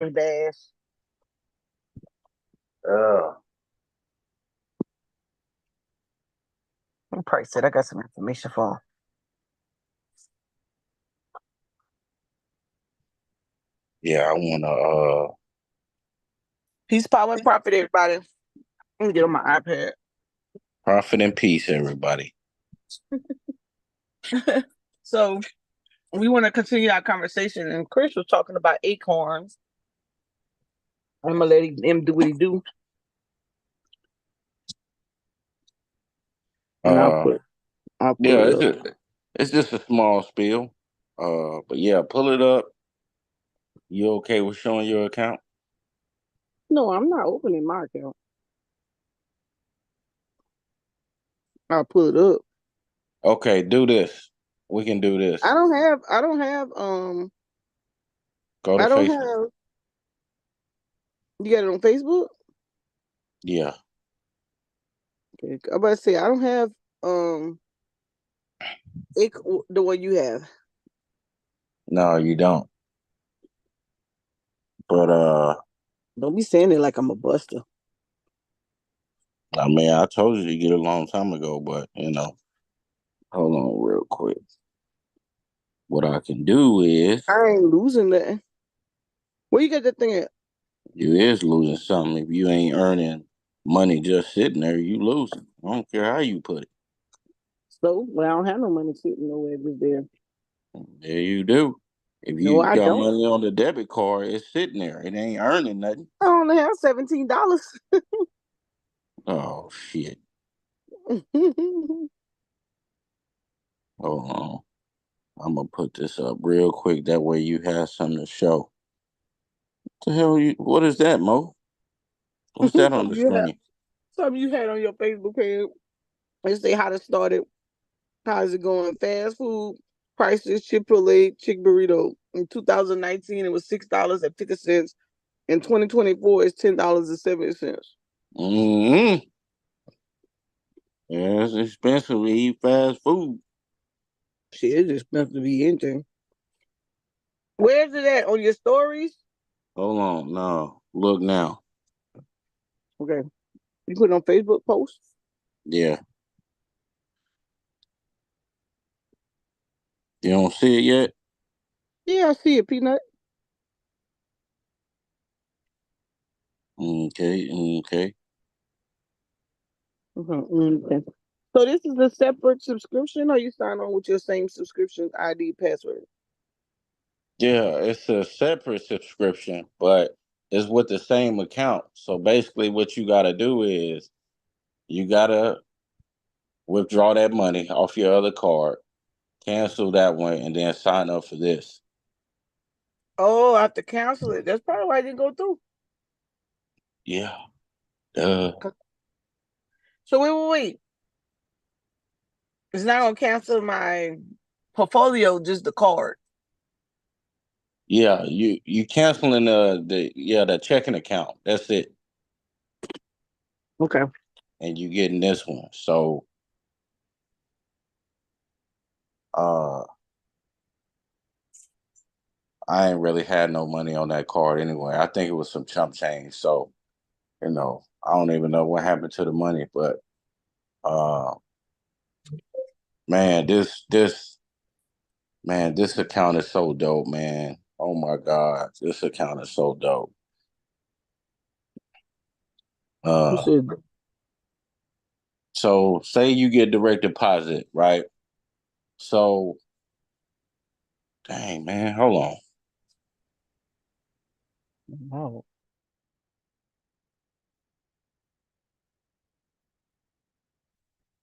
Dash. Uh, I'm probably said I got some information for him. yeah, I wanna Peace, power, and profit, everybody. Let me get on my iPad. profit and peace, everybody. So we want to continue our conversation, and Chris was talking about acorns. I'm gonna let him do what he do, and Uh, I'll put yeah, it up. it's just a small spiel. But yeah, pull it up. You okay with showing your account? No, I'm not opening my account. I'll pull it up. Okay, do this. We can do I this. don't have. I don't have. Go to I don't Facebook. have. You got it on Facebook? Yeah. Okay. I'm about to say I don't have it, the one you have. No, you don't. But Don't be saying it like I'm a buster. I mean, I told you to get it a long time ago, but hold on real quick. What I can do is I ain't losing that. Where you get that thing at? you is losing something. If you ain't earning money just sitting there, you losing. I don't care how you put it. So, well, I don't have no money sitting nowhere just there. There you do. If No, you I got don't. money on the debit card, it's sitting there. It ain't earning nothing. I only have $17. Oh shit. Hold on. I'm gonna put this up real quick. That way you have something to show. The hell you what is that, Mo? What's that on something the you have, screen? something you had on your Facebook page. They say how to start it. How is it going? Fast food prices, Chick-fil-A, Chick burrito. In 2019, it was $6.50. In 2024, it's $10.70. Mm-hmm. Yeah, it's expensive to eat fast food. Shit, it's expensive to be anything. Where's it at? On your stories? Hold on, no. Look now. Okay. You put it on Facebook posts? Yeah. You don't see it yet? Yeah, I see it, Peanut. Okay, okay. Okay. So this is a separate subscription, or you sign on with your same subscription ID password? Yeah, it's a separate subscription, but it's with the same account. So basically what you gotta do is you gotta withdraw that money off your other card, cancel that one, and then sign up for this. Oh, I have to cancel it. That's probably why I didn't go through. Yeah. Uh, So wait. It's not gonna cancel my portfolio, just the card. yeah, you canceling the checking account. That's it. Okay. And you getting this one. So uh I ain't really had no money on that card anyway. I think it was some chump change. So, I don't even know what happened to the money, but uh man, this account is so dope, man. Oh my God, this account is so dope. You Uh said, so say you get direct deposit, right? So dang man, hold on. no.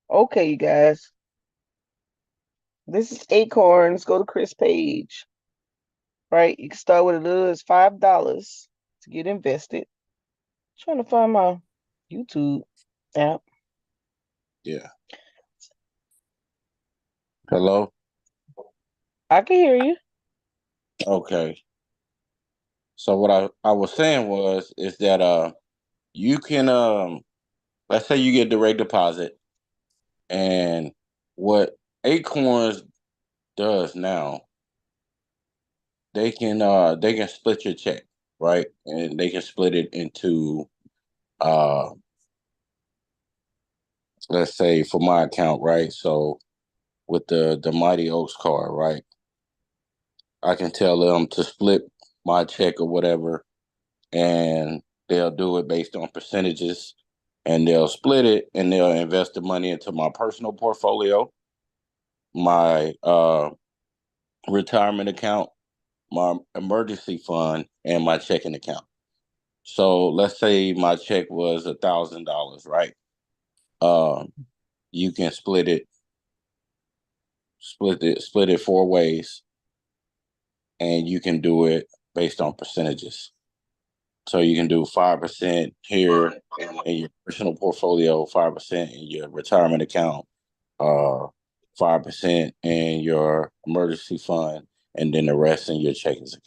Okay, you guys. This is Acorns. Go to Chris page. Right? You can start with as little as $5 to get invested. Trying to find my YouTube app. Yeah. Hello? I can hear you. Okay. So what I was saying was is that you can let's say you get direct deposit and what Acorns does now, they can split your check. right? And they can split it into, let's say for my account, right? So with the Mighty Oaks card, right? I can tell them to split my check or whatever, and they'll do it based on percentages, and they'll split it and they'll invest the money into my personal portfolio, my retirement account, my emergency fund, and my checking account. So let's say my check was $1,000, right? Um, you can split it four ways, and you can do it based on percentages. So you can do 5% here in your personal portfolio, 5% in your retirement account, 5% in your emergency fund, and then the rest in your checkings account.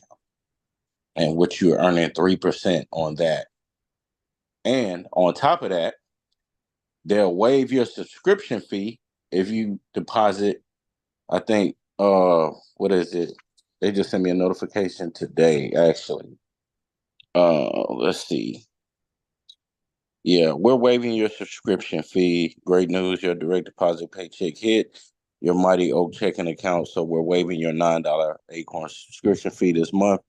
And what you're earning 3% on that. And on top of that, they'll waive your subscription fee if you deposit. I think what is it? They just sent me a notification today, actually. Let's see. Yeah, we're waiving your subscription fee. Great news, your direct deposit paycheck hit your Mighty Oak checking account, so we're waiving your $9 Acorn subscription fee this month.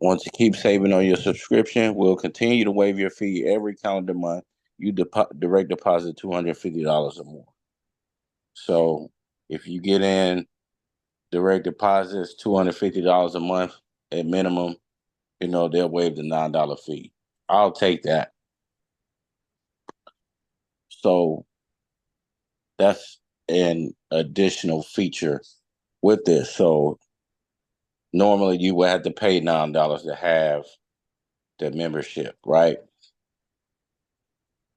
Once you keep saving on your subscription, we'll continue to waive your fee every calendar month. You direct deposit $250 or more. So if you get in direct deposits, $250 a month at minimum, they'll waive the $9 fee. I'll take that. So that's an additional feature with this. So normally you would have to pay $9 to have the membership, right?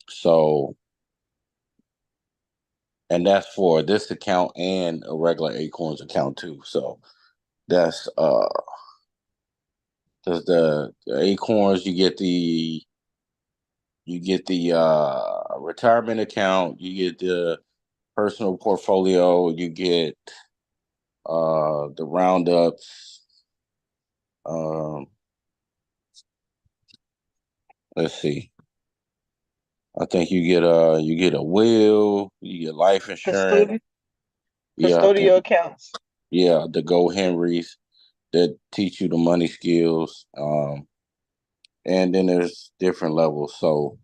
So, and that's for this account and a regular Acorns account too. So that's does the Acorns, you get the retirement account, you get the personal portfolio, you get the roundups. Um, let's see. I think you get a will, you get life insurance. Yeah, I think Custodial accounts. yeah, the Go Henrys that teach you the money skills. And then there's different levels. So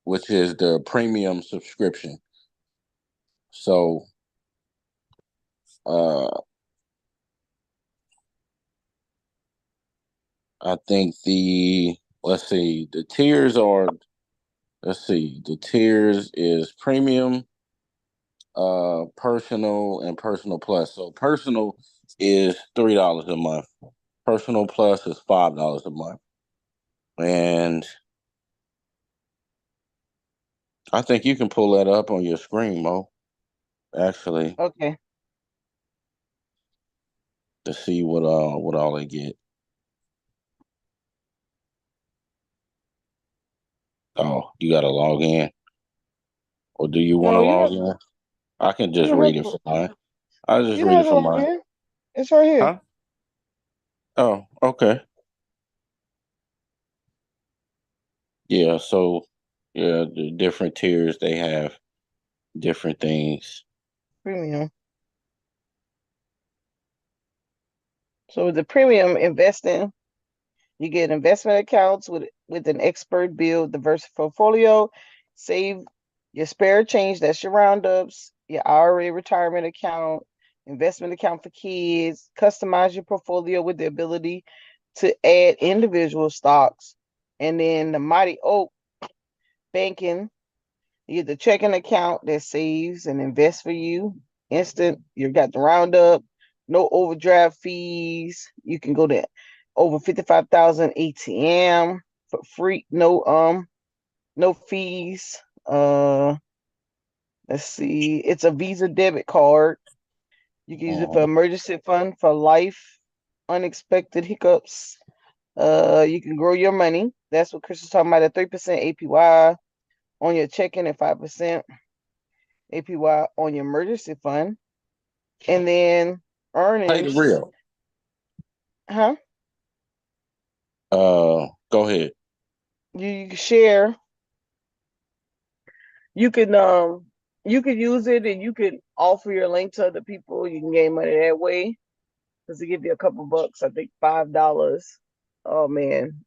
which is the premium subscription. So uh I think the tiers is premium, personal, and personal plus. So personal is $3 a month. Personal plus is $5 a month. And I think you can pull that up on your screen, Mo, actually, Okay. to see what all they get. Oh, you gotta log in. Or do you want to No, log in? I can you just don't have read it to. from mine. I'll just You don't read have it to from log mine. in. It's right here. Huh? Oh, okay. Yeah, so yeah, the different tiers they have different things. Premium. So the premium investing, you get investment accounts with an expert build diverse portfolio, save your spare change, that's your roundups, your IRA retirement account, investment account for kids, customize your portfolio with the ability to add individual stocks. And then the Mighty Oak banking, you get the checking account that saves and invests for you. Instant, you got the roundup, no overdraft fees. You can go to over 55,000 ATM for free, no fees. Let's see. It's a Visa debit card. You can use it for Oh, emergency fund for life, unexpected hiccups. You can grow your money. That's what Chris was talking about, a 3% APY on your checking and 5% APY on your emergency fund. And then pay the earnings, real. Huh? Go ahead. You can share. You can you can use it and you can offer your link to other people. You can gain money that way. Because they give you a couple bucks, I think $5. Oh man.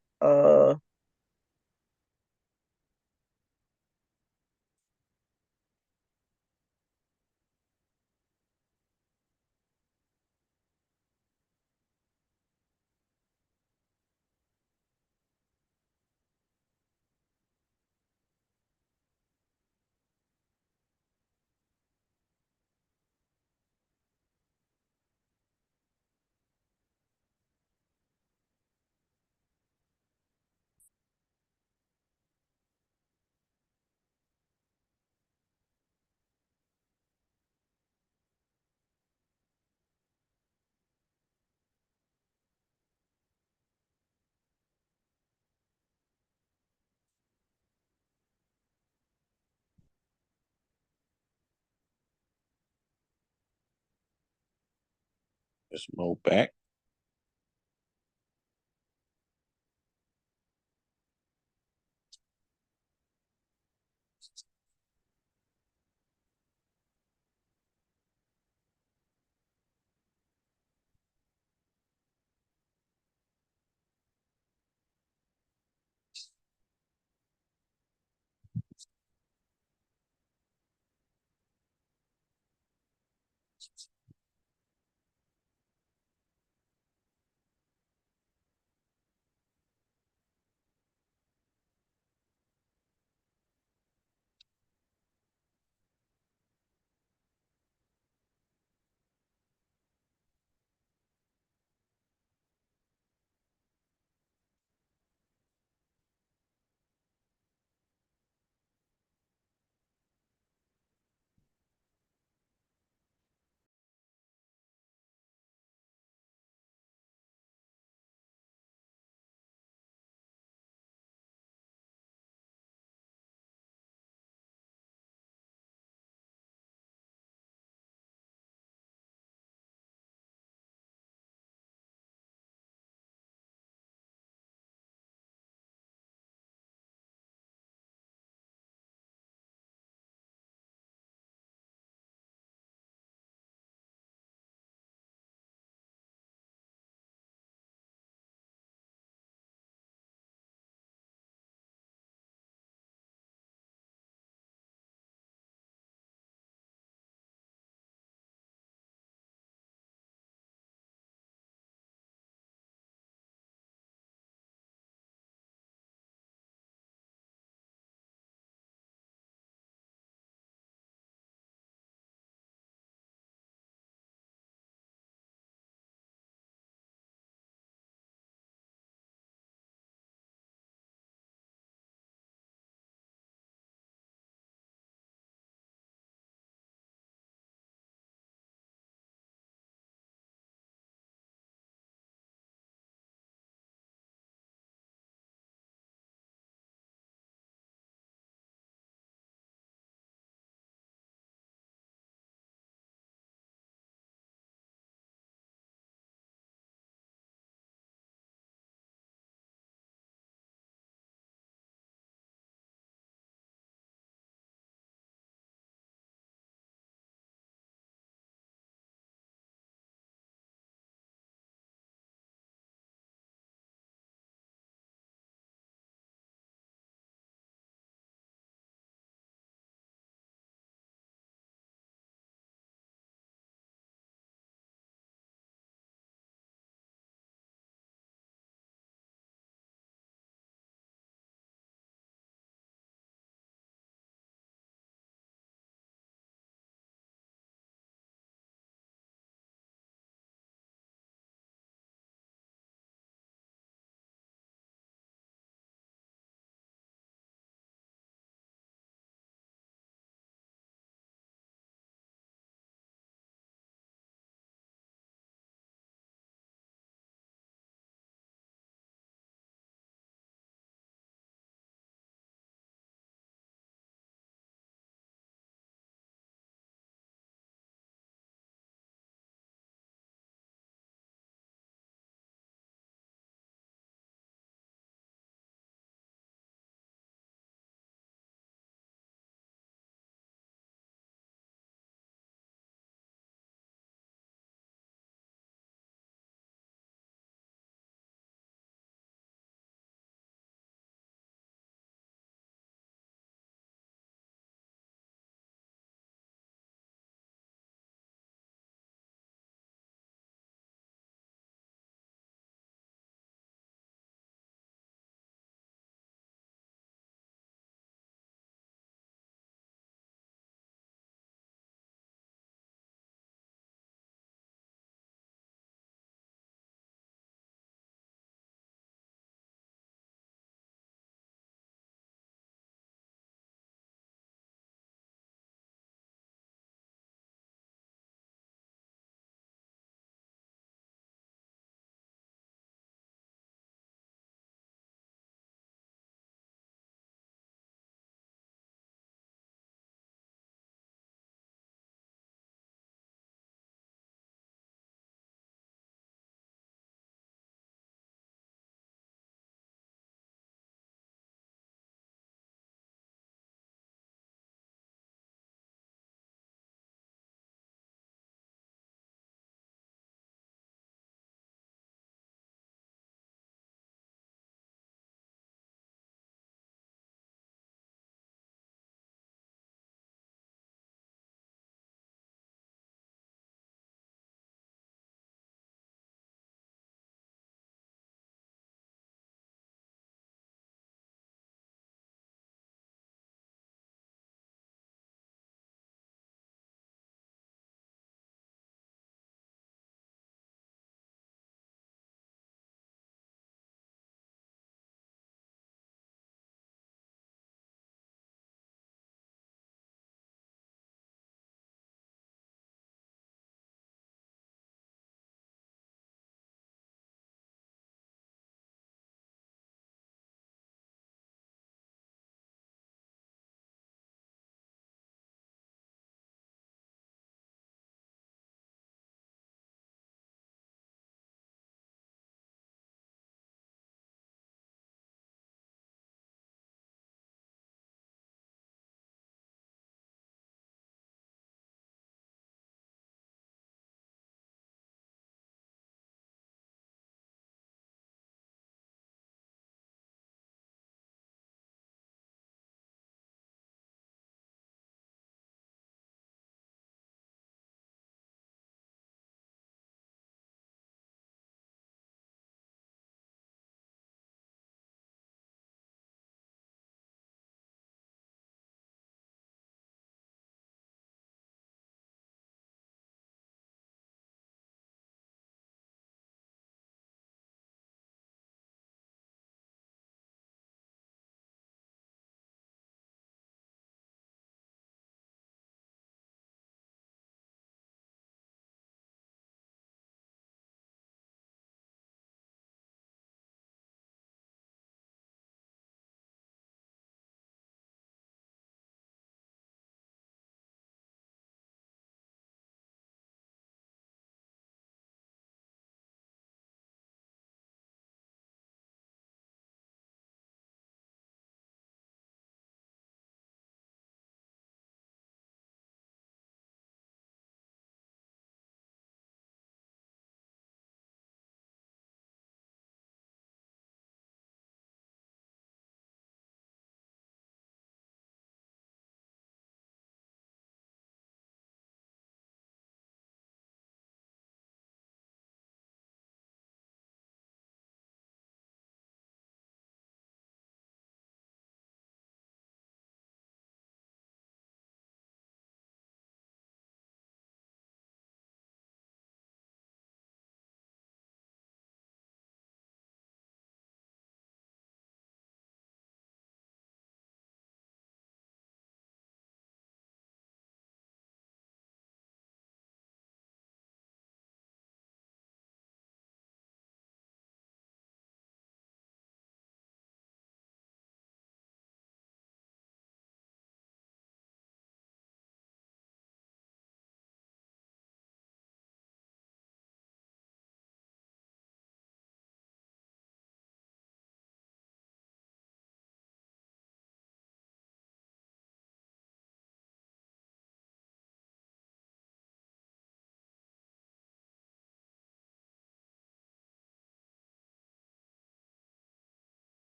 Let's move back.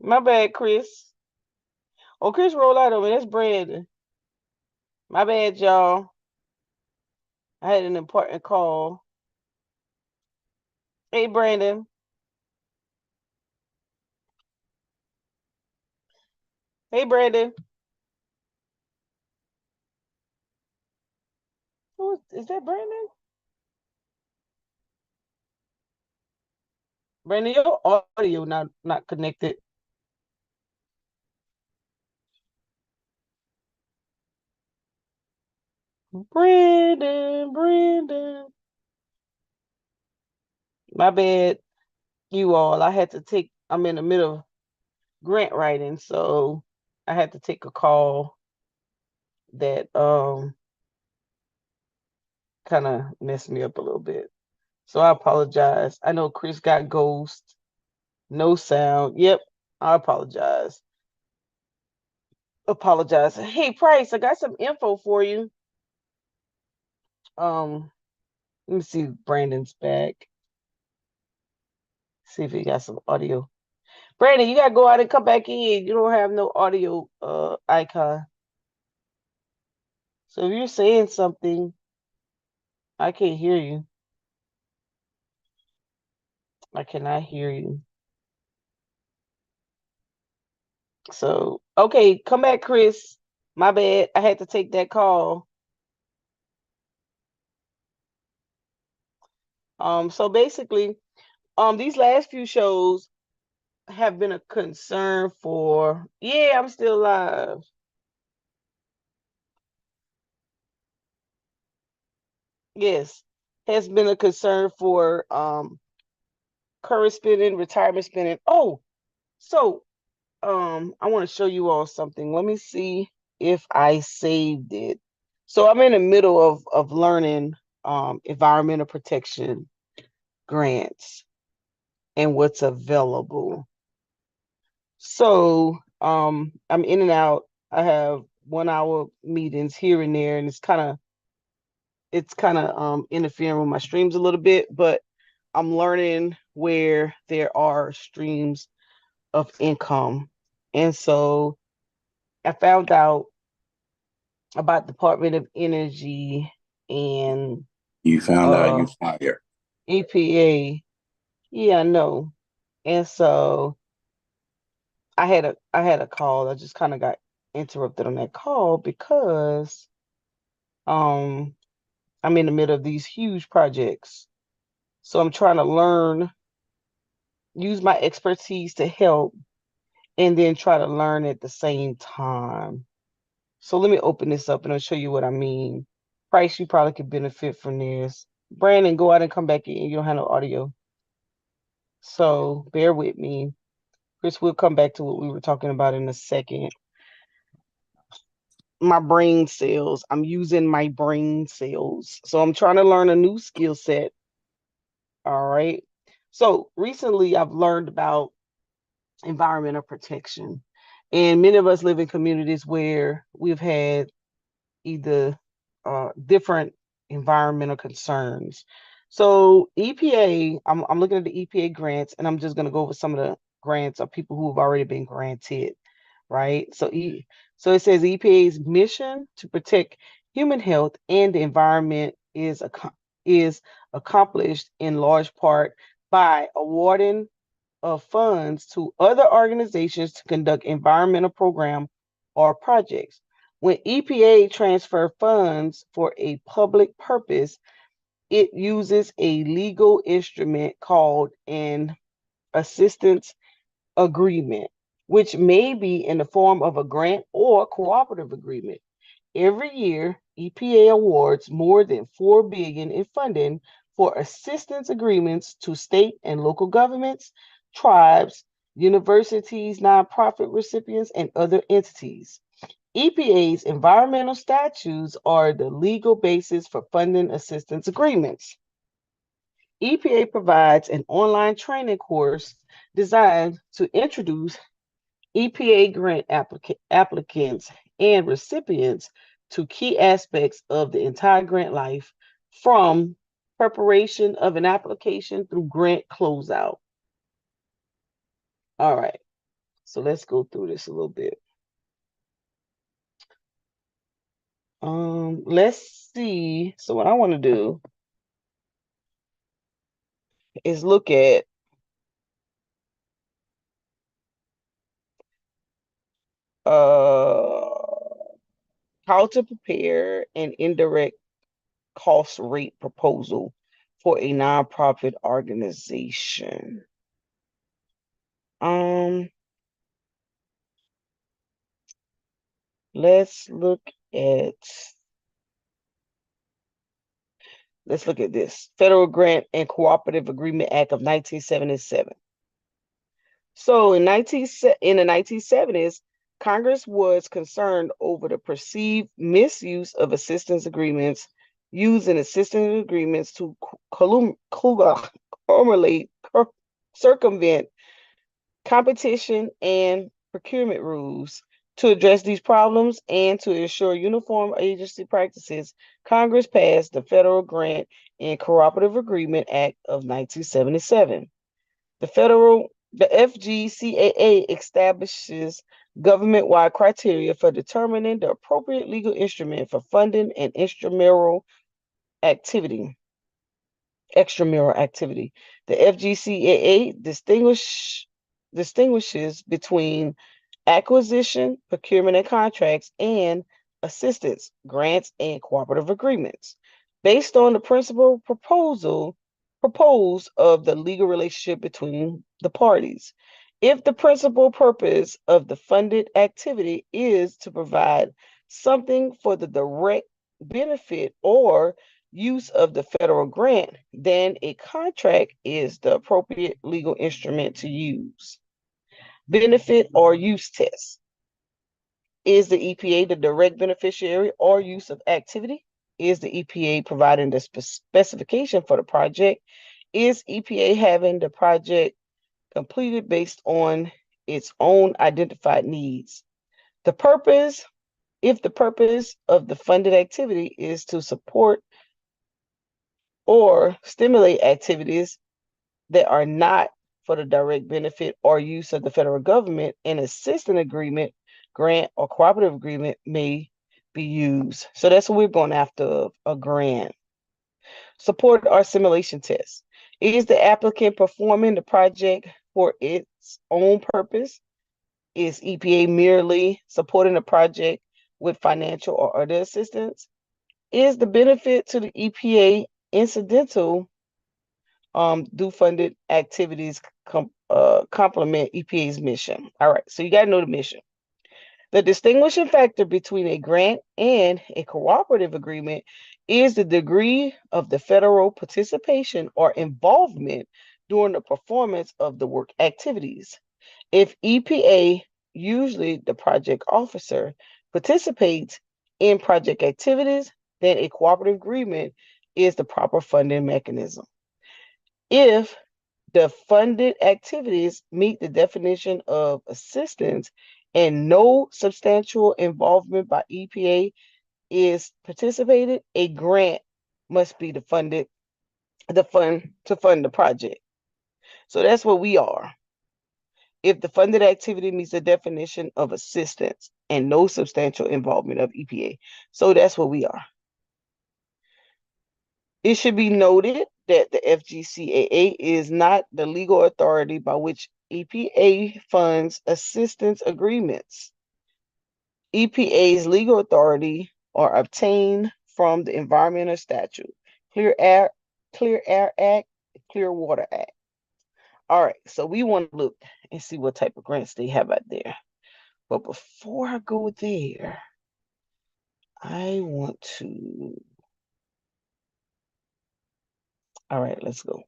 My bad, Chris. Oh, Chris rolled out over. That's Brandon. My bad, y'all. I had an important call. Hey, Brandon. Hey, Brandon. Is that Brandon? Brandon, your audio not connected. Brandon. My bad, you all. I'm in the middle of grant writing, so I had to take a call that kind of messed me up a little bit. So I apologize. I know Chris got ghost, no sound. Yep, I apologize. Hey, Price, I got some info for you. Let me see if Brandon's back. See if he got some audio. Brandon, you gotta go out and come back in. You don't have no audio icon. So if you're saying something, I can't hear you. I cannot hear you. So okay, come back, Chris. My bad. I had to take that call. So basically, these last few shows have been a concern for, yeah, I'm still alive. Yes, has been a concern for current spending, retirement spending. Oh, so I want to show you all something. Let me see if I saved it. So I'm in the middle of learning environmental protection grants and what's available. So I'm in and out. I have 1 hour meetings here and there, and it's kind of interfering with my streams a little bit, but I'm learning where there are streams of income. And so I found out about Department of Energy and You found out you fired. EPA. Yeah, I know. And so I had a call. I just kind of got interrupted on that call because um I'm in the middle of these huge projects. So I'm trying to use my expertise to help and then try to learn at the same time. So let me open this up and I'll show you what I mean. Price, you probably could benefit from this. Brandon, go out and come back in. You don't have no audio. So bear with me. Chris, we'll come back to what we were talking about in a second. My brain cells. I'm using my brain cells. So I'm trying to learn a new skill set. All right. So recently I've learned about environmental protection. And many of us live in communities where we've had either different environmental concerns. So EPA, I'm looking at the EPA grants, and I'm just going to go over some of the grants of people who have already been granted, right? So it says EPA's mission to protect human health and the environment is accomplished in large part by awarding of funds to other organizations to conduct environmental program or projects. When EPA transfer funds for a public purpose, it uses a legal instrument called an assistance agreement, which may be in the form of a grant or cooperative agreement. Every year, EPA awards more than $4 billion in funding for assistance agreements to state and local governments, tribes, universities, nonprofit recipients, and other entities. EPA's environmental statutes are the legal basis for funding assistance agreements. EPA provides an online training course designed to introduce EPA grant applicants and recipients to key aspects of the entire grant life, from preparation of an application through grant closeout. All right. So let's go through this a little bit. Let's see. So what I want to do is look at how to prepare an indirect cost rate proposal for a nonprofit organization. Um, let's look at this Federal Grant and Cooperative Agreement Act of 1977. So in the 1970s, Congress was concerned over the perceived misuse of assistance agreements, using assistance agreements to circumvent competition and procurement rules. To address these problems and to ensure uniform agency practices, Congress passed the Federal Grant and Cooperative Agreement Act of 1977. The FGCAA establishes government-wide criteria for determining the appropriate legal instrument for funding and activity. Extramural activity. The FGCAA distinguishes between acquisition, procurement and contracts, and assistance, grants, and cooperative agreements based on the principal proposed of the legal relationship between the parties. If the principal purpose of the funded activity is to provide something for the direct benefit or use of the federal grant, then a contract is the appropriate legal instrument to use. Benefit or use test. Is the EPA the direct beneficiary or use of activity? Is the EPA providing the specification for the project? Is EPA having the project completed based on its own identified needs? The purpose, if the purpose of the funded activity is to support or stimulate activities that are not for the direct benefit or use of the federal government, an assistance agreement, grant, or cooperative agreement may be used. So that's what we're going after, a grant. Support or simulation test. Is the applicant performing the project for its own purpose? Is EPA merely supporting the project with financial or other assistance? Is the benefit to the EPA incidental? Do funded activities complement EPA's mission? All right, so you got to know the mission. The distinguishing factor between a grant and a cooperative agreement is the degree of the federal participation or involvement during the performance of the work activities. If EPA, usually the project officer, participates in project activities, then a cooperative agreement is the proper funding mechanism. If the funded activities meet the definition of assistance and no substantial involvement by EPA is participated, a grant must be to fund the project. So that's what we are. If the funded activity meets the definition of assistance and no substantial involvement of EPA. So that's what we are. It should be noted that the FGCAA is not the legal authority by which EPA funds assistance agreements. EPA's legal authority are obtained from the Environmental Statute, Clear Air Act, Clear Water Act. All right, so we want to look and see what type of grants they have out there. But before I go there, I want to. All right, let's go.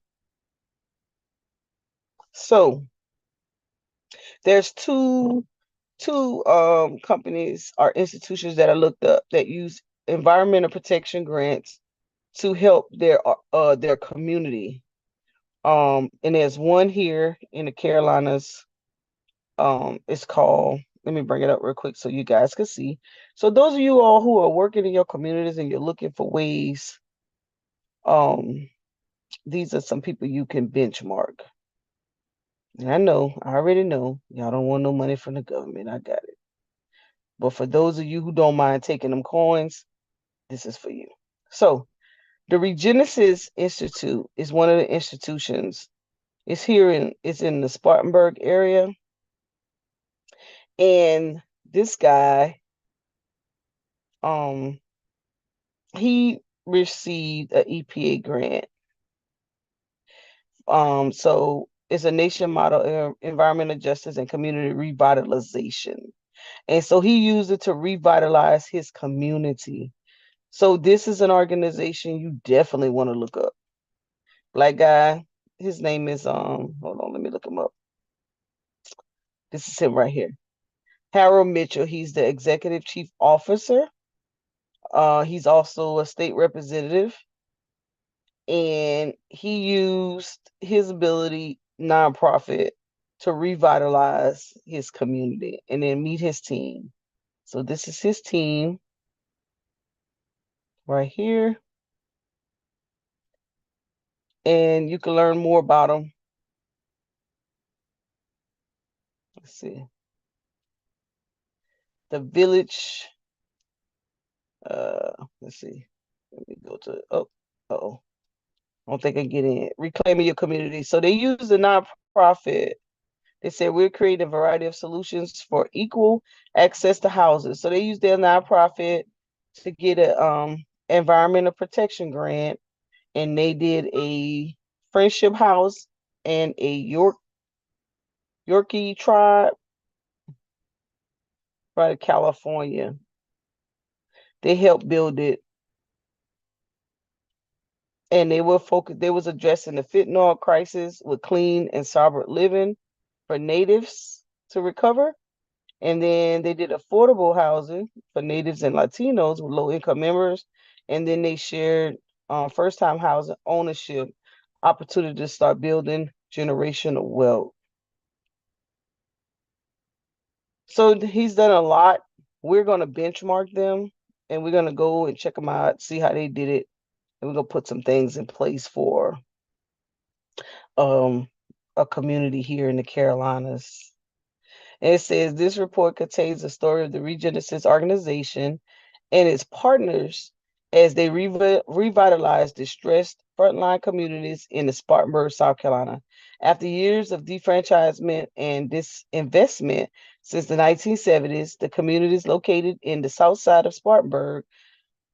So there's two companies or institutions that I looked up that use environmental protection grants to help their community. And there's one here in the Carolinas. It's called, let me bring it up real quick so you guys can see. So those of you all who are working in your communities and you're looking for ways, these are some people you can benchmark. I know, I already know. Y'all don't want no money from the government. I got it. But for those of you who don't mind taking them coins, this is for you. So the Regenesis Institute is one of the institutions. It's in the Spartanburg area. And this guy, um, he received an EPA grant. So it's a nation model environmental justice and community revitalization. And so he used it to revitalize his community. So this is an organization you definitely want to look up. Black guy, his name is hold on, let me look him up. This is him right here. Harold Mitchell. He's the executive chief officer. He's also a state representative, and he used his ability nonprofit to revitalize his community and then meet his team. So this is his team right here, and you can learn more about him. Let's see. The village. Let's see. Let me go to. Oh. I don't think I get in. Reclaiming your community. So they use the nonprofit. They said we're creating a variety of solutions for equal access to houses. So they use their nonprofit to get a environmental protection grant, and they did a friendship house and a Yorkie tribe out of California. They helped build it, and they were focused. They was addressing the fentanyl crisis with clean and sober living for natives to recover. And then they did affordable housing for natives and Latinos with low income members. And then they shared first time housing ownership opportunity to start building generational wealth. So he's done a lot. We're going to benchmark them, and we're going to go and check them out, see how they did it. And we're going to put some things in place for um, a community here in the Carolinas. And it says this report contains the story of the Regenesis organization and its partners as they revitalize distressed frontline communities in the Spartanburg, South Carolina. After years of defranchisement and disinvestment since the 1970s, the communities located in the south side of Spartanburg,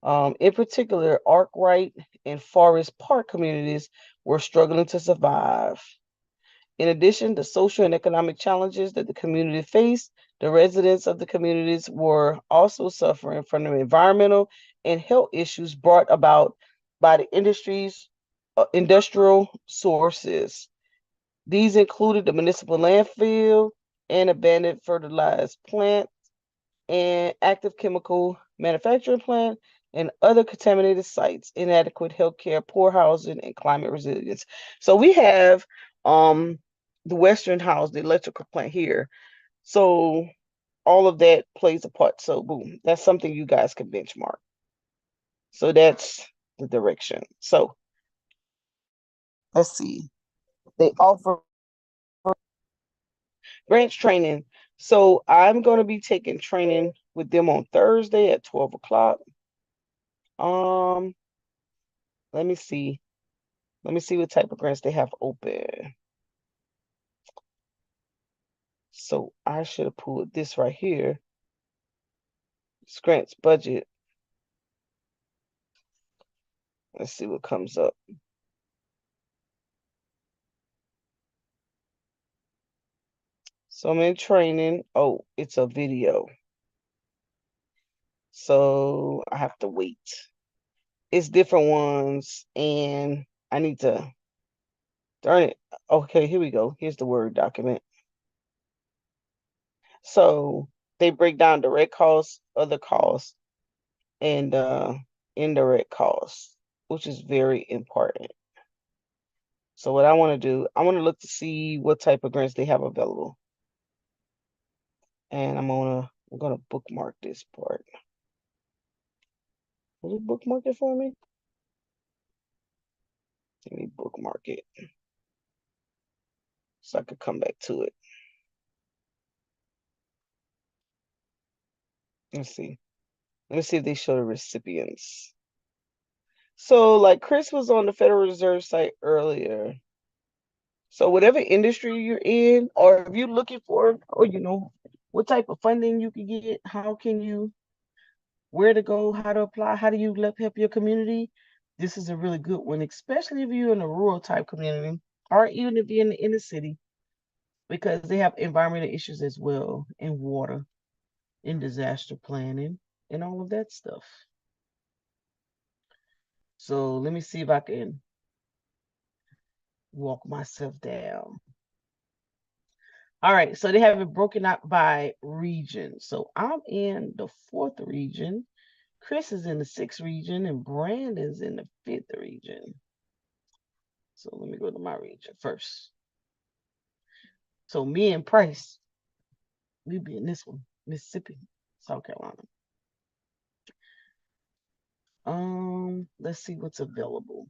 in particular Arkwright and Forest Park communities, were struggling to survive. In addition to social and economic challenges that the community faced, the residents of the communities were also suffering from the environmental and health issues brought about by the industrial sources. These included the municipal landfill and abandoned fertilized plant and active chemical manufacturing plant and other contaminated sites, inadequate healthcare, poor housing, and climate resilience. So we have the Westinghouse, the electrical plant here. So all of that plays a part. So boom, that's something you guys can benchmark. So that's the direction. So let's see. They offer branch training. So I'm going to be taking training with them on Thursday at 12 o'clock. Um, let me see. Let me see what type of grants they have open. So I should have pulled this right here. Grants budget. Let's see what comes up. So I'm in training. Oh, it's a video. So I have to wait. It's different ones, and I need to darn it. Okay, here we go. Here's the Word document. So they break down direct costs, other costs, and indirect costs, which is very important. So what I want to do, I want to look to see what type of grants they have available. And I'm gonna bookmark this part. Will you bookmark it for me? Let me bookmark it. so I could come back to it. Let's see. Let me see if they show the recipients. So, like Chris was on the Federal Reserve site earlier. So, whatever industry you're in, or if you're looking for, or what type of funding you can get, how can you, where to go, how to apply, how do you help your community? This is a really good one, especially if you're in a rural type community, or even if you're in the inner city, because they have environmental issues as well, and water, and disaster planning, and all of that stuff. So let me see if I can walk myself down. All right, so they have it broken out by region. So I'm in the 4th region. Chris is in the 6th region, and Brandon's in the 5th region. So let me go to my region first. So me and Price, we be in this one, Mississippi, South Carolina. Let's see what's available.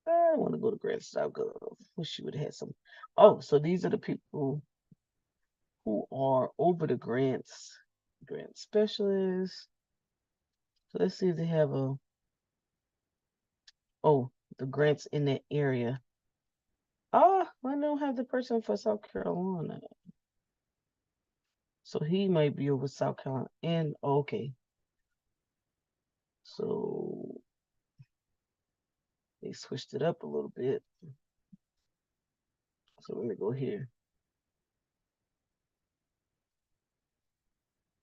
I want to go to grants.gov. Wish you would have had some. Oh, so these are the people who are over the grants, grant specialists. So let's see if they have the grants in that area. Oh, I don't have the person for South Carolina. So he might be over South Carolina. And okay. So they switched it up a little bit. So let me go here.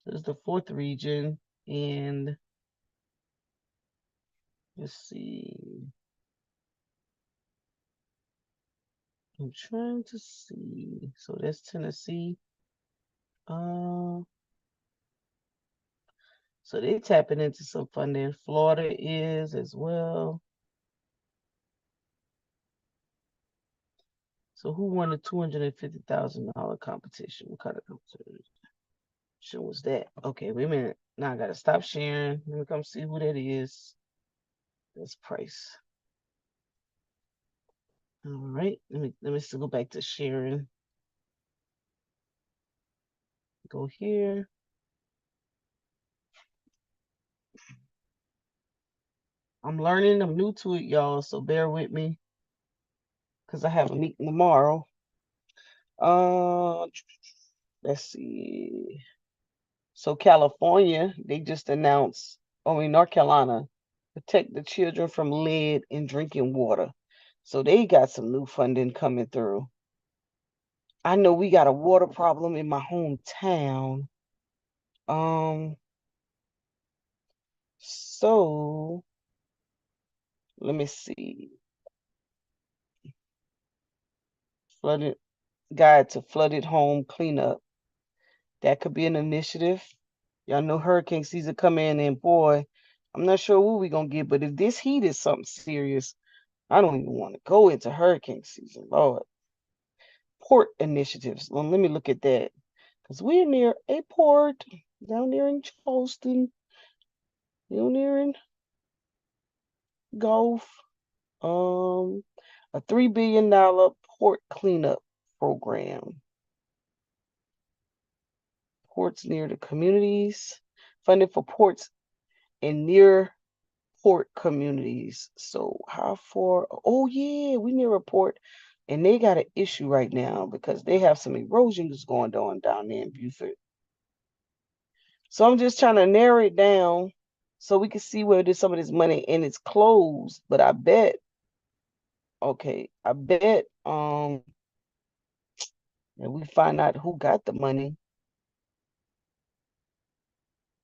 This is the 4th region, and let's see. I'm trying to see. So that's Tennessee. So they tapping into some funding. Florida is as well. So who won the $250,000 competition? What kind of competition was that? Okay, wait a minute. Now I gotta stop sharing. Let me come see who that is. That's Price. All right. Let me still go back to sharing. Go here. I'm learning. I'm new to it, y'all. So bear with me, because I have a meeting tomorrow. Let's see. So California, they just announced, North Carolina, protect the children from lead in drinking water. So they got some new funding coming through. I know we got a water problem in my hometown. So let me see. Flooded guide to flooded home cleanup. That could be an initiative. Y'all know hurricane season come in, and boy, I'm not sure what we're gonna get, but if this heat is something serious, I don't even want to go into hurricane season, Lord. Port initiatives. Well, let me look at that. Because we're near a port down there in Charleston, down there in Gulf. A $3 billion port cleanup program. Ports near the communities. Funded for ports in near port communities. So how far? Oh yeah, we near a port, and they got an issue right now because they have some erosion that's going on down there in Beaufort. So I'm just trying to narrow it down so we can see where there's some of this money, and it's closed. But I bet, and we find out who got the money.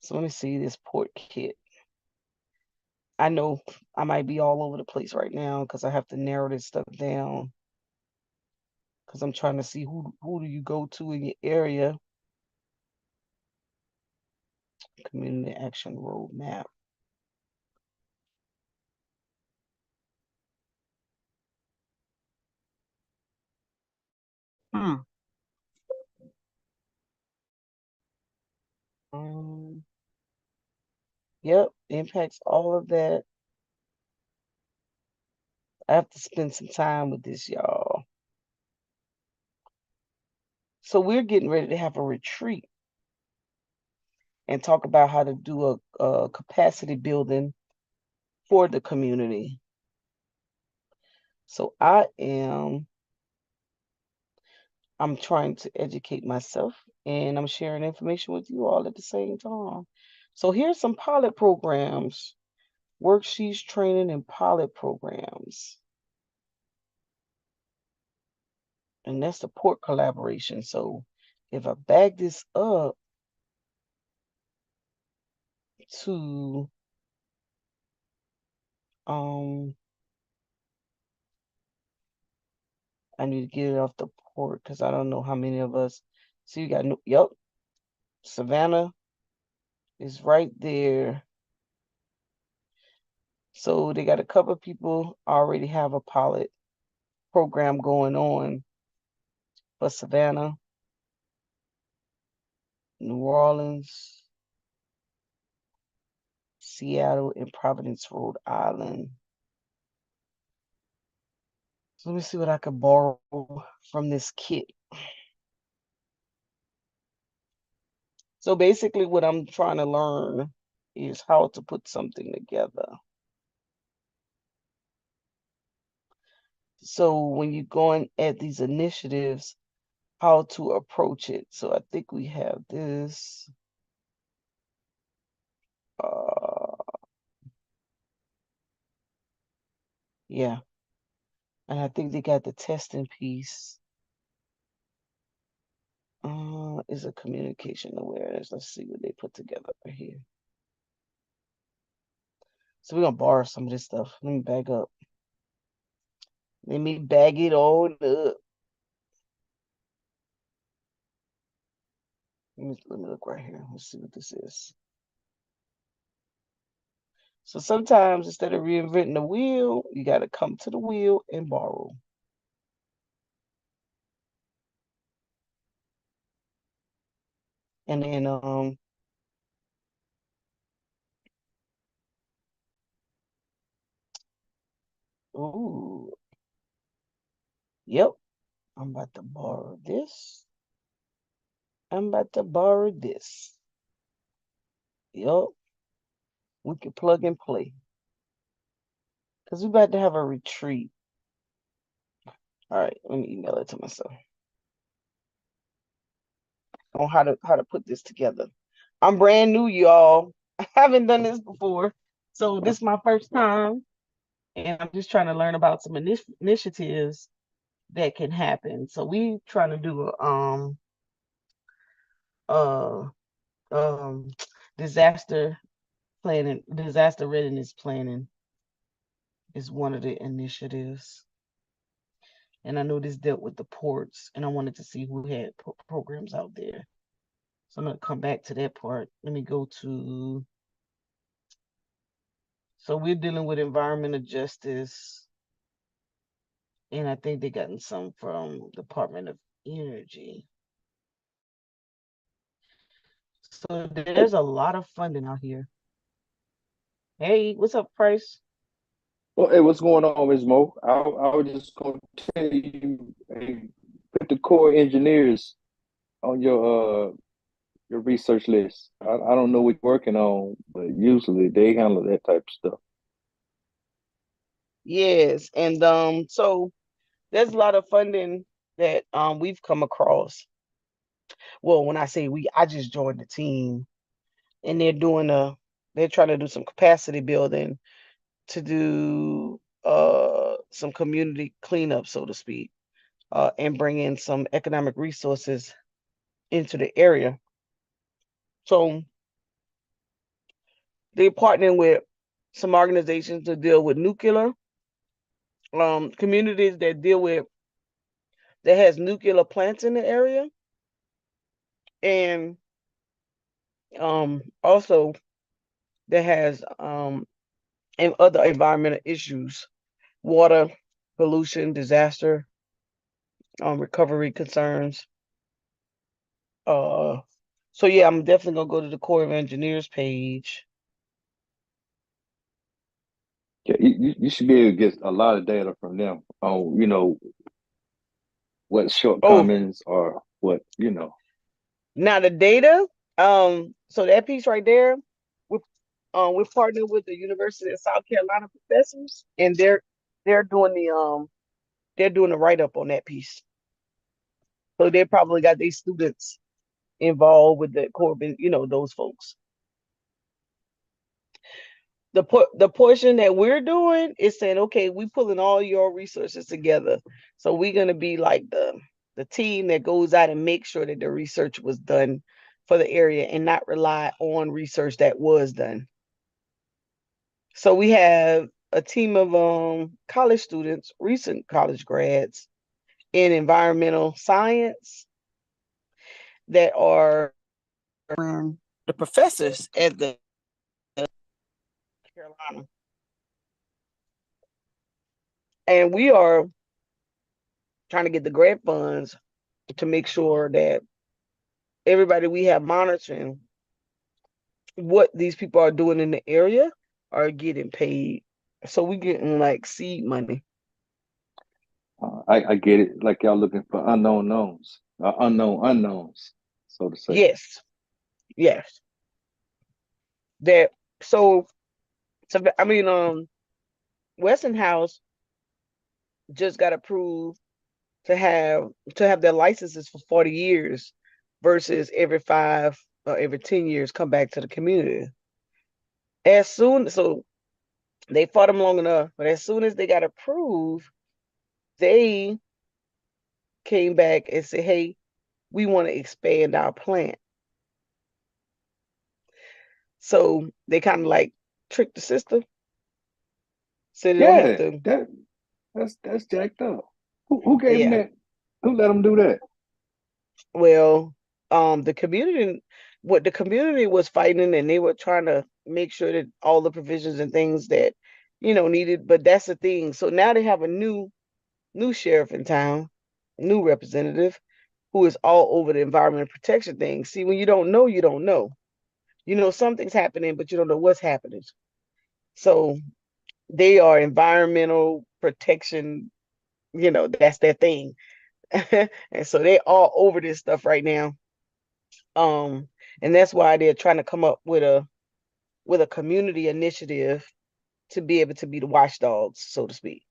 So let me see this port kit. I know I might be all over the place right now because I have to narrow this stuff down. Because I'm trying to see who do you go to in your area. Community action roadmap. Yep, impacts all of that. I have to spend some time with this, y'all. So we're getting ready to have a retreat and talk about how to do a capacity building for the community. So I'm trying to educate myself and I'm sharing information with you all at the same time. So here's some pilot programs, worksheets, training, and pilot programs. And that's support collaboration. So if I back this up to I need to get it off the port because I don't know how many of us. So you got yep, Savannah is right there. So they got a couple of people already have a pilot program going on for Savannah, New Orleans, Seattle, and Providence, Rhode Island. So let me see what I can borrow from this kit. So basically what I'm trying to learn is how to put something together. So when you're going at these initiatives, how to approach it. So I think we have this. Yeah. And I think they got the testing piece. Is a communication awareness. Let's see what they put together right here. So we're gonna borrow some of this stuff. Let me bag up. Let me bag it all up. Let me look right here. Let's see what this is. So sometimes instead of reinventing the wheel, you got to come to the wheel and borrow. And then ooh, yep, I'm about to borrow this. I'm about to borrow this. Yep, we can plug and play. Because we're about to have a retreat. All right, let me email it to myself on how to put this together. I'm brand new, y'all. I haven't done this before. So this is my first time. And I'm just trying to learn about some initiatives that can happen. So we trying to do a uh um disaster planning, disaster readiness planning is one of the initiatives. And I know this dealt with the ports, and I wanted to see who had programs out there. So I'm gonna come back to that part. Let me go to. So we're dealing with environmental justice, and I think they gotten some from Department of Energy. So there's a lot of funding out here. Hey, what's up, Price? Well, hey, what's going on, Ms. Mo? I was just going to tell you, hey, put the core engineers on your research list. I don't know what you're working on, but usually they handle that type of stuff. Yes, and so there's a lot of funding that we've come across. Well, when I say we, I just joined the team, and they're trying to do some capacity building to do some community cleanup, so to speak, and bring in some economic resources into the area. So they're partnering with some organizations to deal with nuclear communities that has nuclear plants in the area, and also that has and other environmental issues, water pollution, disaster, recovery concerns. So yeah, I'm definitely gonna go to the Corps of Engineers page. Yeah, you should be able to get a lot of data from them on, what Oh, shortcomings or what, you know. Now the data, so that piece right there, we're partnered with the University of South Carolina professors, and they're doing the write up on that piece. So they probably got their students involved with the Corbin, those folks. The portion that we're doing is saying, okay, we pulling all your resources together. So we're gonna be like the team that goes out and makes sure that the research was done for the area and not rely on research that was done. So we have a team of college students, recent college grads in environmental science that are the professors at the Carolina. And we are trying to get the grant funds to make sure that everybody we have monitoring what these people are doing in the area are getting paid. So we getting like seed money. I get it. Like y'all looking for unknown knowns, unknown unknowns, so to say. Yes. That so I mean Westinghouse just got approved to have their licenses for 40 years versus every 5 or every 10 years come back to the community. So they fought them long enough, but as soon as they got approved, they came back and said, hey, we want to expand our plant. So they kind of like tricked the system. So they don't have to. That's jacked up. Who gave them Yeah. that? Who let them do that? Well, the community, what the community was fighting, and they were trying to make sure that all the provisions and things that, needed. But that's the thing. So now they have a new sheriff in town, new representative, who is all over the environment protection thing. See, when you don't know, you don't know. You know something's happening, but you don't know what's happening. So they are environmental protection, that's their thing. And so they all over this stuff right now. And that's why they're trying to come up with a community initiative to be able to be the watchdogs, so to speak.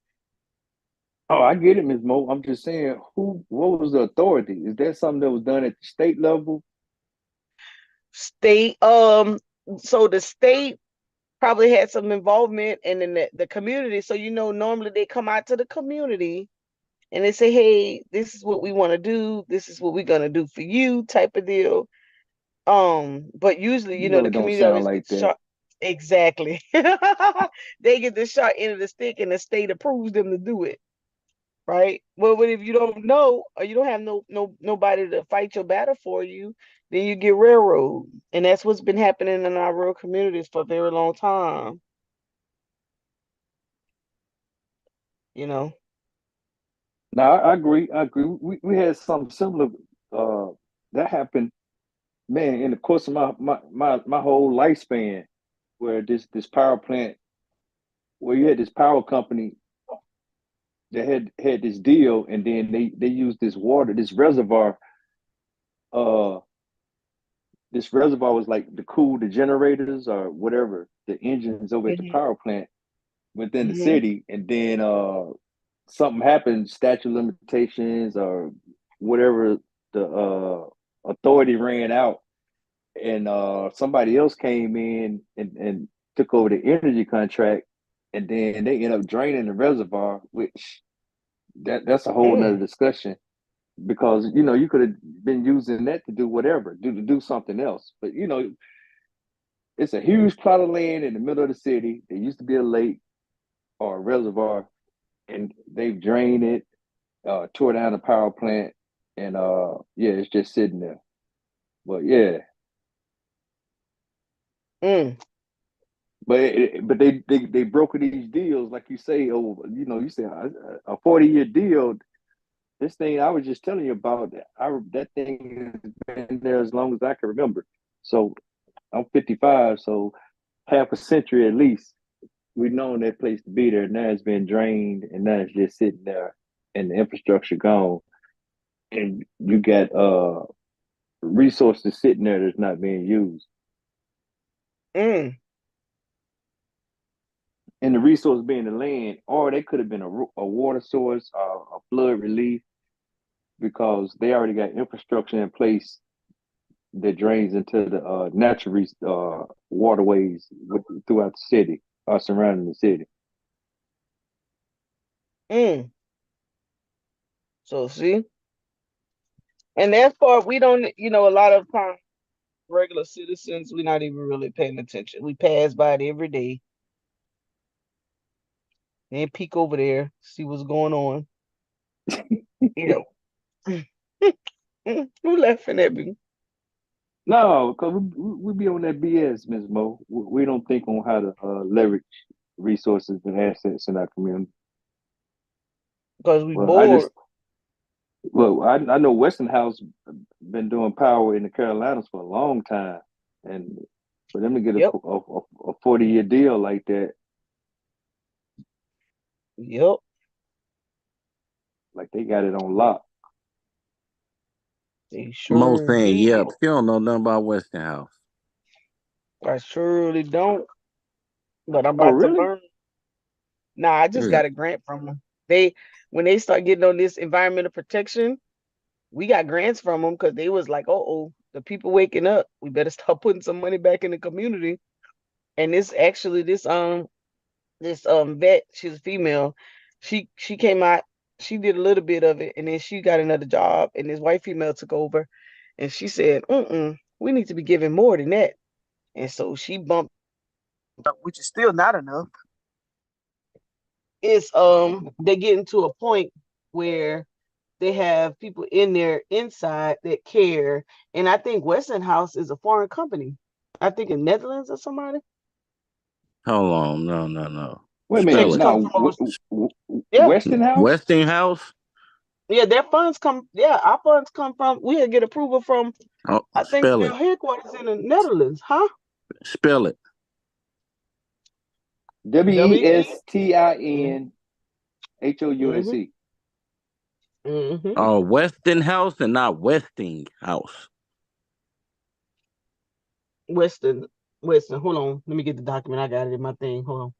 Oh, I get it, Ms. Mo. I'm just saying, what was the authority? Is that something that was done at the state level? State, so the state probably had some involvement, and then the community. So normally they come out to the community and they say, hey, this is what we want to do, this is what we're gonna do for you, type of deal. But usually, You know, the it don't community sound always like gets that. shot. Exactly. They get the short end of the stick, and the state approves them to do it. Right. Well, but if you don't know, or you don't have nobody to fight your battle for you, then you get railroad. And that's what's been happening in our rural communities for a very long time. You know. No, I agree. I agree. We had something similar that happened, man, in the course of my whole lifespan, where this power plant, where you had this power company that had this deal, and then they used this water, this reservoir. Uh, this reservoir was like to cool the generators or whatever the engines over at the Hmm. power plant within the Hmm. city, and then something happened, statute of limitations or whatever, the authority ran out, and somebody else came in and took over the energy contract, and then they end up draining the reservoir, which that's a whole nother Mm. discussion, because you could have been using that to do whatever, to do something else. But it's a huge plot of land in the middle of the city. There used to be a lake or a reservoir, and they've drained it, tore down the power plant, and yeah, it's just sitting there. But yeah, Mm. but they broker these deals, like you say, over, you say a 40-year deal. This thing I was just telling you about, that thing has been there as long as I can remember. So I'm 55, so half a century at least. We've known that place to be there. Now it's been drained, and now it's just sitting there, and the infrastructure gone. and you got resources sitting there that's not being used. Mm. And the resource being the land, or they could have been a water source, a flood relief, because they already got infrastructure in place that drains into the natural waterways throughout the city, surrounding the city. Mm. So see, and that part we don't, a lot of times regular citizens, we're not even really paying attention. We pass by it every day and peek over there, see what's going on. You know, who laughing at me? No, because we be on that BS, Ms. Mo. We don't think on how to leverage resources and assets in our community. Because we Well, I bored. just I know Westinghouse been doing power in the Carolinas for a long time, and for them to get Yep. a 40-year deal like that, Yep. like they got it on lock. They Mo sure saying, did. yep, she don't know nothing about Westinghouse. I surely don't, but I'm Oh, about to really? learn. Nah, I just Yeah. got a grant from them. When they start getting on this environmental protection, we got grants from them because they was like, oh, the people waking up. We better start putting some money back in the community. And this vet, she's a female. She came out, she did a little bit of it, and then she got another job, and this white female took over, and she said, we need to be giving more than that. And so she bumped up, which is still not enough. It's they getting to a point where they have people in there inside that care. And I think Westinghouse is a foreign company. I think in Netherlands or somebody. Hold on. No. Wait a minute. Spell Checks it. come Now, from over. Yeah, Westinghouse? Westinghouse? yeah, their funds come. Yeah, our funds come from. We get approval from. Oh, I think spell their it. headquarters in the Netherlands, huh? Spell it. Mhm. WESTINHOUSE. Mhm. Oh, Westinghouse and not Westinghouse. Western, Western. Hold on, let me get the document. I got it in my thing. Hold on.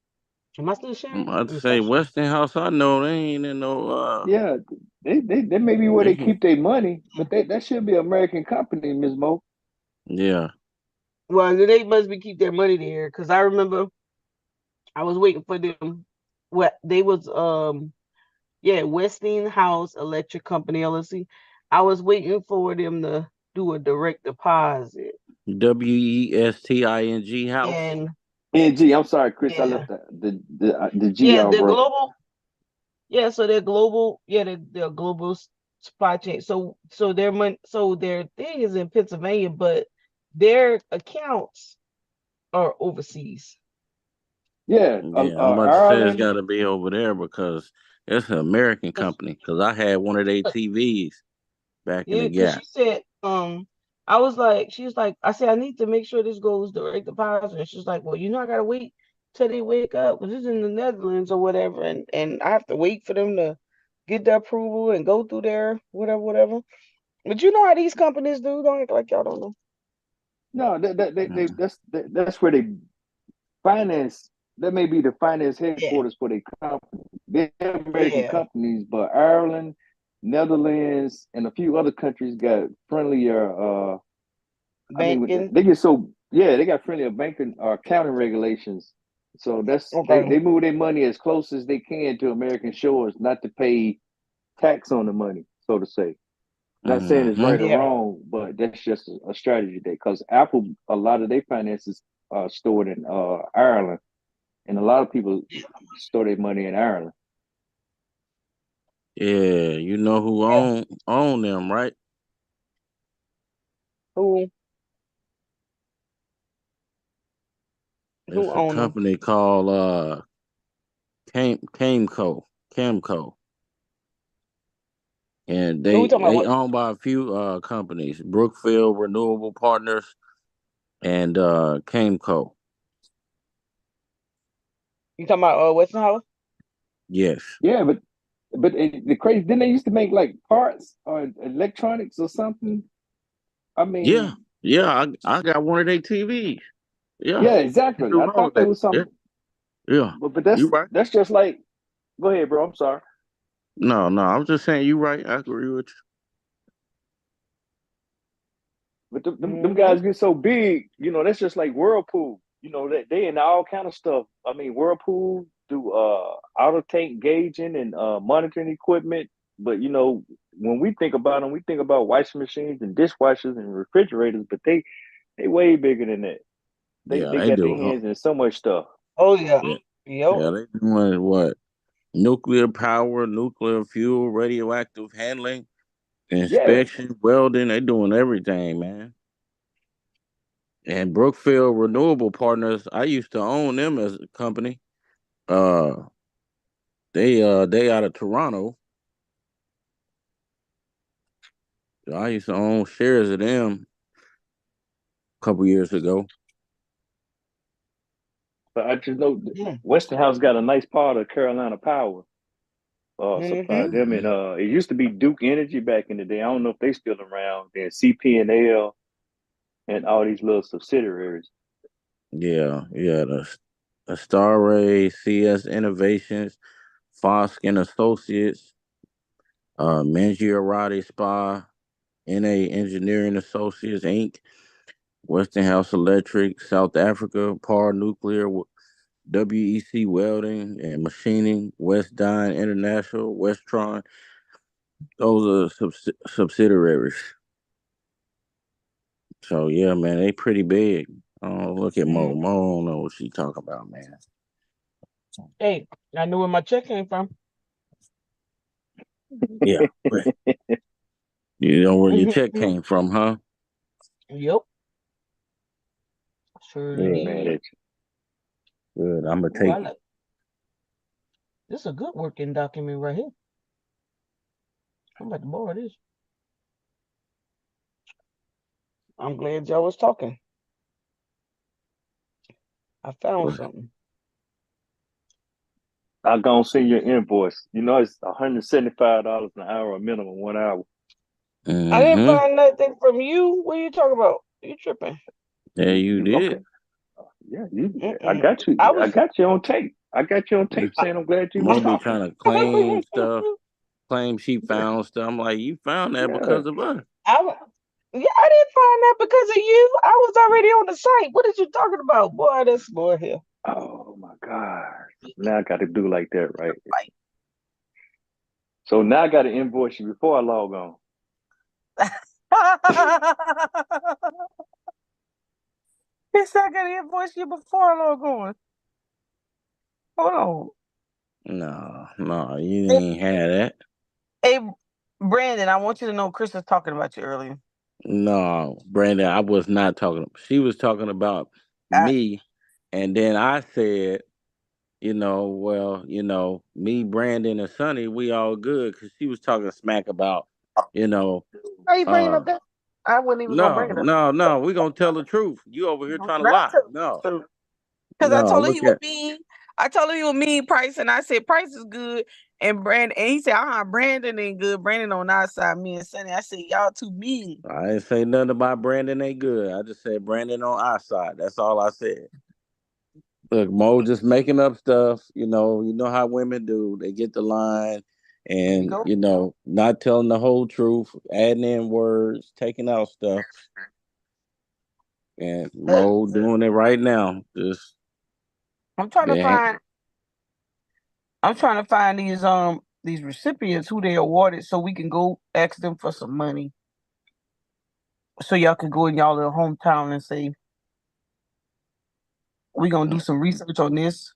Am I still I'm sharing? about Let to me say stop sharing. Westinghouse. I know they ain't in no. Yeah, they may be where they They, keep their money, but that should be an American company, Ms. Mo. yeah. Well, they must be keep their money there because I remember I was waiting for them. What they was yeah, Westinghouse Electric Company LLC. I was waiting for them to do a direct deposit. WESTING house. And NG, I'm sorry, Chris, I yeah. left the G Yeah, out they're wrong. global. Yeah, so they're global. Yeah, they're global supply chain. So their money, so their thing is in Pennsylvania, but their accounts are overseas. Yeah, Yeah, I'm about to say it's Ireland. got to be over there because it's an American company. Because I had one of their TVs back in Yeah, the because gap. she said, I was like, she was like, I said, I need to make sure this goes direct deposit. And she's like, well, I gotta wait till they wake up because it's in the Netherlands or whatever, and I have to wait for them to get the approval and go through their whatever. But you know how these companies do? Don't act like y'all don't know. No, Mm. that's where they finance. That may be the finance Yeah, headquarters for their company. They're American yeah, companies, but Ireland, Netherlands, and a few other countries got friendlier. I mean, banking. they get so yeah, they got friendlier banking or accounting regulations. So they Okay. move their money as close as they can to American shores, not to pay tax on the money, so to say. Not saying it's Mm-hmm. right or Yeah. wrong, but that's just a strategy there. Because Apple, a lot of their finances are stored in Ireland, and a lot of people store their money in Ireland. Yeah, you know who Yeah. own them, right? Who who It's a own them? company called Camco, and Who we talking about? they What owned by a few companies: Brookfield Renewable Partners and Camco. you talking about? Westinghouse? Yes. Yeah, but But the crazy, didn't they used to make like parts or electronics or something? I Yeah, mean, yeah. I got one of their TVs. Yeah, yeah, they exactly. do I all of thought there that. was Yeah, some, yeah. but You right. that's just like. Go ahead, bro. I'm sorry. No, no. I was just saying you right. I agree with But them Mm-hmm. guys get so big, that's just like Whirlpool. They in all kind of stuff. I mean, Whirlpool do auto tank gauging and monitoring equipment. But when we think about them, we think about washing machines and dishwashers and refrigerators. But they way bigger than that. you. They Yeah, they they got their do. Huh? hands in so much stuff. Oh yeah. Yeah, Yep. yeah. They doing what? Nuclear power, nuclear fuel, radioactive handling, Yeah, inspection, welding. They doing everything, man. And Brookfield Renewable Partners, I used to own them as a company. Uh, they out of Toronto. I used to own shares of them a couple years ago. but I just know Yeah. Westinghouse got a nice part of Carolina Power. Supply Mm-hmm. them and Hmm. it used to be Duke Energy back in the day. I don't know if they still around. Then CP&L and all these little subsidiaries. Yeah, yeah. The Star Ray, CS Innovations, Fosk and Associates, Mangiarotti Spa, NA Engineering Associates Inc., Westinghouse Electric, South Africa, Par Nuclear, WEC Welding and Machining, West Dine International, Westron. Those are subsidiaries. So yeah, man, they pretty big. Oh, look at Mo. Mm-hmm. Mo don't know what she talking about, man. Hey, I knew where my check came from. Yeah, you know where your check Mm-hmm. came from, huh? Yep. Sure Ain't mad did. at Good. I'm gonna Ooh, I take it. like this is a good working document right here. I'm about to borrow this. I'm glad y'all was talking. I found What? something. I gonna send you an invoice. It's $175 an hour, a minimum 1 hour. I didn't Mm-hmm. find nothing from you. What are you talking about? You tripping? Yeah, you You okay? did. Yeah, you. I Mm-mm. got you. I I was. got you on tape. I got you on tape I, saying I'm glad you was Mo be talking. trying to claim stuff, claim she Yeah, found stuff. I'm like, you found that yeah. because of us. I, yeah, I didn't find that because of you. I was already on the site. What are you talking about? Boy, that's more here. Oh my God. Now I got to do like that, right? So now I got to invoice you before I log on. It's not gonna invoice you before I log on. Hold No, no, you on. ain't had that. Hey, Brandon, I want you to know Chris was talking about you earlier. No, Brandon, I was not talking. She was talking about I, me, and then I said, well, me, Brandon, and Sonny, we all good because she was talking smack about, you know, Why you bringing uh, up that? I wasn't even gonna bring no, it up. no, no, we gonna tell the truth. You over here trying to Not lie? to No, because I no, told her look he was at. mean. I told her he was mean Price, and I said Price is good. And he said, Brandon ain't good. Brandon on our side, me and Sonny. I said, y'all too mean. I didn't say nothing about Brandon ain't good. I just said Brandon on our side. That's all I said. Look, Mo just making up stuff. You know how women do. They get the line There you and, go. not telling the whole truth, adding in words, taking out stuff. And Mo doing it right now. Just I'm trying to man, find I'm trying to find these recipients who they awarded so we can go ask them for some money. So y'all can go in y'all little hometown and say, we gonna do some research on this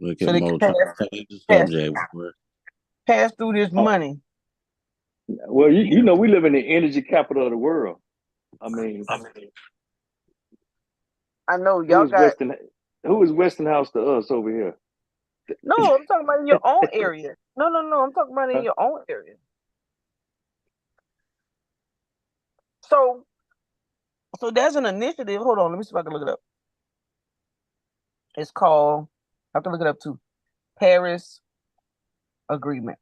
look at so they can Mo trying to change the pass, subject. pass through this Oh, money. well, you know we live in the energy capital of the world. I mean, I know who y'all is got Weston? Who is Westinghouse to us over here? no, I'm talking about in your own area. No, I'm talking about in your own area. So there's an initiative. Hold on, let me see if I can look it up. It's called I have to look it up too. Paris Agreement.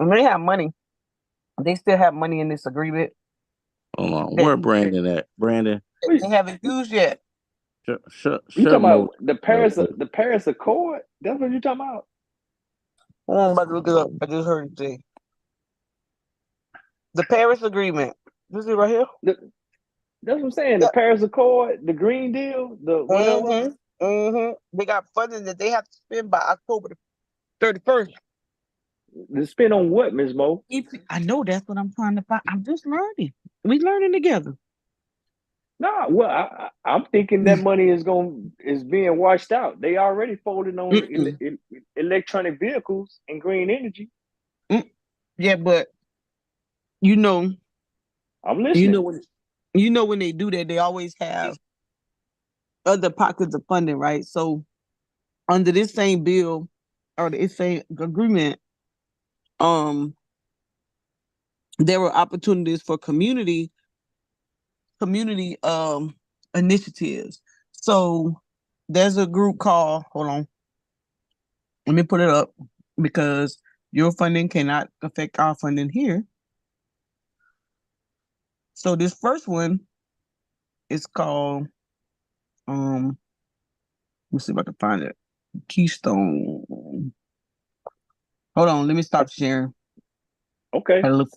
And they have money. They still have money in this agreement Hold on. that Where Brandon at? Brandon, Wait, they haven't used yet. you shut talking me. about the Paris Accord? That's what you talking about? I'm about to look it up. I just heard it say the Paris Agreement. This is right here. That's what I'm saying. The Yeah. Paris Accord, the Green Deal, the whatever. They got funding that they have to spend by October the 31st. To spend on what, Ms. Mo? I know that's what I'm trying to find. I'm just learning. We learning together. Nah, well, I'm thinking that money is being washed out. They already folded on electronic vehicles and green energy. Yeah, but you know, I'm listening. when they do that, they always have other pockets of funding, right? So under this same bill or this same agreement, there were opportunities for community initiatives. So there's a group called, hold on, let me put it up because your funding cannot affect our funding here. So this first one is called let's see if I can find it. Keystone. Hold on, let me stop sharing. Okay. Gotta look,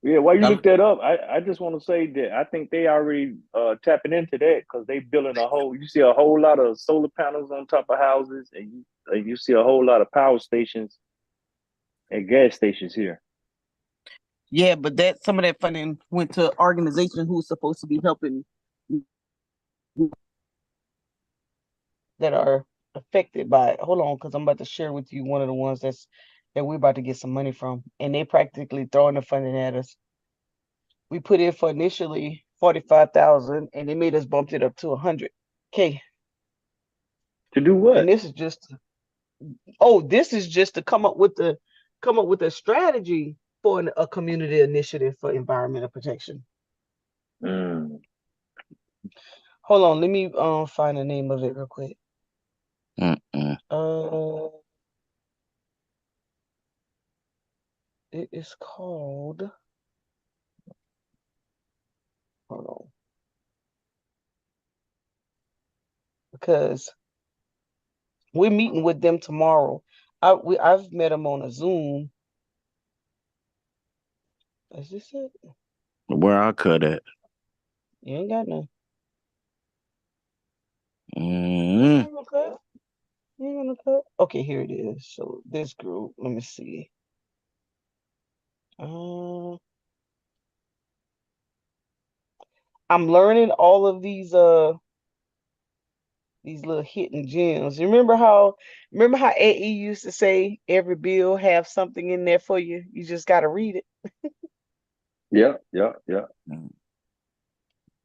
Yeah, while you gotta look that up, I just want to say that I think they already tapping into that because they building you see a whole lot of solar panels on top of houses, and you see a whole lot of power stations and gas stations here. Yeah, but some of that funding went to organizations who's supposed to be helping that are affected by it. Hold on, because I'm about to share with you one of the ones that we're about to get some money from, and they practically throwing the funding at us. We put in for initially 45,000, and they made us bump it up to 100K. To do what? And this is just to come up with a strategy for a community initiative for environmental protection. Mm. Hold on, let me find the name of it real quick. It is called. Hold on, because we're meeting with them tomorrow. I've met them on a Zoom. Is this it? Where I cut at? You ain't got none. Mm-hmm. You ain't gonna cut? Okay, here it is. So this group, let me see. I'm learning all of these little hidden gems. Remember how AE used to say every bill have something in there for you? You just gotta read it. Yeah.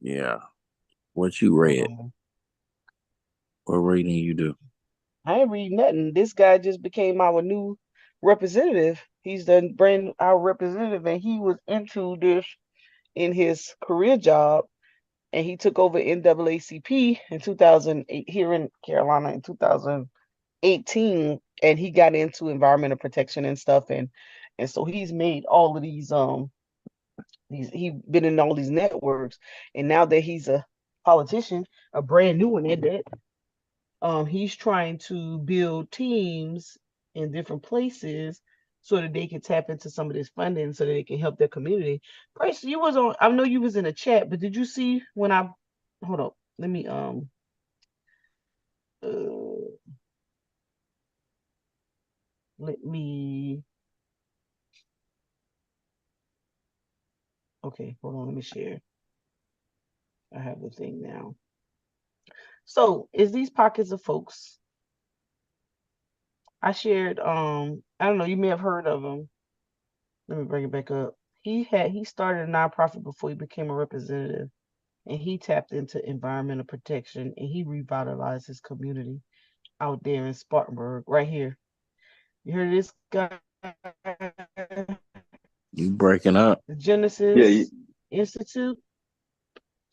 Yeah. What you read? What reading you do? I ain't read nothing. This guy just became our new representative. He's our representative, and he was into this in his career job, and he took over NAACP in 2008 here in Carolina in 2018, and he got into environmental protection and stuff, and so he's made all of these he's been in all these networks, and now that he's a politician, a brand new one at that, he's trying to build teams in different places so that they can tap into some of this funding so that they can help their community. Price, I know you was in a chat, but did you see when hold on, let me okay, hold on, let me share. I have the thing now. So is these pockets of folks I shared, I don't know, you may have heard of him. Let me bring it back up. He started a nonprofit before he became a representative, and he tapped into environmental protection, and he revitalized his community out there in Spartanburg, right here. You heard this guy? You breaking up? The Genesis Institute.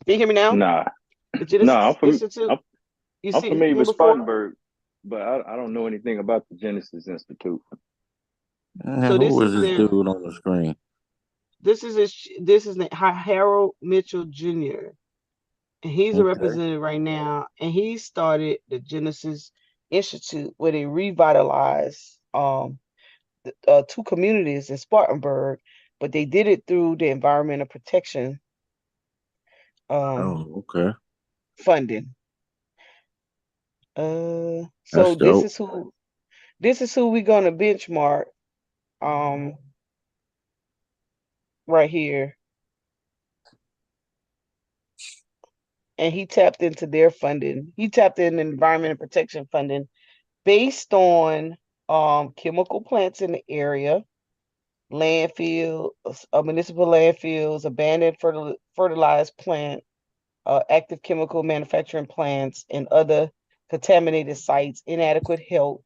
Can you hear me now? Nah. The Genesis Institute. I'm familiar with Spartanburg, but I don't know anything about the Genesis Institute. And So who this was is this their dude on the screen? this is Harold Mitchell Jr. and he's a Okay. representative right now, and he started the Genesis Institute where they revitalize two communities in Spartanburg, but they did it through the environmental protection Oh, okay. funding. That's So dope. this is who we're gonna benchmark um right here. And he tapped into their funding. He tapped in environmental protection funding based on chemical plants in the area, landfill, municipal landfills, abandoned fertilized plant, active chemical manufacturing plants, and other contaminated sites, inadequate health,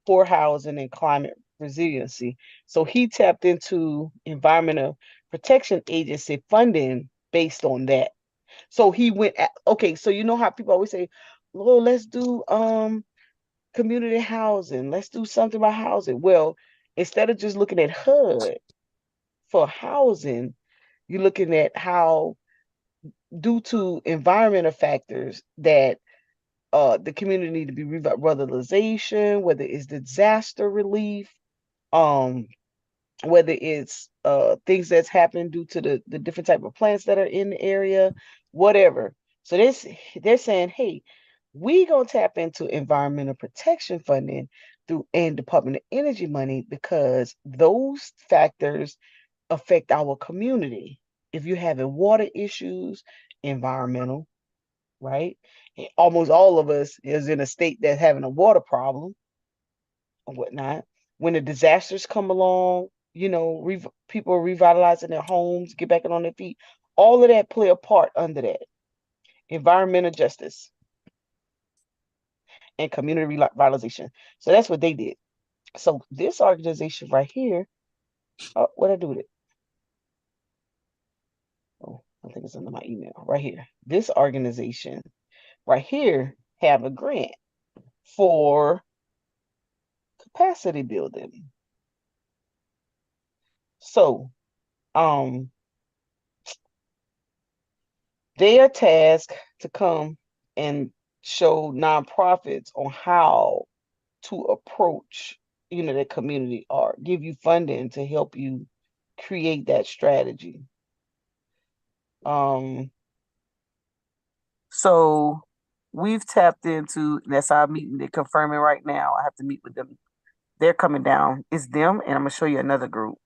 poor housing, and climate resiliency. So he tapped into Environmental Protection Agency funding based on that. So he went okay, so you know how people always say, "Oh, let's do community housing. Let's do something about housing." Well, instead of just looking at HUD for housing, you're looking at how, due to environmental factors, that the community need to be revitalization, whether it's disaster relief, um, whether it's things that's happening due to the different type of plants that are in the area, whatever. So they're saying, hey, we gonna tap into environmental protection funding through and Department of Energy money because those factors affect our community. If you're having water issues, environmental, right? Almost all of us is in a state that's having a water problem or whatnot. When the disasters come along, you know, people are revitalizing their homes, get back on their feet. All of that play a part under that. Environmental justice and community revitalization. So that's what they did. So this organization right here, what I do with it? Oh, I think it's under my email right here. This organization right here have a grant for capacity building. So, they are tasked to come and show nonprofits on how to approach, you know, the community or give you funding to help you create that strategy. So we've tapped into, that's our meeting. They're confirming right now. I have to meet with them. They're coming down. It's them, and I'm gonna show you another group.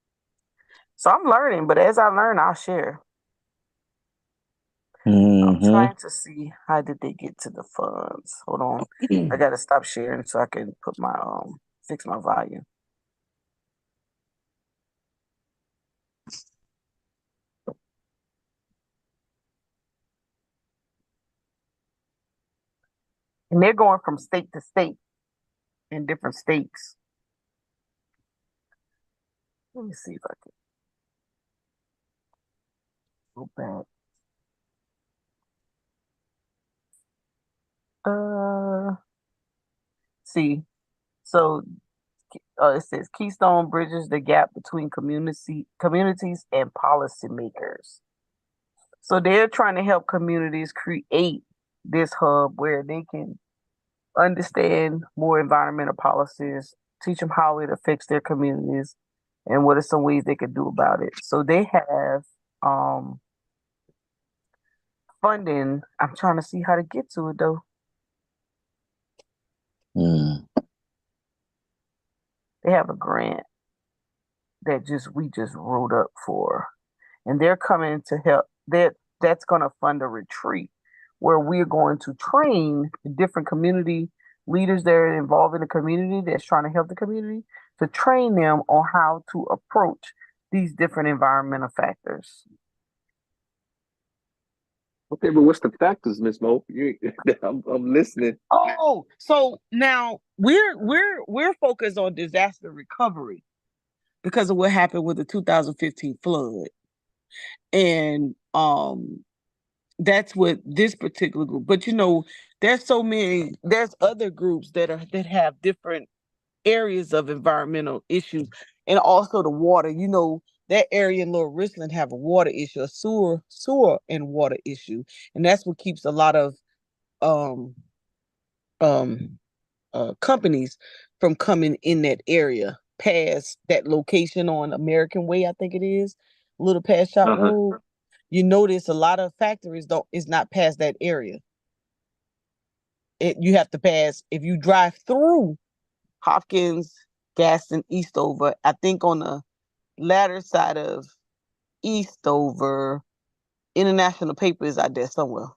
So I'm learning, but as I learn, I'll share. I'm trying to see how did they get to the funds. Hold on. I gotta stop sharing so I can put my fix my volume. And they're going from state to state in different states. Let me see if I can go back. See, so it says Keystone bridges the gap between communities and policymakers. So they're trying to help communities create this hub where they can understand more environmental policies, teach them how it affects their communities, and what are some ways they could do about it. So they have funding. I'm trying to see how to get to it though. They have a grant that we just wrote up for, and they're coming to help. That's going to fund a retreat where we're going to train different community leaders that are involved in the community that's trying to help the community, to train them on how to approach these different environmental factors. Okay, but what's the factors, Miss Mo? I'm listening. Oh, so now we're focused on disaster recovery because of what happened with the 2015 flood. And that's what this particular group, but you know, there's other groups that have different areas of environmental issues. And also the water. You know, that area in Little Richland have a water issue, a sewer and water issue. And that's what keeps a lot of um um companies from coming in that area past that location on American Way, I think it is, a little past Shop Uh-huh. Road. You notice a lot of factories don't is not past that area. You have to pass if you drive through Hopkins, Gaston, Eastover. I think on the latter side of Eastover, International Paper is out there somewhere.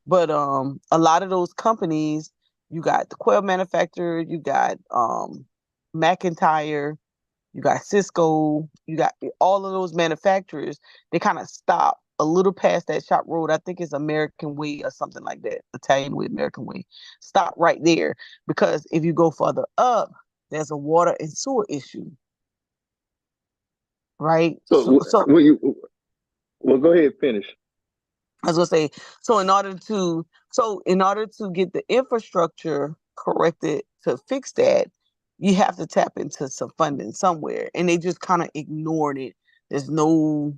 But a lot of those companies, you got the Quail manufacturer, you got McIntyre, you got Cisco, you got all of those manufacturers. They kind of stop a little past that Shop Road. I think it's American Way or something like that. Italian Way, American Way. Stop right there because if you go further up, there's a water and sewer issue, right? So, So well, go ahead, finish. I was gonna say, in order to get the infrastructure corrected to fix that, you have to tap into some funding somewhere. And they just kind of ignored it. There's no,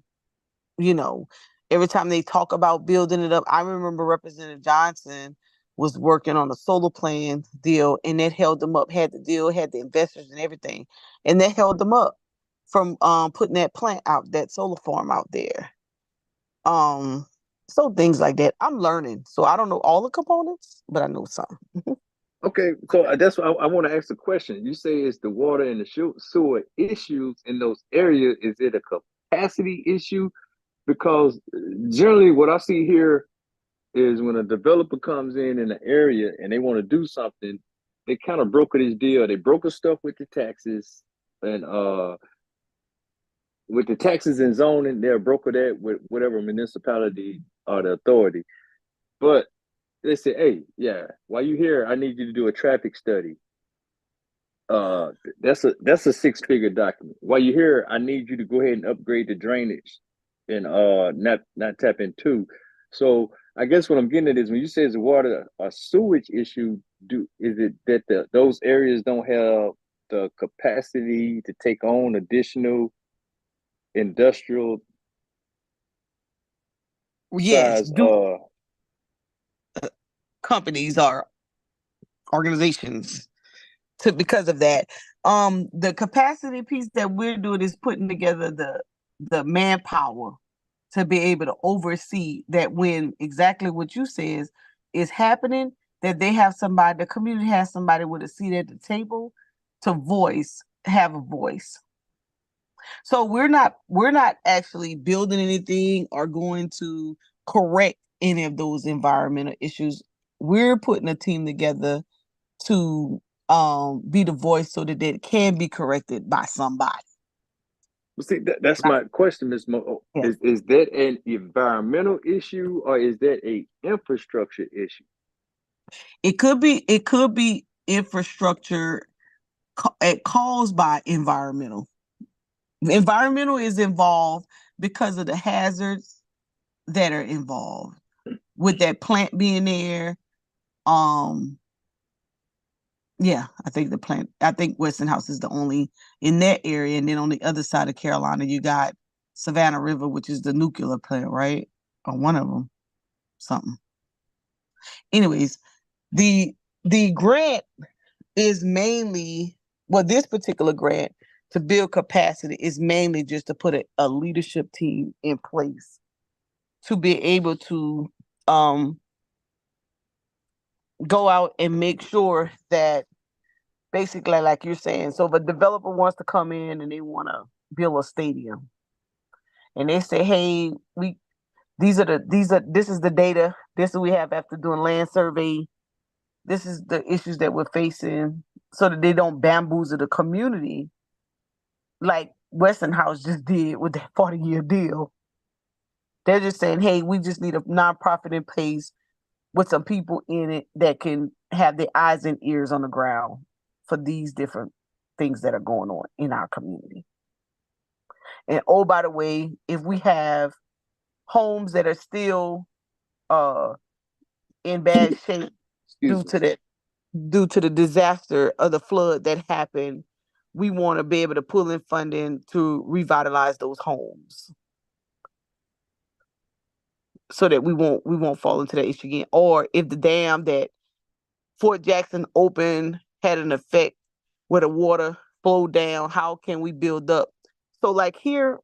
you know, every time they talk about building it up, I remember Representative Johnson was working on a solar plan deal and that held them up, had the deal, had the investors and everything. And that held them up from putting that plant out, that solar farm out there. Um, so things like that. I'm learning. So I don't know all the components, but I know some. Okay, so that's why I want to ask the question. You say it's the water and the sewer issues in those areas. Is it a capacity issue? Because generally, what I see here is when a developer comes in an area and they want to do something, they kind of broker this deal. They broker stuff with the taxes and with the taxes and zoning, they'll broker that with whatever municipality or the authority. But they say, hey, yeah, while you here, I need you to do a traffic study. Uh, that's a six-figure document. While you're here, I need you to go ahead and upgrade the drainage and not tap into. So I guess what I'm getting at is when you say it's a water a sewage issue, is it that those areas don't have the capacity to take on additional industrial Yes, size do companies or organizations to because of that. The capacity piece that we're doing is putting together the manpower to be able to oversee that when exactly what you says is happening, that they have somebody, the community has somebody with a seat at the table to have a voice. So we're not actually building anything or going to correct any of those environmental issues. We're putting a team together to be the voice so that it can be corrected by somebody. Well, see, that's my question, Ms. Mo. Yeah. Is that an environmental issue or is that a infrastructure issue? It could be infrastructure caused by environmental. Environmental is involved because of the hazards that are involved with that plant being there. Um, yeah, I think Westinghouse is the only in that area. And then on the other side of Carolina, you got Savannah River, which is the nuclear plant, right? Or one of them, something. Anyways, the grant is mainly, well, this particular grant to build capacity is mainly just to put a leadership team in place to be able to go out and make sure that basically, like you're saying, so if a developer wants to come in and they want to build a stadium, and they say, "Hey, this is the data. This is what we have after doing land survey. This is the issues that we're facing," so that they don't bamboozle the community, like Westinghouse just did with that 40-year deal. They're just saying, "Hey, we just need a nonprofit in place with some people in it that can have their eyes and ears on the ground for these different things that are going on in our community." And oh, by the way, if we have homes that are still in bad shape Excuse due me. to the disaster of the flood that happened we want to be able to pull in funding to revitalize those homes so that we won't fall into that issue again. Or if the dam that Fort Jackson opened had an effect where the water flowed down, how can we build up? So like here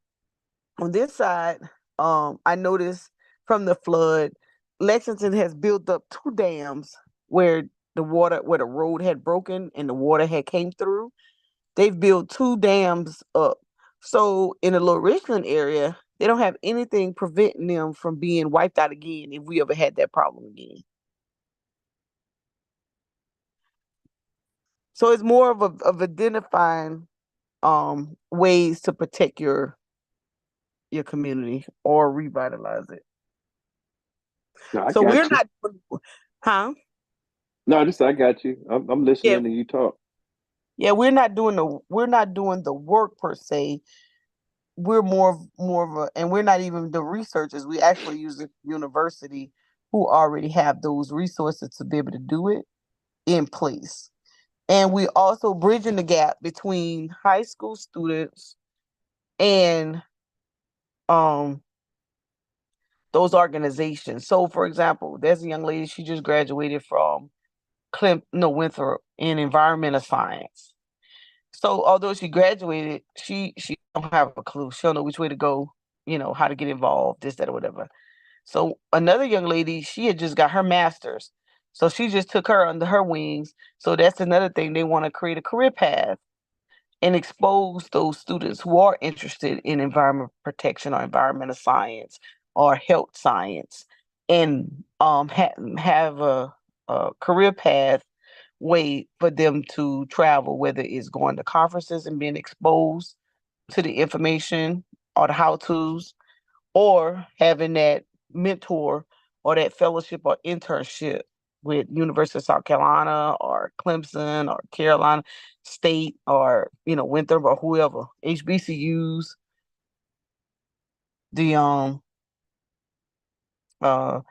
on this side, I noticed from the flood, Lexington has built up 2 dams where the road had broken and the water had came through. They've built 2 dams up. So in the Little Richland area, they don't have anything preventing them from being wiped out again if we ever had that problem again. So it's more of identifying ways to protect your community or revitalize it. No, I So got we're you. not, huh? No, I got you. I'm Yeah, listening to you talk. yeah, we're not doing the work per se. We're more of a, and we're not even the researchers. We actually use a university who already have those resources to be able to do it in place. And we also bridging the gap between high school students and um those organizations. So for example, there's a young lady, she just graduated from Winthrop in environmental science. So although she graduated, she don't have a clue. She don't know which way to go, how to get involved, this, that, or whatever. So another young lady, she had just got her master's. So she just took her under her wings. So that's another thing. They want to create a career path and expose those students who are interested in environment protection or environmental science or health science, and have a career path way for them to travel, whether it's going to conferences and being exposed to the information or the how-tos, or having that mentor or that fellowship or internship with University of South Carolina or Clemson or Carolina State or Winthrop or whoever, HBCUs, the uh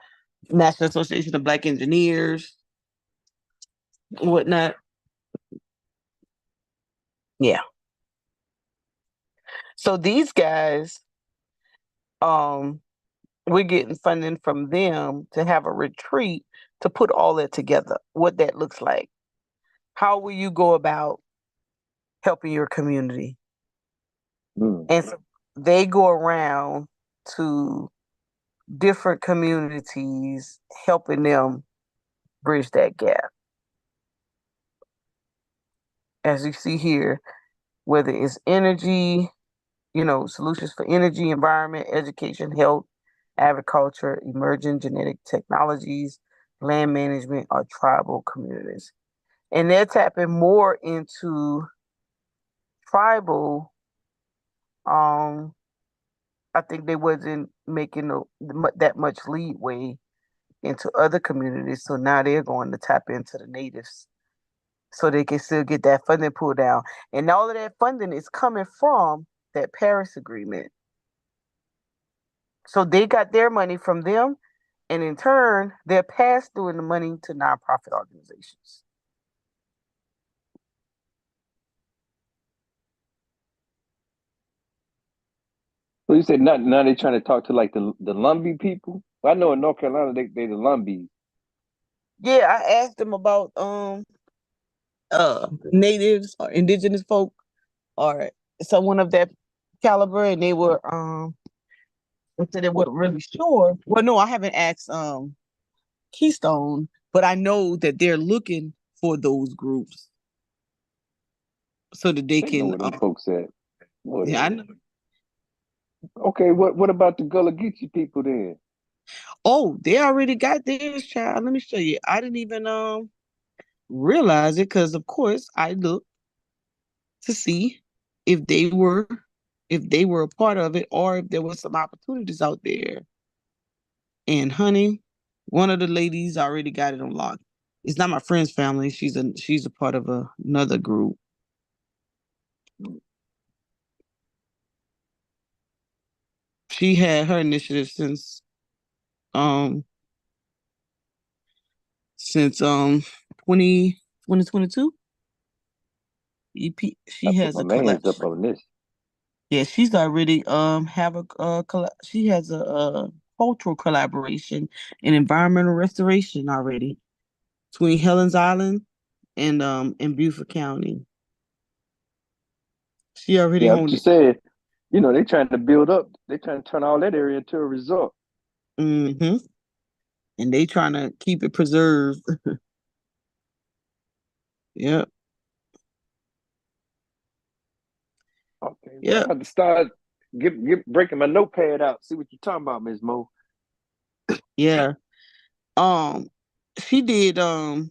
National Association of Black Engineers, whatnot. Yeah. So these guys, um, we're getting funding from them to have a retreat to put all that together, what that looks like. How will you go about helping your community? Mm. And so they go around to different communities, helping them bridge that gap. As you see here, whether it's energy, solutions for energy, environment, education, health, agriculture, emerging genetic technologies, land management, or tribal communities. And they're tapping more into tribal. I think they wasn't making that much leadway into other communities, so now they're going to tap into the natives so they can still get that funding pulled down. And all of that funding is coming from that Paris Agreement. So they got their money from them, and in turn, they're passed through the money to nonprofit organizations. So you said now they trying to talk to like the Lumbee people. I know in North Carolina they the Lumbees. Yeah, I asked them about natives or indigenous folk or someone of that caliber, and they were said they weren't really sure. Well, no, I haven't asked Keystone, but I know that they're looking for those groups so that they They know can. where them folks at. Yeah, I know. Okay, what about the Gullah Geechee people then? Oh, they already got theirs, child. Let me show you. I didn't even realize it because, of course, I looked to see if they were a part of it or if there was some opportunities out there. And honey, one of the ladies already got it unlocked. It's not my friend's family. She's a part of another group. She had her initiative um since 2022. She I put has my a man's up collection. on this. Yeah, she's already have she has a cultural collaboration in environmental restoration already between Helens Island and Beaufort County. She already Yeah, owned but you it. said, they trying to build up. They trying to turn all that area into a resort. Mm-hmm. And they trying to keep it preserved. Yep. Okay, well, I'm Yep. about to start breaking my notepad out. See what you're talking about, Ms. Mo. Yeah. Um, she did so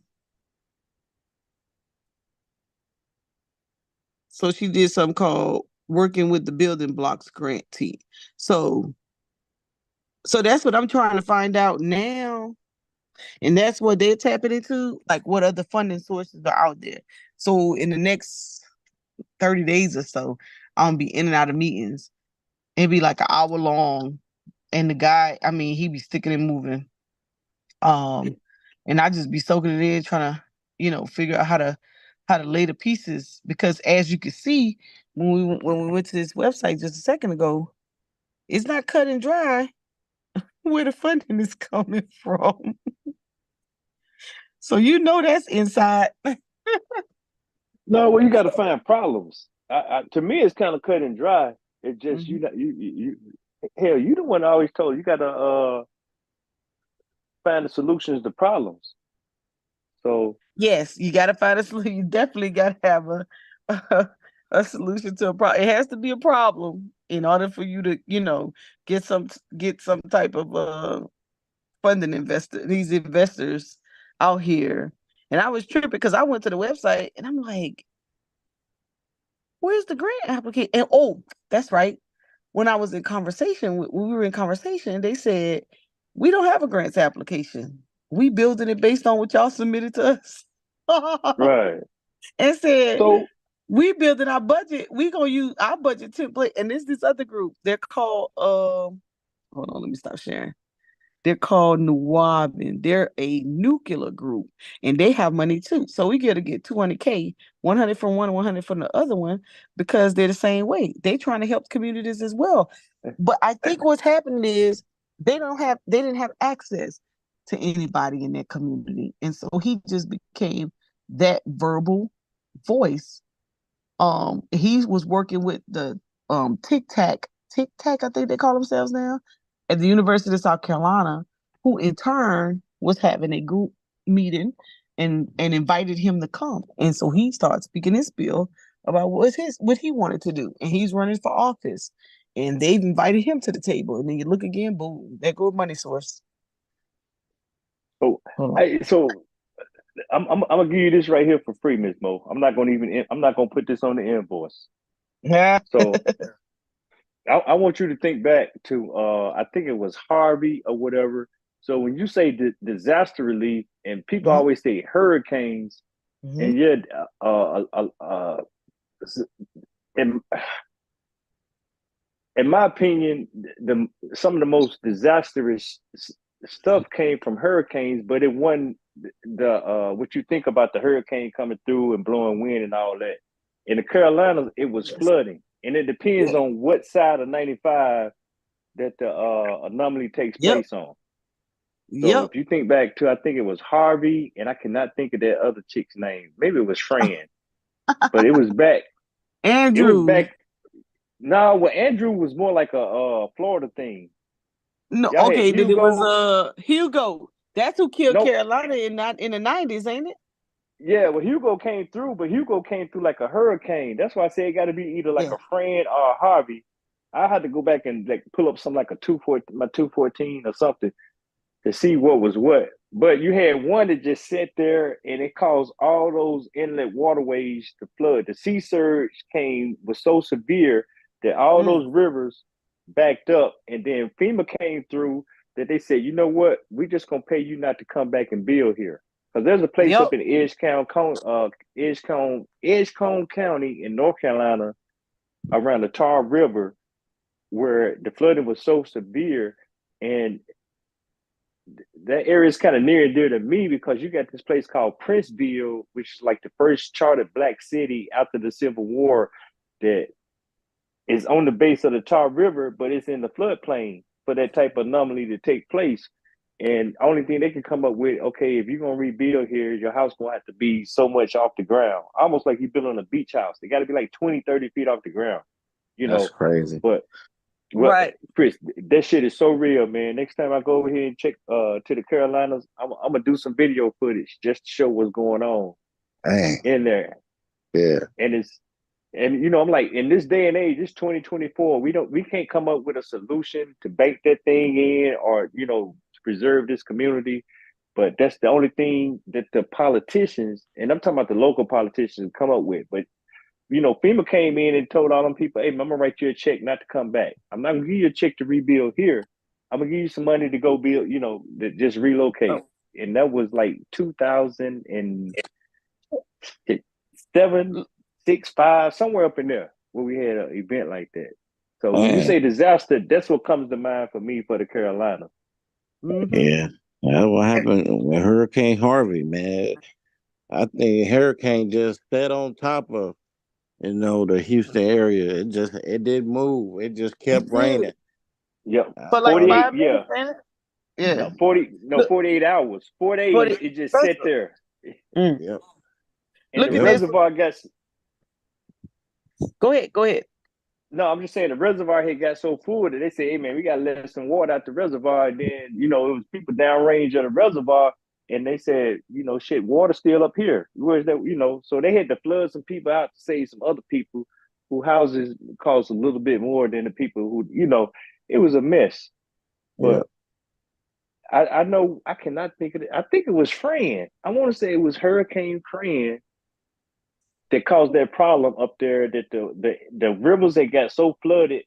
she did something called working with the building blocks grantee. So that's what I'm trying to find out now. And that's what they're tapping into, like what other funding sources are out there. So in the next 30 days or so, I'll be in and out of meetings. It'd be like an hour long. And the guy, I mean, he be sticking and moving. And I just be soaking it in, trying to, figure out how to lay the pieces. Because as you can see, when we went to this website just a second ago, it's not cut and dry where the funding is coming from. So that's inside. No, well, you got to find problems. To me, it's kind of cut and dry. It's just Mhm. hell, you the one I always told you got to find the solutions to problems. So Yes, you got to find a solution. You definitely got to have a, a solution to a problem. It has to be a problem in order for you to, get some type of funding these investors out here. And I was tripping because I went to the website and I'm like, where's the grant application? And that's right. When I was in conversation, when we were in conversation, they said, we don't have a grants application. We building it based on what y'all submitted to us. right. And said, So we building our budget. We gonna use our budget template. And this other group. They're called hold on, let me stop sharing. They're called Nuwabin. They're a nuclear group and they have money too. So we get 200K, 100 from one, 100 from the other one, because they're the same way. They trying to help communities as well. But I think what's happening is they didn't have access to anybody in that community. And so he just became that verbal voice. He was working with the Tic Tac, I think they call themselves now, at the University of South Carolina, who in turn was having a group meeting and invited him to come. And so he started speaking his spiel about what he wanted to do. And he's running for office. And they've invited him to the table. And then you look again, boom, there goes money source. so Hold on. so I'm gonna give you this right here for free, Ms. Mo. I'm not gonna put this on the invoice. Yeah. So I want you to think back to I think it was Harvey or whatever. So when you say disaster relief, and people Mhm, always say hurricanes, mhm. and yet in, in my opinion, some of the most disastrous stuff came from hurricanes, but it wasn't the what you think about the hurricane coming through and blowing wind and all that. In the Carolinas, it was Yes. flooding, and it depends Yeah. on what side of 95 that the anomaly takes Yep. place on. So Yep. if you think back to, I think it was Harvey, and I cannot think of that other chick's name. Maybe it was Fran, but it was back. It was Andrew. back. No, well, Andrew was more like a Florida thing. No, Y'all had okay, then it was Hugo. Hugo. That's who killed Nope. Carolina in the 90s, ain't it? Yeah, well, Hugo came through, but Hugo came through like a hurricane. That's why I say it got to be either like Yeah. a Fran or a Harvey. I had to go back and like pull up something like a 214 or something to see what was what. But you had one that just sat there and it caused all those inlet waterways to flood. The sea surge was so severe that all Mm. those rivers backed up. And then FEMA came through that they said, you know what? We just gonna pay you not to come back and build here. Because there's a place Yep. up in Edgecombe County in North Carolina around the Tar River where the flooding was so severe and that area is kind of near and dear to me because you got this place called Princeville, which is like the first chartered black city after the Civil War that is on the base of the Tar River, but it's in the floodplain for that type of anomaly to take place. And only thing they can come up with, okay, if you're gonna rebuild here, your house gonna have to be so much off the ground, almost like you building a beach house. They got to be like 20, 30 feet off the ground, That's crazy. But Right. Chris, that shit is so real, man. Next time I go over here and check to the Carolinas, I'm gonna do some video footage just to show what's going on Dang. in there. Yeah. And I'm like, in this day and age, it's 2024. We can't come up with a solution to bank that thing in or to preserve this community. But that's the only thing that the politicians, and I'm talking about the local politicians, come up with. But FEMA came in and told all them people, hey, I'm gonna write you a check not to come back. I'm not gonna give you a check to rebuild here. I'm gonna give you some money to go build, to just relocate. Oh. And that was like 2007, 6, 5, somewhere up in there where we had an event like that. So when you say disaster, that's what comes to mind for me for the Carolinas. Mm-hmm. Yeah. That's what happened with Hurricane Harvey, man. I think hurricane just sat on top of the Houston area. It didn't move. It just kept raining. Yep. For like 5 minutes. Yeah. 48 hours. 4 days. It just sat there. Yep. And look, the reservoir got. Go ahead. No, I'm just saying the reservoir had got so full that they said, hey man, we gotta let some water out the reservoir. And then, it was people downrange of the reservoir. And they said, shit, water's still up here. Where's that? So they had to flood some people out to save some other people whose houses cost a little bit more than the people who, it was a mess. But I know I cannot think of it. I think it was Fran. I want to say it was Hurricane Fran that caused that problem up there, that the rivers that got so flooded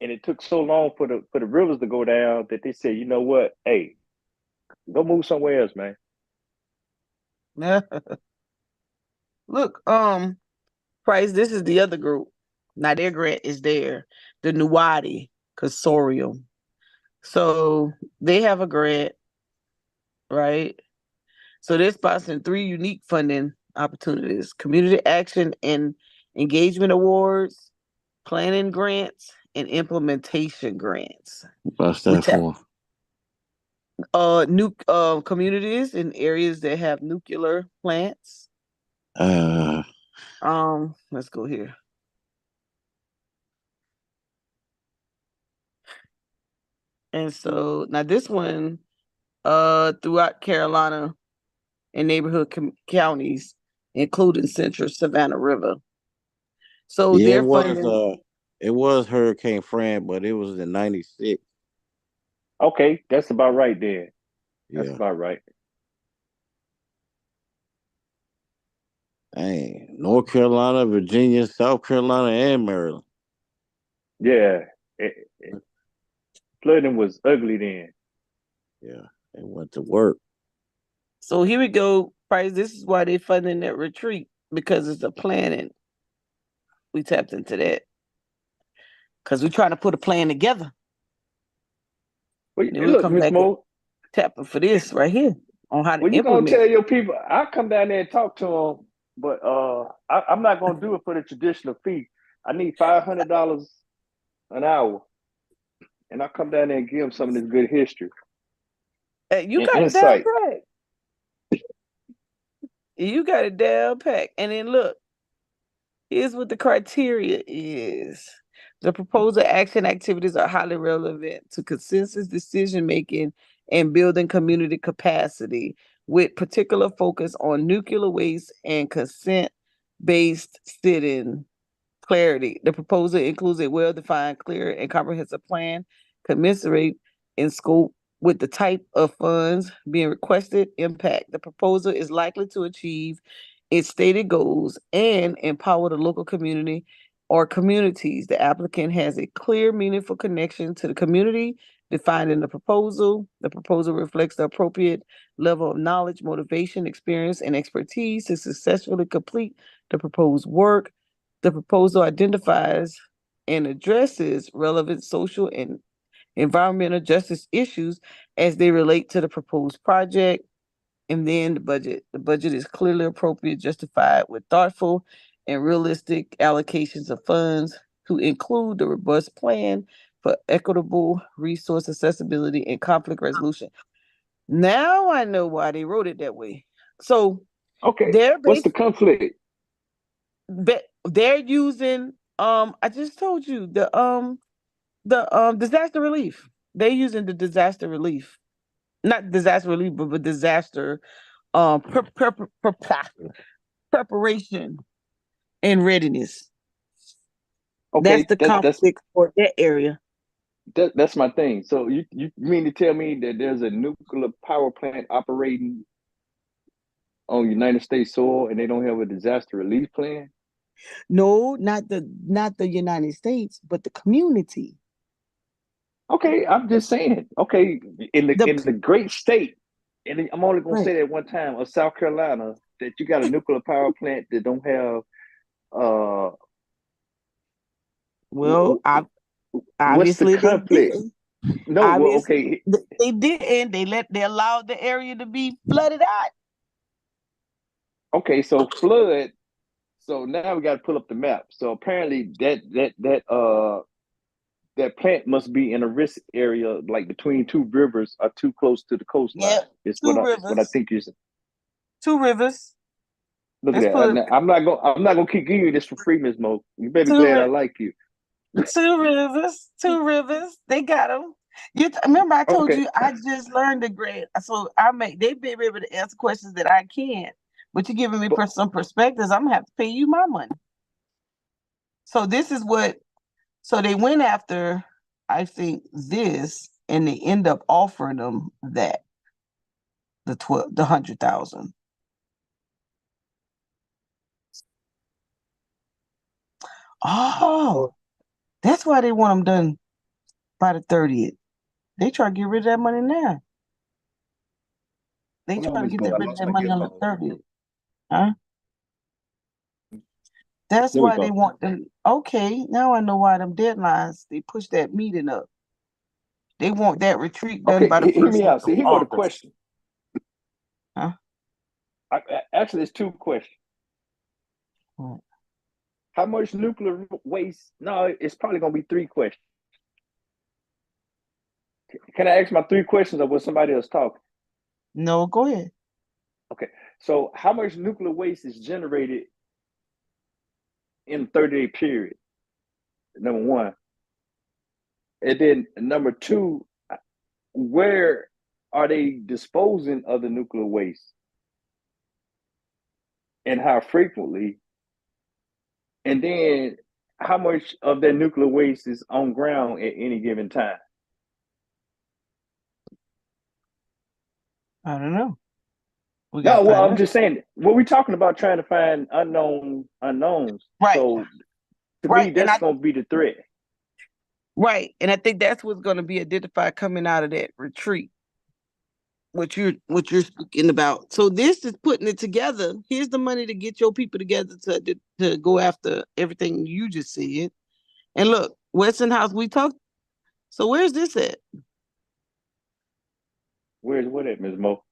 and it took so long for the rivers to go down that they said, you know what, hey, go move somewhere else, man. Look, Price, this is the other group. Now their grant is there, the Nuwadi Consortium. So they have a grant, right? So they're sponsoring 3 unique funding opportunities: community action and engagement awards, planning grants, and implementation grants. What's that for? New communities in areas that have nuclear plants. Let's go here. And so now this one, throughout Carolina and neighborhood counties, including Central Savannah River. So yeah, it was Hurricane Fran, but it was in 96. Okay, that's about right there. That's about right. Dang, North Carolina, Virginia, South Carolina, and Maryland. Yeah. Flooding was ugly then. Yeah, they went to work. So here we go, Price. This is why they're funding that retreat, because it's a planning. We tapped into that because we're trying to put a plan together. Well, look, Ms. Mo, tapping for this right here on how to implement. You're gonna tell your people, I'll come down there and talk to them, but I'm not gonna do it for the traditional fee. I need $500 an hour, and I'll come down there and give them some of this good history. You got insight. You got it down pack. And then look, here's what the criteria is. The proposal action activities are highly relevant to consensus decision-making and building community capacity, with particular focus on nuclear waste and consent-based sit-in clarity. The proposal includes a well-defined, clear, and comprehensive plan commensurate in scope with the type of funds being requested. Impact. The proposal is likely to achieve its stated goals and empower the local community or communities. The applicant has a clear, meaningful connection to the community defined in the proposal. The proposal reflects the appropriate level of knowledge, motivation, experience, and expertise to successfully complete the proposed work. The proposal identifies and addresses relevant social and environmental justice issues as they relate to the proposed project. And then the budget. The budget is clearly appropriate, justified with thoughtful and realistic allocations of funds to include the robust plan for equitable resource accessibility and conflict resolution. Now I know why they wrote it that way. So Okay, they're what's the based, conflict? they're using I just told you the disaster relief. They're using the disaster relief. Not disaster relief, but disaster preparation and readiness. That's Okay, the conflict for that area. that's my thing. So you mean to tell me that there's a nuclear power plant operating on United States soil and they don't have a disaster relief plan? No, not the United States, but the community. Okay, I'm just saying. Okay, in The the great state, and I'm only gonna right. say that one time of South Carolina, that you got a nuclear power plant that don't have uh Well, what's the obviously they conflict? didn't. No, well, Obviously okay, they didn't. They allowed the area to be flooded out. okay, so flood. So now we got to pull up the map. So apparently that plant must be in a risk area, like between two rivers or too close to the coastline. Yep. It's Two what I rivers. think is. Two rivers. Look at Let's that. put it. I'm not gonna keep giving you this for free, Ms. Mo. You better be Two glad I rivers. like you. Two rivers, two rivers. They got them. Remember I told Okay. you I just learned the grade, so they've been able to answer questions that I can't. But you're giving me But some perspectives. I'm gonna have to pay you my money. So this is what. So they went after, I think this, and they end up offering them that the 100,000. Oh, that's why they want them done by the 30th. They try to get rid of that money now. They hold on, try to Ms. get Mo. I rid of lost that my money on the headphones. 30th. Huh? That's There we why they go. want them. Okay, now I know why them deadlines, they push that meeting up. They want that retreat done Okay, by the hear first me week out. of See, here go the August. question. Huh? Actually, it's two questions. What? How much nuclear waste? No, it's probably gonna be three questions. Can I ask my three questions or was somebody else talking? No, go ahead. Okay, so how much nuclear waste is generated in a 30-day period? Number one. And then number two, where are they disposing of the nuclear waste and how frequently? And then how much of that nuclear waste is on ground at any given time? I don't know. We got No, to well, find I'm out. just saying, what we're talking about trying to find unknowns. Right, So to me, right, and that's going to be the threat. I think that's what's going to be identified coming out of that retreat. What you're speaking about. So this is putting it together. Here's the money to get your people together to go after everything you just said. And look, Westinghouse, we talked. So where's this at? Where's what at, Ms. Mo?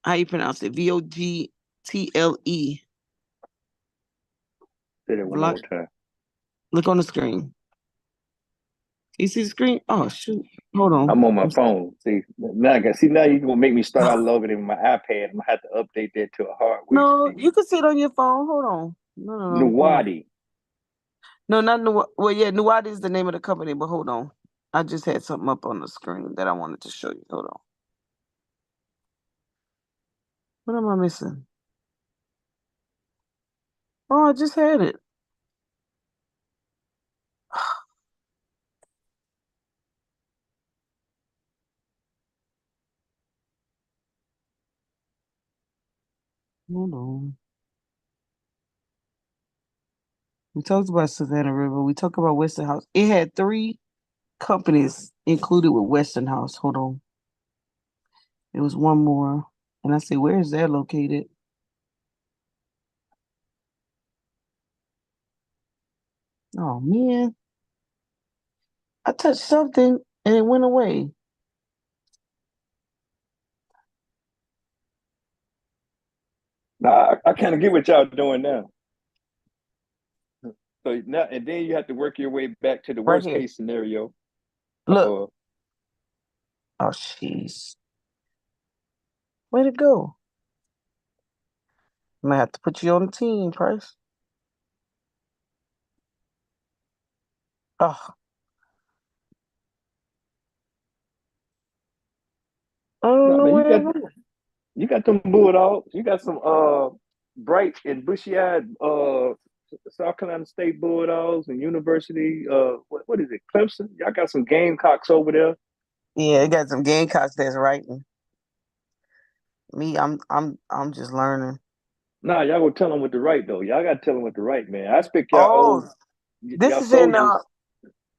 How you pronounce it? VOGTLE. Say that one Block. more time. Look on the screen. You see the screen? Oh shoot! Hold on. I'm on my phone. See now, now you're gonna make me start all logging in my iPad. I'm gonna have to update that to a hardware No, speed. you can see it on your phone. Hold on. No. Hold on. Nuwadi. No, not Nuwadi. Well, yeah, Nuwadi is the name of the company, but hold on. I just had something up on the screen that I wanted to show you. Hold on. What am I missing? Oh, I just had it. Hold on. We talked about Savannah River. We talked about Westinghouse. It had 3 companies included with Westinghouse. Hold on. There was one more. And I say, where is that located? Oh, man. I touched something and it went away. Nah, I kind of get what y'all doing now. So now and then you have to work your way back to the Right worst here. case scenario. Look. Oh, jeez. Way to go. I'm gonna have to put you on the team, Price. Oh, I don't No, know man, where they're going. you got them Bulldogs. You got some bright and bushy eyed South Carolina State Bulldogs and University what is it, Clemson? Y'all got some Gamecocks over there. Yeah, they got some Gamecocks that's writing. Me, I'm just learning. Nah, y'all gonna tell them what to write though. Y'all gotta tell them what to write, man. I expect Oh, this y'all is in soldiers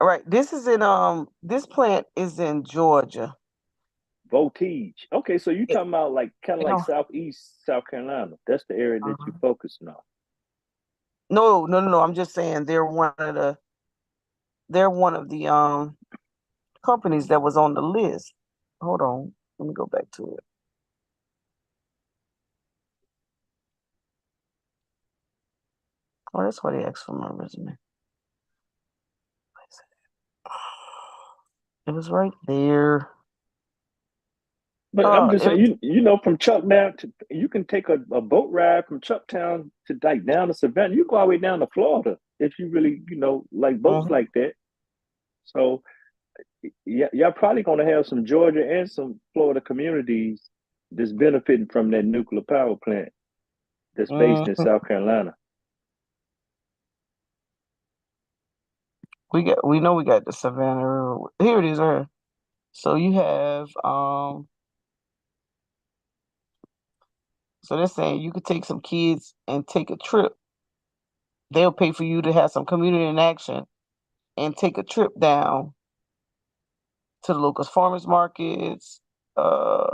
right. This is in this plant is in Georgia. Voltage. Okay, so you It, talking about like kind of you like know, southeast South Carolina. That's the area that you uh, focusing on. no. I'm just saying they're one of the companies that was on the list. Hold on, let me go back to it. Oh, that's why they asked for my resume. It was right there. But I'm Oh, just saying, you know, from Chuck down to you can take a boat ride from Chucktown to like down to Savannah. You go all the way down to Florida if you really, you know, like boats like that. So yeah, y'all probably gonna have some Georgia and some Florida communities that's benefiting from that nuclear power plant that's based in South Carolina. We know we got the Savannah River. Here it is, right? So you have so they're saying you could take some kids and take a trip. They'll pay for you to have some community in action and take a trip down to the local farmers markets. I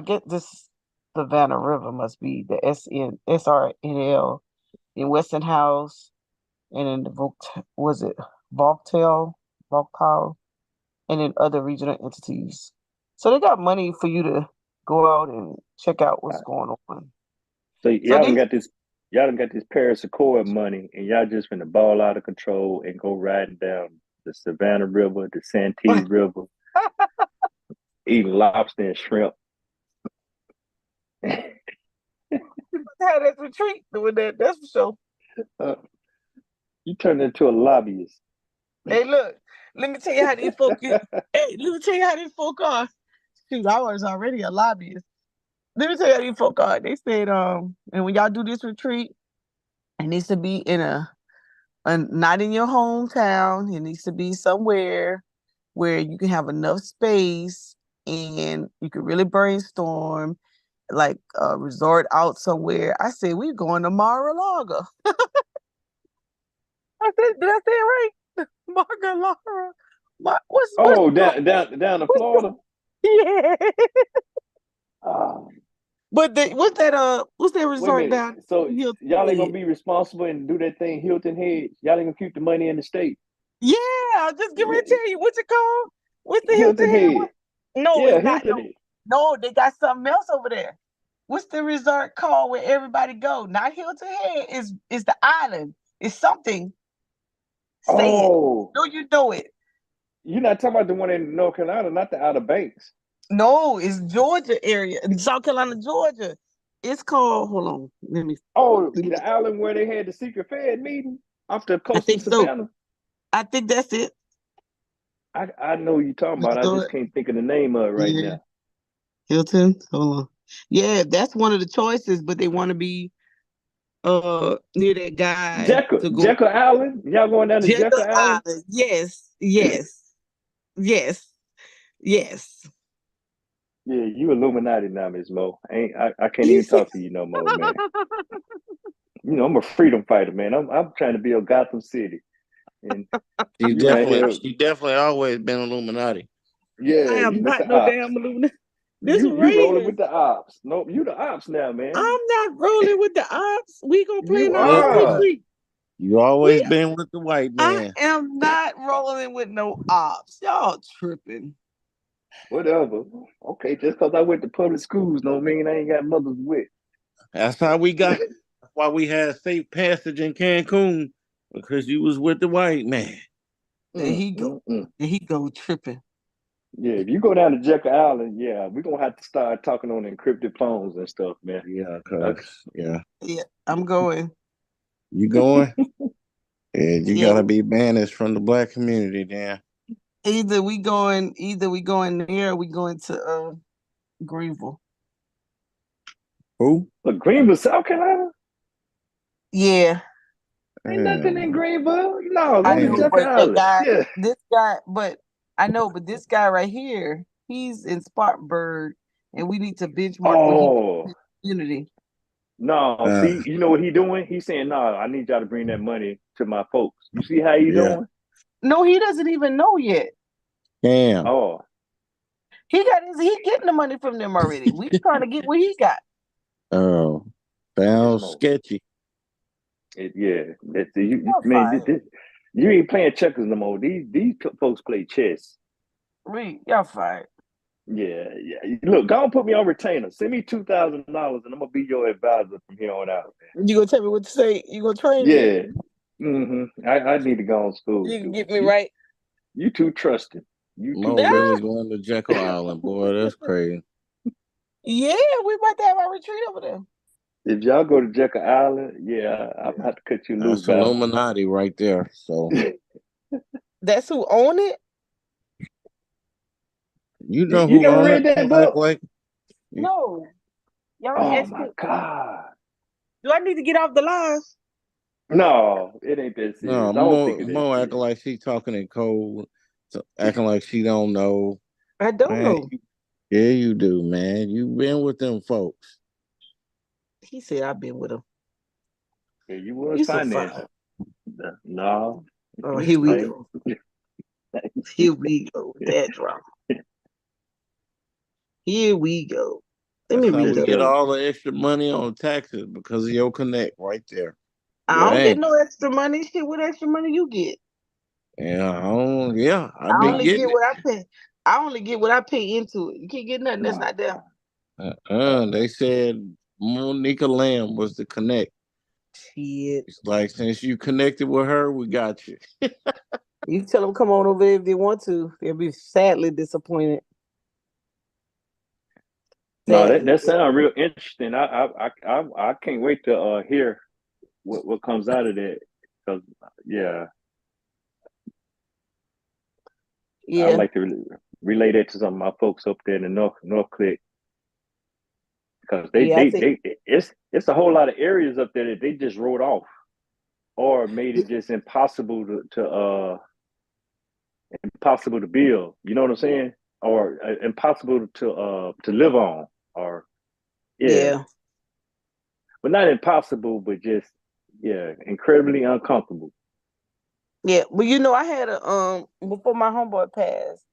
get this Savannah River must be the SRNL in Weston House and in the was it Vauxhall, and in other regional entities. So they got money for you to go out and check out what's going on. So So y'all done got this Paris Accord money, and y'all just finna ball out of control and go riding down the Savannah River, the Santee River, eating lobster and shrimp. had that retreat doing that. That's for sure. You turned into a lobbyist. Hey, look, let me tell you how these folk get. Hey, let me tell you how these folk are. Shoot, I was already a lobbyist. Let me tell you how these folk are. They said, and when y'all do this retreat, it needs to be in not in your hometown. It needs to be somewhere where you can have enough space and you can really brainstorm, like resort out somewhere. I said, we're going to Mar-a-Lago. I said, did I say it right? Mar-a-Lago. Oh, down to Florida. Yeah. Oh. But what's that Wait a resort minute. down So Hilton y'all ain't gonna Head? be responsible and do that thing Hilton Head. Y'all ain't gonna keep the money in the state. Yeah, I just get ready to tell you what's it called? What's the Hilton Hilton Head Head. one? No, Yeah, it's not. Hilton Head. No, they got something else over there. What's the resort called where everybody go? Not Hilton Head. Is the island. It's something. Say it. Oh, No, you know it. you're not talking about the one in North Carolina, not the Outer Banks. No, it's Georgia area. In South Carolina, Georgia. It's called, hold on. Oh, the island where they had the secret Fed meeting off the I coast of think so. Savannah. I think that's it. I know what you're talking about. I just can't think of the name of it right now. Hilton. Hold on. Yeah, that's one of the choices, but they want to be near that guy to go. Jekyll Island. Y'all going down to Jekyll Jekyll Island? Island. Yes. Yes. Yeah, you Illuminati now, Miss Mo. I can't even talk to you no more, man. You know, I'm a freedom fighter, man. I'm trying to build Gotham City. And She you right here. definitely always been Illuminati. Yeah, I you am with not the no ops. damn Illuminati. This one You right rolling here. with the ops. Nope, you the ops now, man. I'm not rolling with the ops. We gonna plan You our own are. retreat. You always been with the white I man. am not rolling with no ops. Y'all tripping. Whatever. Okay, just because I went to public schools don't mean I ain't got mothers with. That's how we got. That's why we had safe passage in Cancun because you was with the white man. And he go tripping. Yeah, if you go down to Jekyll Island, yeah, we're gonna have to start talking on encrypted phones and stuff, man. Yeah, Okay. cause yeah, Yeah, I'm going. you going? Yeah, you Yeah, gotta be banished from the black community, then. either we going there or we going to Greenville. Who? But Greenville, South Carolina, Yeah, ain't nothing in Man, Greenville. No, I go to man. know, Jekyll but that Island. guy, Yeah. this guy right here, he's in Spartanburg, and we need to benchmark with Oh community. no, see, you know what he doing? He's saying, "No, I need y'all to bring that money to my folks." You see how he Yeah. doing? No, he doesn't even know yet. Damn. Oh, He getting the money from them already. We trying to get what he got. Oh, it's sounds more. sketchy. Yeah, You're fine. You ain't playing checkers no more. These folks play chess. Reed, y'all fired. Yeah, yeah. Look, go and put me on retainer. Send me $2,000, and I'm gonna be your advisor from here on out. Man. You gonna tell me what to say? You gonna train me? Yeah. I need to go on school. You can Dude. get me right. You too trusting. You too Mo Yeah, really trusting. going to Jekyll Island, boy. That's crazy. yeah, we about to have our retreat over there. If y'all go to Jekyll Island, yeah, I'm gonna have to cut you loose, That's Val. Illuminati right there. So That's who own it. you know You who never own read it? that Don't act book? like No, y'all Oh asked my me. God. Do I need to get off the line? No, it ain't that no. serious. I don't think Mo it is Mo acting serious. like she talking in code, so acting like she don't know. I don't Man, know. yeah, you do, man. You been with them folks. He said I've been with him. Yeah, you was You so financed. fine. No. Oh, here we Like, go. Here we go with that drama. Here we go. Let me That's how read we up. get all the extra money on taxes because of your connect right there. I don't get Dang. no extra money. Shit, what extra money you get? Yeah, I I be only get getting it. what I pay. I only get what I pay into it. You can't get nothing that's not there. They said Monica Lamb was the connect. Shit. It's like since you connected with her, we got you. You tell them come on over there if they want to. They'll be sadly disappointed. no, Sadly. that sounds real interesting. I can't wait to hear what comes out of that. Because yeah, I would Yeah. like to relay that to some of my folks up there in the North Click. Because Yeah, I think it's a whole lot of areas up there that they just wrote off or made it just impossible to build. You know what I'm saying? Or impossible to live on. Or yeah, yeah. but not impossible, but just yeah, incredibly uncomfortable. Yeah. Well, I had a before my homeboy passed,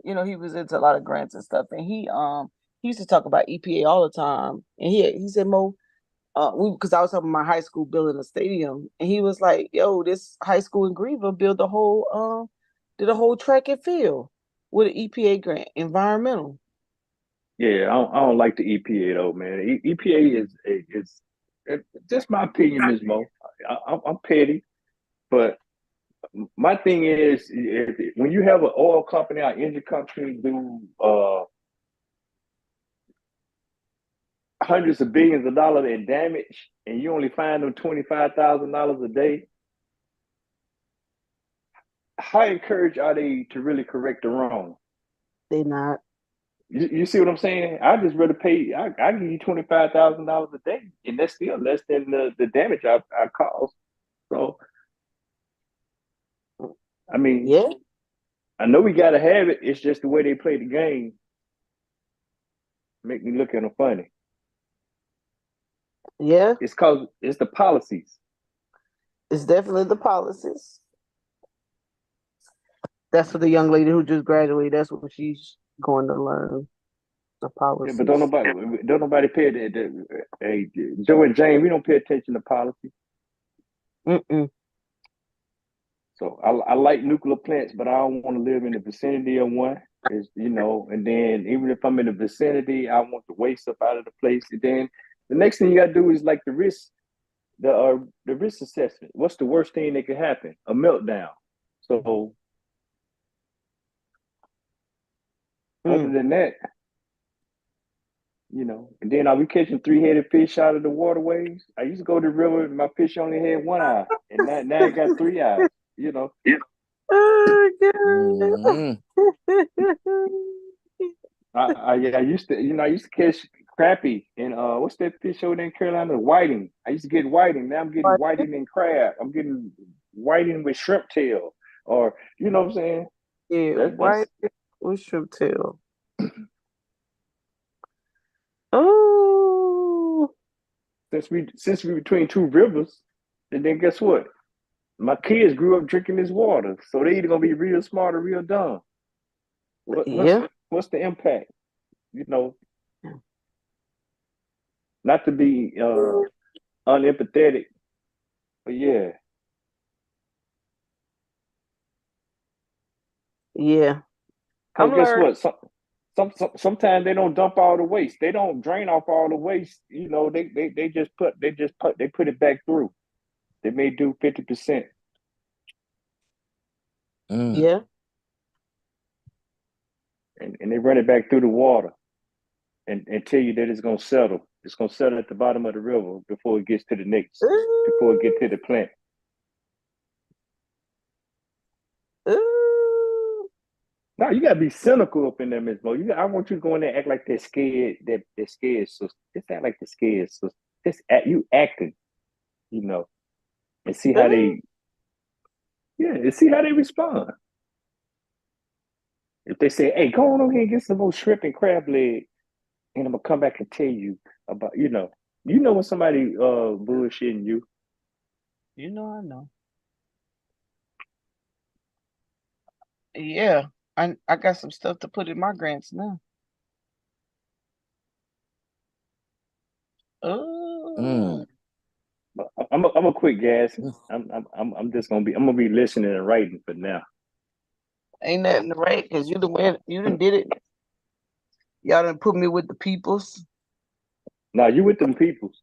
he was into a lot of grants and stuff, and he used to talk about EPA all the time. And he said, Mo, because I was helping my high school building a stadium, and he was like, "Yo, this high school in Greenville did a whole track and field with an EPA grant, environmental." Yeah, I don't like the EPA though, man. EPA is just my opinion, Ms. Mo. I'm petty, but my thing is when you have an oil company or engine company do hundreds of billions of dollars in damage, and you only find them $25,000 a day, how encouraged are they to really correct the wrong? They not. You see what I'm saying? I just rather pay. I give you $25,000 a day, and that's still less than the damage I caused. So I mean, Yeah, I know we gotta have it. It's just the way they play the game make me look at them funny. yeah. It's cause it's the policies. It's definitely the policies. That's for the young lady who just graduated. That's what she's going to learn. The Yeah, but policies. don't nobody pay attention. Hey, Joe and Jane, we don't pay attention to policy. Mm-mm. So I like nuclear plants, but I don't want to live in the vicinity of one. Is and then even if I'm in the vicinity, I want the waste up out of the place. And then The next thing you got to do is like the risk assessment. What's the worst thing that could happen? A meltdown. So other than that, and then are we catching 3-headed fish out of the waterways? I used to go to the river and my fish only had one eye, and now it got 3 eyes. Oh, Mhm. I used to catch crappie and what's that fish over there in Carolina? Whiting. I used to get whiting. Now I'm getting whiting and crab. I'm getting whiting with shrimp tail, or you know what I'm saying? Yeah, white with shrimp tail. Oh, Since we between 2 rivers, and then guess what? My kids grew up drinking this water, so they either gonna be real smart or real dumb. What's the impact? Not to be unempathetic, but yeah. Yeah. Guess what? Sometimes they don't dump all the waste. They don't drain off all the waste. They just put it back through. They may do 50%. Yeah. And they run it back through the water and tell you that it's gonna settle. It's gonna settle at the bottom of the river before it gets to the next, before it gets to the plant. No, you gotta be cynical up in there, Ms. Mo. I want you to go in there and act like they're scared. They're scared, so just act like they're scared. So just you acting, and see how they, and see how they respond. If they say, "Hey, go on over here and get some more shrimp and crab leg," and I'm gonna come back and tell you about, when somebody bullshitting you. I know. Yeah, I got some stuff to put in my grants now. Oh, I'm a quick gas. I'm just gonna be listening and writing for now. ain't nothing to write because you done did it. Y'all done put me with the peoples. Now you with them peoples.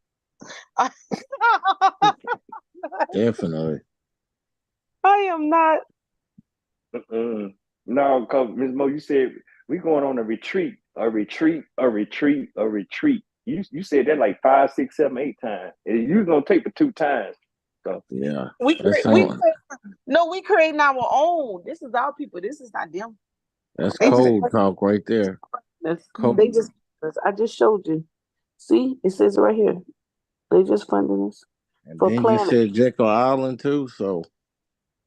Definitely. I am not. No, because Ms. Mo, you said we going on a retreat. You said that like 5, 6, 7, 8 times. And you was gonna take the 2 times. So yeah. We creating our own. This is our people. This is not them. That's code talk right there. I just showed you. See, it says right here. They just funding us. And then you said Jekyll Island too, so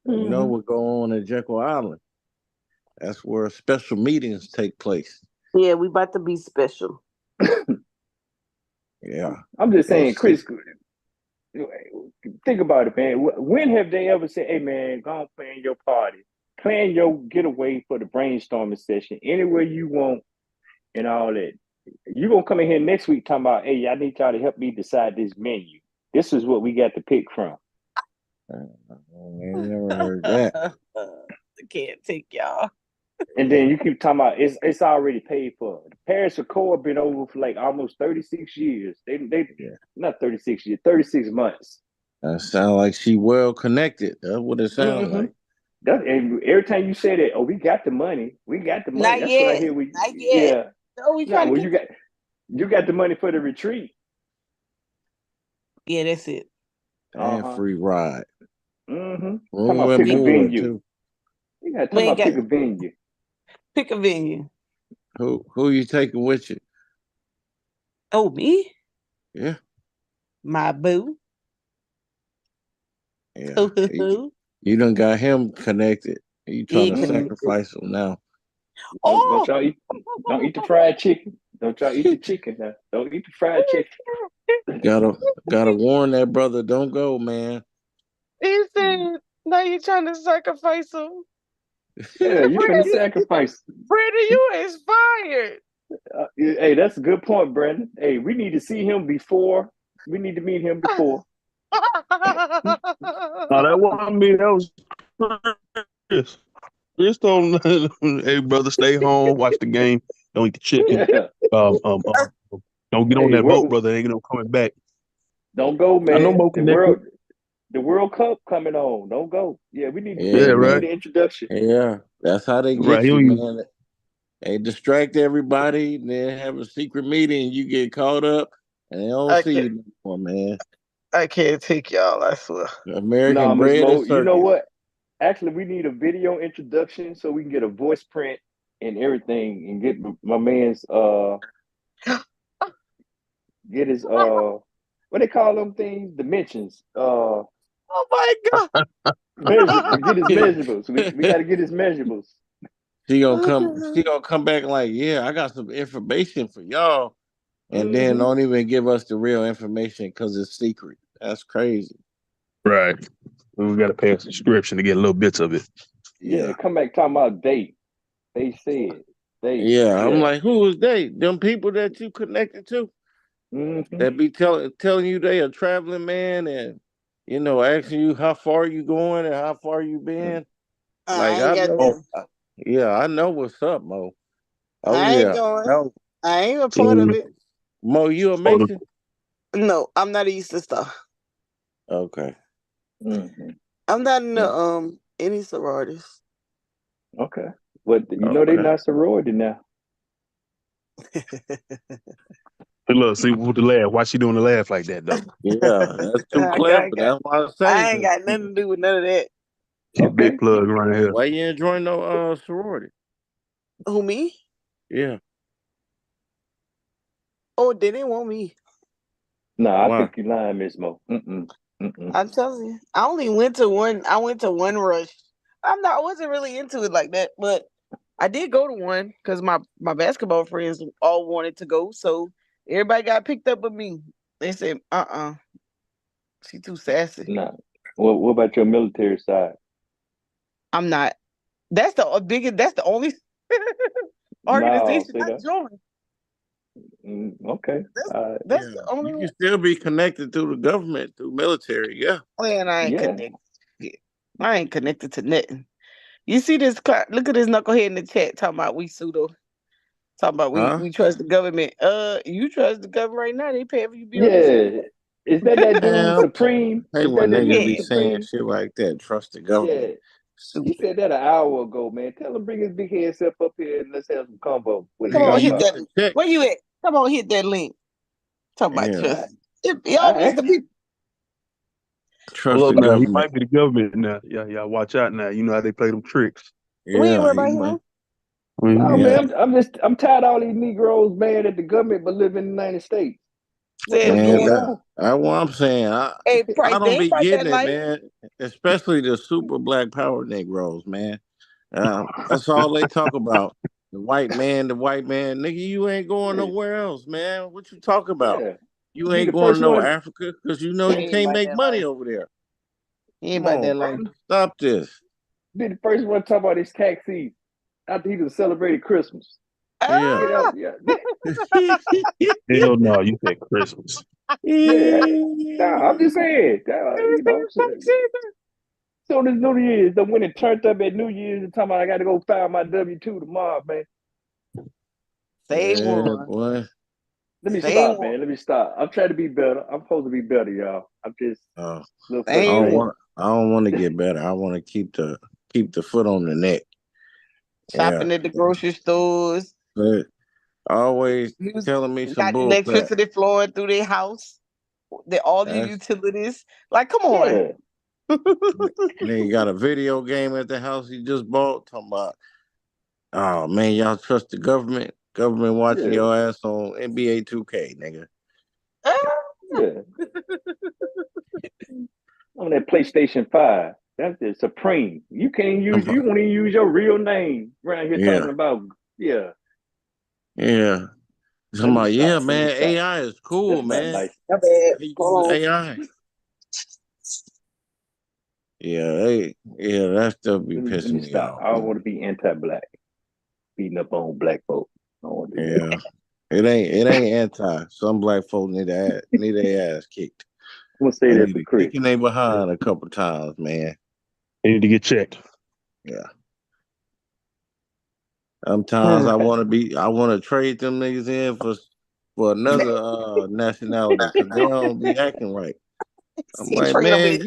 you know what's going on at Jekyll Island. That's where special meetings take place. Yeah, we about to be special. Yeah. I'm just saying, Chris, think about it, man. When have they ever said, "Hey, man, go on plan your party, plan your getaway for the brainstorming session anywhere you want," and all that? You gonna come in here next week talking about, "Hey, I need y'all to help me decide this menu. This is what we got to pick from." I never heard that. I can't take y'all. And then you keep talking about it's already paid for. The Paris Accord been over for like almost 36 years. They not 36 years, 36 months. That sound like she well connected. That's what it sounds like. And every time you say that, "Oh, we got the money. We got the money." Not That's yet. what I hear. Not yet. Yeah. No, we trying to you got the money for the retreat. Yeah, that's it. And free ride. Talking Room about and pick a board venue. too. You got to talk about pick a venue. Pick a venue. Who you taking with you? Oh, me? Yeah. My boo. Yeah. You done got him connected. You trying to sacrifice him now. Don't y'all eat the fried chicken. Don't y'all eat the chicken now. Don't eat the fried chicken. Gotta warn that brother, don't go, man. He said, now you're trying to sacrifice him. Yeah, you're trying to sacrifice. Brandon, you inspired. Hey, that's a good point, Brandon. Hey, we need to see him before. We need to meet him before. That wasn't me. That was Chris. Chris told him, "Hey, brother, stay home, watch the game, don't eat the chicken. Yeah. Don't get on Hey, that boat, brother. Ain't no coming back. don't go, I know man. Mo connected. The World Cup coming on. Don't go. Yeah, we need Yeah, we right. need an introduction. Yeah, that's how they Right. get He you, don't use, man. They distract everybody, then have a secret meeting, you get caught up, and they don't I see can't. you no more, man. I can't take y'all. I swear. Nah, American Miss bread and Mo, you know circus. what? Actually, we need a video introduction so we can get a voice print and everything and get my man's get his what they call them things? Dimensions. Oh my god. Get his measurables. We gotta get his measurables. She gonna come. She gonna come back like, yeah, I got some information for y'all, and then Mm-hmm. don't even give us the real information because it's secret. That's crazy. right. We got to pay a subscription to get little bits of it. Yeah, Yeah, come back talking about date. They said. They yeah. I'm yeah. like, who is they? Them people that you connected to Mm-hmm. that be telling you they a traveling man and asking you how far you going and how far you been. I Like ain't I got know, nothing. yeah, I know what's up, Mo. Oh I ain't yeah, going. no, I ain't a part of Mm. it. Mo, you a Oh, Mason? No, I'm not a Easter Star. Okay. Mm-hmm. I'm not in the Yeah. any sororities. Okay. But you know they Okay. not sorority now. Hey, look, see with the laugh. Why she doing the laugh like that though? Yeah, that's too clever. That's why I say I ain't got nothing to do with none of that. She a Okay. big plug around here. why you ain't join no sorority? Who, me? Yeah. Oh, they didn't want me. Nah, I Why? think you lying, Miss Mo. Mm-mm. Mm-mm. I'm telling you. I only went to one. I went to one rush. I wasn't really into it like that, but I did go to one because my basketball friends all wanted to go. So everybody got picked up with me. They said, she too sassy. Nah. What about your military side? I'm not. That's the biggest. That's the only No, organization see I that? joined. Okay. That's Yeah. the only You can one. still be connected to the government through military. Yeah. Man, I ain't Yeah. connected. I ain't connected to nothing. You see this? Look at this knucklehead in the chat talking about we pseudo. Talking about we Huh? we trust the government. You trust the government right now? They pay for you to be on this app. Yeah. Is that dude Man, Supreme? hey, Is when that niggas dude be Yeah, saying Supreme? shit like that, trust the Yeah. government. He stupid. said that an hour ago, man. Tell him bring his big head self up here and let's have some combo. What he Come Nigga, on, talking you hit about? get that. the check. Where you at? Come on, hit that link. Talking about Yeah. trust. I, Y'all I miss the asked. people. Trust Hold the up now. He government. might be the government now. Yeah, y'all watch out now. You know how they play them tricks. We ain't Yeah, worried he about might. him. No, Mm-hmm. Yeah. man. I'm tired of all these Negroes mad at the government but live in the United States. Said What's Man, going again. on? that's what I'm saying. Hey, I Price, they don't ain't be fight that getting it, life. man. Especially the super black power Negroes, man. That's all they talk about. The white man, the white man. Nigga, you ain't going Yeah, nowhere else, man. What you talk about? yeah. You Be ain't the going first to no one. Africa because you know He you ain't can't about make that money life. over there. He ain't Come about on, that bro. life. Stop this. Be the first one to talk about his tax season after he just celebrated Christmas. Yeah. Get out, Ah! yeah, Hell no, you said Christmas. yeah. Nah, I'm just saying, so this New Year's, the when it turned up at New Year's and talking about I got to go file my W-2 tomorrow, man. Say Yeah, one. boy. Let me Say stop, one. man. Let me stop. I'm trying to be better. I'm supposed to be better, y'all. I'm just Uh, a little Say one. I don't want to get better. I want to keep the foot on the neck. Yeah. Shopping at the grocery stores. But always He was telling me some got bull crap. electricity flowing through their house. All your That's utilities. Like, come on. Yeah. then you got a video game at the house you just bought. Talking about, oh man, y'all trust the government? Government watching Yeah. your ass on NBA 2K, nigga. Yeah. On that PlayStation 5. That's the Supreme. You can't use Come you on. won't even use your real name around here Yeah, talking about yeah. yeah. Let me Somebody, yeah, stop. Let me man. stop. AI is cool, That's not man. nice. My bad. They use Hold AI. Yeah, that stuff be Let pissing me me stop. off, I don't man. want to be anti-black, beating up on black folk. I don't want to do that. Yeah. It ain't anti. Some black folk need their ass kicked. I'm gonna say They that need for to Chris. kick in their behind a couple times, man. They need to get checked. Yeah. Sometimes I want to trade them niggas in for for another nationality because they don't be acting right. I'm See, like, trail man,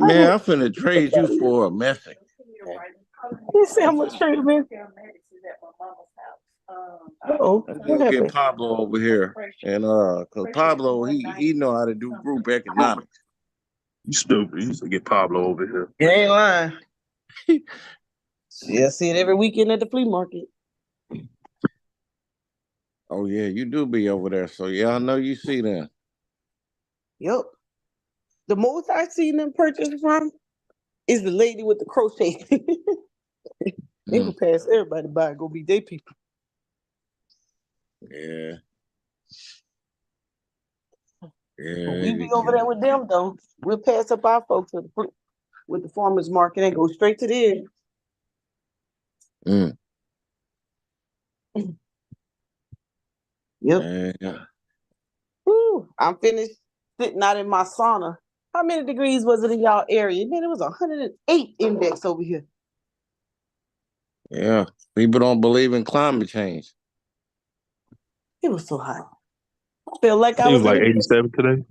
man. I'm finna trade you for a Mexican. You see how much trail man? Oh, Let's what go get happened? Pablo over here. And cause Pablo, he know how to do group economics. You stupid. You used to get Pablo over here. You ain't lying. Yeah, see it every weekend at the flea market. Oh yeah, you do be over there. So yeah, I know you see them. Yep. The most I seen them purchase from is the lady with the crochet. They Mm, go pass everybody by and go be they people. yeah. But Yeah, we they be be over there killing. with them though. We'll pass up our folks with the farmers market and go straight to there. Mm, Yep. yeah. Woo, I'm finished sitting out in my sauna. How many degrees was it in y'all area? Man, it was 108 index over here. Yeah. People don't believe in climate change. It was so hot. I felt like I I think it was was in like the 87 today.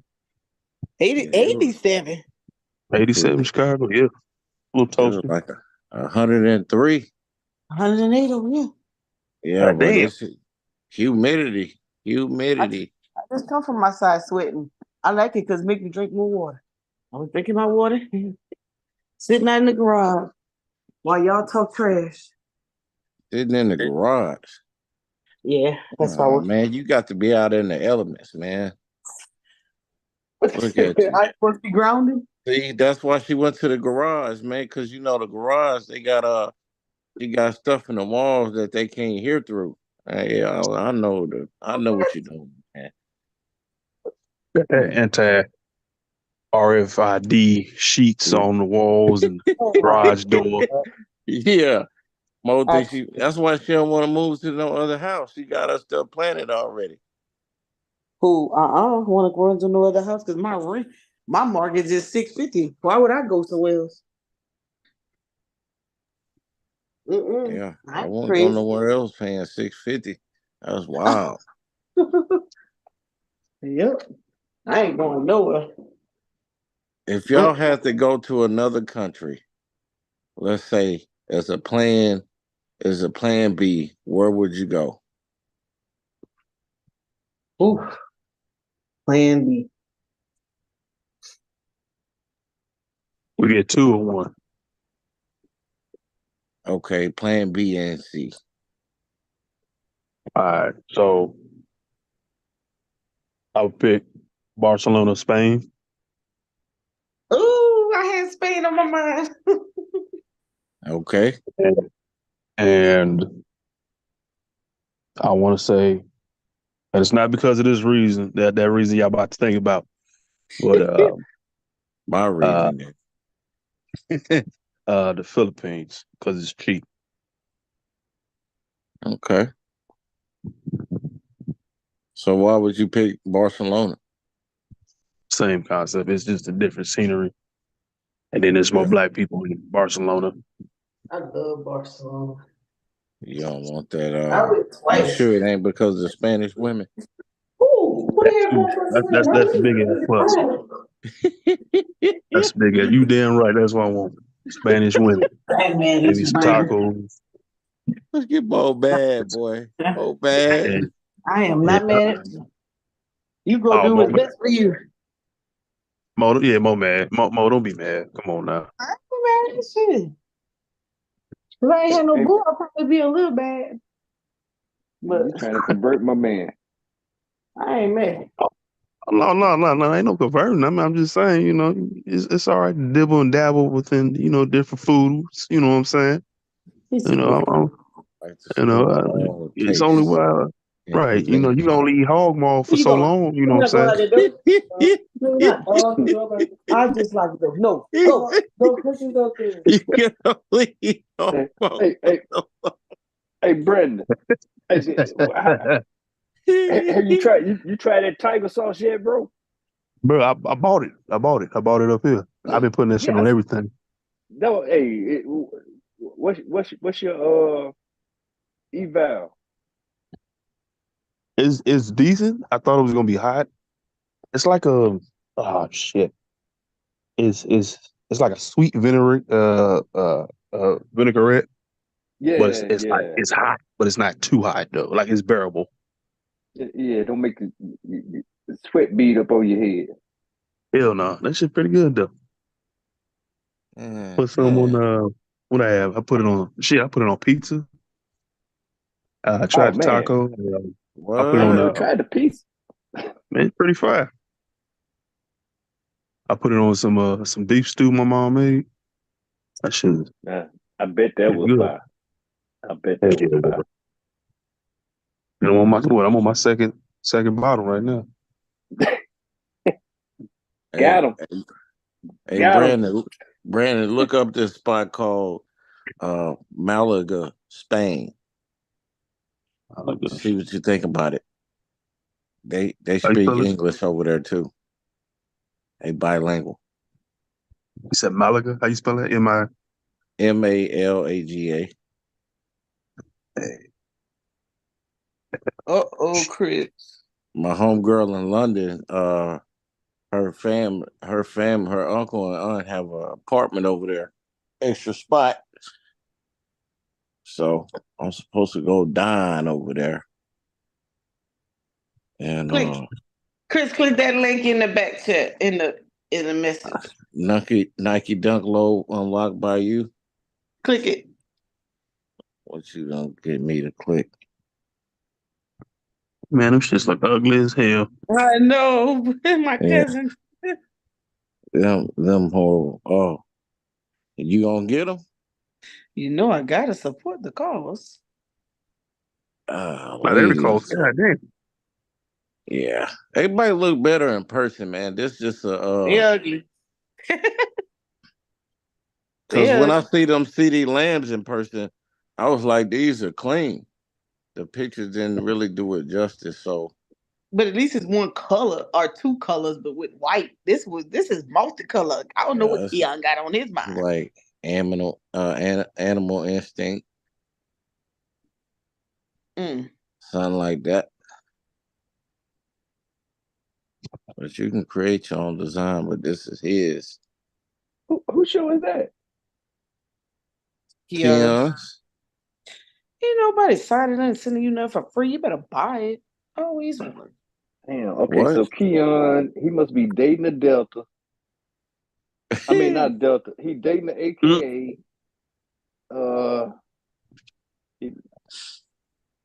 80, Yeah, 87. 87 Chicago. Yeah. A little it was toasty. like 103. 108 over here. Yeah, God but damn. it's humidity. I, Humidity. I just come from my side sweating. I like it because it make me drink more water. I was drinking my water, sitting out in the garage while y'all talk trash. Sitting in the garage. Yeah, that's why I Oh was. man, you got to be out in the elements, man. Look at you. I supposed to be grounded. See, that's why she went to the garage, man. Because you know the garage, they got you got stuff in the walls that they can't hear through. Hey, I know what you're doing, man. Got that anti RFID sheets on the walls and Oh my garage door. Yeah, Mo God. thinks that's why she don't want to move to no other house. She got her stuff planted already. Who? Want to go into no other house because my rent, my mortgage is 650. Why would I go somewhere else? Yeah, I I'm won't go crazy. nowhere else paying 650. That's wild. Yep, I ain't going nowhere. If y'all had to go to another country, let's say as a plan B, where would you go? Ooh, plan B. We get 2 or 1. Okay, plan B and C. All right. So I would pick Barcelona, Spain. Ooh, I had Spain on my mind. Okay. And I want to say, and it's not because of this reason, that reason y'all about to think about, but My uh, reason. the Philippines, because it's cheap. Okay. So why would you pick Barcelona? Same concept. It's just a different scenery. And then there's more Yeah. black people in Barcelona. I love Barcelona. You don't want that. I went You twice. sure it ain't because of the Spanish women? Ooh, what That the too. That's the big ass plus. That's big ass. You damn right. That's what I want. Spanish women. Hey man, Maybe it's some bad. tacos. Let's get Mo bad, boy. Mo bad. And I am yeah. not mad at you. You go Oh, do Mo, what's best for you. Yeah, Mo mad. Mo, don't be mad. Come on now. I ain't mad at shit. If I ain't had no Hey, bull, I'll probably be a little bad. But you trying to convert my man? I ain't mad. No. Ain't no converting. I'm just saying, it's all right to dibble and dabble within, different foods. You know what I'm saying? He You said, know, Like to explore all the it's only tastes and right. You cuisine. can only eat hog maw for "Where you so going? long. You know I'm what I'm not going saying? out there, though. No, you're not. I just like to go. No, go, push you go there. You can only eat Hey, homo. hey, hey, hey, Brendan. Hey, have you tried you tried that tiger sauce yet, bro? Bro, I bought it. I bought it up here. I've been putting that shit Yeah. on everything. No. Hey, what's your eval? It's decent. I thought it was gonna be hot. It's like a oh shit. It's like a sweet vinaigrette, but Yeah, it's like yeah, it's hot, but it's not too hot though. Like it's bearable. yeah. Don't make the sweat bead up on your head. Hell no, that shit pretty good though. Put some on Man. what I have. I put it on shit. I put it on pizza. I Oh tried the man, taco. I put it I on ain't What? never tried the piece. man, it's pretty fire. I put it on some beef stew my mom made. That shit is Nah, I bet that pretty was good. fire. I bet Hell that yeah, was it fire. was. And I'm on my second bottle right now. Hey, Got him, hey, hey, got him. Brandon, look up this spot called Malaga, Spain. I like that See shit. what you think about it. They How you speak spell it? English over there too. They bilingual. You said Malaga. How you spell it? M-I. Malaga. Uh-oh, Chris. My homegirl in London, her uncle and aunt have an apartment over there, extra spot. So I'm supposed to go dine over there, and Click, Chris, click that link in the back chat in the message. Nike Dunk Low unlocked by you. Click it. What you gonna get me to click? Man, them shits look ugly as hell. I know, my Yeah, cousin. them horrible. Oh, you gonna get them? You know I gotta support the cause. Like they recall. Please. God damn. Yeah, they might look better in person, man. This just a They ugly. because They when I ugly. see them CD lambs in person, I was like, these are clean. The pictures didn't really do it justice. So But at least it's one color or two colors, but with white. This is multicolor. I don't know yeah, what it's Keon got on his mind. like animal instinct, Mm. something like that. But you can create your own design, but this is his. Who show is that? Keon. Keon's. Ain't nobody signing in and sending you nothing for free. You better buy it. Always one. Damn. Okay, What? so Keon, he must be dating a Delta. I mean, not Delta. He dating an Mm. AKA. He-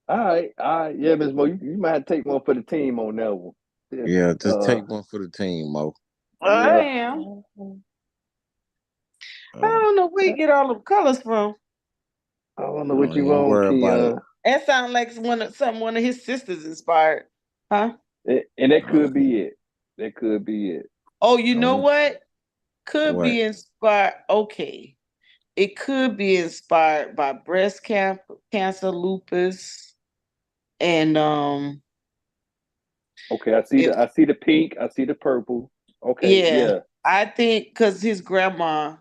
all right, yeah, Ms. Mo, you might have to take one for the team on that one. Yeah, Yeah, just take one for the team, Mo. I yeah. am. I Uh, don't know where you get all them colors from. I don't know what don't you even want, worry about it. Keon. That sounds like one of his sisters inspired. Huh? And that Uh, could be it. That could be it. Oh, you know don't- what? Could what? be inspired. Okay. It could be inspired by cancer, lupus, and Okay, I see if I see the pink, I see the purple. Okay, yeah, yeah. I think because his grandma,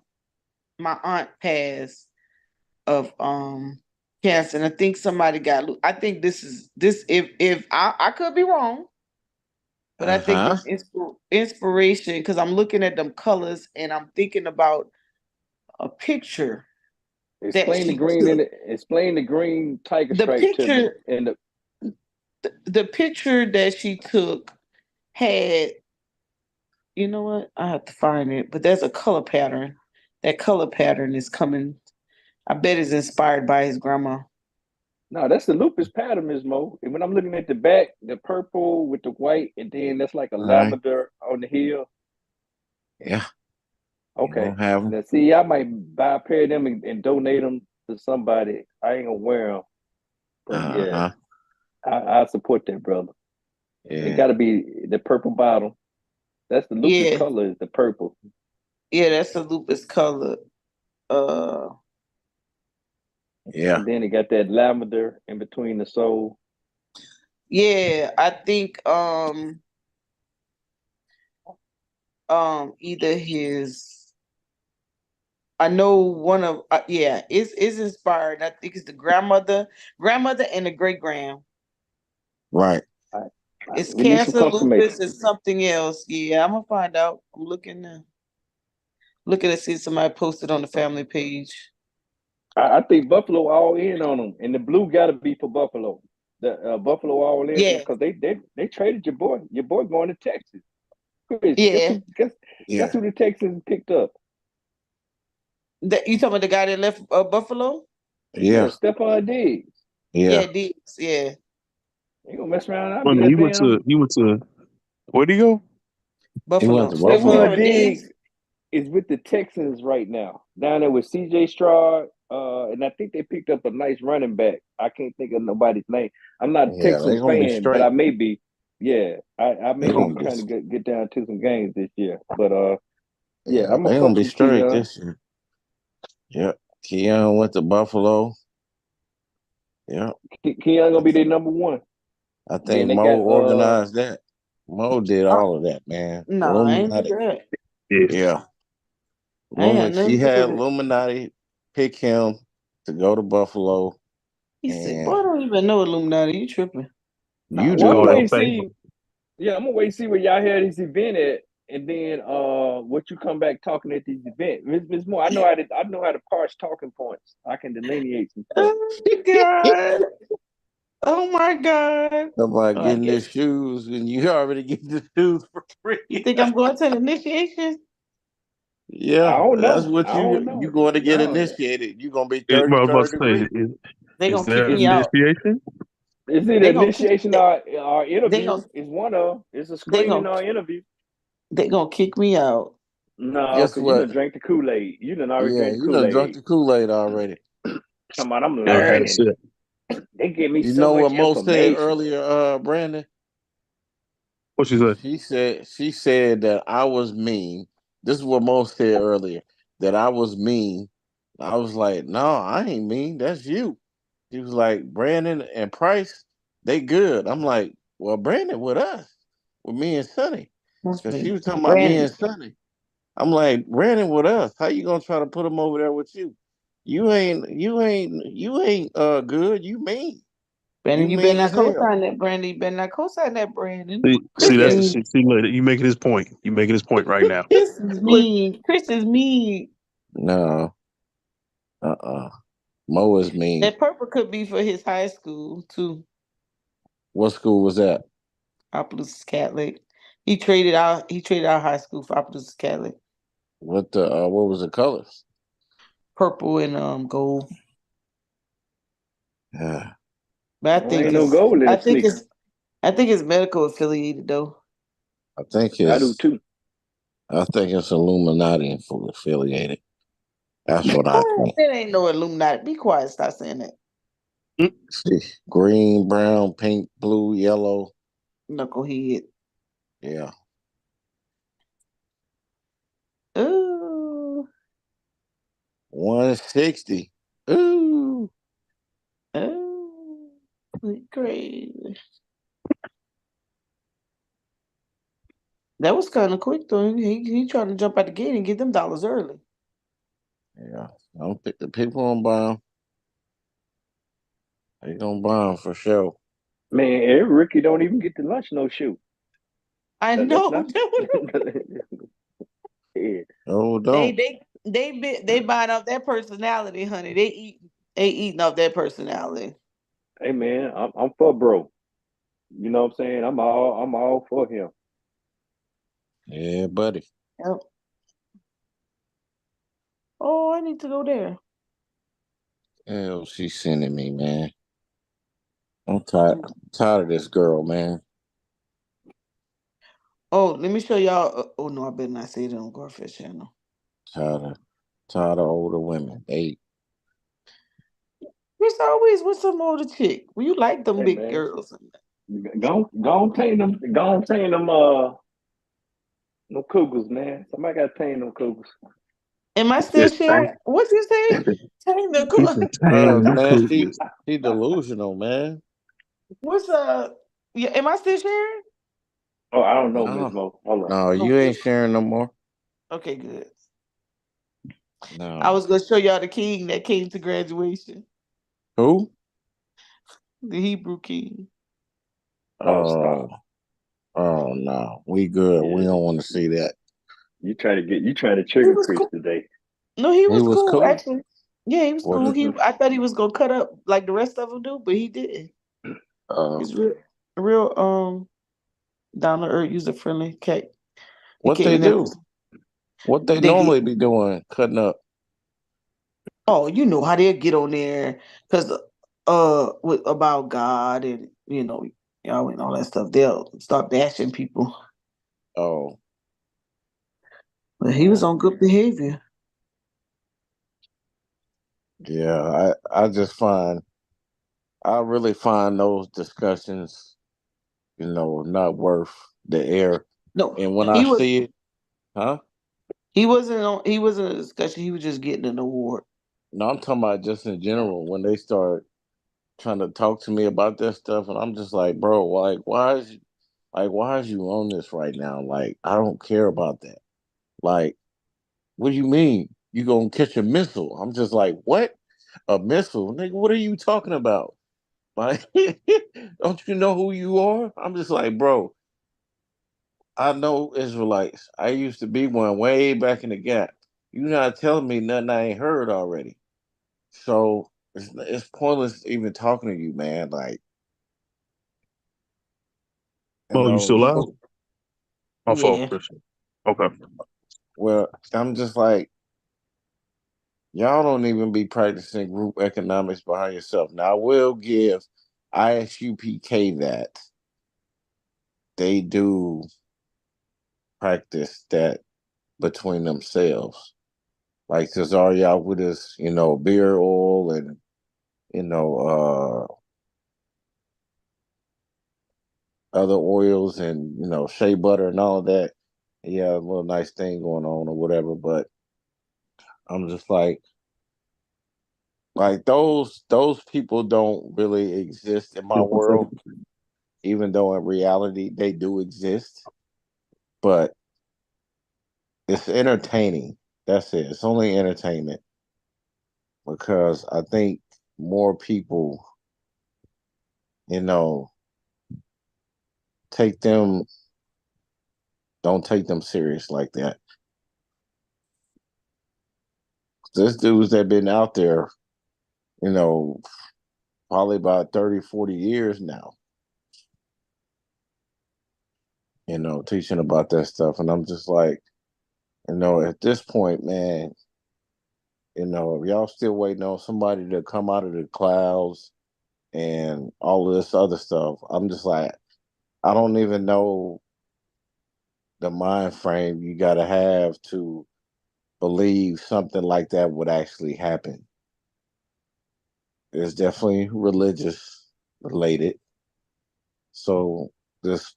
my aunt passed of cancer, and I think somebody got. I think this. If I could be wrong, but I think Uh-huh. it's inspiration because I'm looking at them colors and I'm thinking about a picture that Explain the she green took. explain the green tiger The stripe to me. picture, And the picture that she took had. You know what? I have to find it, but there's a color pattern. That color pattern is coming. I bet it's inspired by his grandma. no, that's the lupus pattern, Ms. Mo. And when I'm looking at the back, the purple with the white, and then that's like a All right. lavender on the heel. Yeah, you Okay. gonna have them. Now, see, I might buy a pair of them and donate them to somebody. I ain't gonna wear them, but yeah, Uh-huh. I support that, brother. It Yeah. got to be the purple bottom. That's the lupus Yeah, color is the purple. yeah, that's a lupus color. Uh, Yeah. And then it got that lavender in between the sole. yeah, I think either his. I know one of yeah, is inspired. I think it's the grandmother and the great grand. Right. It's We need some cancer, lupus, confirmation. and something else. Yeah, I'm gonna find out. I'm looking now. Looking to see if somebody posted on the family page. I think Buffalo all in on them, and the blue got to be for Buffalo. The Buffalo all in Yeah, because they traded your boy. Your boy going to Texas. Chris, yeah. guess Yeah, who the Texans picked up? You talking about the guy that left Buffalo? Yeah, yeah, Stephon Diggs. yeah. Yeah, Diggs. Yeah, Ain't gonna mess around. I'll Wait a be minute, a damn. he went to where'd he go? He went Buffalo. to You talking Buffalo. Stephon about Diggs? Diggs is with the Texans right now. Down there with CJ Stroud, and I think they picked up a nice running back. I can't think of nobody's name. I'm not a Yeah, they Texans gonna be fan, but I straight. may be. Yeah, I They may gonna be be. trying to get down to some games this year. But yeah, Yeah, I'm gonna they gonna fuck be with straight Keon. this year. Yep. Keon went to Buffalo. Yep. Keon I, gonna be their number one. I Then think they Mo got organized that. Mo did Uh, all of that, man. no, I ain't do Illuminati. that. Yeah. Yeah. I ain't had She nothing to do had with it. Illuminati pick him to go to Buffalo, He said, "Boy, and I don't even know Illuminati. You tripping?" you well, I'm Oh, gonna do wait that's and though. fake. see. Yeah, I'm gonna wait and see where y'all had this event at, and then what you come back talking at this event, Miss Moore. I know how to parse talking points. I can delineate some stuff. Oh my god! Oh my god! About Oh, I getting the guess shoes, and you already get the shoes for you free. think I'm going to the initiation? I Yeah, don't that's know. what I don't you know. going to get No, initiated. You gonna be Well, I was about 33rd to say, degree. They is gonna there kick it's me an out. initiation? it's either They gonna kick. initiation or They interview. gonna. It's one of it's a They screening gonna. or interview. They gonna kick me out. No, Guess because you what? done drank the Kool Aid. You done already Yeah, drank the you Kool done drunk Aid. the Kool-Aid already. Come on, I'm Never had a learning. sip. They give me You so know what much Mo said information. earlier, Brandon? What you say? She said that I was mean. This is what Mo said earlier, that I was mean. I was like, no, I ain't mean. That's you. She was like, Brandon and Price, they good. I'm like, well, Brandon with us, with me and Sonny. Must Cause she be was talking about me Brandon. and Sonny. I'm like, Brandon with us. How you gonna try to put him over there with you? You ain't good. You mean. You Brandon, you better mean not as hell. co-sign that. Brandon, you better not co-sign that. Brandon. See, Chris that's Yeah. the mean. shit. See, look, you making his point. You making his point right now. Chris is Look. mean. Chris is mean. No. Mo is mean. That purple could be for his high school too. What school was that? Opelousas Catholic. He traded our high school for Opelousas Catholic. What was the colors? Purple and gold. Yeah. But I Well, think ain't no it's gold in I the think sneaker. it's I think it's medical affiliated though. I think I do it's too. I think it's Illuminati affiliated. That's what I Oh, think. that ain't no Illuminati. Be quiet, stop saying that. See, green, brown, pink, blue, yellow. Knucklehead. Yeah. Ooh. 160. Ooh. Ooh. Crazy. That was kind of quick though. He trying to jump out the gate and get them dollars early. Yeah. I don't think the people gonna buy them. They gonna buy them for sure. Man, every rookie don't even get to lunch no shoe. I Let's know. not. Yeah. Oh, they don't. they they buying off that personality, honey. They eating off that personality. Hey man, I'm for bro. You know what I'm saying? I'm all for him. Yeah, buddy. Yep. Oh, I need to go there. Hell, she's sending me, man. I'm tired of this girl, man. Oh, let me show y'all. Oh no, I better not say it on Garfish channel. Tired of tired of older women. There's always with some older chick. Well, you like them Hey big man, girls. go tame them no cougars, man. Somebody got to tame them cougars. Am I still Yes, sharing? What you say? Tell the he said, "Tame them Man, cougars." she delusional, man. What's Yeah, am I still sharing? Oh, I don't know, Miss No, Mo. Hold on. no, you Okay. ain't sharing no more. Okay, good. I No. was gonna show y'all the king that came to graduation. Who? The Hebrew king. Oh, Uh, stop. Oh no, we good. We Yeah, don't want to see that. you try to He trigger was Chris cool. today. No, he He was was cool cool. actually. Yeah, he was What? cool. I thought he was gonna cut up like the rest of them do, but he didn't. Uh, He's real down to earth, user friendly cat. He what they came in. do? What they They get normally be doing? Cutting up. you know how they'll get on there because with about God and y'all and all that stuff. They'll start bashing people. Oh, But he was on good behavior. yeah. I really find those discussions, not worth the air. No, And when I he was see it, huh? he wasn't in a discussion. He was just getting an award. No, I'm talking about just in general when they start trying to talk to me about that stuff, and I'm just like, bro, why is you on this right now? Like, I don't care about that. Like, what do you mean? You gonna catch a missile? I'm just like, what? A missile? Nigga, what are you talking about? Like, don't you know who you are? I'm just like, bro, I know Israelites. I used to be one way back in the gap. You not telling me nothing I ain't heard already. So it's pointless even talking to you, man. Like, Mo, you still live? My fault, Yeah. Christian. Okay. well, I'm just like, y'all don't even be practicing group economics behind yourself. Now, I will give ISUPK that they do practice that between themselves. Like Cesario with his, beer oil and, you know, other oils and, shea butter and all of that. Yeah, a little nice thing going on or whatever. But I'm just like those people don't really exist in my Just one world, second. even though in reality they do exist. But it's entertaining. That's it. It's only entertainment because I think more people, you know, take them don't take them serious like that. This dudes that been out there, you know, probably about 30, 40 years now, teaching about that stuff. And I'm just like, at this point, man, if y'all still waiting on somebody to come out of the clouds and all of this other stuff, I'm just like, I don't even know the mind frame you got to have to believe something like that would actually happen. It's definitely religious related. So this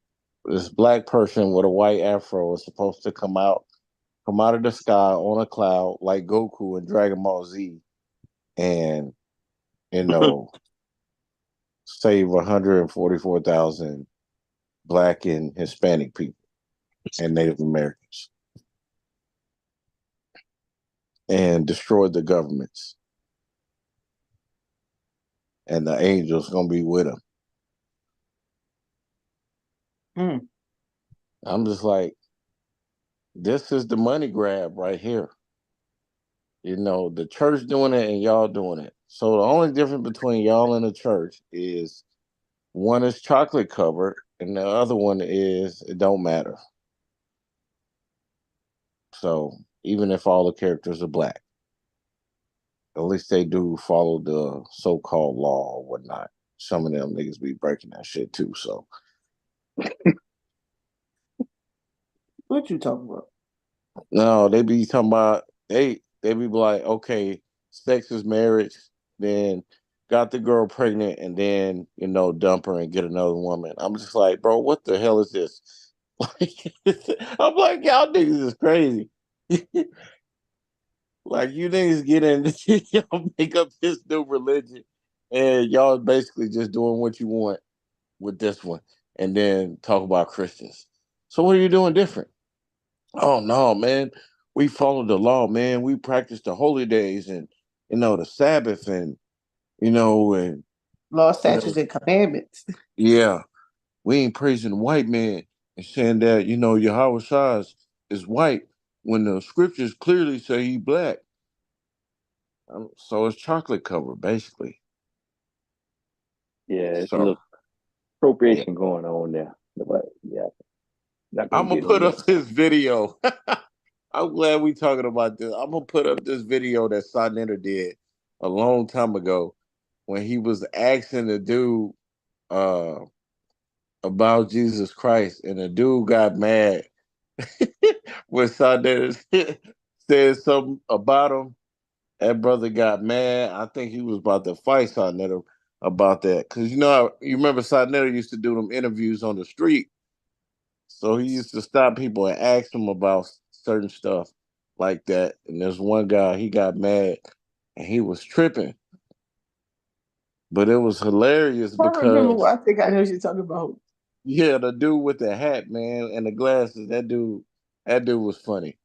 black person with a white afro is supposed to come out of the sky on a cloud like Goku in Dragon Ball Z, and you know save 144,000 black and Hispanic people and Native Americans, and destroy the governments, and the angels gonna be with him. Mm. I'm just like, this is the money grab right here. The church doing it and y'all doing it. So the only difference between y'all and the church is one is chocolate covered and the other one is it don't matter. So even if all the characters are black, at least they do follow the so-called law or whatnot. Some of them niggas be breaking that shit too. So What you talking about? no, they be talking about they be like, okay, sex is marriage, then got the girl pregnant and then, dump her and get another woman. I'm just like, bro, what the hell is this? Like I'm like, y'all niggas is crazy. Like you niggas get in y'all make up this new religion and y'all basically just doing what you want with this one and then talk about Christians. So what are you doing different? Oh no, man. We follow the law, man. We practice the holy days and the Sabbath and and Law, you know, statutes, and commandments. yeah, we ain't praising the white man and saying that, Yahweh Shai is white when the scriptures clearly say he black. So it's chocolate covered, basically. Yeah, it's a So little appropriation going on there. But yeah, not gonna I'm gonna get in put there. up this video. I'm glad we talking about this. I'm gonna put up this video that Sonetta did a long time ago when he was asking the dude uh, about Jesus Christ, and the dude got mad when Sonetta said something about him. That brother got mad. I think he was about to fight Sonetta about that. Cause you remember Sonetta used to do them interviews on the street. So he used to stop people and ask them about certain stuff like that. And there's one guy, he got mad and he was tripping. But it was hilarious I remember because, what I think I know what you're talking about. yeah, the dude with the hat, man, and the glasses, that dude was funny.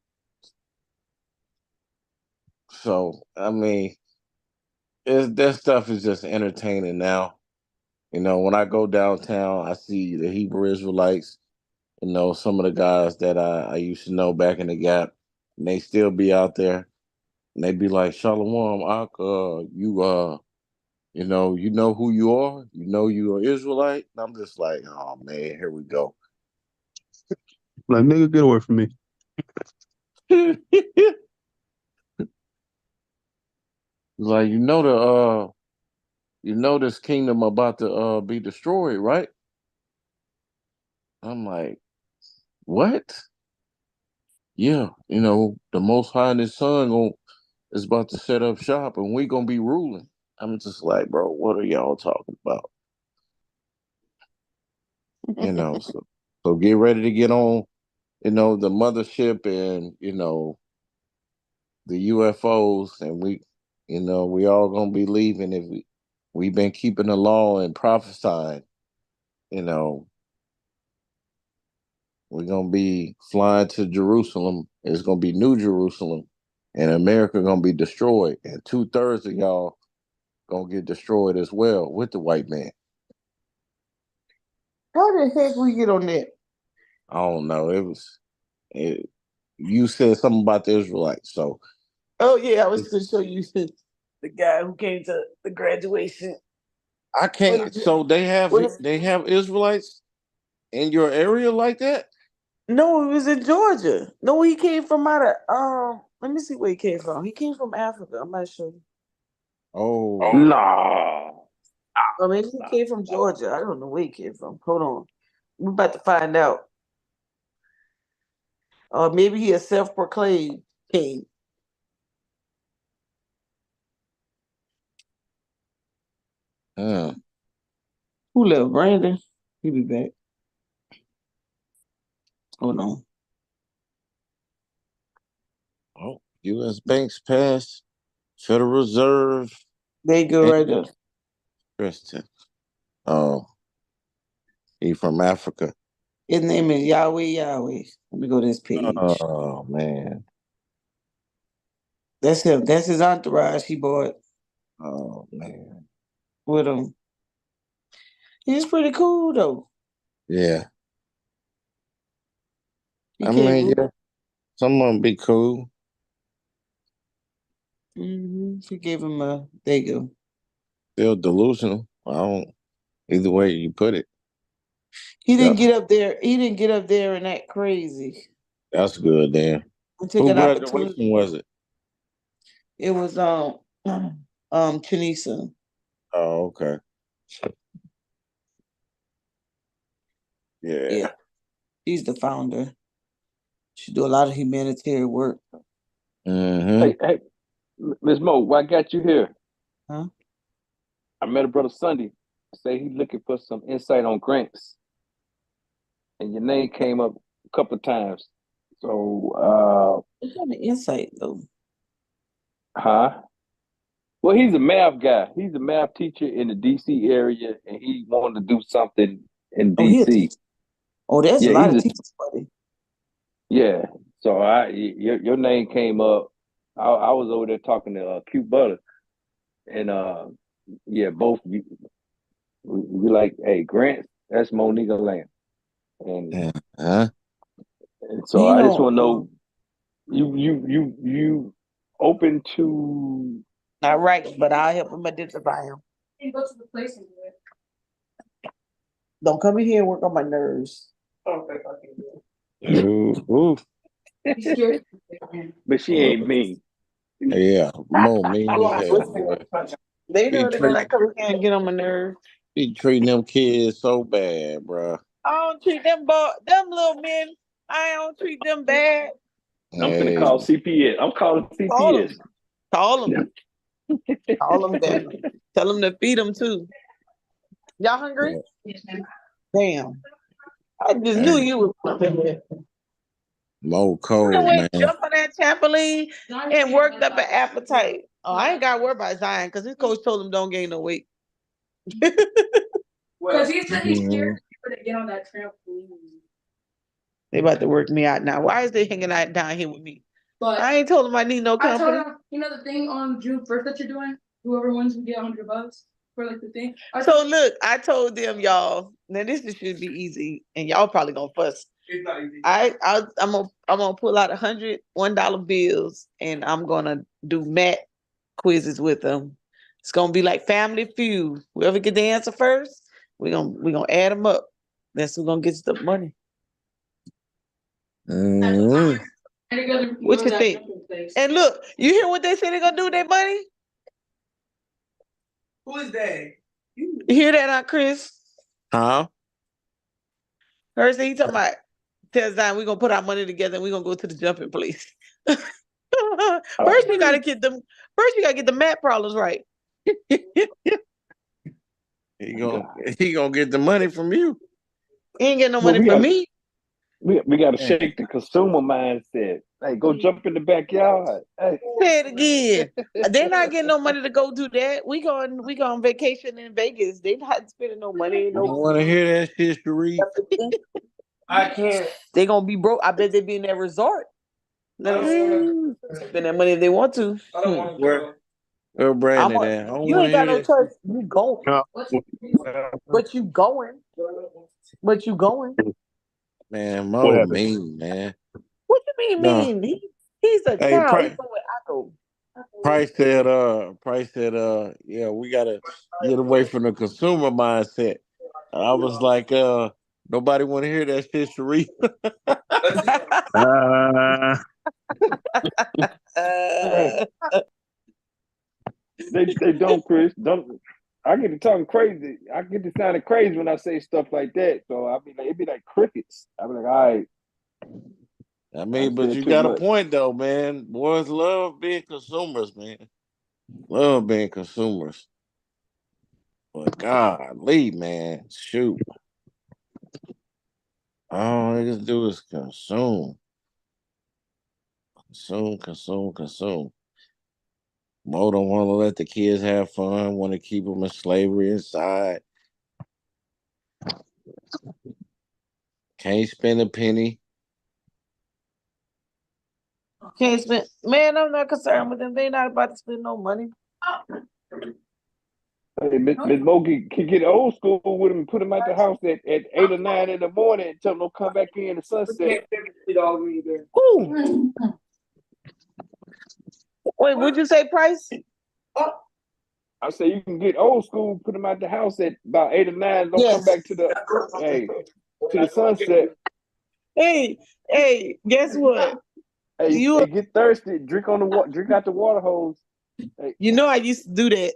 So, I mean, that stuff is just entertaining now. When I go downtown, I see the Hebrew Israelites, some of the guys that I used to know back in the Gap, and they still be out there. And they be like, Shalom, Ak, you know who you are? You know you are Israelite? And I'm just like, oh man, here we go. Like, nigga, get away from me. Like, this kingdom about to be destroyed, right? I'm like, what? Yeah, the Most High and His Son is about to set up shop, and we gonna be ruling. I'm just like, bro, what are y'all talking about? So get ready to get on, the mothership and the UFOs, and we all gonna be leaving if we've been keeping the law and prophesying. You know, we're gonna be flying to Jerusalem. It's gonna be New Jerusalem, and America gonna be destroyed, and 2/3 of y'all gonna get destroyed as well with the white man. How the heck we get on that? I don't know. You said something about the Israelites, so Oh yeah, I was gonna show you the guy who came to the graduation. I What can't. is it? So they have What is, they have Israelites in your area like that? no, it was in Georgia. No, he came from out of let me see where he came from. He came from Africa. I'm not sure. Oh, No. Or maybe he came from Georgia. I don't know where he came from. Hold on. We're about to find out. Or maybe he a self-proclaimed king. yeah. Who left? Brandon? He'll be back. Hold on. Oh, U.S. banks pass, Federal Reserve, There you go and right there. Christian. Oh, he from Africa. His name is Yahweh Yahweh. Let me go to this page. Oh man. That's him. That's his entourage he bought Oh man. with him. He's pretty cool though. Yeah. He I came. mean, yeah, someone be cool. She gave him a. There you go. Still delusional. I don't. Either way you put it. He didn't Yep. get up there. He didn't get up there and act crazy. That's good then. He took Who an graduation opportunity. was it? It was Chanisa. Oh, okay. Yeah, Yeah. she's the founder. She do a lot of humanitarian work. Mm-hmm. Hey, Ms. Mo, why I got you here? Huh? I met a brother Sunday. Say he's looking for some insight on grants, and your name came up a couple of times. So, What kind of insight though? huh? Well, he's a math guy. He's a math teacher in the DC area, and he wanted to do something in Oh, he a DC. teacher. Oh, there's a Yeah, lot he's of a teachers, buddy. yeah. So your name came up. I was over there talking to Q Butter, and yeah, both we like, hey, Grant, that's Monica Lamb. And, Huh? and so You I just know, want to know, you open to? not right, but I'll help him identify him. You go to the place and do it. Don't come in here and work on my nerves. Ooh, ooh. He's scared. But she ain't mean. Yeah, Mo mean as hell, boy. They know He they're treat, gonna come in here and get on my nerves. he treating them kids so bad, bro. I don't treat them little men. I don't treat them bad. I'm finna Hey, call CPS. I'm calling Call CPS. them. Call them. Call them back. Tell them to feed them too. Y'all hungry? Yes, ma'am. Damn. I just knew you was something there. Mo cold, You man. went jump on that trampoline and worked up an appetite. Oh, I ain't got to worry about Zion because his coach told him don't gain no weight. Because he said he's Mhm. scared for to get on that trampoline. They about to work me out now. Why is they hanging out down here with me? But I ain't told them I need no I told company. him, you know the thing on June 1st that you're doing? Whoever wins will get $100 for like the thing. So look, I told them, y'all, now this should be easy, and y'all probably gonna fuss. It's not easy. I'm gonna pull out $101 bills, and I'm gonna do math quizzes with them. It's gonna be like Family Feud. Whoever get the answer first, we gonna add them up. That's who's gonna get the money. Mhm. What you think? And look, you hear what they say they're gonna do with their money? Who is that? You hear that, Aunt Chris? Huh? First thing he talking about, tell Zion we're gonna put our money together and we're gonna go to the jumping place. First you gotta get the math problems right. He gonna get the money from you. He ain't getting no Well, money from me. We got to shake the consumer mindset. Hey, go jump in the backyard. Hey. Say it again. They're not getting no money to go do that. We going on vacation in Vegas. They not spending no money. You don't want to hear that shit, Sharif? I can't. They gonna be broke. I bet they be in that resort. Let them spend that money if they want to. I don't want to Where? go. Where Brandon at? I don't You want ain't to got hear no that. choice. You going. But you going. But you going. Man, What Mo happened? mean, man. What you mean No. mean? He's a Hey, child. Price. He's going where I go. Price said, yeah, we gotta get away from the consumer mindset. And I was like, nobody want to hear that shit, Sharif. They don't, Chris. Don't. I get to talking crazy. I get to sounding crazy when I say stuff like that. So I mean, like, it'd be like crickets. I be like, all right. I mean, I but said you too got a much. point though, man. Boys love being consumers, man. Love being consumers. But golly, man, shoot. All niggas do is consume. Consume. Mo don't want to let the kids have fun, want to keep them in slavery inside. Can't spend a penny. Can't spend. Man, I'm not concerned with them. They not about to spend no money. Hey, Miss Mogi can get old school with him and put him at the house at 8 or 9 in the morning and tell him to come back in the sunset. Who? Wait, what'd you say, Price? I say you can get old school, put him at the house at about 8 or 9. Don't come back to the sunset. Hey, guess what? Hey, get thirsty. Drink out the water hose. Hey. You know I used to do that.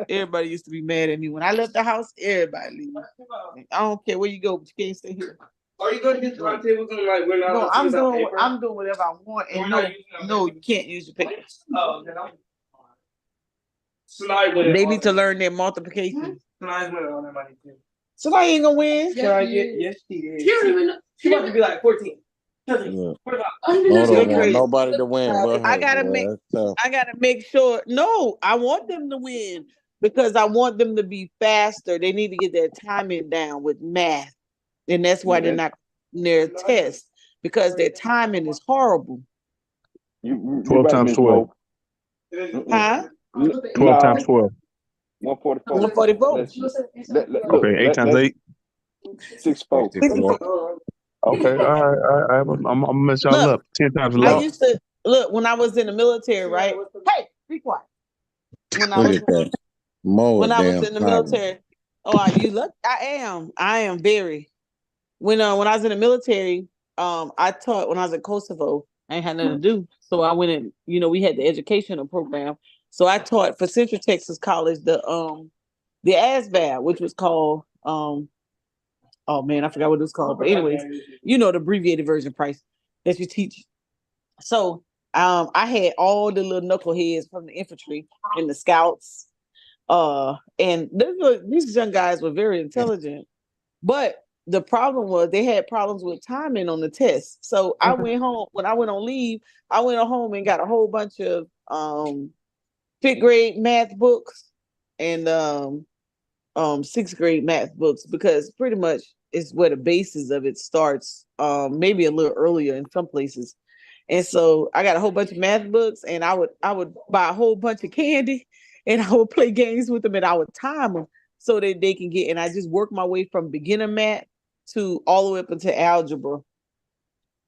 Everybody used to be mad at me when I left the house. Everybody leave. I don't care where you go, but you can't stay here. Are you gonna get the round tables and like we're not? No, I'm doing whatever I want, and no, you can't use your paper. Oh, then I'm. Tonight They need to learn their multiplication. Tonight's winning all that money too. So I ain't gonna win. Can I get? Yes, she is. She don't even know. She about to be like 14. Look, Mo don't want nobody to win but her. I gotta make sure. No, I want them to win because I want them to be faster. They need to get their timing down with math, and that's why they're not in their test because their timing is horrible. 12 times 12. Huh? 12 times 12. 144. 144. Okay, 8 times 8. 6'4". 64. Okay, all right. I'm gonna mess y'all Look, up 10 times a I lot. used to look when I was in the military, right? Hey, be quiet. When I Look was at that. Mow a when I was damn in the tyrant. military, you look. I am very. When I was in the military, I taught when I was in Kosovo. I ain't had nothing to do, so I went in. We had the educational program, so I taught for Central Texas College the ASVAB, which was called oh man, I forgot what it was called, but anyways, the abbreviated version price that you teach. So I had all the little knuckleheads from the infantry and the scouts. And these young guys were very intelligent, but the problem was they had problems with timing on the test. So I went home when I went on leave. I went home and got a whole bunch of fifth grade math books and sixth grade math books because pretty much it's where the basis of it starts. Maybe a little earlier in some places. And so I got a whole bunch of math books, and I would buy a whole bunch of candy, and I would play games with them, and I would time them so that they can get. And I just worked my way from beginner math to all the way up into algebra.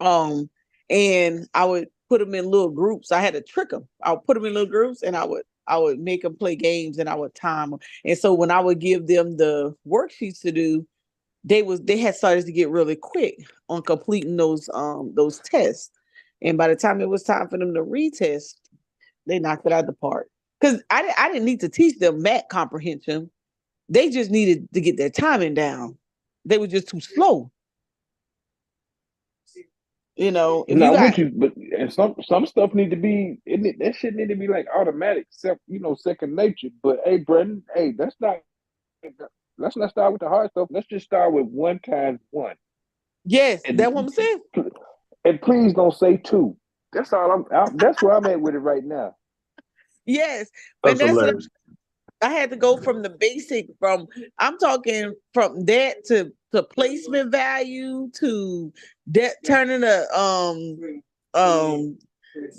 And I would put them in little groups. I had to trick them. I would put them in little groups, and I would make them play games, and I would time them. And so when I would give them the worksheets to do, they had started to get really quick on completing those tests. And by the time it was time for them to retest, they knocked it out of the park. Because I didn't need to teach them math comprehension. They just needed to get their timing down. They were just too slow. If you Now got with you, but and some stuff need to be that shit need to be like automatic, second nature. But hey, Brendan, hey, let's not start with the hard stuff. Let's just start with 1 times 1. yes, And that's what I'm saying. and please don't say 2. That's all that's where I'm at with it right now. Yes, and That's that's what hilarious. I had to go from the basic. I'm talking from that to placement value to turning a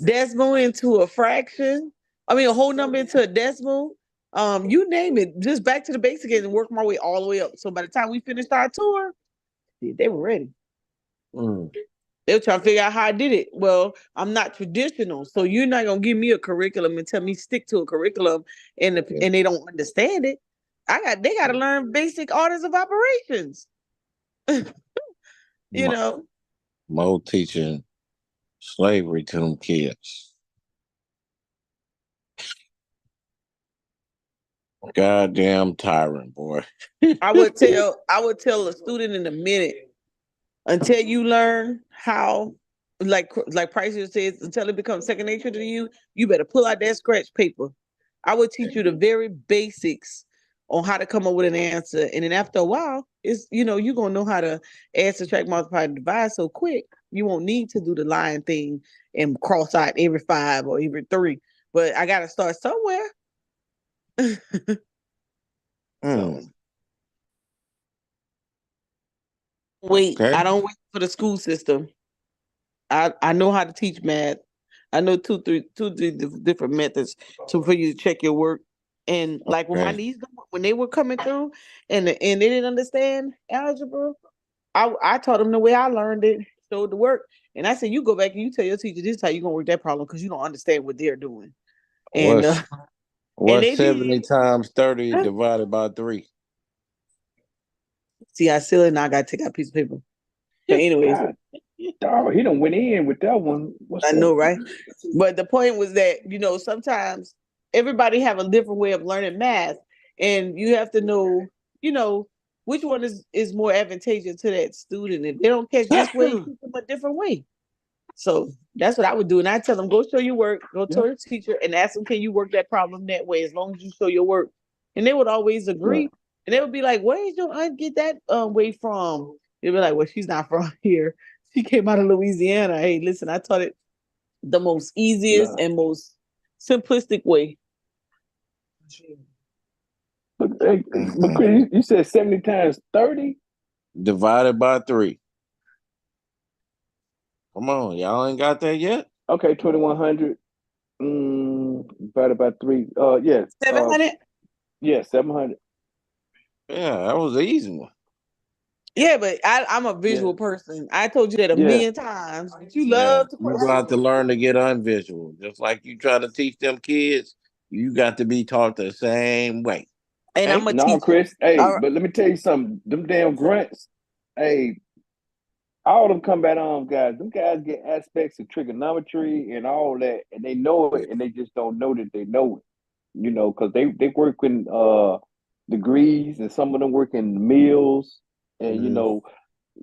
decimal into a fraction. I mean a whole number into a decimal. You name it, just back to the basic and work my way all the way up. So by the time we finished our tour, they were ready. They were trying to figure out how I did it. Well, I'm not traditional, so you're not gonna give me a curriculum and tell me stick to a curriculum, and they don't understand it. They got to learn basic orders of operations. Mo teaching slavery to them kids. Goddamn tyrant, boy. I would tell a student in a minute until you learn how, like Price says, until it becomes second nature to you. You better pull out that scratch paper. I would teach you the very basics on how to come up with an answer, and then after a while, you're gonna know how to add, subtract, multiply, and divide so quick. You won't need to do the line thing and cross out every 5 or every 3. But I gotta start somewhere. So wait, Okay. I don't wait for the school system. I know how to teach math. I know two, three different methods for you to check your work. And like when my niece, when they were coming through and they didn't understand algebra, I taught them the way I learned it, showed the work. And I said, you go back and you tell your teacher this is how you're gonna work that problem because you don't understand what they're doing. And What's they 70 did. times 30 divided by 3? See, I still now got to take out a piece of paper. But anyways. God, he done went in with that one. I know, right? But the point was that, sometimes everybody have a different way of learning math, and you have to know, which one is more advantageous to that student. If they don't catch this way, teach them a different way. So that's what I would do. And I tell them, go show your work, go to the teacher and ask them, can you work that problem that way as long as you show your work? And they would always agree. And they would be like, where did your aunt get that way from? They'd be like, well, she's not from here. She came out of Louisiana. Hey, listen, I taught it the most easiest and most simplistic way. But Chris, you said 70 times 30? Divided by 3. Come on, y'all ain't got that yet? Okay, 2100 divided by 3. Yes. 700? Yeah, 700. Yeah, that was an easy one. Yeah, but I'm a Yeah, visual person. I told you that a yeah, million times. But you Yeah, love to you got to question. learn to get unvisual. Just like you try to teach them kids, you got to be taught the same way. And I'm a no, teacher. Chris. Hey, All right. but let me tell you something. Them damn grunts. Hey, all them combat arms guys. Them guys get aspects of trigonometry and all that, and they know Yeah. it, and they just don't know that they know it. You know, because they work in degrees, and some of them work in mills, and you Mhm. know,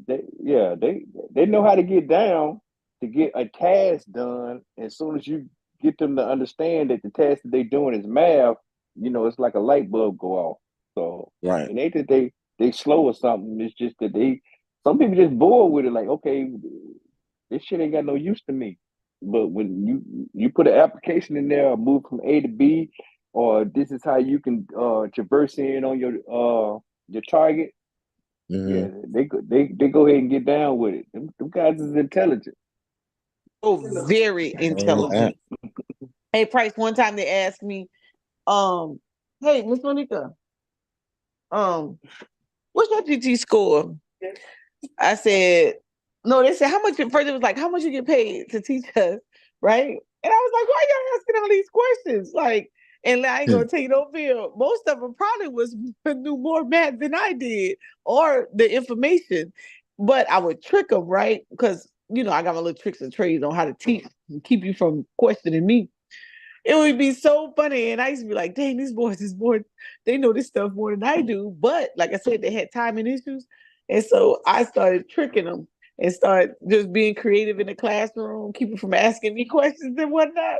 they know how to get down to get a task done. As soon as you get them to understand that the task that they're doing is math, you know, it's like a light bulb go off. So Right. it ain't that they slow or something. It's just that some people just bored with it. Like, okay, this shit ain't got no use to me. But when you put an application in there, or move from A to B, or this is how you can traverse in on your target. Hmm. Yeah, they go ahead and get down with it. Them guys is intelligent. Oh, very Yeah. intelligent. Hey, Price, one time they asked me, hey, Miss Monica, um, what's your GT score? I said, no, they said, how much? At first, it was like, how much you get paid to teach us, right? And I was like, why y'all asking all these questions? Like, and I ain't gonna tell you no bill. Most of them probably knew more math than I did, or the information. But I would trick them, right? Because I got my little tricks and trades on how to teach and keep you from questioning me. It would be so funny, and I used to be like, "Dang, these boys is more. They know this stuff more than I do." But like I said, they had timing issues, and so I started tricking them and started just being creative in the classroom, keep them from asking me questions and whatnot.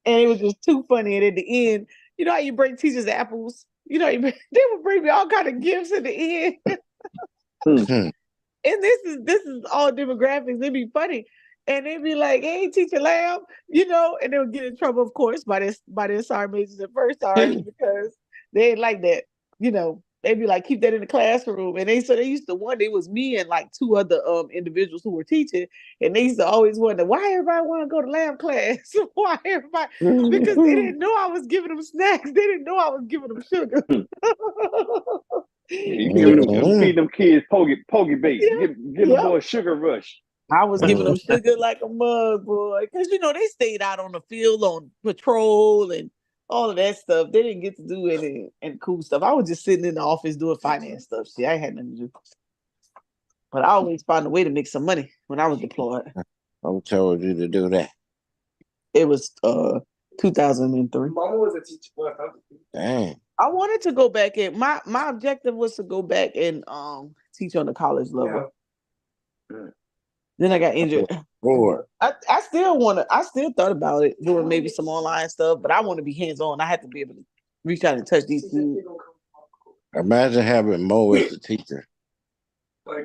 And it was just too funny. And at the end, you know how you bring teachers apples. They would bring me all kind of gifts at the end. Hmm. Hmm. And this is all demographics. It'd be funny. And they'd be like, hey, teacher Lamb, and they would get in trouble, of course, by their SAR majors and first SARs because they ain't like that. They'd be like, keep that in the classroom. And they used to wonder, it was me and like two other individuals who were teaching, and they used to always wonder why everybody want to go to Lamb class. Why everybody? Because they didn't know I was giving them snacks. They didn't know I was giving them sugar. Yeah, you Mhm. feed them kids pokey bait. Yeah. Give the Yep. boy sugar rush. I was giving them Mhm. sugar like a mug, boy, because they stayed out on the field on patrol and all of that stuff. They didn't get to do any cool stuff. I was just sitting in the office doing finance stuff. See, I had nothing to do, but I always found a way to make some money when I was deployed. Who told you to do that? It was 2003. Mama was a teacher. Dang. I wanted to go back and my objective was to go back and teach on the college level. Yeah. Then I got injured. Lord. I still thought about it, doing maybe some online stuff, but I want to be hands on. I have to be able to reach out and touch these kids. Imagine having Mo as the teacher.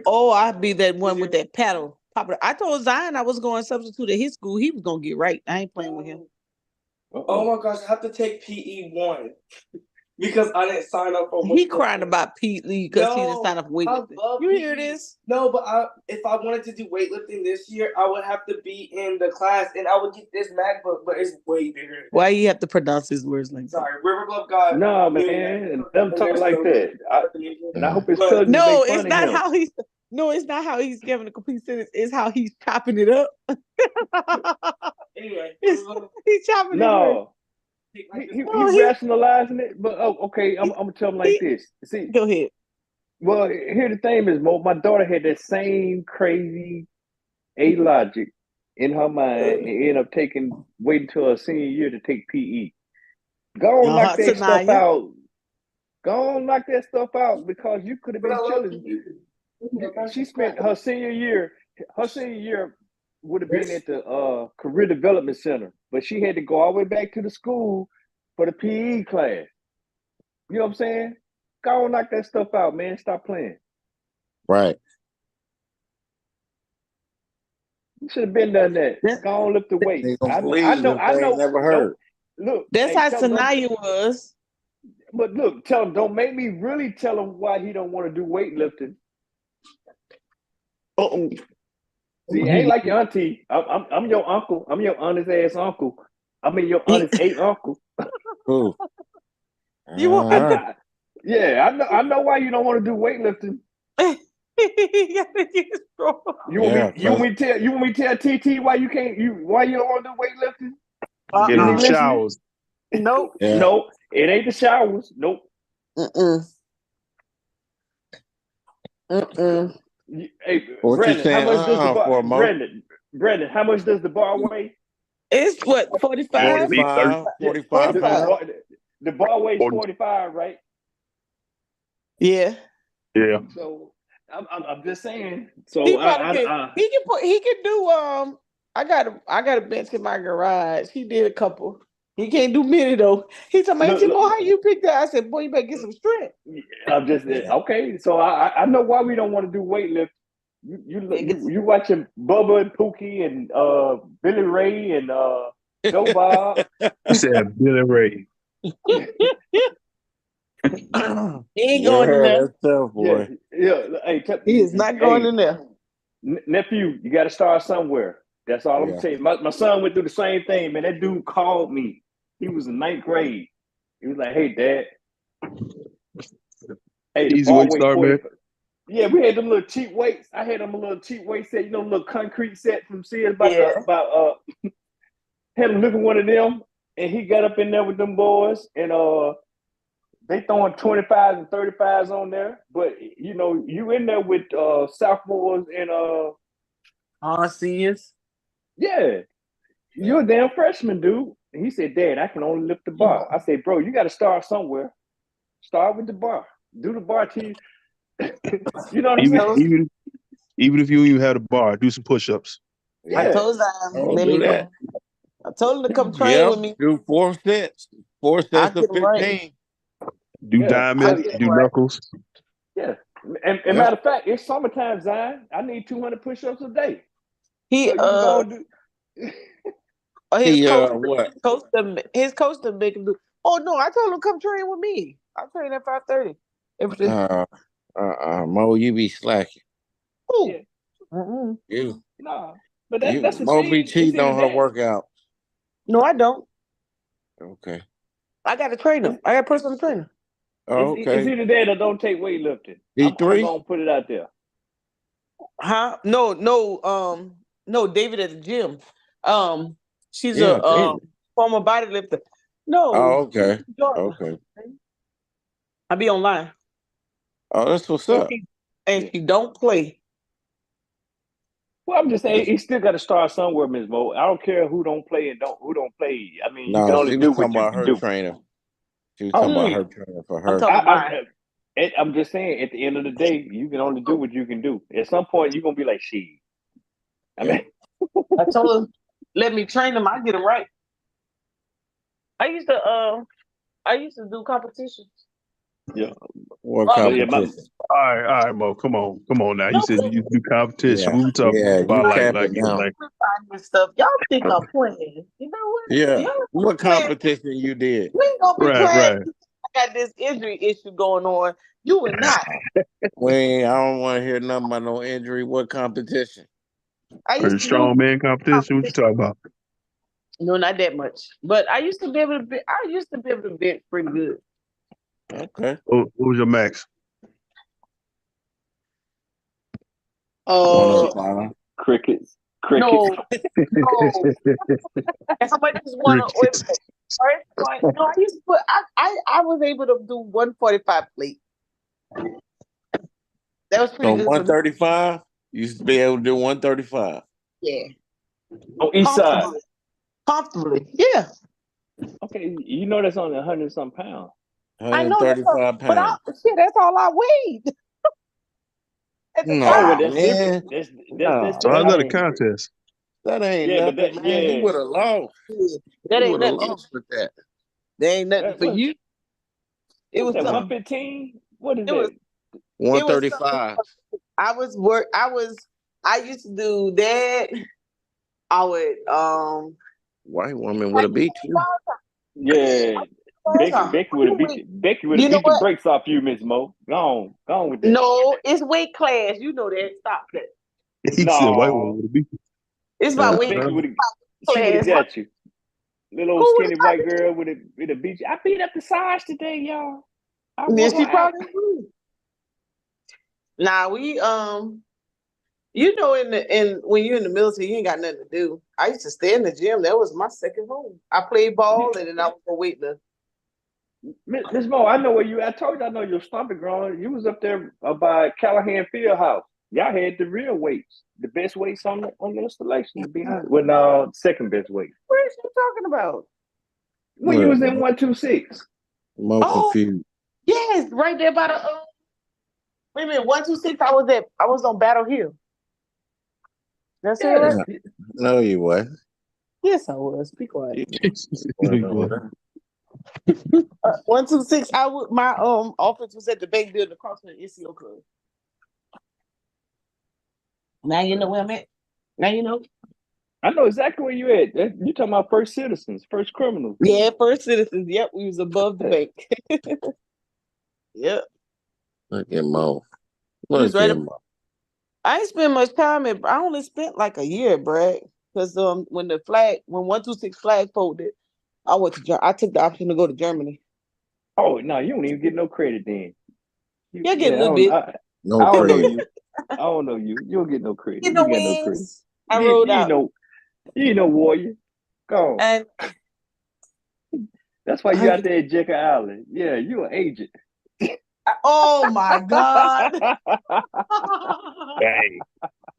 Oh, I'd be that one with that paddle. I told Zion I was going to substitute at his school. He was gonna get right. I ain't playing with him. Oh my gosh, I have to take PE1 because I didn't sign up for. He crying about Pete Lee because he didn't No, sign up for weightlifting. love You PE. hear this? No, but if I wanted to do weightlifting this year, I would have to be in the class, and I would get this MacBook, but it's way bigger. Why you have to pronounce his words like that? Sorry, River Bluff got No, man, and them talk like that. And I hope his cousins No, make it's fun of not him. how he's. No, it's not how he's giving a complete sentence. It's how he's chopping it up. Anyway, He's chopping his words. No, he No, rationalizing it. But okay, I'm gonna tell him like this. See, Go ahead. well, here the thing is, Mo. My daughter had that same crazy a logic in her mind and ended up waiting till her senior year to take PE. Go on, knock that stuff Tanaya. out. Go on, knock that stuff out because you could have but I been love chilling. PE. She spent her senior year. Her senior year would have been at the career development center, but she had to go all the way back to the school for the PE class. You know what I'm saying? Go on, knock that stuff out, man. Stop playing. Right. You should have been done that. That- Go on, lift the weight. They gonna I believe know. if they ain't never Don't heard. look. That's Hey, how tell them don't. Sanaya was. But look, tell him don't make me really tell him why he don't want to do weightlifting. Uh-oh. See, I ain't like your auntie. I'm your uncle. I'm your honest ass uncle. I mean your honest aunt uncle. Who? You All want right. Yeah, I know why you don't want to do weightlifting. He gotta get strong. You want Yeah, me you want 'cause me to tell TT why you can't why you don't want to do weightlifting? Get Is in he them Uh-uh. listening? showers. Nope. yeah. No, it ain't the showers. Nope. Mm-mm. Mm-mm. Hey, What you Brandon, how saying? much does the bar? For Mo? Brandon, how much does the bar weigh? It's what, It 45? should be 30, 45, Yeah, 45 the 45. pounds. bar the bar weighs 40. 45, right? Yeah. Yeah. So I'm just saying. He So probably can. I He can do I got a bench in my garage. He did a couple. He can't do many though. He told me, "Hey, look, Timo, how you pick that?" I said, "Boy, you better get some strength." I'm just Yeah. okay. So I know why we don't want to do weightlifting. Yeah, get You watching Bubba and Pookie and Billy Ray and Joe Bob. You said Billy Ray. He ain't going in Yeah, there. that's tough, Yeah, boy. yeah. Hey, He is not going hey, in there. nephew, you got to start somewhere. That's all I'm Yeah. saying. My son went through the same thing, man. That dude called me. He was in ninth grade. He was like, "Hey, Dad. Hey, the Easy way bar to weight start, man. 40." Yeah, we had them little cheap weights. I had them a little cheap weight set, little concrete set from Sears Yeah. had him looking one of them, and he got up in there with them boys, and they throwing 25s and 35s on there. But you in there with sophomores and Seniors. yeah, you're a damn freshman, dude. And he said, "Dad, I can only lift the bar." I said, "Bro, you got to start somewhere. Start with the bar. Do the bar till you." You know what I'm I Even saying? told even even if you don't even have the bar, do some push-ups. I Yeah. told Zion, Oh, let do me that. come. I told him to come train Yep. with me. Do 4 sets. Four I'll sets of get him right. 15. Do Yeah. I'll diamonds, get him do right. knuckles. Yeah. And Yep. matter of fact, it's summertime, Zion. I need 200 push-ups a day. He So you can go and do. his coach What? his coach to make him do. Oh no, I told him come train with me. I train at 5:30. Everything. Mo, you be slacking. Ooh. Yeah. Mm-mm. You, Nah. But you, that's the Mo be thing. It's cheating either on her that. workout. No, I don't. Okay. I got a trainer. I got a personal trainer. Oh, It's okay. either that or don't take weightlifting. I'm D3? gonna put it out there. Huh? No, David at the gym. She's Yeah, a David. former bodybuilder. No, Oh, okay. Georgia. Okay. I be online. Oh, that's what's And up. Yeah. she don't play. Well, I'm just saying That's, he still got to start somewhere, Ms. Mo. I don't care who don't play and who don't play. I mean, you can no, only she was do talking what you about can her do. trainer. She was talking Oh, about Mm, her trainer for I'm her. talking mine. I'm just saying. At the end of the day, you can only do what you can do. At some point, you're gonna be like, "Shit." I Yeah. mean, I told him, let me train him. I get him right. I used to do competitions. yeah. What But yeah, competition? All right, Mo. Come on now. You No, said you do competition. Yeah. We were talking Yeah, you about capping now. finding stuff. Y'all think I'm playing. You know what? Yeah. Y'all What playing. competition you did? We ain't gonna be right, playing. right. I got this injury issue going on. You would not. I don't want to hear nothing about no injury. What competition? I Or used the to do strong man competition. What you talking about? no, not that much. But I used to be able to bench pretty good. Okay. What was your max? Uh 105. crickets. no, no. How much is one wait, Crickets. first point? No, I used to put I was able to do 145 plate. That was So pretty good for me. 135? You used to be able to do 135. Yeah. On each side. Comfortably. Comfortably. Yeah. Okay, you know that's only 100 some pounds. I know that's all, 135 but pounds. that's all I weighed at the Oh, well, Nah, time. that's different. man. That's No, So how's different. I that a mean, contest? that ain't yeah, but nothing, that man. You yeah, would have lost. Yeah. That You ain't would have nothing. lost with that. That ain't nothing that for was you. It what's was that something. 115? What is It was that? it was something. 135. I used to do that. I would White woman would have beat you. Yeah, Becky would have beat you. Becky would You have know beat the what? brakes off you, Miss Mo. Go on with that. No, it's weight class. You know that. Stop that. He said white woman No, would beat you. It's about weight Becky would have. She would have class. got you. Little old Who would skinny white girl would have beat you. I beat up the size today, y'all. Yeah, she probably would. Nah, we you know, in when you're in the military, you ain't got nothing to do. I used to stay in the gym. That was my second home. I played ball and then I was a weightlifter. Miss Mo, I know where you. I told you I know your stomach growing. You was up there by Callahan Field House. Y'all had the real weights, the best weights on the installation. To be honest, well, second best weight. What are you talking about? When you was in 126. More Oh, confused. yes, right there by the wait a minute, 126. I was on Battle Hill. That's it, Yes. right? No, you was. Yes, I was. Be quiet. Wasn't over 126. My office was at the bank building across from the NCO club. Now you know where I'm at. Now you know. I know exactly where you at. You talking about First Citizens, First Criminals. Yeah, First Citizens. Yep, we was above the bank. Yep. Look at Mo. We was Look right at up. Mo. I ain't spent much time at. I only spent like a year, Brad. Because when 126 flag folded, I took the option to go to Germany. Oh no, you don't even get no credit then. You get a little bit. I No don't know credit. you. I don't know you. You don't get no credit. Get You no get no credit. wings. I rode out. You ain't no warrior. Go on. And That's why you out there at Jekyll Island. Yeah, you an agent. oh my God. Dang.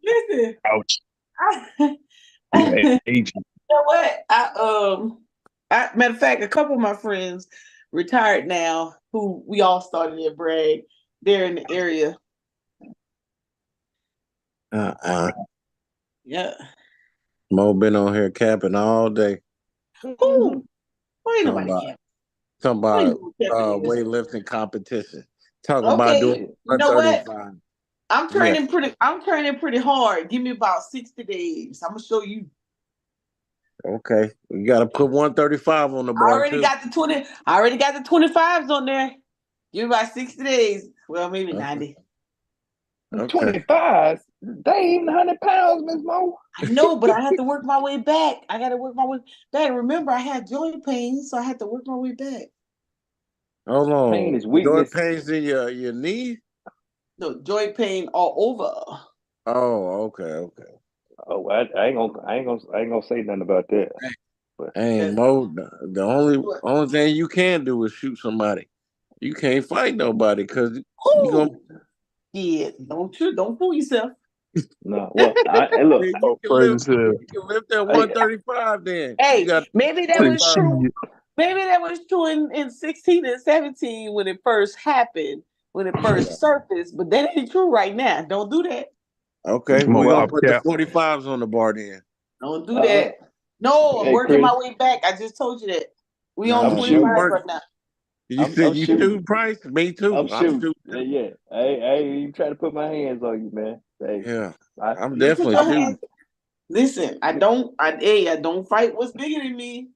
Listen. Ouch. You Agent. know what? Matter of fact, a couple of my friends retired now who we all started at Bragg. They're in the area. Yeah. Mo been on here capping all day. Who? Why ain't Talking nobody about, care? talking Why about you capping is? weightlifting competition. Talking about Okay. doing You know what? 135. I'm training pretty hard. Give me about 60 days. I'm gonna show you. Okay. You gotta put 135 on the I bar already too. got the 20. I already got the 25s on there. Give me about 60 days. Well, maybe 90. Okay. 25. They ain't even 100 pounds, Miss Mo. I know, but I have to work my way back. I got to work my way back. Remember, I had joint pain, so I had to work my way back. Hold on. Pain is weakness. Joint pains in your knee? No, joint pain all over. Oh, okay. Oh, I ain't gonna say nothing about that. But Hey, Mo, the only thing you can do is shoot somebody. You can't fight nobody because you gonna. Yeah, don't fool yourself. no, well, look. You can lift that Hey, 135 then. Hey, You got maybe that was 25. true. Maybe that was true in 16 and 17 when it first happened, when it first surfaced, but that ain't true right now. Don't do that. Okay, Mo, we're gonna I'll put the cap. 45s on the bar then. Don't do that. No, I'm Hey, working Chris. my way back. I just told you that. We Nah, on I'm 25 shooting. right now. You I'm said you shooting. shoot, Price? Me too. I'm shooting. shooting. Yeah. I ain't even trying to put my hands on you, man. Hey, Yeah, I'm You put definitely your shooting. hands. Listen, I don't fight what's bigger than me.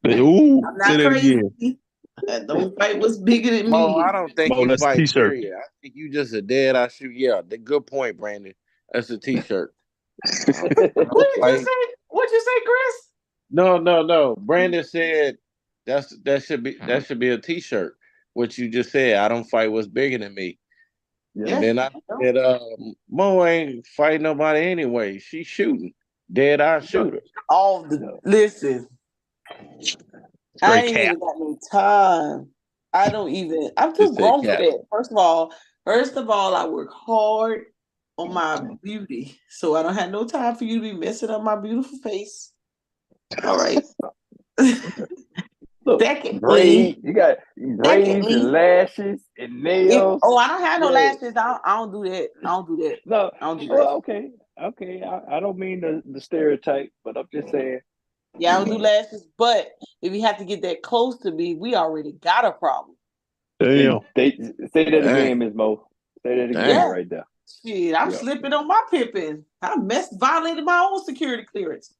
Ooh, I'm say not that crazy. again. I don't fight what's bigger than Mo, me. I don't think Mo, you that's a fight, t-shirt. period. I think you just a dead eye shoot. Yeah, the good point, Brandon. That's a t-shirt. What did you say? What'd you say, Chris? No. Brandon said that should be a t-shirt. What you just said, I don't fight what's bigger than me. yeah. And then I said, Mo ain't fighting nobody anyway. She's shooting. Dead eye shooter. Listen. I Straight ain't cap. even got no time. I'm too Just say grown for cap. that. First of all, I work hard on my beauty. So I don't have no time for you to be messing up my beautiful face. All right. Look, Secondly, you got braids and lashes and nails. I don't have no Yeah. lashes. I don't do that. No. I don't do that. Well, okay. I don't mean the stereotype, but I'm just saying. Yeah, I don't do lashes. But if you have to get that close to me, we already got a problem. Damn. They say that Dang. again, Ms. Mo. Say that again Yeah. right there. Shit, I'm slipping on my Pippin. I violated my own security clearance.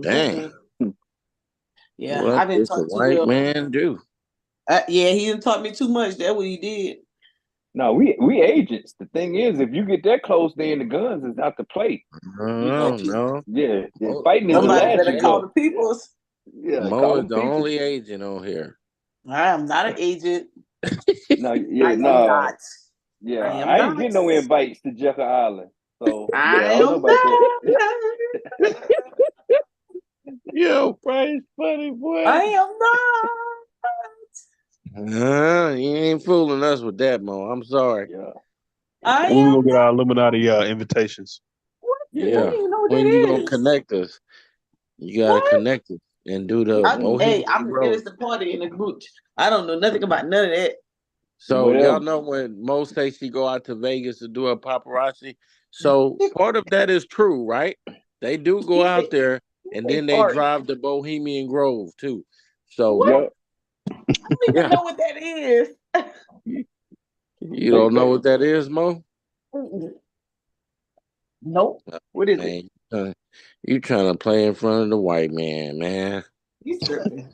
Dang. Yeah, What I've been does a taught too white well. man do? Yeah, he didn't taught me too much. That's what he did. No, we agents. The thing is, if you get that close, then the guns is out to play. No. Yeah. Fighting is the Somebody last better call resort. the peoples. Yeah, Mo call is them the people. only agent on here. I am not an agent. No, I yeah, am no, not. yeah. I am I ain't not. getting no invites to Jekyll Island. So yeah, I I don't know am about that. not. Yo, Bryce, funny boy. I am not. You ain't fooling us with that, Mo. I'm sorry. Yeah, I When we am gonna get not. our Illuminati invitations? What? I yeah. don't Yeah. even know what When that you gonna is. connect us? You gotta What? connect us and do the Bohemian I'm the Grove. innocent party in the group. I don't know nothing about none of that. So y'all Whatever. know when Mo say she go out to Vegas to do a paparazzi. So part of that is true, right? They do go out there and then they Party. drive to Bohemian Grove too. So What? Yep. I don't even yeah, know what that is. you don't know what that is, Mo? Nope. What is it? Man, you trying to play in front of the white man, man. You tripping.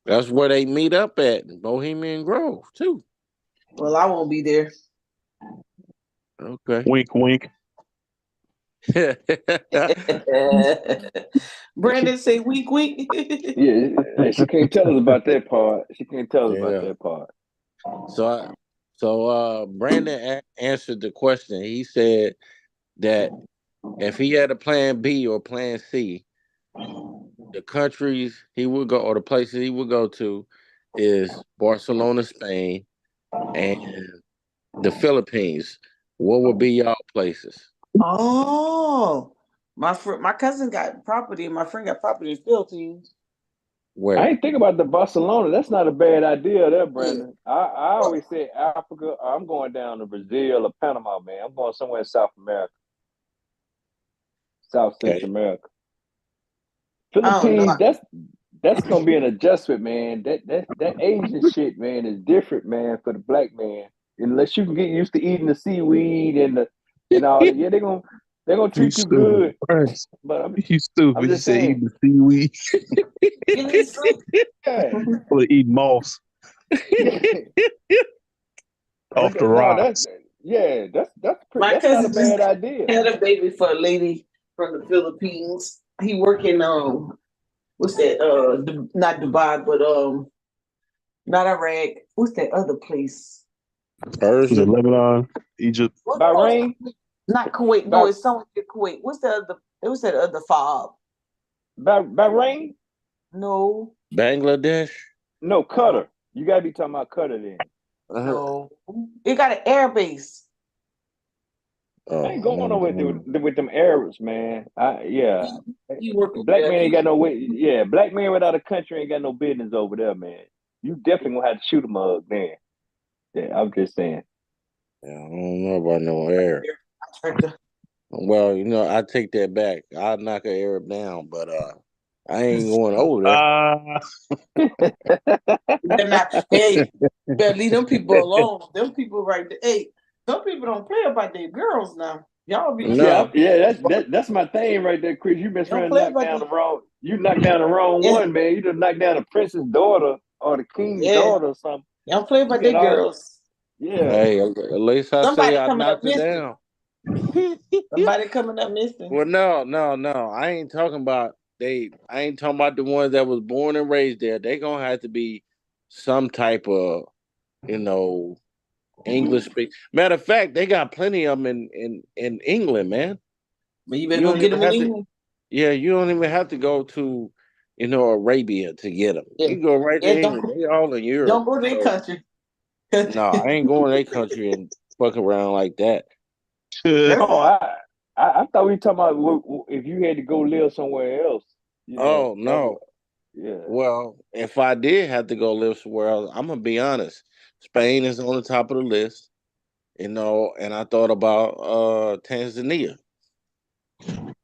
That's where they meet up at in Bohemian Grove too. Well, I won't be there. Okay. Wink, wink. Brandon say week. Yeah, she can't tell us about that part. She can't tell us about Yeah. that part. So Brandon answered the question. He said that if he had a plan B or plan C, the countries he would go or the places he would go to is Barcelona, Spain, and the Philippines. What would be y'all places? Oh, my cousin got property, and my friend got property in the Philippines. I Where? ain't think about the Barcelona. That's not a bad idea there, Brandon. I always say Africa. I'm going down to Brazil or Panama, man. I'm going somewhere in South America, South Okay. Central America. I don't know. Philippines, that's gonna be an adjustment, man. That Asian shit, man, is different, man, for the black man. Unless you can get used to eating the seaweed and all that, yeah, they're gonna You treat you stupid. good. Christ. But I'm You stupid. I'm You just said saying, eating the seaweed Give me some. yeah, or eat moss yeah. off the No, that's rocks. yeah, My that's not a cousin just bad idea. had a baby for a lady from the Philippines. He working what's that? Not Dubai, but not Iraq. What's that other place? Was Persia. it Lebanon, Egypt? What Bahrain, Not Kuwait. No, bah, it's somewhere in Kuwait. What's the other? It was that other fob. Bahrain, No, Bangladesh. no Qatar. You gotta be talking about Qatar then. no. It got an air base. I ain't going over with them Arabs, man. Yeah, You work over black there. man ain't got no way. Yeah, black man without a country ain't got no business over there, man. You definitely gonna have to shoot a mug then. Yeah, I'm just saying. Yeah, I don't know about no Arab. Well, I take that back. I'll knock an Arab down, but I ain't going over there. They're not. Hey, you better leave them people alone. Them people right there. Hey, some people don't play about their girls now. Y'all be Yeah, No. tripping. yeah, that's my thing right there, Chris. You been They don't trying to play knock about down their. the wrong. You knocked down the wrong Yeah, one, man. You just knocked down the prince's daughter or the king's yeah. daughter or something. They don't play You about got their all, girls. yeah. Hey, at least I say Somebody I coming up knocked it missing. down. Somebody coming up missing. Well, no. I ain't talking about I ain't talking about the ones that was born and raised there. They gonna have to be some type of, you know, English speak. Matter of fact, they got plenty of them in England, man. But you better You go don't get even them in have to. England. Yeah, you don't even have to go to, Arabia to get them. Yeah, You go right to yeah. England. They all in Europe. Don't go to their So country. no, I ain't going to their country and fuck around like that. Oh, I thought we were talking about if you had to go live somewhere else. Oh That no. was yeah. Well, if I did have to go live somewhere else, I'm gonna be honest. Spain is on the top of the list, and I thought about Tanzania.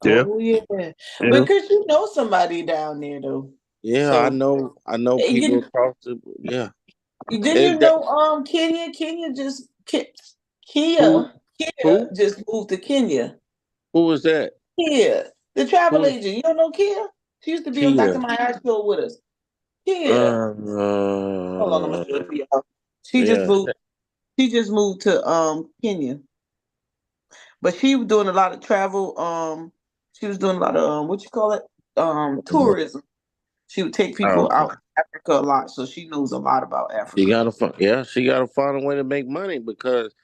Yeah. Oh yeah, Yeah. because you know somebody down there though. Yeah, I So know people you across the yeah. didn't Is you that know Kenya? who Kia who just moved to Kenya. who is that? Kia, the travel Who is agent. You don't know Kia? She used to be on Dr. Kia? Maya show with us. Kia. Hold on, I'm Uh, gonna show it to y'all. She just yeah. moved. She just moved to Kenya. But she was doing a lot of travel. She was doing a lot of what you call it? Tourism. She would take people Okay. out in Africa a lot, so she knows a lot about She Africa. gotta find, yeah, she gotta find a way to make money because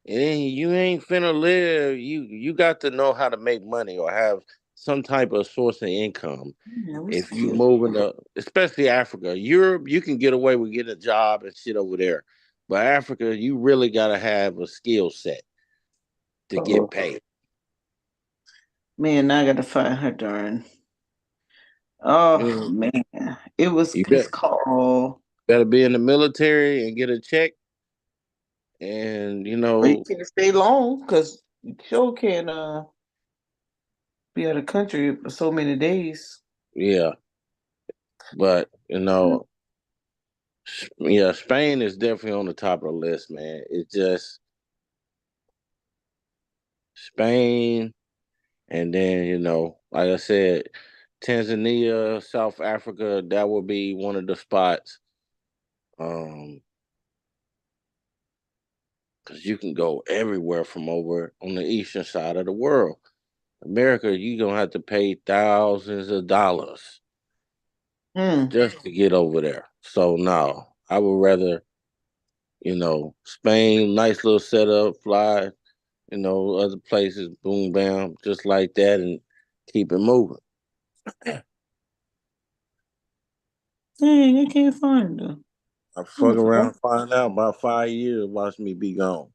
you ain't finna live. You got to know how to make money or have some type of source of income. Yeah, what's If you cute? move into, especially Africa, Europe, you can get away with getting a job and shit over there, but Africa, you really gotta have a skill set to get paid. Man, now I gotta find her darn. Oh You, man, it was. you It's bet, called. gotta be in the military and get a check, and Well, you can't stay long because you sure can be out of the country for so many days. yeah, but yeah, Spain is definitely on the top of the list, man. It's just Spain, and then like I said, Tanzania, South Africa, that would be one of the spots. Because you can go everywhere from over on the eastern side of the world. America, you're gonna have to pay thousands of dollars Mm. just to get over there. So no, I would rather, Spain, nice little setup, fly, other places, boom, bam, just like that, and keep it moving. Dang, I can't find her. I I'm fuck gonna find. around, find out about 5 years, watch me be gone.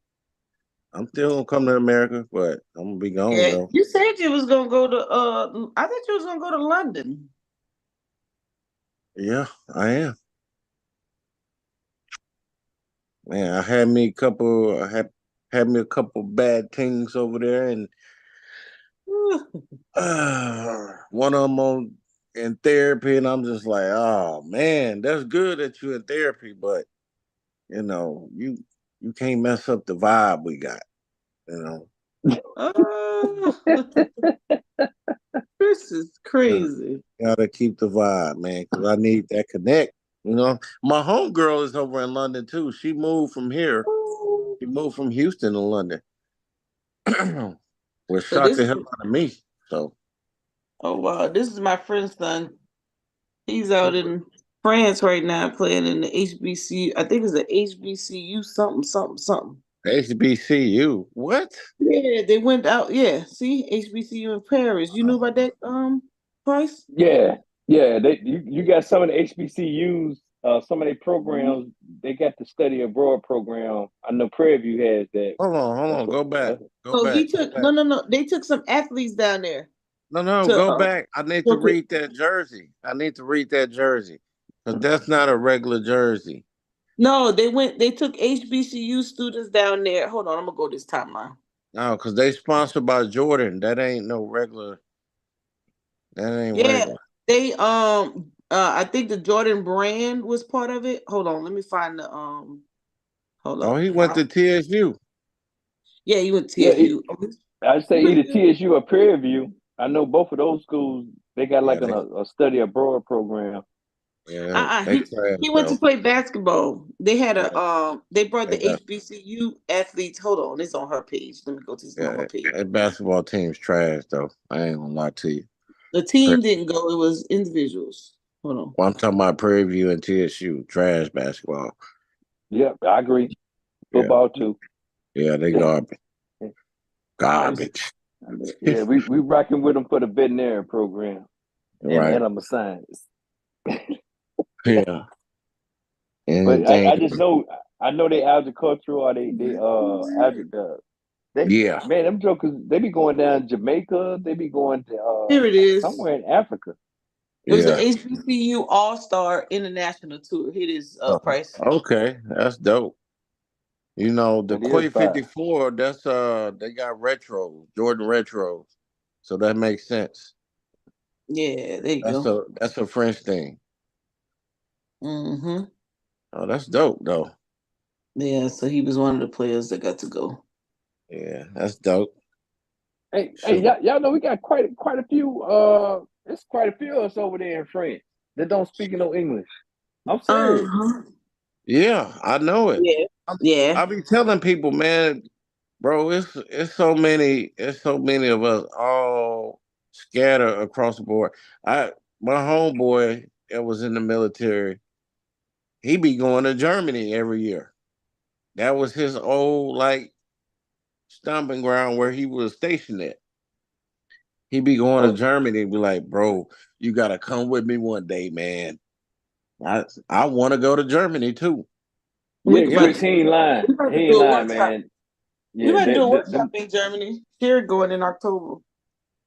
I'm still gonna come to America, but I'm gonna be gone Yeah, though. you said you was gonna go to. I thought you was gonna go to London. Yeah, I am. Man, I had me a couple bad things over there, and one of them in therapy, and I'm just like, oh man, that's good that you're in therapy, but you can't mess up the vibe we got. Oh, this is Uh, crazy. Gotta keep the vibe, man, because I need that connect. My homegirl is over in London too. She moved from here. She moved from Houston to London, which So shocked this the is. hell out of me. So. Oh wow, this is my friend's son. He's out in France right now playing in the HBC. I think it's the HBCU something something something. HBCU. What? Yeah, they went out. Yeah, see HBCU in Paris. You knew about that, Price? Yeah, yeah. You got some of the HBCUs, some of their programs. They got the study abroad program. I know Prairie View has that. Hold That's on. Go back. that's Go So back. he Go took back. no. They took some athletes down there No, to go back. I need to okay. read that jersey. I need to read that jersey. Because that's not a regular jersey. No, they went. They took HBCU students down there. Hold on, I'm gonna go this timeline. No, because they sponsored by Jordan. That ain't no regular. That ain't Yeah, regular. they I think the Jordan brand was part of it. Hold on, let me find the hold Oh, up. he went to TSU. Yeah, you went to yeah. TSU. I'd say either TSU or Prairie View. I know both of those schools. They got Yeah, like a study abroad program. they He trash he went to though. play basketball. They had a Yeah, they brought they the got HBCU athletes. Hold on, it's on her page. Let me go to his mama yeah, page. that basketball team's trash though. I ain't gonna lie to you. The team didn't go, it was individuals. Hold on. Well, I'm talking about Prairie View and TSU. Trash basketball. Yep, I agree. Yeah, Football too. yeah, they garbage. Garbage. Yeah, we rocking with them for the veterinary program and Right. animal science. Yeah. But Anything. I just know I know they agricultural or they they Yeah. man them jokers they be going down Jamaica, they be going to Here it is. somewhere in Africa. It was the Yeah. HBCU All Star International Tour. Here it is, Price. Okay. That's dope. The That is Quay fire. 54, that's they got retros, Jordan retros. So that makes sense. Yeah, there you That's go. a French thing. Mm-hmm. Oh, that's dope though. Yeah, so he was one of the players that got to go. Yeah, that's dope. Hey, Shoot. y'all know we got quite a few it's quite a few of us over there in France that don't speak no English. I'm serious. Uh-huh. Yeah, I know it. Yeah. I Yeah. be telling people, man, bro, it's so many of us all scattered across the board. I My homeboy that was in the military, he be going to Germany every year. That was his old like stomping ground where he was stationed at. He be going to Oh, Germany and be like, bro, you gotta come with me one day, man. I want to go to Germany too. We yeah, about Yeah, Chris, to he ain't lying. we about He to ain't do a lying, workshop. man. We Yeah, about to do a workshop them in Germany. Sherry going in October.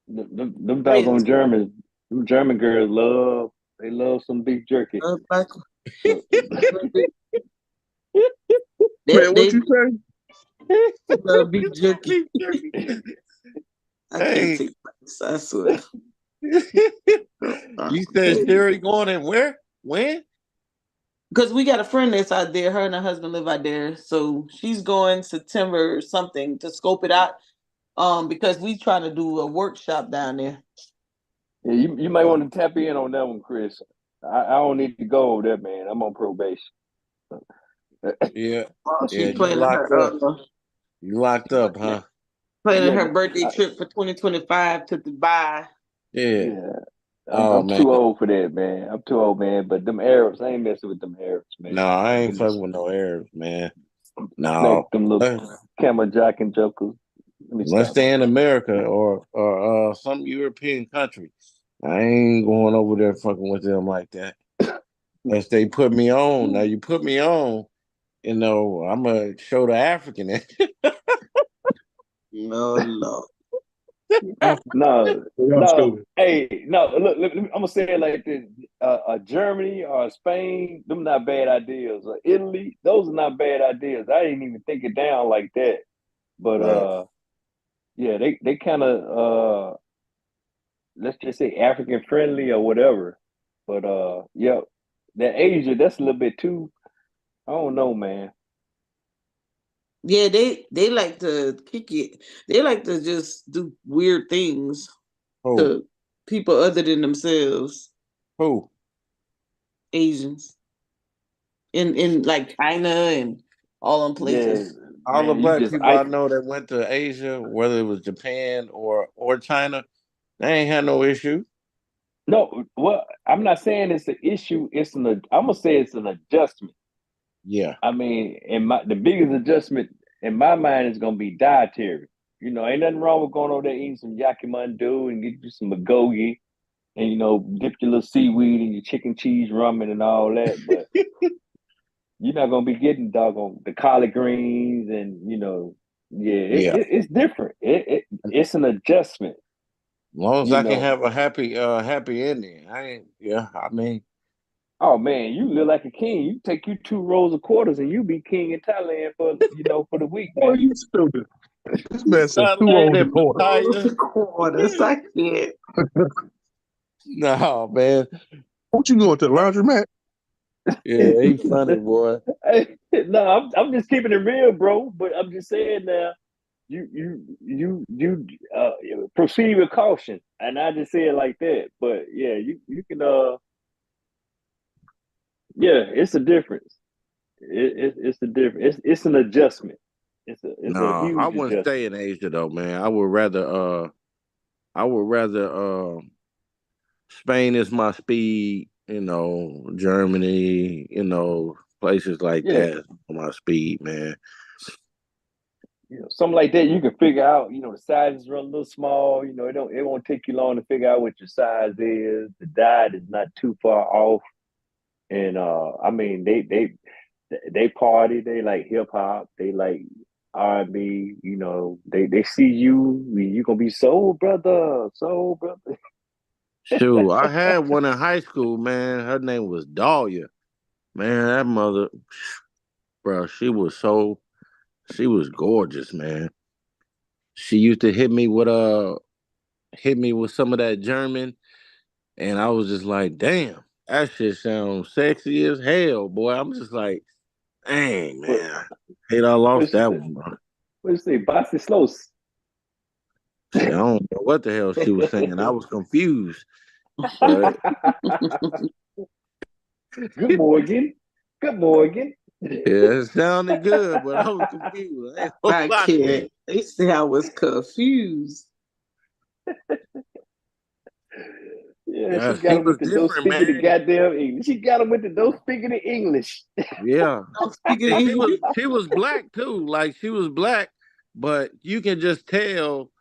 them Crazy. doggone Germans, them German girls love some beef jerky. Like, So, they, Man, what they you say? love beef jerky. Beef jerky. I can't Hey, take this. I swear. you said Sherry going in where? When? Because we got a friend that's out there. Her and her husband live out there, so she's going September or something to scope it out. Because we trying to do a workshop down there. yeah, you might want to tap in on that one, Chris. I don't need to go over there, man. I'm on probation. Yeah, She yeah. You locked up. You locked up, huh? planning Yeah, her birthday trip for 2025 to Dubai. Yeah. yeah. Oh I'm man. too old for that, man. I'm too old, man. But them Arabs, I ain't messing with them Arabs, man. No, I ain't Them fucking with no Arabs, man. snake, No. them little Let's camel jacking jokers. Let me let's stop. stay in America or some European country. I ain't going over there fucking with them like that. Unless they put me on. Now you put me on, I'm gonna show the African. No, no. No, Y'all no. stupid. Hey, no. Look, I'm gonna say it like this: Germany or Spain, them not bad ideas. Or Italy, those are not bad ideas. I didn't even think it down like that. But Right. yeah, they kind of let's just say African friendly or whatever. But yeah, that Asia, that's a little bit too. I don't know, man. Yeah, they like to kick it. They like to just do weird things Who? to people other than themselves, Who? Asians, in like China and all them Yeah, places. All the man, you black just people I I know that went to Asia, whether it was Japan or China, they ain't had no issue. no. Well, I'm not saying it's an issue. I'm gonna say it's an adjustment. Yeah. I mean, the biggest adjustment in my mind is gonna be dietary. Ain't nothing wrong with going over there eating some yakimandu and get you some magogi and dip your little seaweed in your chicken cheese ramen and all that. But you're not gonna be getting doggone the collard greens and yeah, Yeah. it's different. It's an adjustment. As long as You I can know. have a happy ending. I ain't yeah, I mean Oh man, you live like a king. You take you 2 rolls of quarters and you be king in Thailand for the week, Boy, man. you stupid. This man said two Thailand rolls of and quarter. Pattaya. Quarters, I can't. No, man. What you going to the laundromat? Yeah, he funny, boy. No, I'm just keeping it real, bro. But I'm just saying now, you proceed with caution, and I just say it like that. But yeah, you can yeah, it's a difference. It's a difference. It's an adjustment. It's a No, I huge wouldn't adjustment. stay in Asia though, man. I would rather Spain is my speed, Germany, places like Yeah, that my speed, man. something like that you can figure out. The sizes run a little small. It won't take you long to figure out what your size is. The diet is not too far off, and I mean they party. They like hip hop. They like R&B. They see you gonna be soul brother. Shoot, I had one in high school, man. Her name was Dahlia. Man, that mother, bro, she was gorgeous, man. She used to hit me with some of that German, and I was just like, damn, that shit sounds sexy as hell, boy. I'm just like, dang, What man. Hate I what lost she that say? one, bro. What you say? Basti Slows. Shit, I don't know what the hell she was saying. I was confused. But Good morning. Good morning. yeah, it sounded good, but I was confused. I ain't gonna I lie to you. can't. They say I was confused. Yeah, she Yeah, got she him with was the don't different, speaking the man. goddamn English. She got him with the don't speaking the English. Yeah. Speaking And she English. was black too. Like she was black, but you can just tell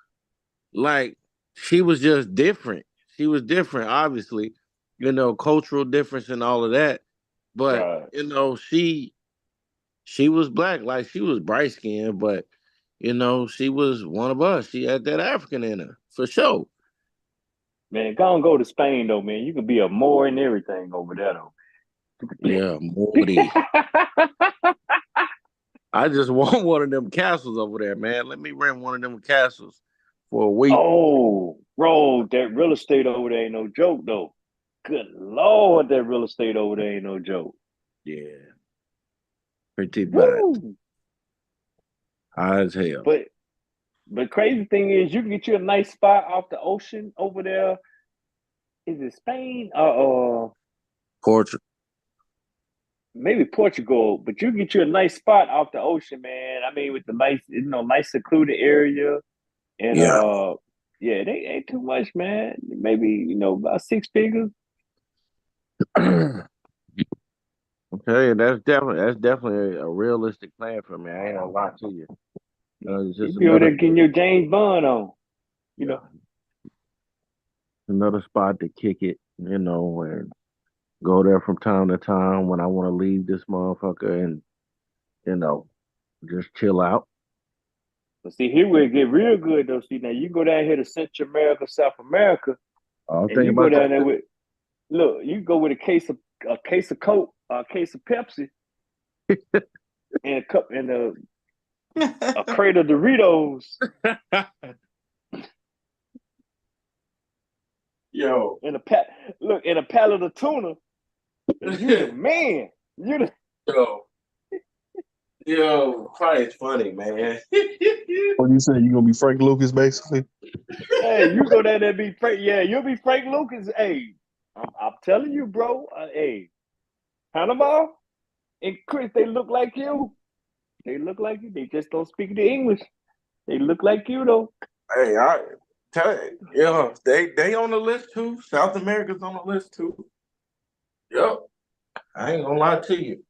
like she was just different. She was different, obviously, cultural difference and all of that. But Right. she was black, like she was bright skinned, but she was one of us. She had that African in her for sure. Man, go to Spain though, man. You could be a Moor and everything over there though. Yeah, Morty. I just want one of them castles over there, man. Let me rent one of them castles for a week. Oh, bro, that real estate over there ain't no joke though. Good Lord, that real estate over there ain't no joke. Yeah, pretty bad. Woo! High as hell. But crazy thing is you can get you a nice spot off the ocean over there. Is it Spain? Portrait. Maybe Portugal, but you can get you a nice spot off the ocean, man. I mean, with the nice, nice secluded area. And Yeah. yeah, it ain't too much, man. Maybe, about 6 figures. Okay, that's definitely a realistic plan for me. I ain't gonna lie to you. It's You just be over there getting your James Bond on, yeah, another spot to kick it, and go there from time to time when I want to leave this motherfucker and just chill out. But see, here where it get real good though. See, now you go down here to Central America, South America, I'm and thinking you go about down there that. with look, you go with a case of Coke, a case of Pepsi, and a cup and a crate of Doritos. Yo, And a pallet of tuna. And you the man. You the probably it's funny, man. What you say? You gonna be Frank Lucas, basically? hey, you go down there and be Frank. Yeah, you'll be Frank Lucas. Hey, I'm telling you, bro. Hey, Panama and Chris, they look like you. They look like you. They just don't speak the English. They look like you though. Hey, I tell you, they on the list too. South America's on the list too. Yep, I ain't gonna lie to you.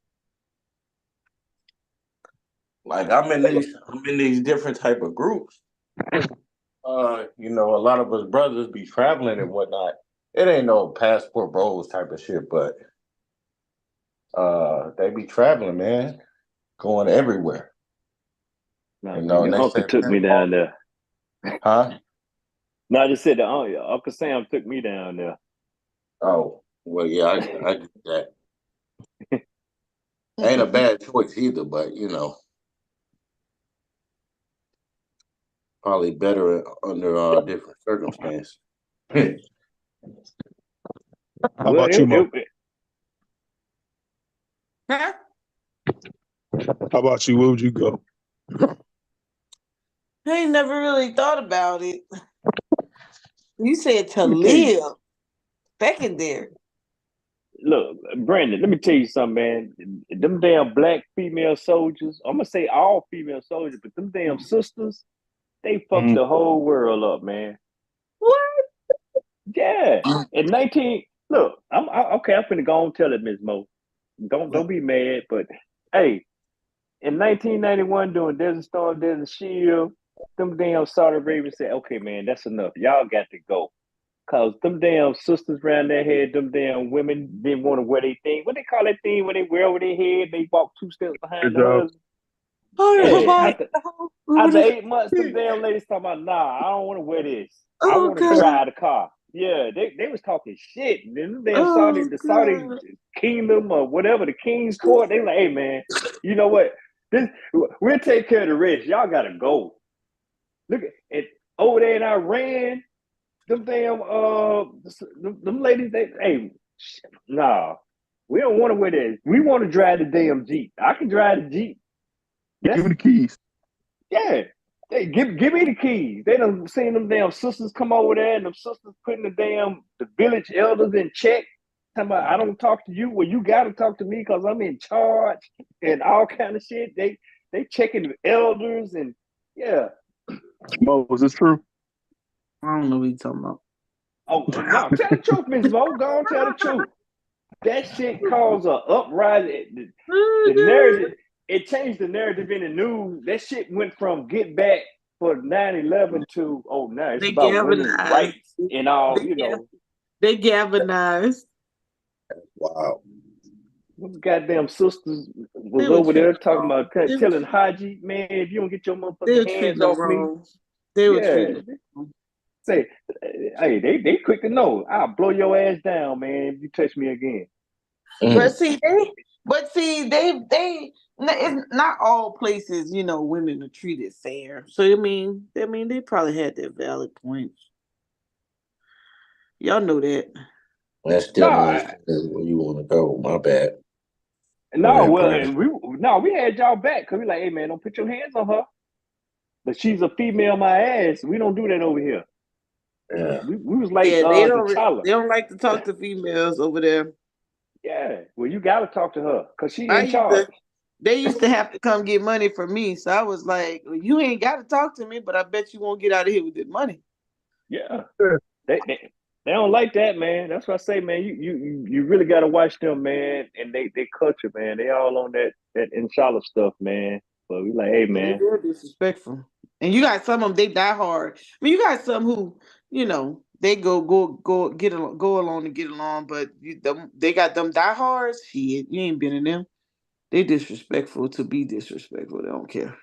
Like I'm in these different type of groups. A lot of us brothers be traveling and whatnot. It ain't no passport bros type of shit, but they be traveling, man, going everywhere. No, And your they uncle say, took me down there. huh? No, I just said that Uncle Sam took me down there. Oh, well, yeah, I get that. Ain't a bad choice either, but probably better under different circumstances. How Well, about you, Mo? Huh? How about you? Where would you go? I ain't never really thought about it. You said to let me tell you. live secondary. Look, Brandon, let me tell you something, man. Them damn black female soldiers, I'm gonna say all female soldiers, but them damn sisters, they fucked the whole world up, man. What? Yeah. In 19, look, okay, I'm finna go and tell it, Ms. Mo. Don't be mad, but hey, in 1991 during Desert Storm, Desert Shield, them damn Saudi Arabia said, okay, man, that's enough. Y'all got to go. Cause them damn sisters around their head, them damn women didn't want to wear their thing. What they call that thing when they wear over their head, they walk 2 steps behind Good the job. husband? Oh, Yeah. my After 8 months, them damn ladies talking about, nah, I don't want to wear this. I want to God. drive the car. Yeah, they was talking shit. And then them damn the Saudi God. kingdom or whatever, the king's court, they like, hey man, you know what? We'll take care of the rest. Y'all gotta go. Look at it over there in Iran. Them damn them ladies, nah, we don't want to wear that. We want to drive the damn Jeep. I can drive the Jeep. Give me the keys. Yeah. Hey, give me the keys. They done seen them damn sisters come over there and them sisters putting the village elders in check. Talking about I don't talk to you. Well, you gotta talk to me because I'm in charge and all kind of shit. They checking the elders and yeah. Mo, is this true? I don't know what you're talking about. Oh no, tell the truth, Miss Mo. Go on, tell the truth. That shit caused a uprising. The narrative, it changed the narrative in the news. That shit went from get back for 9/11 to now it's They about women's galvanized. rights and all, They, they galvanized. Wow. Goddamn sisters was They were over there treating talking them about wrong. telling Haji, man, if you don't get your They motherfucking were treating hands them off me, wrong. They were yeah, treating them wrong. say, hey, they quick to know. I'll blow your ass down, man, if you touch me again. But see, it's not all places, women are treated fair. So I mean, they probably had their valid points. Y'all know that. That's still not where you want to go. My bad. No, Brandon. we had y'all back because we like, hey man, don't put your hands on her. But she's a female, my ass. We don't do that over here. Yeah. We was like, they don't like to talk to females over there. Yeah, well, you got to talk to her because she in charge. They used to have to come get money from me, so I was like, well, you ain't got to talk to me, but I bet you won't get out of here with this money. Yeah, they don't like that, man. That's what I say, man. You really got to watch them, man, and they culture, man. They all on that inshallah stuff, man. But we like, hey, man, they're disrespectful, and you got some of them. They die hard. I mean, you got some who, they go along and get along, but they got them diehards. Shit, you ain't been in them. They disrespectful to be disrespectful. They don't care.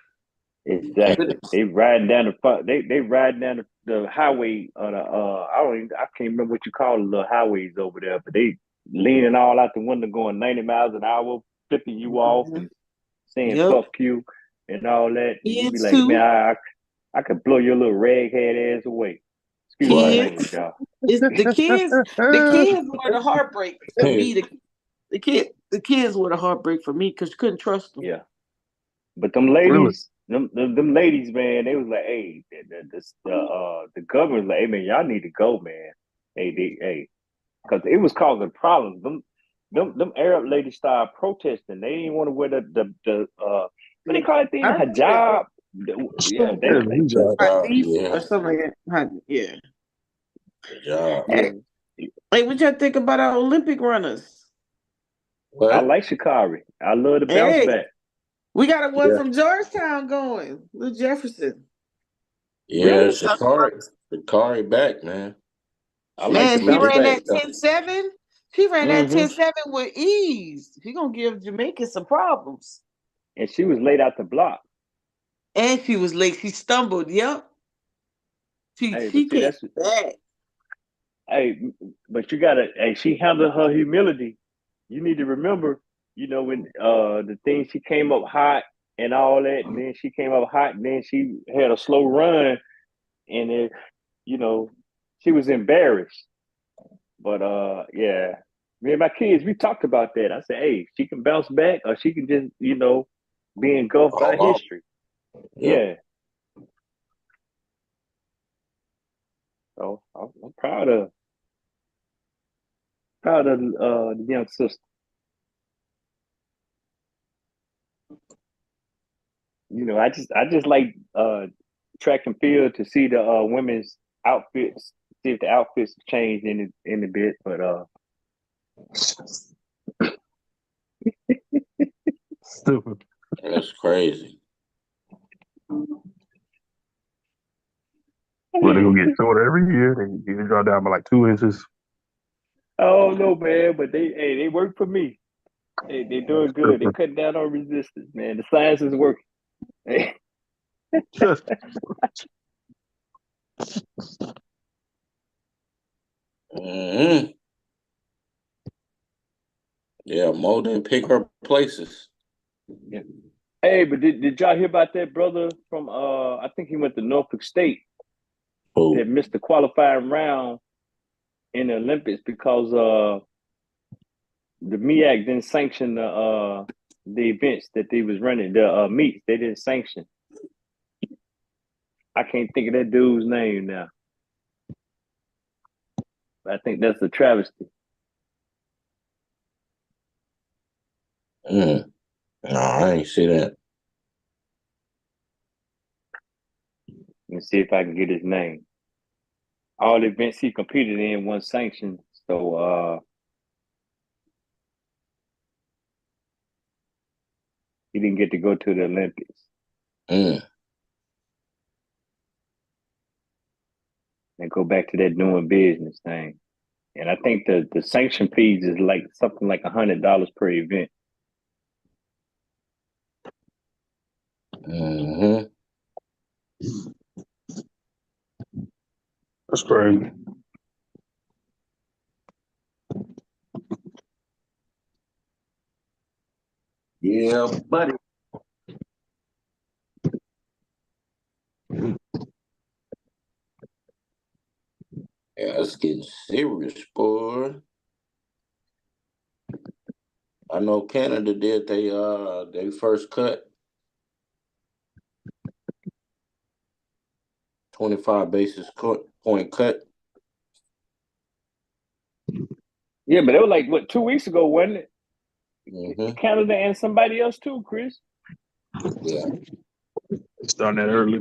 exactly. They riding down they riding down the highway on I can't remember what you call the little highways over there, but they leaning all out the window, going 90 miles an hour, flipping you off and saying fuck you and all that. And you be like, man, I could blow your little raghead ass away. Excuse my language, y'all. It's the kids. The kids were the heartbreak for me. The kids were the heartbreak for me because you couldn't trust them. Yeah, but them ladies, them ladies, man, they was like, hey, the government was like, hey, man, y'all need to go, man. Hey, because it was causing problems. Them Arab ladies started protesting. They didn't want to wear the what they call it thing, hijab. Yeah, or something like that. Yeah. Good job. Hey, what y'all think about our Olympic runners? I like Sha'Carri. I love the bounce back. We got a one from Georgetown going, Lil Jefferson. Yeah, really? Sha'Carri back, man. She ran that 10-7. She ran that 10-7 with ease. She gonna give Jamaica some problems. And she was late out the block. And she was late. She stumbled. Yep. She came back. Hey, but you gotta. Hey, she handled her humility. You need to remember, when the thing she came up hot and all that, and then she came up hot, and then she had a slow run, and then, she was embarrassed. But yeah, me and my kids, we talked about that. I said, hey, she can bounce back, or she can just, be engulfed by history. Yeah. So I'm proud of the young sister. I just like track and field to see the women's outfits, see if the outfits changed in a bit, but stupid. That's crazy. Well, they're gonna get shorter every year. They draw down by like 2 inches. Oh no, man! But they work for me. They doing good. They cutting down on resistance, man. The science is working. Yeah, Mo didn't pick her places. Yeah. Hey, but did y'all hear about that brother from I think he went to Norfolk State that missed the qualifying round in the Olympics because the MEAC didn't sanction the events that they was running, the meets. They didn't sanction. I can't think of that dude's name now. I think that's a travesty. No, I ain't see that. Let me see if I can get his name. all the events he competed in was sanctioned. So he didn't get to go to the Olympics Mm. and go back to that doing business thing. And I think the sanction fees is like something like $100 per event. Mm-hmm. That's crazy. Yeah, buddy. Yeah, it's getting serious, boy. I know Canada did they first cut 25 basis point cut. Yeah, but it was like what 2 weeks ago, wasn't it? Mm-hmm. Canada and somebody else too, Chris. Yeah. Starting that early.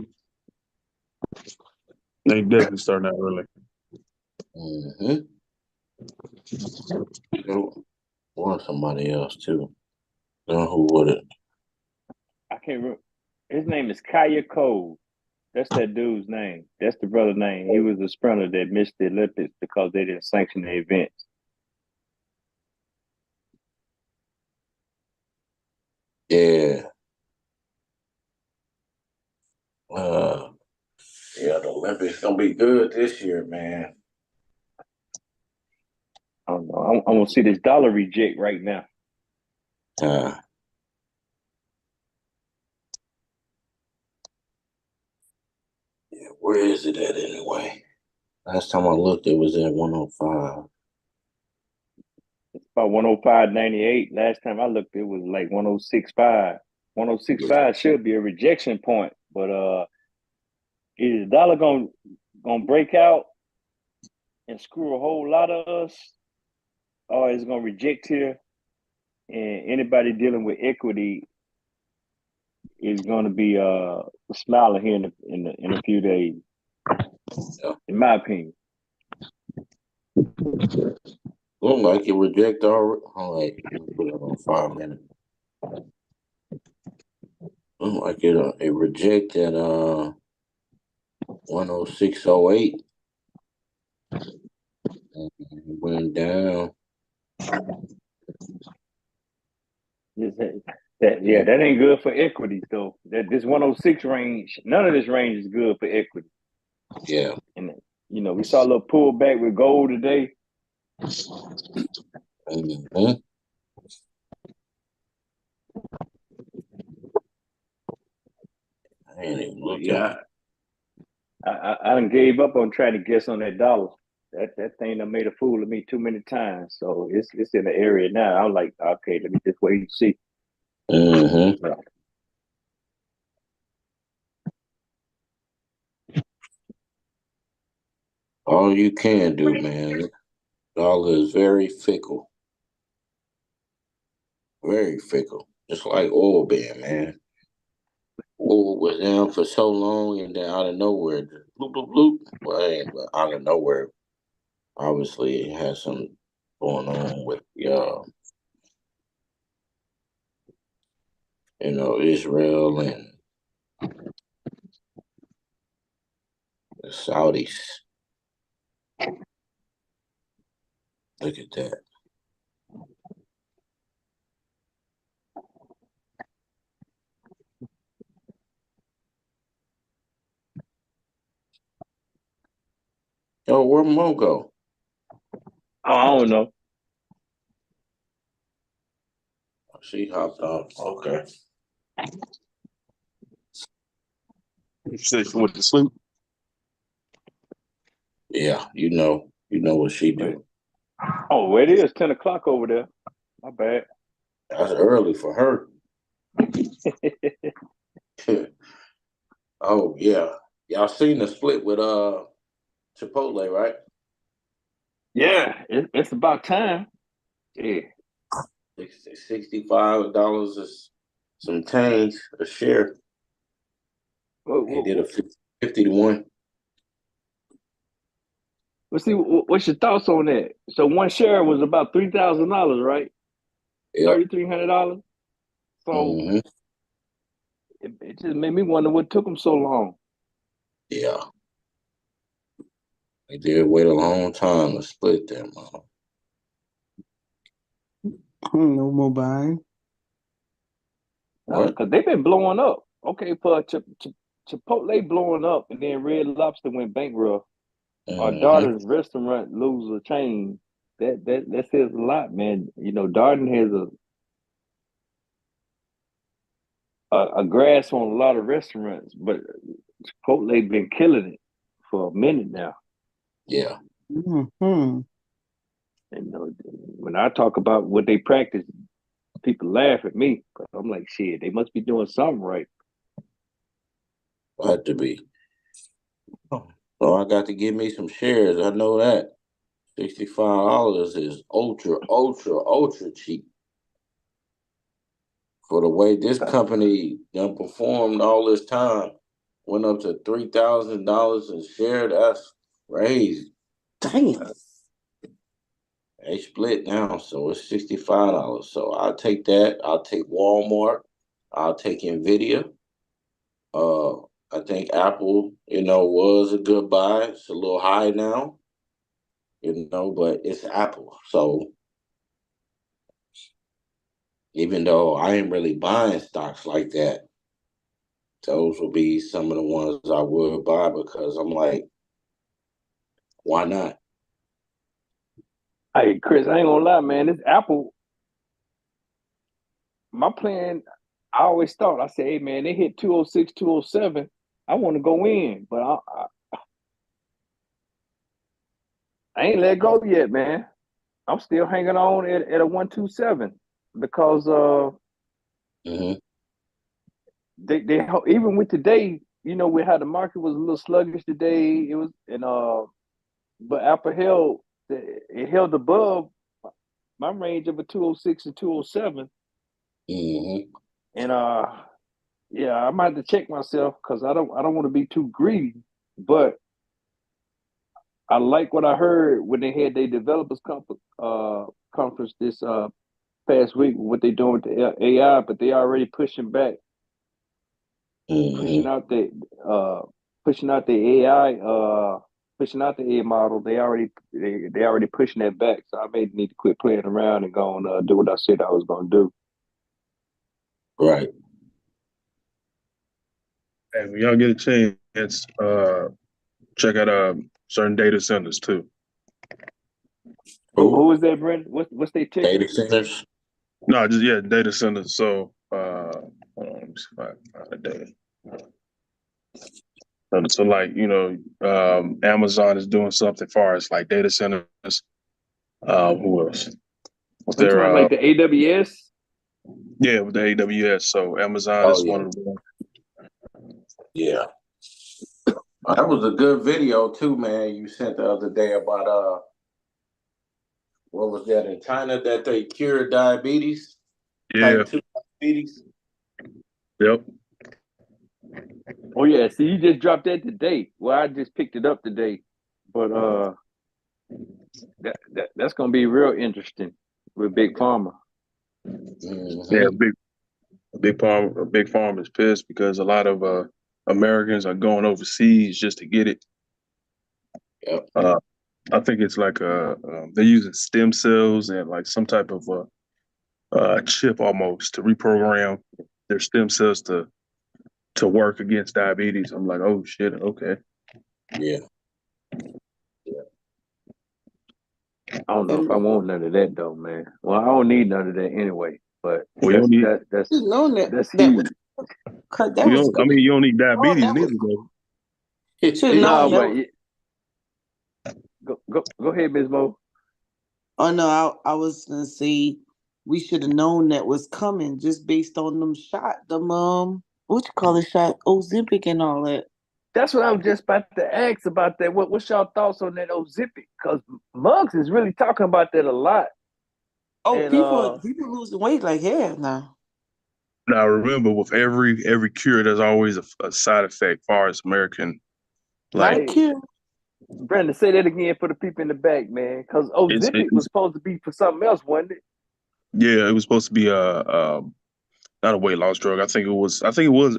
They definitely starting that early. Mm-hmm. Or somebody else too. Know who would it? I can't remember. His name is Kaya Cole. That's that dude's name. That's the brother's name. He was a sprinter that missed the Olympics because they didn't sanction the events. Yeah. Yeah, the Olympics gonna be good this year, man. I don't know. I'm gonna see this dollar reject right now. Yeah, where is it at anyway? Last time I looked, it was at 105. It's about 105.98. Last time I looked, it was like 106.5. 106.5 should be a rejection point, but is the dollar gonna break out and screw a whole lot of us, or is it gonna reject here? And anybody dealing with equity is going to be smiling here in a few days, Yeah. in my opinion. Look like it rejected already. Oh, wait, let me put it on 5 minutes. Look like it rejected 106.08. And it went down. That ain't good for equities though. That this 106 range, none of this range is good for equity. Yeah. And we saw a little pullback with gold today. Mm-hmm. I ain't even looking. Yeah, I done gave up on trying to guess on that dollar. That thing done made a fool of me too many times. So it's in the area now. I'm like, okay, let me just wait and see. Mm-hmm. All you can do, man. Dollar is very fickle. Very fickle. Just like oil been, man. Oil was down for so long and then out of nowhere, just bloop, bloop, bloop. Well, it ain't but out of nowhere. Obviously, it has something going on with Israel and the Saudis. Look at that. Yo, where Mo go? Oh, I don't know. She hopped off. Okay. You said she went to sleep. Yeah, you know what she do. Oh, it is 10 o'clock over there. My bad. That's early for her. Oh yeah. Y'all seen the split with Chipotle, right? Yeah, it's about time. Yeah. $65 is some change a share. They did a 50 to 1. Let's see. What's your thoughts on that? So one share was about $3,000, right? Yep. $3,300. So Mm-hmm. it just made me wonder what took them so long. Yeah. They did wait a long time to split them. No more buying. What? Because they've been blowing up. Okay, for Chipotle blowing up, and then Red Lobster went bankrupt. Our daughter's restaurant lose a chain. That says a lot, man. You know, Darden has a grasp on a lot of restaurants, but Chipotle been killing it for a minute now. Yeah. Mm-hmm. And when I talk about what they practice, people laugh at me. I'm like, shit, they must be doing something right. Had to be. So I got to give me some shares. I know that. $65 is ultra cheap. For the way this company done performed all this time, went up to $3,000 a share. That's crazy. Damn. They split now, so it's $65. So I'll take that. I'll take Walmart. I'll take Nvidia. I think Apple, was a good buy. It's a little high now, but it's Apple. So even though I ain't really buying stocks like that, those will be some of the ones I would buy because I'm like, why not? Hey, Chris, I ain't gonna lie, man. This Apple, my plan, I always thought, I said, hey, man, they hit 206, 207. I want to go in, but I ain't let go yet, man. I'm still hanging on at a 127 because Mm-hmm. they even with today, we had the market was a little sluggish today. It was but Apple held above my range of a 206 and 207. Mm-hmm. And yeah, I might have to check myself because I don't want to be too greedy, but I like what I heard when they had their developers conference this past week. What they doing with the AI, but they already pushing back, pushing Mm-hmm. out the pushing out the AI, pushing out the AI model. They already pushing that back. So I may need to quit playing around and go and do what I said I was going to do. Right. And when y'all get a chance, check out certain data centers too. Who is that, Brent? What's their ticker? Data centers? No, data centers. So hold on, let me see if I can find the data. So like, Amazon is doing something far as like data centers. Who else? I'm There talking like the AWS. yeah, with the AWS. So Amazon Oh, is yeah. one of the Yeah. That was a good video too, man. You sent the other day about what was that in China that they cured diabetes? yeah. Type 2 diabetes. Yep. Oh yeah, see, you just dropped that today. Well, I just picked it up today, but that's gonna be real interesting with Big Pharma. Mm-hmm. Yeah, big farm is pissed because a lot of Americans are going overseas just to get it. Yep. I think it's like they're using stem cells and like some type of chip almost to reprogram their stem cells to work against diabetes. I'm like, oh shit, okay. Yeah. I don't know if I want none of that though, man. Well, I don't need none of that anyway. But Well, you don't need that's Known that that's that huge. was that was good. you don't need Oh, diabetes that was neither though. should have No, known that. but go ahead, Ms. Mo. Oh no, I was gonna say we should have known that was coming just based on them what you call it shot, Ozempic and all that. That's what I was just about to ask about that. What's y'all thoughts on that Ozempic? Because Muggs is really talking about that a lot. Oh, And people losing weight like hell now. Now remember, with every cure, there's always a side effect. Far as American, Not like a hey, cure. Brandon, say that again for the people in the back, man. Because Ozempic was It's supposed to be for something else, wasn't it? yeah, it was supposed to be not a weight loss drug. I think it was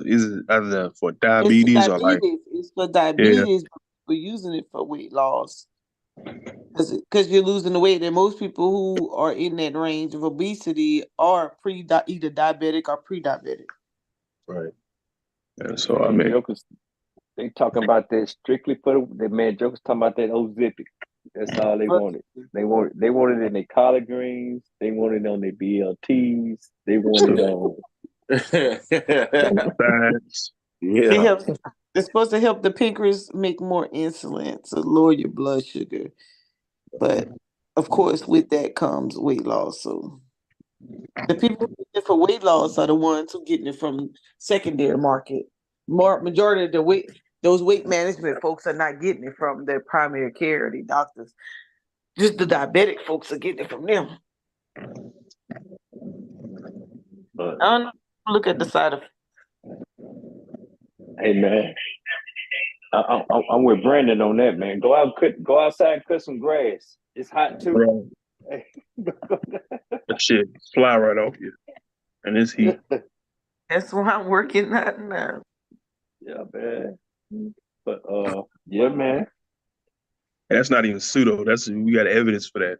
is it either for It's for diabetes or like diabetes. It's for yeah. diabetes. But we're using it for weight loss because you're losing the weight, and most people who are in that range of obesity are either diabetic or pre-diabetic. Right. And so I And mean jokers, they talking about that strictly for the man. Jokers talking about that Ozempic. That's all they wanted. They wanted it in their collard greens. They wanted it on their BLTs. They wanted it on. facts. It Yeah. helps. It's supposed to help the pancreas make more insulin to lower your blood sugar. But of course, with that comes weight loss. So the people who get it for weight loss are the ones who getting it from secondary market. Majority of those weight management folks are not getting it from their primary care or the doctors. Just the diabetic folks are getting it from them. But I don't know. Look at the side of hey, man, I'm with Brandon on that, man. Go outside and cut some grass. It's hot too. Bro, that shit fly right off you. And it's heat. That's why I'm working out now. Yeah, man. But yeah, man. And that's not even pseudo. We got evidence for that.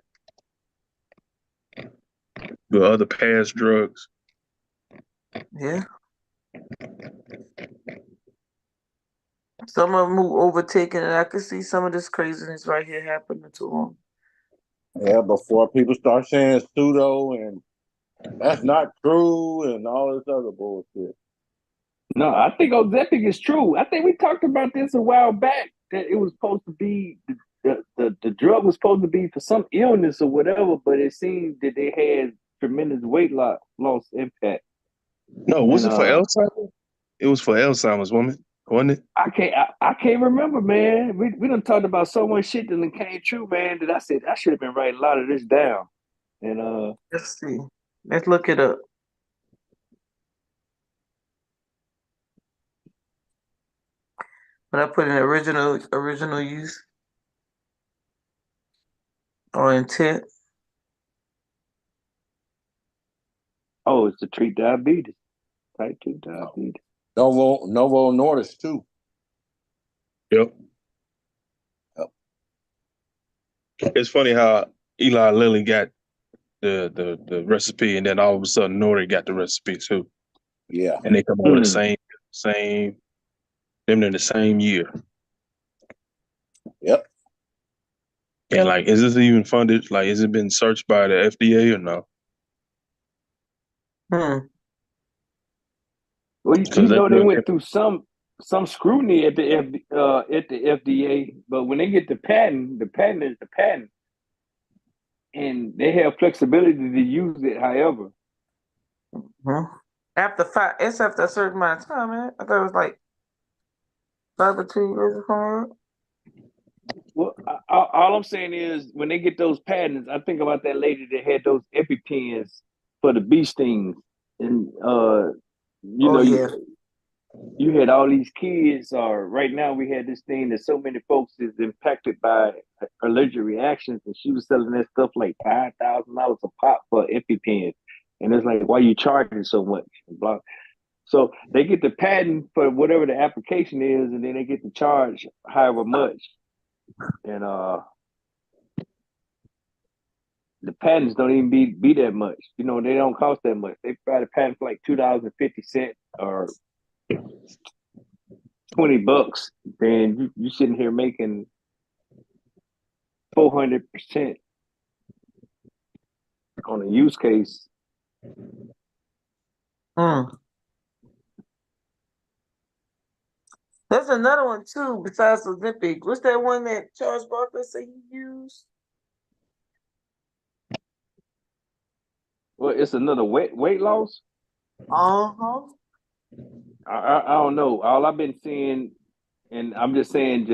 The other past drugs. Yeah. Some of them who overtaken, and I can see some of this craziness right here happening to them. Yeah, before people start saying pseudo and that's not true and all this other bullshit. No, I think Ozempic is true. I think we talked about this a while back that it was supposed to be the drug was supposed to be for some illness or whatever, but it seemed that they had tremendous weight loss impact. No, was And it for Alzheimer's? It was for Alzheimer's, wasn't it? I can't remember, man. We done talked about so much shit that came true, man, that I said I should have been writing a lot of this down. And Let's see. Let's look it up. When I put in original use or intent. oh, it's to treat diabetes, type 2 diabetes. Novo Nordisk too. Yep. It's funny how Eli Lilly got the recipe, and then all of a sudden Nordic got the recipe too, Yeah. and they come out with the same them in the same year. Yep. And like, is this even funded? Like, has it been searched by the FDA or no? Well, you know they went through some scrutiny at the FDA, but when they get the patent is the patent, and they have flexibility to use it. However, It's after a certain amount of time, man. I thought it was like 5 or 2 years from it. well, all I'm saying is when they get those patents, I think about that lady that had those EpiPens for the bee stings, and you had all these kids, or right now we had this thing that so many folks is impacted by allergic reactions, and she was selling that stuff like $5,000 a pop for EpiPen, and it's like, why you charging so much? Blah. So they get the patent for whatever the application is, and then they get to charge however much, and the patents don't even be that much. You know, they don't cost that much. They buy the patent for like $2.50 or $20, then you sitting here making 400% on a use case. There's another one too, besides Ozempic. What's that one that Charles Barkley said he used? Well, it's another weight loss. Uh-huh. I don't know. All I've been seeing, and I'm just saying,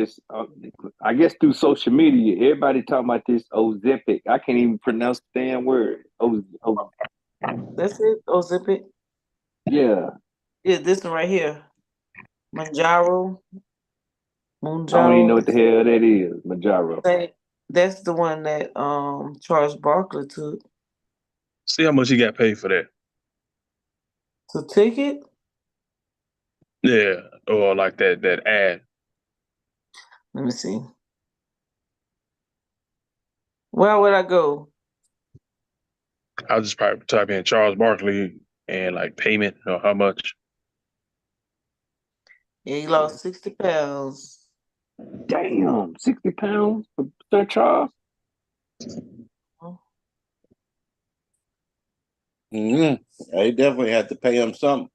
I guess through social media, everybody talking about this Ozempic. I can't even pronounce the damn word. That's it, Ozempic. Yeah. Yeah, this one right here. Mounjaro. don't even know what the hell that is. Manjaro. That's the one that Charles Barkley took. See how much he got paid for that. To take it? Yeah, or like that ad. Let me see. Where would I go? I'll just probably type in Charles Barkley and like payment or how much. Yeah, he lost 60 pounds. Damn, 60 pounds for Sir Charles? They definitely had to pay him something.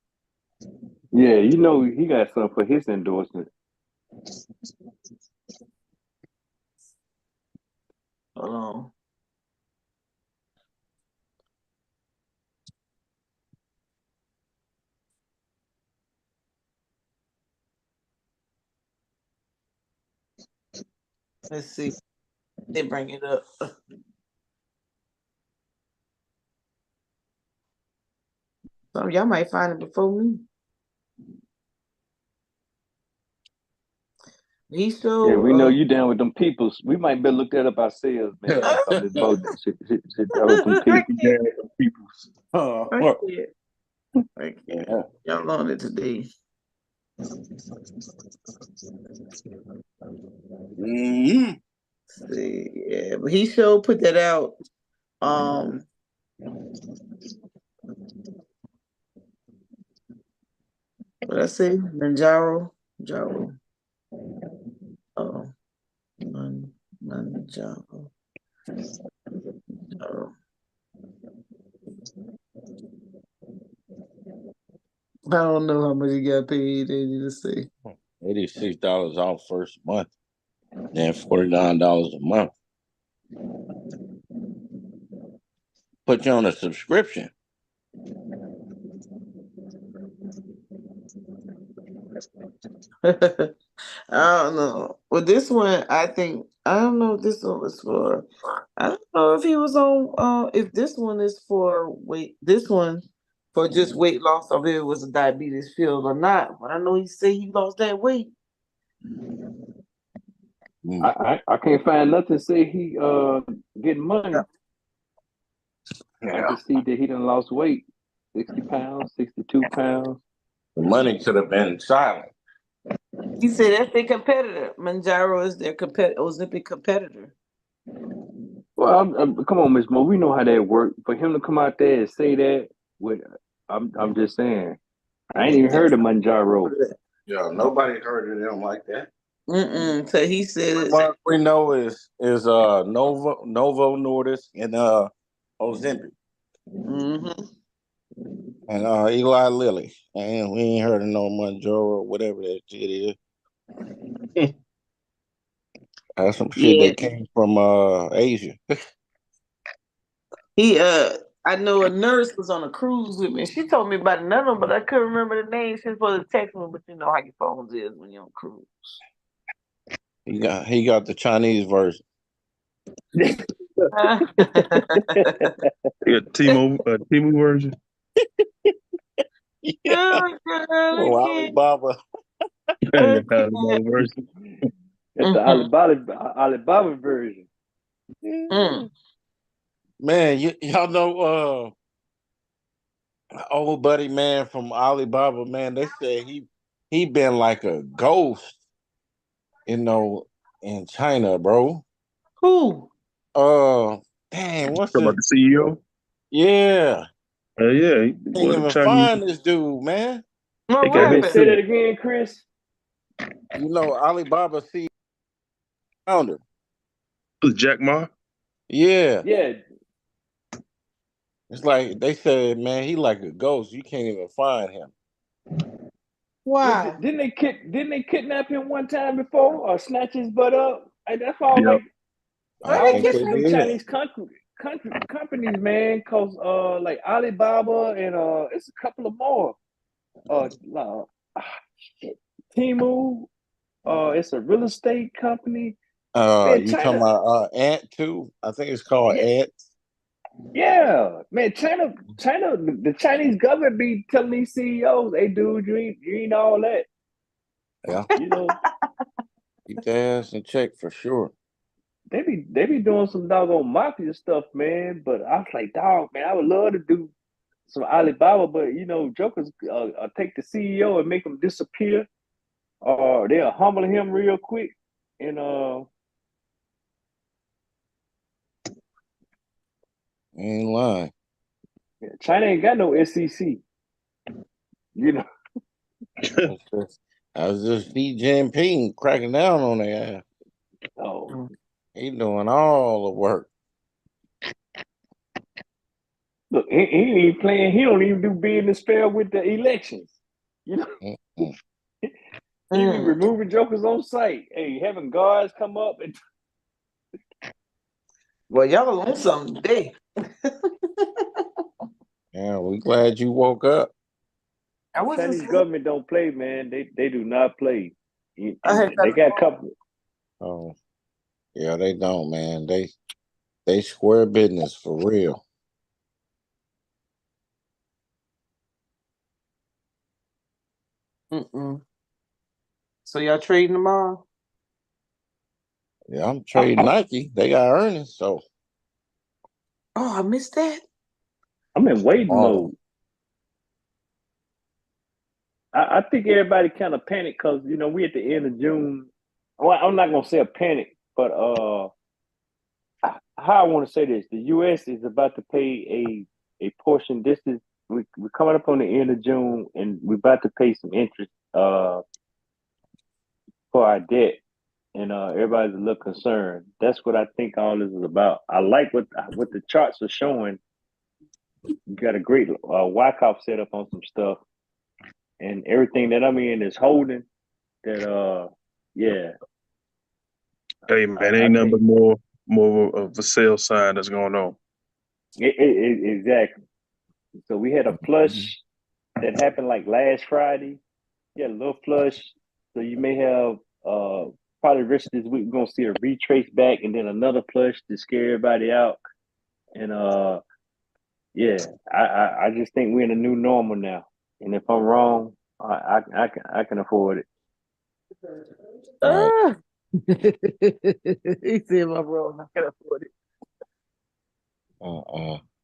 Yeah, you know he got something for his endorsement. Hold on. Let's see. They bring it up. Some of y'all might find it before me. He so Yeah, we know you down with them peoples. We might better look that up ourselves, man. Some of this boat shit down with them people. Yeah, people's. I can't. Y'all on it today. See, yeah, but he sure put that out. What I say? Manjaro. Oh, Manjaro. I don't know how much he got paid. They need to say $86 off first month, then $49 a month. Put you on a subscription. I don't know. Well, this one, I don't know if this one was for. I don't know if he was on. If this one is for weight. This one for just weight loss, or if it was a diabetes field or not. But I know he said he lost that weight. I can't find nothing say he getting money. I just see that he done lost weight. 60 pounds, 62 pounds. The money could have been silent. He said that's their competitor. Manjaro is their Olympic competitor. Well, come on, Miss Mo. We know how that works. For him to come out there and say that, I'm just saying. I ain't even heard of Manjaro. Yeah, nobody heard of them like that. So he said what we know is Novo Nordisk and Ozempic. And Eli Lilly. And we ain't heard of no Manjaro or whatever that shit is. That's some shit that came from Asia. I know a nurse was on a cruise with me. She told me about another one, but I couldn't remember the name. She was supposed to text me, but you know how your phones is when you're on cruise. He got the Chinese version. He got Temu version. Alibaba. Alibaba version. It's the Alibaba version. Man, y'all know old buddy man from Alibaba, man, they said he been like a ghost, in China, bro. Who? Dang, what's about the CEO? Yeah. Yeah. Can't even find this dude, man. Say that again, Chris. Alibaba CEO founder. Jack Ma? Yeah. Yeah. It's like they said, man, he like a ghost. You can't even find him. Why? Didn't they kidnap him one time before or snatch his butt up? That's all. Yep. I was listening to Chinese companies, man, cause like Alibaba and it's a couple of more. Temu. It's a real estate company. Man, you talking about Ant too? I think it's called Ant. Yeah, man, China, the Chinese government be telling these CEOs, "Hey, dude, you ain't all that." Yeah, keep their ass in check for sure. They be doing some doggone mafia stuff, man. But I was like, dog, man, I would love to do some Alibaba, but jokers take the CEO and make him disappear, or they'll humble him real quick. And Ain't lying. China ain't got no SEC. I was just Xi Jinping cracking down on their ass. Oh, He doing all the work. look, he ain't even playing. He don't even do business fair with the elections. Mm-mm. He be removing jokers on site. Hey, having guards come up and. Well, y'all on something today. Yeah, we glad you woke up. Chinese government don't play, man. They do not play. I And had they got a couple. Oh, yeah, they don't, man. They square business for real. So y'all trading tomorrow? Yeah, I'm trading Nike. They got earnings, so. Oh, I missed that. I'm in waiting mode. I think everybody kind of panicked because we at the end of June. Well, I'm not gonna say a panic, but how I want to say this: the U.S. is about to pay a portion. We're coming up on the end of June, and we're about to pay some interest for our debt, and everybody's a little concerned. That's what I think all this is about. I like what the charts are showing. You got a great Wyckoff set up on some stuff, and everything that I'm in is holding. That yeah. Hey man, ain't nothing but more of a sales sign that's going on. Exactly. So we had a flush that happened like last Friday. Yeah, a little flush. So you may have probably rest of this week we're gonna see a retrace back and then another flush to scare everybody out. And yeah, I just think we're in a new normal now. And if I'm wrong, I can afford it. Right. He said, "My bro, I can afford it."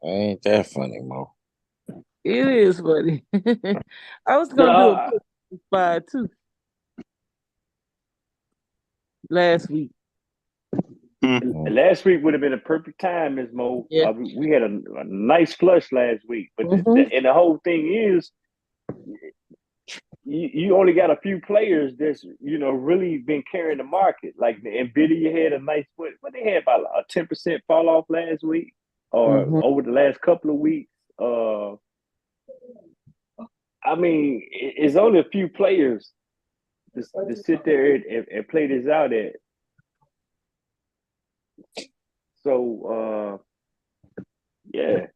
Ain't that funny, Mo? It is funny. I was gonna do a push spy too last week. Last week would have been a perfect time, Ms. Mo. Yeah. We had a nice flush last week, but and the whole thing is, you only got a few players that's really been carrying the market. Like the Nvidia had a nice what they had about a 10% fall off last week or over the last couple of weeks. I mean, it's only a few players to sit there and play this out at. So yeah.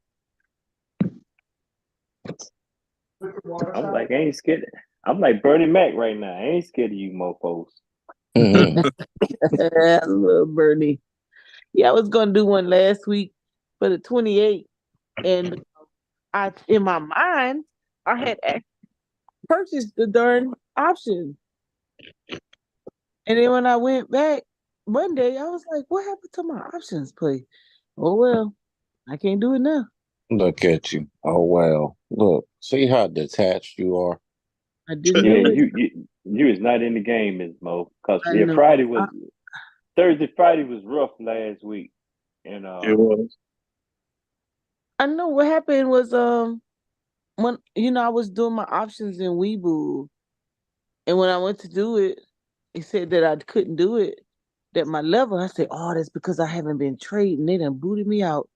I'm like, I ain't scared. I'm like Bernie Mac right now. I ain't scared of you mofos. I love Bernie. Yeah, I was gonna do one last week for the 28th, and I in my mind I had actually purchased the darn option, and then when I went back Monday, I was like, "What happened to my options play?" Oh well, I can't do it now. Look at you. Oh well. Look, see how detached you are. I didn't Yeah, do it. you is not in the game, Ms. Mo. Because I know. Thursday, Friday was rough last week, and It was. I know what happened was when I was doing my options in Webull, and when I went to do it, it said that I couldn't do it. That my level, I said, "Oh, that's because I haven't been trading. They done booted me out."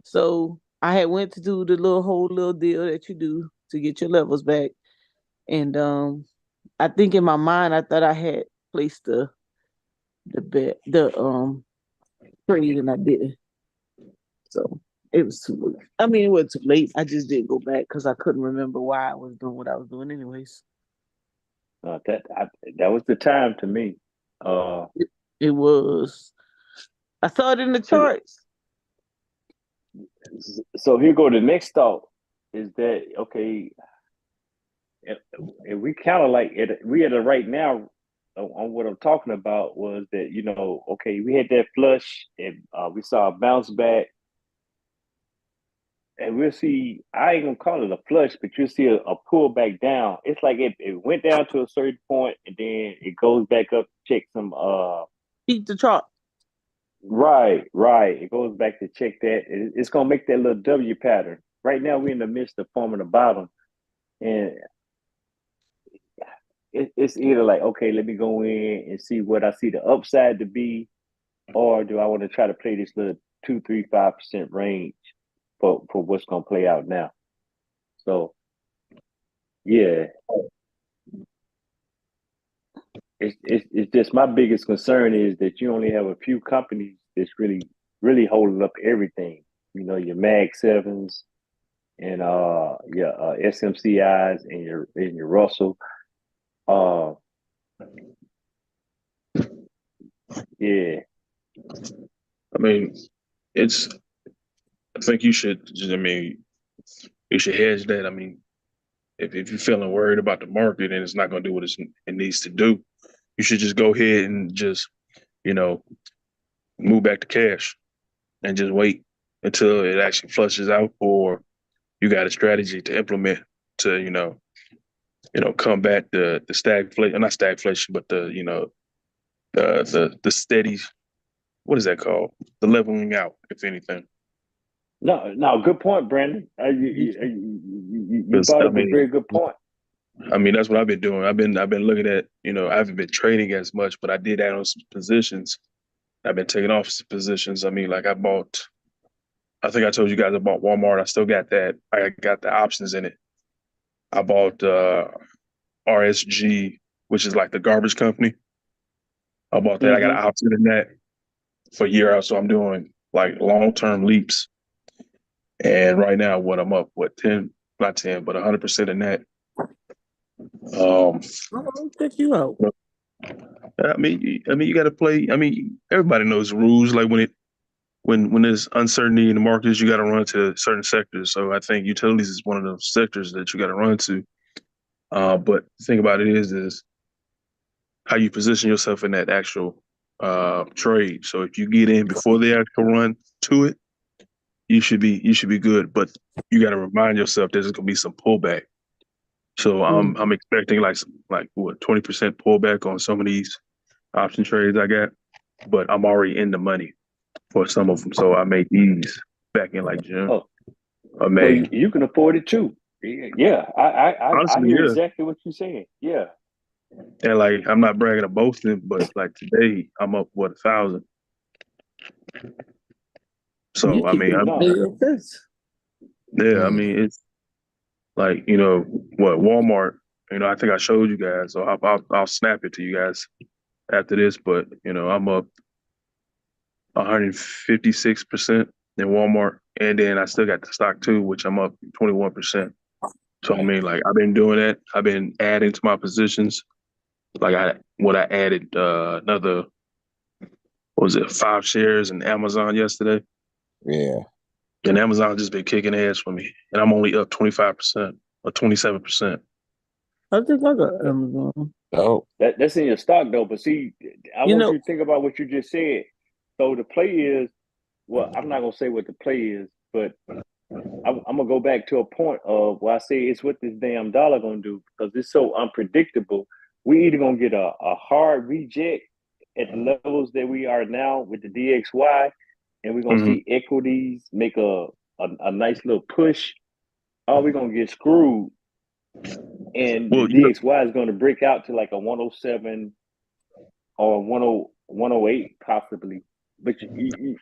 So I had went to do the whole little deal that you do to get your levels back, and I think in my mind I thought I had placed the bet trade, and I didn't. So it was too late. I mean, it wasn't too late. I just didn't go back because I couldn't remember why I was doing what I was doing, anyways. that was the time to me. It was. I saw it in the charts. So here go the next thought is that okay? If we kind of like we at a right now on what I'm talking about was that, okay, we had that flush and we saw a bounce back, and we'll see. I ain't gonna call it a flush, but you'll see a pull back down. It's like it went down to a certain point and then it goes back up to check some Beat the chart. right, right. It goes back to check that. It's gonna make that little W pattern. Right now we're in the midst of forming the bottom, and it's either like, okay, let me go in and see what I see the upside to be, or do I want to try to play this little 2, 3, 5% range for what's gonna play out now? So yeah, it's just my biggest concern is that you only have a few companies that's really holding up everything. Your Mag Sevens and your SMCIs and your Russell. Yeah. I mean, I think you should. You should hedge that. I mean, if you're feeling worried about the market and it's not going to do what it needs to do, you should just go ahead and just, you know, move back to cash and just wait until it actually flushes out, or you got a strategy to implement to, combat the stagflation, not stagflation, but the steady, what is that called? The leveling out, if anything. No, good point, Brandon. You Because brought up a very good point. I mean, that's what I've been doing. I've been looking at, I haven't been trading as much, but I did add on some positions. I've been taking off some positions. I mean, like I think I told you guys I bought Walmart. I still got that. I got the options in it. I bought RSG, which is like the garbage company. I bought that. I got an option in that for a year out. So I'm doing like long-term leaps. And right now, I'm up, 10, not 10, but 100% in that. I'll check you out. I mean, you got to play. I mean, everybody knows the rules. Like when there's uncertainty in the markets, you got to run to certain sectors. So I think utilities is one of those sectors that you got to run to. But the thing about it is how you position yourself in that actual trade. So if you get in before the actual run to it, you should be good. But you got to remind yourself there's gonna be some pullback. So I'm expecting like 20% pullback on some of these option trades I got, but I'm already in the money for some of them. So I made these back in like June or May. Well, you can afford it too. Yeah, I Honestly, hear yeah. exactly what you're saying. Yeah. And like I'm not bragging or boasting, but like today I'm up 1,000. So I mean, yeah, I mean it's like Walmart. I think I showed you guys, so I'll snap it to you guys after this. But I'm up 156% in Walmart, and then I still got the stock too, which I'm up 21%. So I mean, like I've been doing that. I've been adding to my positions. Like I added another, what was it, 5 shares in Amazon yesterday. Yeah. And Amazon just been kicking ass for me, and I'm only up 25% or 27%. I think I got Amazon. Oh. That's in your stock though. But see, I want you to think about what you just said. So the play is, well, I'm not gonna say what the play is, but I'm gonna go back to a point of where I say it's what this damn dollar gonna do, because it's so unpredictable. We either gonna get a hard reject at the levels that we are now with the DXY, and we're gonna see equities make a nice little push, or we're gonna get screwed. And the DXY is gonna break out to like a 107 or 108 possibly. But you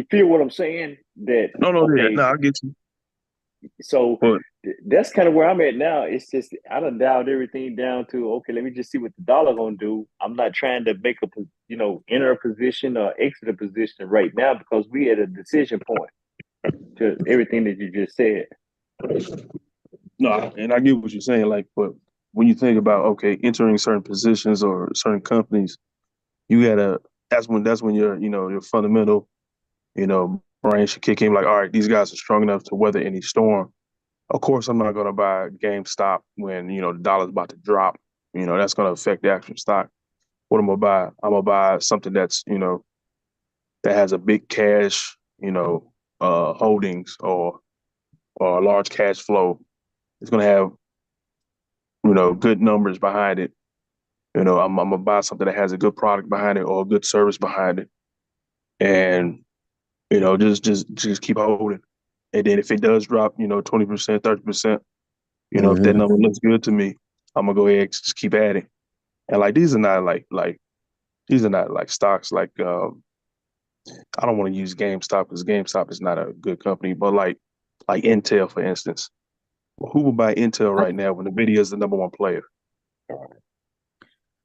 feel what I'm saying? That I get you. So that's kind of where I'm at now. It's just I done dialed everything down to, okay, let me just see what the dollar gonna do. I'm not trying to make enter a position or exit a position right now, because we at a decision point to everything that you just said. No, and I get what you're saying. Like, but when you think about entering certain positions or certain companies, you gotta. That's when your fundamental, brain should kick in. Like, all right, these guys are strong enough to weather any storm. Of course, I'm not gonna buy GameStop when the dollar's about to drop, that's going to affect the actual stock. What I'm gonna buy? I'm gonna buy something that's that has a big cash holdings or a large cash flow. It's gonna have good numbers behind it. I'm gonna buy something that has a good product behind it or a good service behind it, and just keep holding. And then if it does drop, 20%, 30%, if that number looks good to me, I'm gonna go ahead and just keep adding. And like these are not like stocks like I don't want to use GameStop because GameStop is not a good company, but like Intel, for instance. Who would buy Intel right now when NVIDIA is the number one player?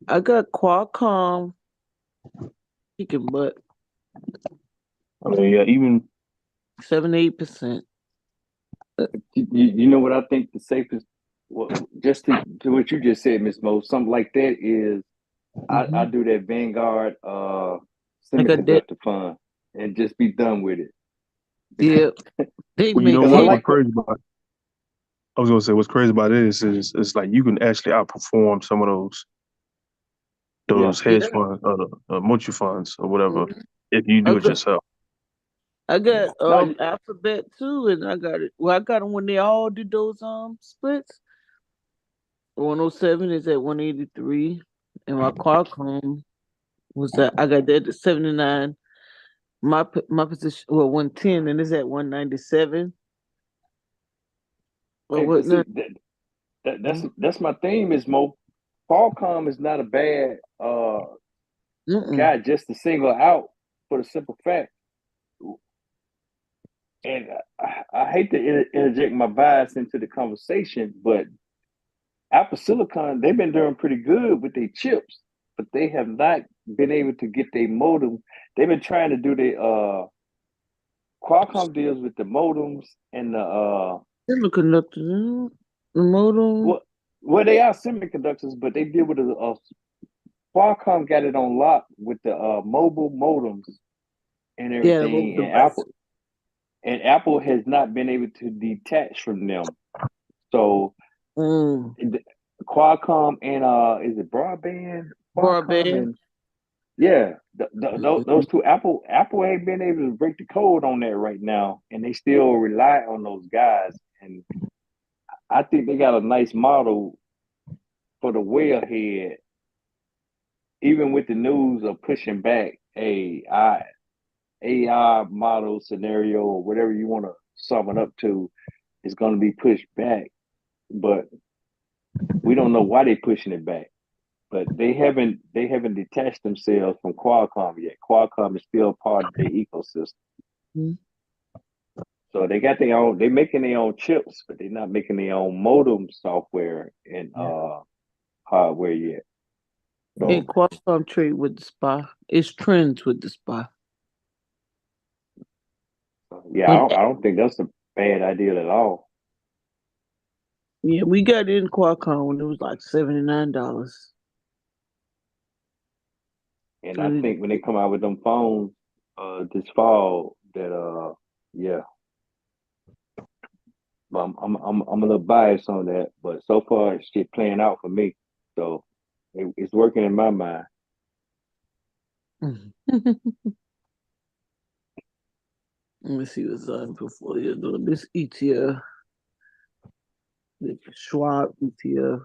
I got Qualcomm kicking butt. I mean, yeah, even 7-8%. You know what I think the safest, well, just to what you just said, Miss Mo, something like that is I do that Vanguard semiconductor fund and just be done with it. Yeah, they well, make what's crazy about it? I was gonna say what's crazy about it is like you can actually outperform some of those hedge funds, mutual funds or whatever, if you do it yourself. I got Alphabet too, and I got it. Well, I got them when they all did those splits. 107 is at 183, and my Qualcomm was that I got that at 79. My position 110, and it's at 197. Hey, Well, see, that's my theme, Miss Mo. Qualcomm is not a bad guy just to single out for the simple fact. And I hate to interject my bias into the conversation, but Apple Silicon, they've been doing pretty good with their chips, but they have not been able to get their modem. They've been trying to do their Qualcomm deals with the modems and the semiconductors, the modem. Well, they are semiconductors, but they deal with Qualcomm got it on lock with the mobile modems and everything, and Apple has not been able to detach from them. So Qualcomm and is it broadband? Broadband. Those two. Apple ain't been able to break the code on that right now, and they still rely on those guys. And I think they got a nice model for the way ahead, even with the news of pushing back a AI model scenario or whatever you want to sum it up to is going to be pushed back, but we don't know why they're pushing it back. But they haven't detached themselves from Qualcomm yet. Qualcomm is still part of their ecosystem. So they got their own. They're making their own chips, but they're not making their own modem software and hardware yet. So, and Qualcomm trade with the SPY. It's trends with the SPY. Yeah, I don't think that's a bad idea at all. Yeah, we got in Qualcomm when it was like $79. And I think when they come out with them phones this fall, that I'm a little biased on that, but so far it's shit playing out for me. So it's working in my mind. Let me see what's on portfolio doing. This ETF, the Schwab ETF.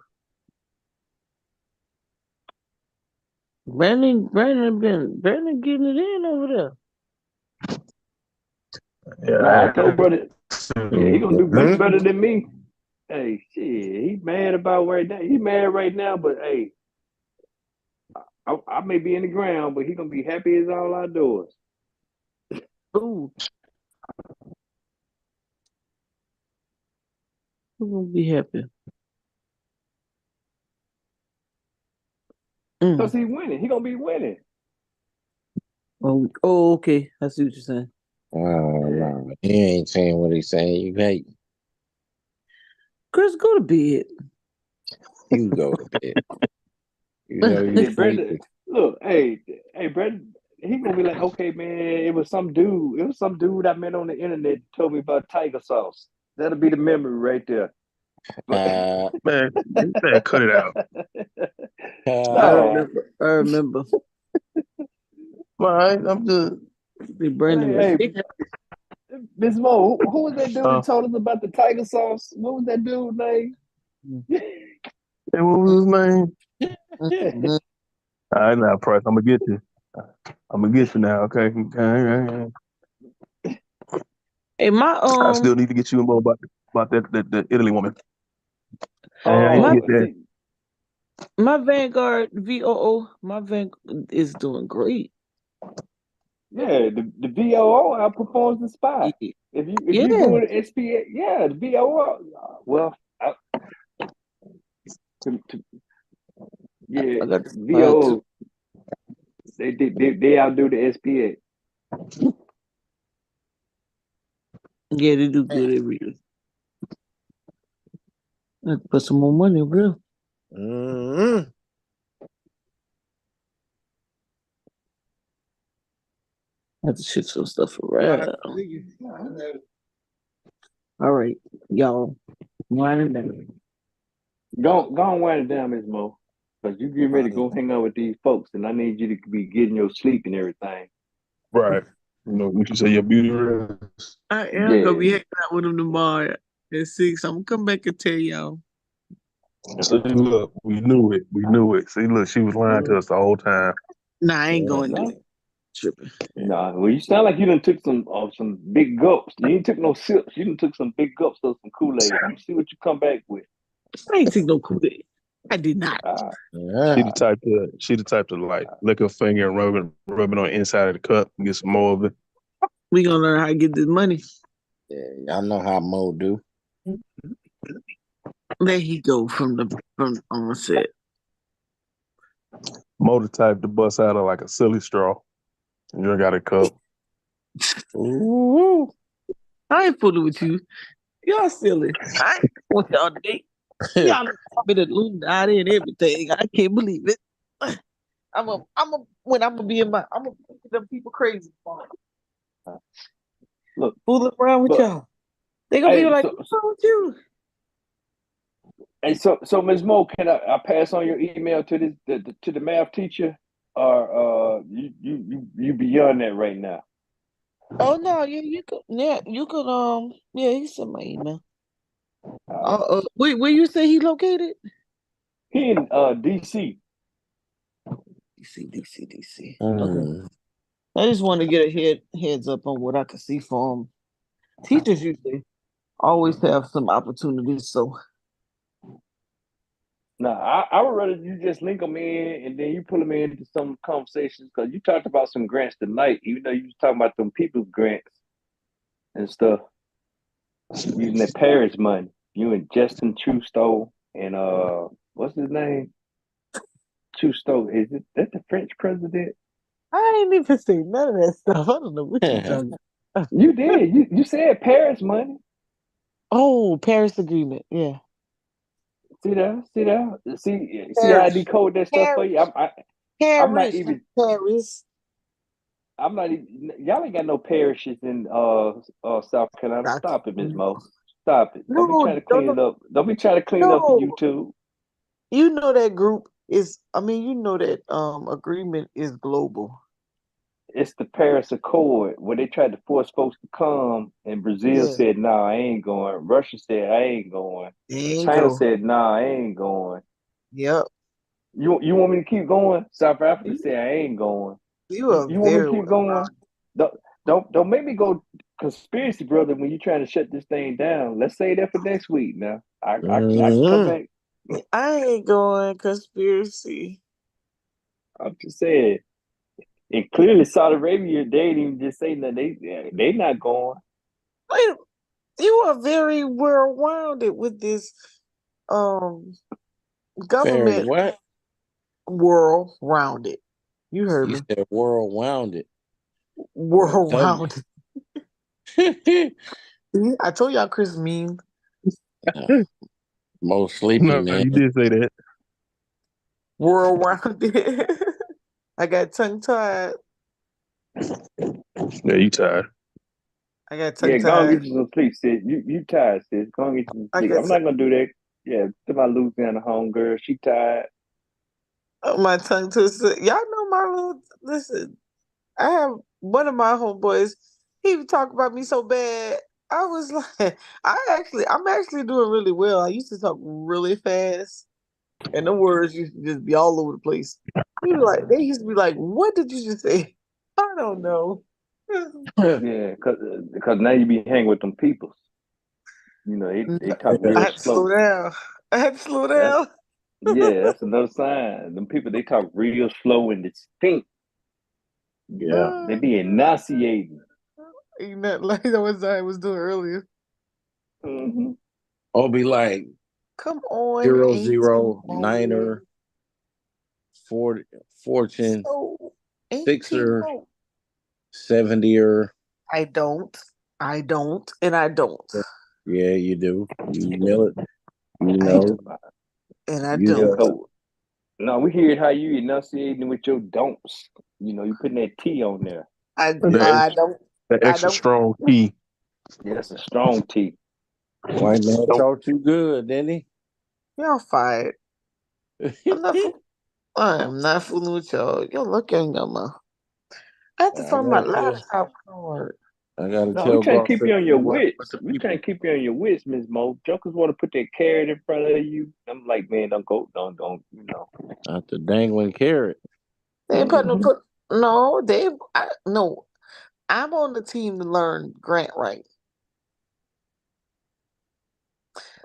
Brandon getting it in over there. Yeah, I told brother, he gonna do much better than me. Hey, shit, he's mad about right now. He mad right now, but hey, I may be in the ground, but he gonna be happy as all outdoors. Ooh. Who's gonna be happy? Because he winning. He gonna be winning. Oh, okay. I see what you're saying. No, he ain't saying what he's saying. You hate. Chris, go to bed. You go to bed. You know you Brandon, look, hey, Brandon, he gonna be like, okay, man, it was some dude I met on the internet told me about tiger sauce. That'll be the memory right there. Man, cut it out. I No. remember. I remember. All right, I'm just See, Brandon was Hey, Miss Mo, who was that dude that told us about the tiger sauce? What was that dude's name? hey, what was his name? Mhm. All right, now, Price, I'm gonna get you. I'm gonna get you now, okay? Hey, my I still need to get you more about that the Italy woman. I ain't my get that. See, my Vanguard VOO, my Vanguard is doing great. yeah, the VOO outperforms the spy. Yeah, If you yeah. doing the SPA, yeah, the VOO. Well, to, yeah, I got the spy too. VOO. They outdo the SPA. Yeah, they do good every year. I have to put some more money, bro. Mm-hmm. I have to shift some stuff around. All right, y'all. Winding down. Go and wind it down, Miss Mo. Because you getting ready to go hang out with these folks, and I need you to be getting your sleep and everything. Right. You know, what you say, your beauty rest. I am gonna Yeah. be hanging out with them tomorrow at 6. I'm gonna come back and tell y'all. See, look, we knew it. We knew it. See, look, she was lying to us the whole time. Nah, I ain't going to do No, it. Tripping. no. Well, you sound like you done took some big gulps. You ain't took no sips. You done took some big gulps of some Kool-Aid. I'm gonna see what you come back with. I ain't take no Kool-Aid. I did not. She the type to like lick her finger and rub it on the inside of the cup and get some more of it. We gonna learn how to get this money. Yeah, y'all know how Mo do. There he go from on set. Mo the type to bust out of like a silly straw. And you got a cup. Ooh, I ain't fooling with you. Y'all silly. I ain't want y'all to date. Y'all been Illuminati and everything. I can't believe it. I'm gonna be in I'm gonna make them people crazy. Look, Fooling around with but y'all. They gonna be hey, like, what's wrong with you? so Ms. Mo, can I pass on your email to to the math teacher, or you beyond that right now? Oh no, you could, yeah, you could, yeah, he sent my email. Where you say he located? He in DC. DC. Okay. Mm. I just want to get a heads up on what I can see for him. Teachers usually always have some opportunities, so Now, I would rather you just link them in and then you pull them into some conversations because you talked about some grants tonight, even though you was talking about them people's grants and stuff, using their parents' money. You and Justin Trudeau and what's his name? Trudeau. Is it that the French president? I ain't even say none of that stuff. I don't know what you talking about. You did. You said Paris money. Oh, Paris Agreement. Yeah. See that? See that? See how I Paris. decode that stuff for you? Paris. I'm not Paris. Not even. Paris. I'm not even. Y'all ain't got no parishes in South Carolina. Not- Stop it, Miss Mo. Stop it. Don't be No, trying to clean it up. Don't be trying to clean up for no. YouTube. You know that group is. I mean, you know that agreement is global. It's the Paris Accord where they tried to force folks to come, and Brazil Yeah. said, "Nah, I ain't going." Russia said, "I ain't going." There you China go. said, "Nah, I ain't going." Yep. You want me to keep going? South Africa You, said, "I ain't going." you are You want me to very keep well going? rounded. Don't don't make me go conspiracy, brother. When you trying to shut this thing down, let's say that for next week. Now I can come Mm-hmm. back. I ain't going conspiracy. I'm just saying. And clearly, Saudi Arabia, they ain't even just saying that they not going. Wait, you are very well rounded with this um Very government what? world rounded. You heard You me. said world rounded. Well, World government. rounded. I told y'all Chris mean Mo sleepy, No, man. you did say that. world rounded. I got tongue tied. Yeah, you tired. I got Yeah, tongue go and tied. get you some sleep, sis. You tired, sis. Go and get you some I sleep. got I'm not gonna do that. Yeah, to my Louisiana homegirl, she tired. My tongue twisted. Y'all know my little. Listen, I have one of my homeboys. He would talk about me so bad. I was like, I'm actually doing really well. I used to talk really fast, and the words used to just be all over the place. They used to be like, "What did you just say?" I don't know. Yeah, because now you be hanging with them peoples. They talk I real had to slow slow. down. I had to slow That down. yeah, that's another sign. Them people they talk real slow and distinct. Yeah. They be enunciating. Ain't nothing like that was I was doing earlier. Hmm Or be like Come on, 0-0 18 Niner, Fortune, So 18 Sixer, 70er. I don't. I don't. And I don't. Yeah, you do. You know it. You I know. don't. And I You don't. So no, we hear how you enunciating with your don'ts. You putting that T on there. I The I don't. the I extra don't. strong key. Yeah, that's a strong T. White man Don't talk too good, didn't Y'all fired. I'm not. he? I am not fooling with y'all. Y'all look at me. I have to I find my gotta tell. laptop card. I gotta No, we tell trying to keep Garfield you on your to work with wits. the We trying people. to keep you on your wits, Miss Mo. Jokers want to put that carrot in front of you. I'm like, man, don't go, don't. Not the dangling carrot. They ain't putting Hmm put no, no. I'm on the team to learn grant writing.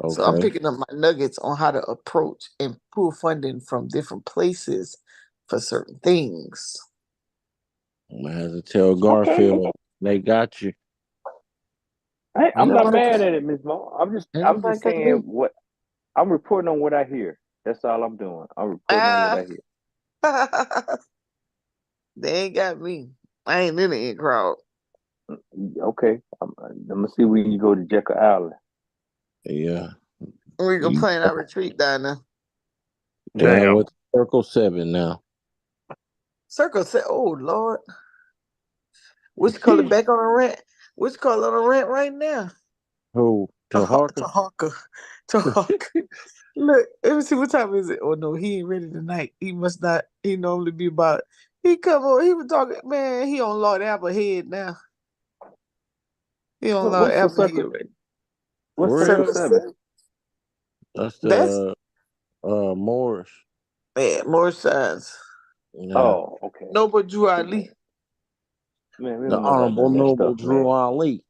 So I'm Okay. picking up my nuggets on how to approach and pull funding from different places for certain things. I'm gonna have to tell Okay. Garfield they got you. I'm Ain't not nobody mad got, at it, Miss Mo. ain't I'm nobody just got saying me. what I'm reporting on what I hear. That's all I'm doing. I'm reporting on what Ah, I hear. they ain't got me. I ain't in the in crowd. Okay, I'm gonna see when you go to Jekyll Island. Yeah. We gonna You plan our retreat down there. down damn. with Circle 7 now. Circle said, "Oh Lord, which color back on the rent? Which color on the rent right now? Who? To Harker? To Hawker. Look, let me see what time is it. Oh no, he ain't ready tonight. He must not. He normally be about. He come on. He was talking. Man, he on Lord Applehead now. He on Lord What's the Applehead. circle? Right? What's For circle Circle real? seven? City. That's That's the Morris. more signs. Yeah. Oh, okay. Noble Drew Ali. Man, we The don't know about none Honorable of that Noble stuff, Drew man. Ali.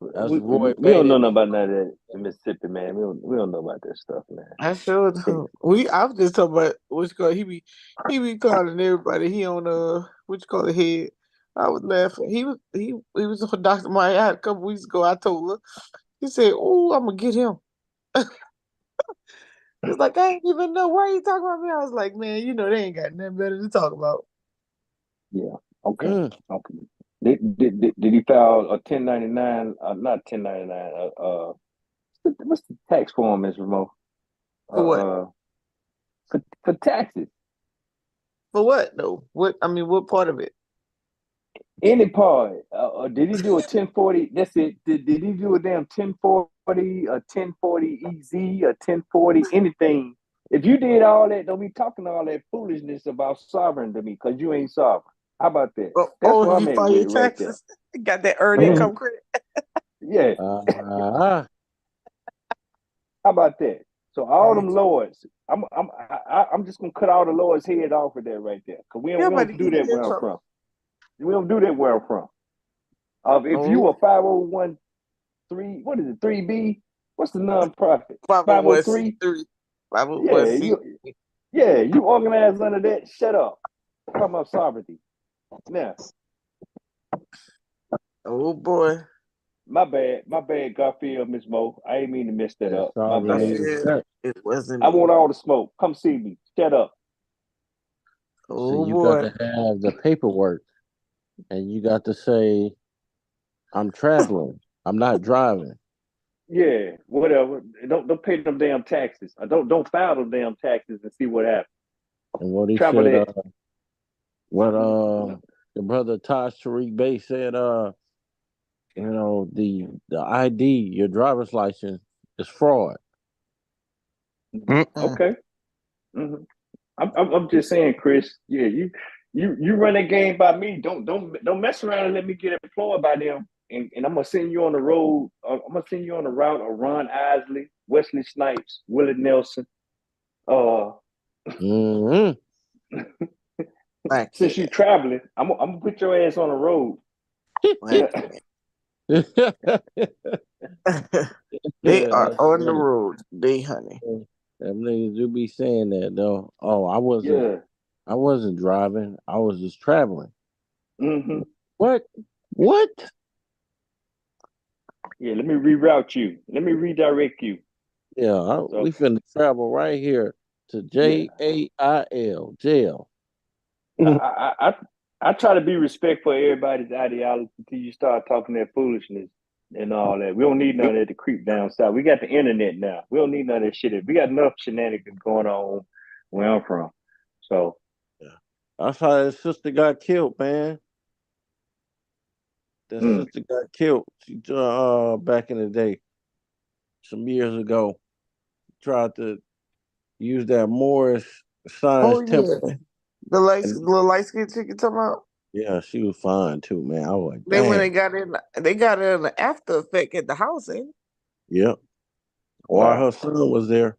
That's Roy We don't know Bailey. nothing about none of that in Mississippi, man. We don't know about that stuff, man. I sure do. I was just talking about which color he be calling everybody. He on which color head. I was laughing. He was on Dr. Maya a couple weeks ago. I told her. He said, "Oh, I'm gonna get him." He's like, "I ain't even know why you talking about me." I was like, "Man, they ain't got nothing better to talk about." Yeah. Okay. Mm. Okay. Did he file a 1099? Not 1099. What's the tax form, Ms. Remo? For what? For taxes. For what though? What I mean, what part of it? Any part. Did he do a 1040? That's it. Did he do a damn 1040, a 1040 EZ, a 1040, anything? If you did all that, don't be talking all that foolishness about sovereign to me because you ain't sovereign. How about that? That's Oh, what if I'm you at file with your it right there. taxes, got that earned Mhm. income credit. Yeah. Uh, How about that? So all them Right. lords, I'm just gonna cut all the lords' head off of that right there because we don't, Yeah, we but don't do get that in where I'm trouble. from. We don't do that where I'm from. If you Oh, a 501(3), what is it? 3B? What's the nonprofit? 503? 501c3. Yeah, 501c. you organize under that. Shut up. Talking about sovereignty. Now, Oh boy. my bad, Garfield, Miss Mo. I ain't mean to mess that that up. My I sovereignty bad. is said that. it wasn't I me. want all the smoke. Come see me. Shut up. See, Oh you got to boy. have the paperwork, and you got to say, "I'm traveling. I'm not driving." Yeah, whatever. Don't pay them damn taxes. Don't file them damn taxes and see what happens. And what he Travel said, that. what the brother Taj Tariq Bey said, the ID, your driver's license, is fraud. Mm. Mm. Okay. hmm I'm just saying, Chris. Yeah, you run that game by me. Don't mess around and let me get employed by them. And I'm gonna send you on the road. I'm gonna send you on the route of Ron Isley, Wesley Snipes, Willie Nelson. Mm-hmm. I Since you can't. traveling, I'm gonna put your ass on the road. I can't. They are That's on the funny. road. They honey. Them niggas do be saying that though. Oh, Yeah. I wasn't driving. I was just traveling. Mm-hmm. What? What? Yeah. Let me reroute you. Let me redirect you. Yeah, So we finna travel right here to yeah, JAIL jail. I I I, I try to be respectful of everybody's ideology until you start talking that foolishness and all that. We don't need none of that to creep down south. We got the internet now. We don't need none of that shit. We got enough shenanigans going on where I'm from. So Yeah. That's how his sister got killed, man. That mm, sister got killed. She back in the day, some years ago, tried to use that Moorish Oh science temple. yeah. The And light skin chick you talking about? yeah, she was fine too, man. I was like, They when damn. they got it in the after effect at the house, eh? Yep. While wow. her son was there,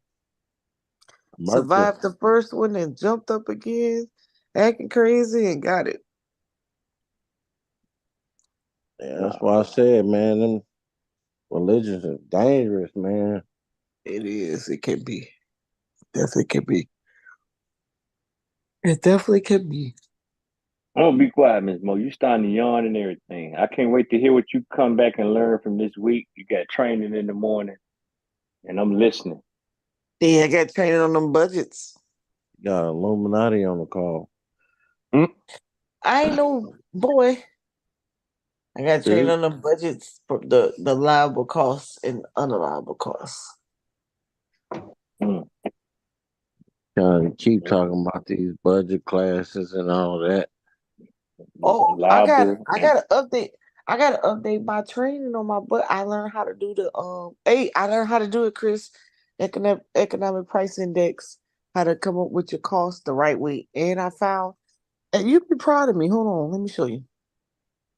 murked her. Survived the first one and jumped up again, acting crazy and got it. Yeah, that's Wow. why I said, man, them religions are dangerous, man. It is. It can be. Definitely can be. It definitely can be. I'm gonna be quiet, Miss Mo. You starting to yawn and everything. I can't wait to hear what you come back and learn from this week. You got training in the morning, and I'm listening. Yeah, I got training on them budgets. Got Illuminati on the call. I ain't no boy. I got training Dude, on them budgets for the liable costs and unallowable costs. Mm. trying to keep talking about these budget classes and all that. Oh, Liable. I gotta update. I gotta update my training on my but I learned how to do I learned how to do it, Chris. Economic price index, how to come up with your cost the right way. And I found and you'd be proud of me. Hold on, let me show you.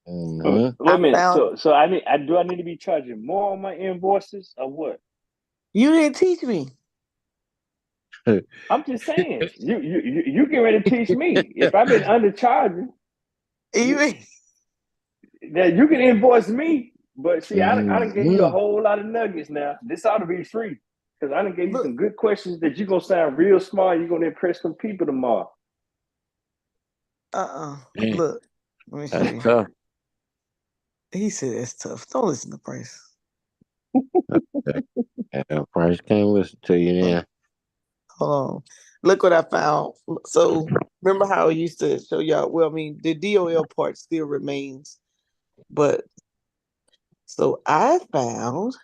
Hmm. Wait a I minute. found So I need to be charging more on my invoices or what? you didn't teach me. I'm just saying. You get ready to teach me. If I've been undercharging, You you ain't that you can invoice me. But see, I done gave you a Hmm. whole lot of nuggets now. This ought to be free. Because I done gave you look, some good questions that you're gonna sound real smart. You're gonna impress some people tomorrow. Man, look, let me show that's you. tough. He said it's tough. Don't listen to Price. Yeah, Price can't listen to you Hold now. on. Look what I found. So remember how I used to show y'all? Well, I mean, the DOL part still remains, but so I found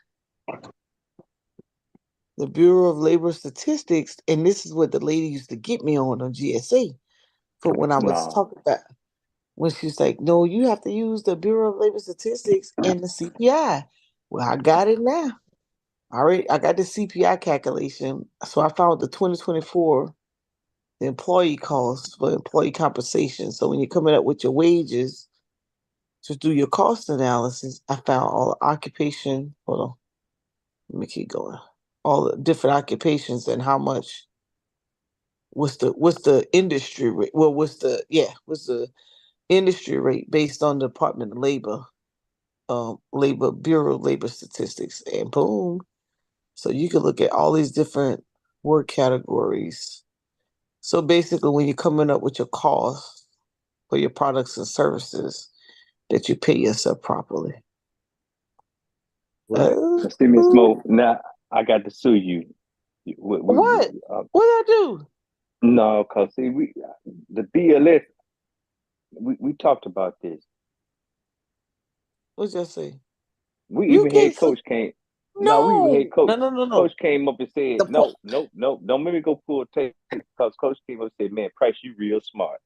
the Bureau of Labor Statistics, and this is what the lady used to get me on GSA for when I was No. talking about when she's like, "No, you have to use the Bureau of Labor Statistics and the CPI." Well, I got it now. I got the CPI calculation. So I found the 2024 the employee costs for employee compensation. So when you're coming up with your wages to do your cost analysis, I found all the occupation. Hold on, let me keep going. All the different occupations and how much what's the industry rate? Well, what's the industry rate based on the Department of Labor, Labor Bureau of Labor Statistics, and boom. So you can look at all these different work categories. So basically, when you're coming up with your cost for your products and services, that you pay yourself properly. Right. Uh, Now, see, Miss Mo, now I got to sue you. what? What did I do? No, because see, the BLS, we talked about this. What'd I say? We You even can't. had coach came. No, we even No, had coach. no, no, no, no. Coach came up and said, The point. "No, no, no, don't make me go pull tape." Because coach came up and said, "Man, Price, you real smart."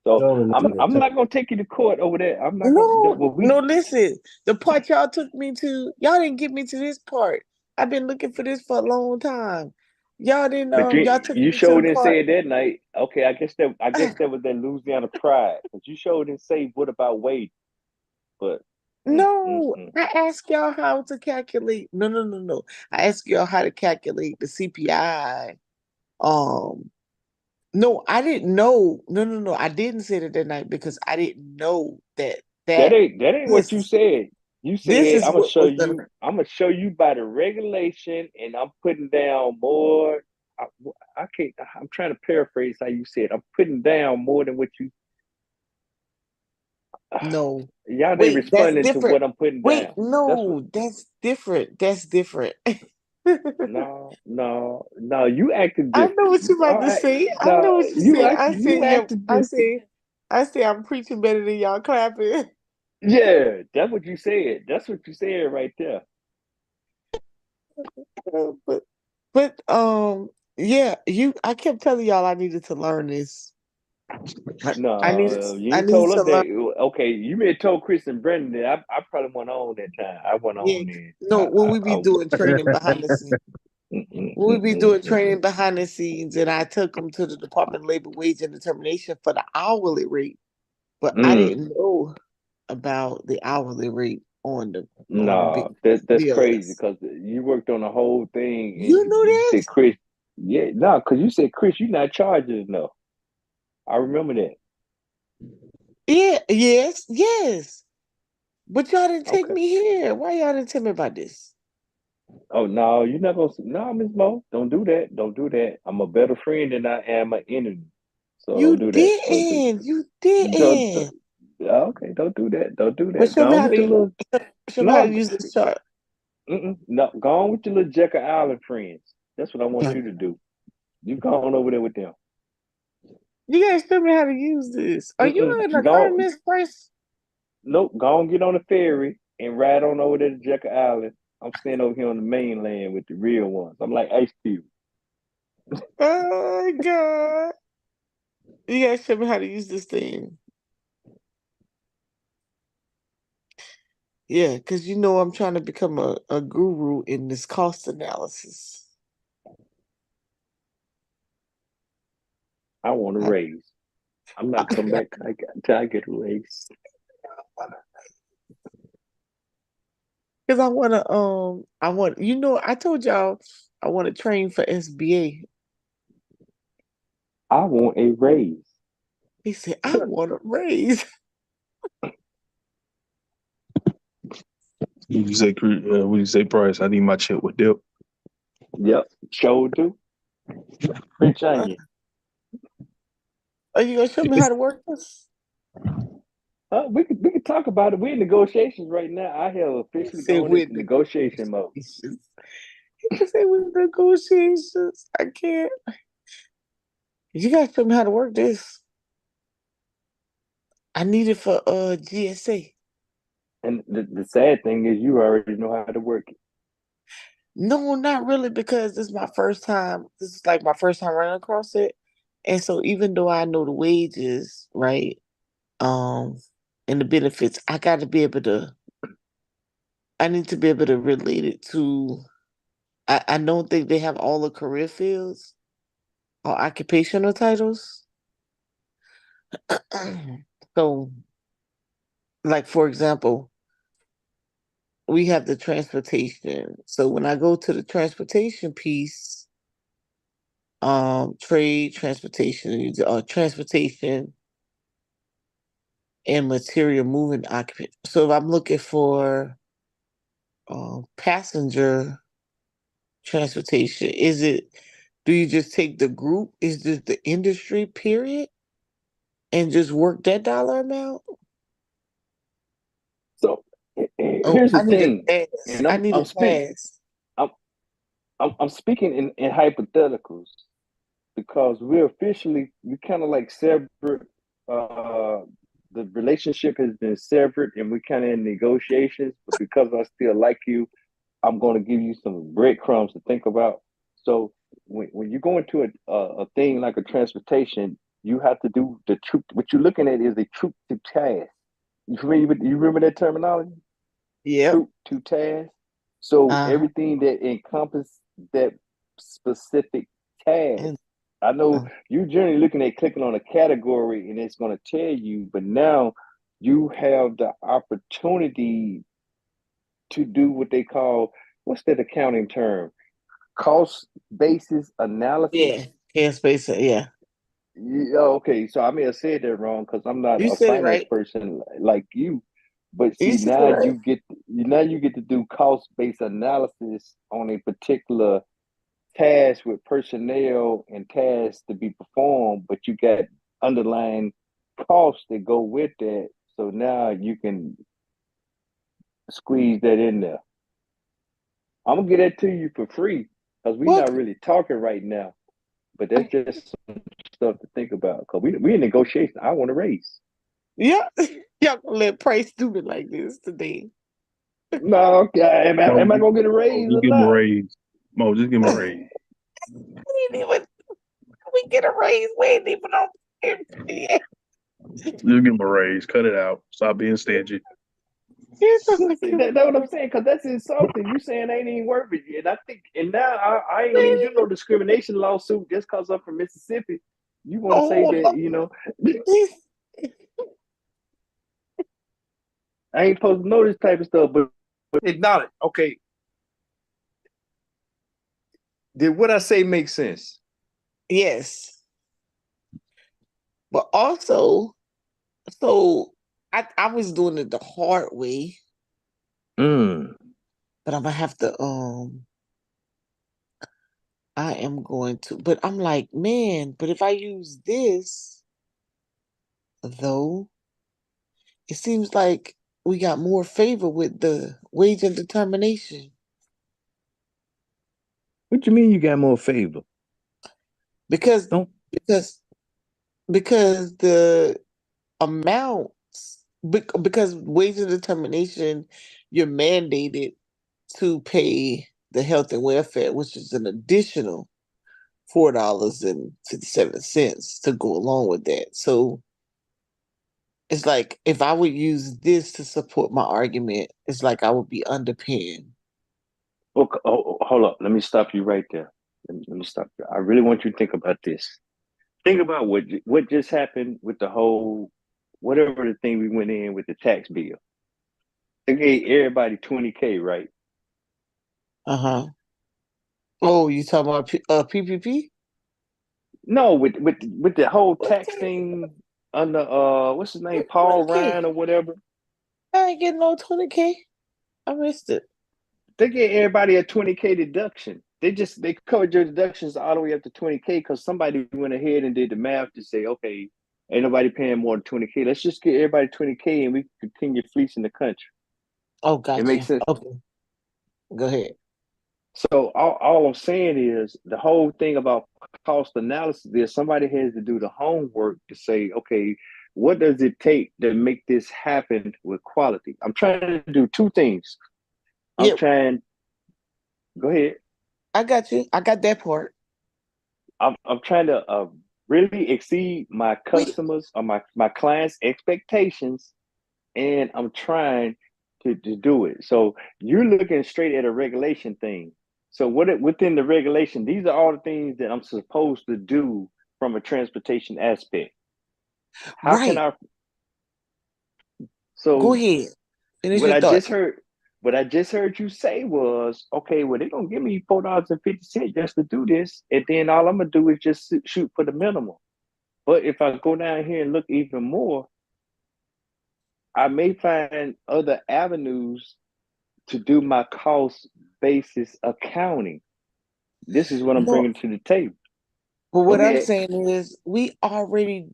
So Show the nigga I'm tape. not gonna take you to court over that. I'm not gonna. No, Well, no. we Listen, the part y'all took me to, y'all didn't get me to this part. I've been looking for this for a long time. Y'all didn't But y'all took you me to sure the didn't park. say it that night. Okay, I guess that was that Louisiana pride. But you sure didn't say what about Wade. But No, mm. I asked y'all how to calculate. No. I asked y'all how to calculate the CPI. No, I didn't know. No. I didn't say that night because I didn't know that That that ain't what you this said. You this said is what was gonna. I'm gonna show you by the regulation, and I'm putting down more. I, I can't. I'm trying to paraphrase how you said. I'm putting down more than what you. No. Y'all ain't Wait, that's responding to different. what I'm putting Wait, down. That's what. no, that's different. That's different. No. You acting I know different. what you're All about to right. say. I know No, what you say. I you say, yeah, acting different. I say I'm preaching better than y'all clapping. Yeah, that's what you said. That's what you said right there. but yeah, I kept telling y'all I needed to learn this. No, you I ain't needed told to us learn. that. Okay, you may have told Chris and Brendan that. I probably went on that time. I went Yeah, on there. no, when we be doing training behind the scenes. When we be doing training behind the scenes, and I took them to the Department of Labor Wage and Determination for the hourly rate, but I didn't know about the hourly rate on the No, that's crazy BLS. because you worked on the whole thing and You knew you said this? Chris. Yeah, no, because you said Chris, you're not charging enough. I remember that. Yeah, yes. But y'all didn't take Okay. me here. Why y'all didn't tell me about this? Oh no, you're not gonna. No, Miss Mo, don't do that. Don't do that. I'm a better friend than I am an enemy. So don't You do that. didn't. You Don't, didn't. okay, don't do that. Don't do But that. Go on with your little. show me how to No, use this chart. no, go on with your little Jekyll Island friends. That's what I want you to do. You go on over there with them. You guys show me how to use this. Are you in a Go, Miss Price? nope. Go on, get on the ferry and ride on over there to Jekyll Island. I'm staying over here on the mainland with the real ones. I'm like Ice Cube. Oh my God. You guys show me how to use this thing. Yeah, because you know I'm trying to become a guru in this cost analysis. I want a raise. I'm not coming back till I get a raise. Because I told y'all I want to train for SBA. I want a raise. He said, I want a raise. When you say price, I need my check with dip. Yep, sure do. French onion. Are you gonna show me how to work this? We could talk about it. We're in negotiations right now. I have He officially said gone with into negotiation mode. negotiations. He said with negotiations. I can't. You guys show me how to work this. I need it for GSA. And the sad thing is you already know how to work it. No, not really, because this is my first time. This is like my first time running across it. And so even though I know the wages, right? Um, and the benefits, I need to be able to relate it to I don't think they have all the career fields or occupational titles. So, like for example, we have the transportation. So when I go to the transportation piece, trade, transportation and material moving occupant. So if I'm looking for passenger transportation, do you just take the group? Is this the industry period and just work that dollar amount? So Oh, here's the I need a thing, pass. and I need a pass. I'm I'm speaking in hypotheticals because we kind of like separate. Uh, the relationship has been severed, and we're kind of in negotiations. But because I still like you, I'm going to give you some breadcrumbs to think about. So when you go into a thing like a transportation, you have to do the troop. What you're looking at is a troop to task. You remember that terminology? Yep. Troop to task. So Uh-huh. everything that encompass that specific task. And I know you generally looking at clicking on a category and it's going to tell you, but now you have the opportunity to do what they call, what's that accounting term? Cost basis analysis. Yeah, can space it. Yeah, Yeah, okay, so I may have said that wrong because I'm not you a said it finance right. person like you. But You see, said it now right. you get to do cost based analysis on a particular task with personnel and tasks to be performed, but you got underlying costs that go with that. So now you can squeeze that in there. I'm gonna get that to you for free because we're What? not really talking right now. But that's just some stuff to think about because we in negotiation. I want to raise. Yeah, y'all gonna let Price do it like this today? No, okay. Mo, Am I gonna get a Mo, raise just or give him a not? raise. Mo, just give him a raise. We didn't even we get a raise. We ain't even on. Yeah. Just give him a raise. Cut it out. Stop being stingy. He's gonna See, give that's what I'm saying because that's insulting. You saying I ain't even worth it yet. I think, and now I ain't gonna even do no discrimination lawsuit just because I'm from Mississippi. You want to say Oh, that, I ain't supposed to know this type of stuff, but acknowledge. Okay, did what I say make sense? yes, but also, so I was doing it the hard way, Mm. but I'm gonna have to I am going to, but I'm like, man, but if I use this though, it seems like we got more favor with the wage and determination What you mean you got more favor? because Don't. because because the amounts because wage and determination, you're mandated to pay the health and welfare, which is an additional $4.57 to go along with that. So it's like if I would use this to support my argument, it's like I would be underpaying. Okay, hold up. Let me stop you right there. Let me stop you. I really want you to think about this. Think about what just happened with the whole whatever the thing we went in with the tax bill. They gave everybody 20K, right? Uh-huh. Oh, you talking about PPP? No, with the whole What's tax that? thing under what's his name, What Paul 20K? Ryan or whatever. I ain't getting no 20K. I missed it. They gave everybody a 20K deduction. They covered your deductions all the way up to 20K because somebody went ahead and did the math to say, okay, ain't nobody paying more than 20K. Let's just get everybody 20K and we continue fleecing the country. Oh, It makes gotcha. sense. Okay, go ahead. So all I'm saying is the whole thing about cost analysis is somebody has to do the homework to say, okay, what does it take to make this happen with quality? I'm trying to do two things. I'm Yeah, trying, go ahead. I got you. I got that part. I'm trying to really exceed my Wait, customers or my clients' expectations, and I'm trying to do it. So you're looking straight at a regulation thing. So within the regulation, these are all the things that I'm supposed to do from a transportation aspect. How can right. I? Go So ahead. Finish what your I thought. just heard, what I just heard you say was, okay, well they're gonna give me $4.50 just to do this, and then all I'm gonna do is just shoot for the minimum. But if I go down here and look even more, I may find other avenues to do my cost basis accounting. This is what I'm No, bringing to the table. but Go what I'm ahead. saying is we already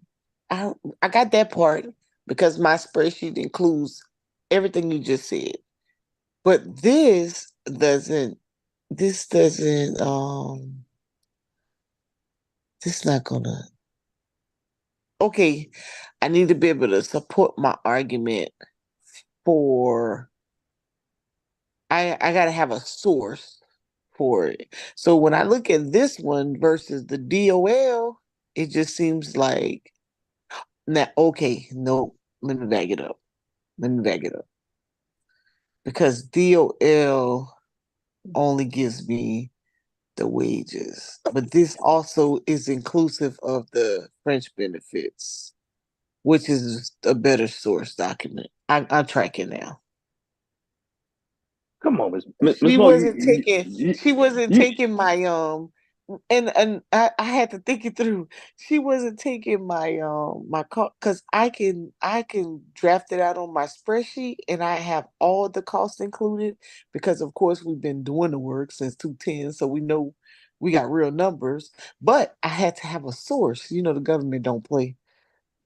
I I got that part because my spreadsheet includes everything you just said. But this doesn't this not gonna okay. I need to be able to support my argument for I gotta have a source for it. So when I look at this one versus the DOL, it just seems like now okay, no, let me back it up. Let me back it up. Because DOL only gives me the wages, but this also is inclusive of the French benefits, which is a better source document. I'm tracking now. Come on, Miss She Mo, wasn't taking. She wasn't you taking my and I had to think it through. She wasn't taking my cost because I can draft it out on my spreadsheet and I have all the costs included because of course we've been doing the work since 2010, so we know we got real numbers. But I had to have a source. You know the government don't play.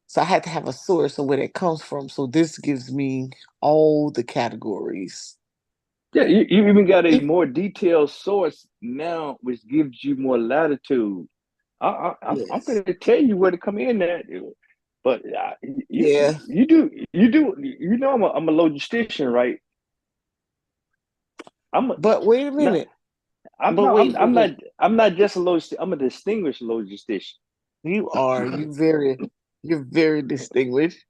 So I had to have a source of where it comes from. So this gives me all the categories. Yeah, you even got a If- more detailed source now, which gives you more latitude. I'm Yes. going to tell you where to come in at, but you Yeah. you know I'm a logistician, right? I'm a, But wait a not minute. I'm But no wait, but wait. I'm not just a logistician. I'm a distinguished logistician. You are. You're very distinguished.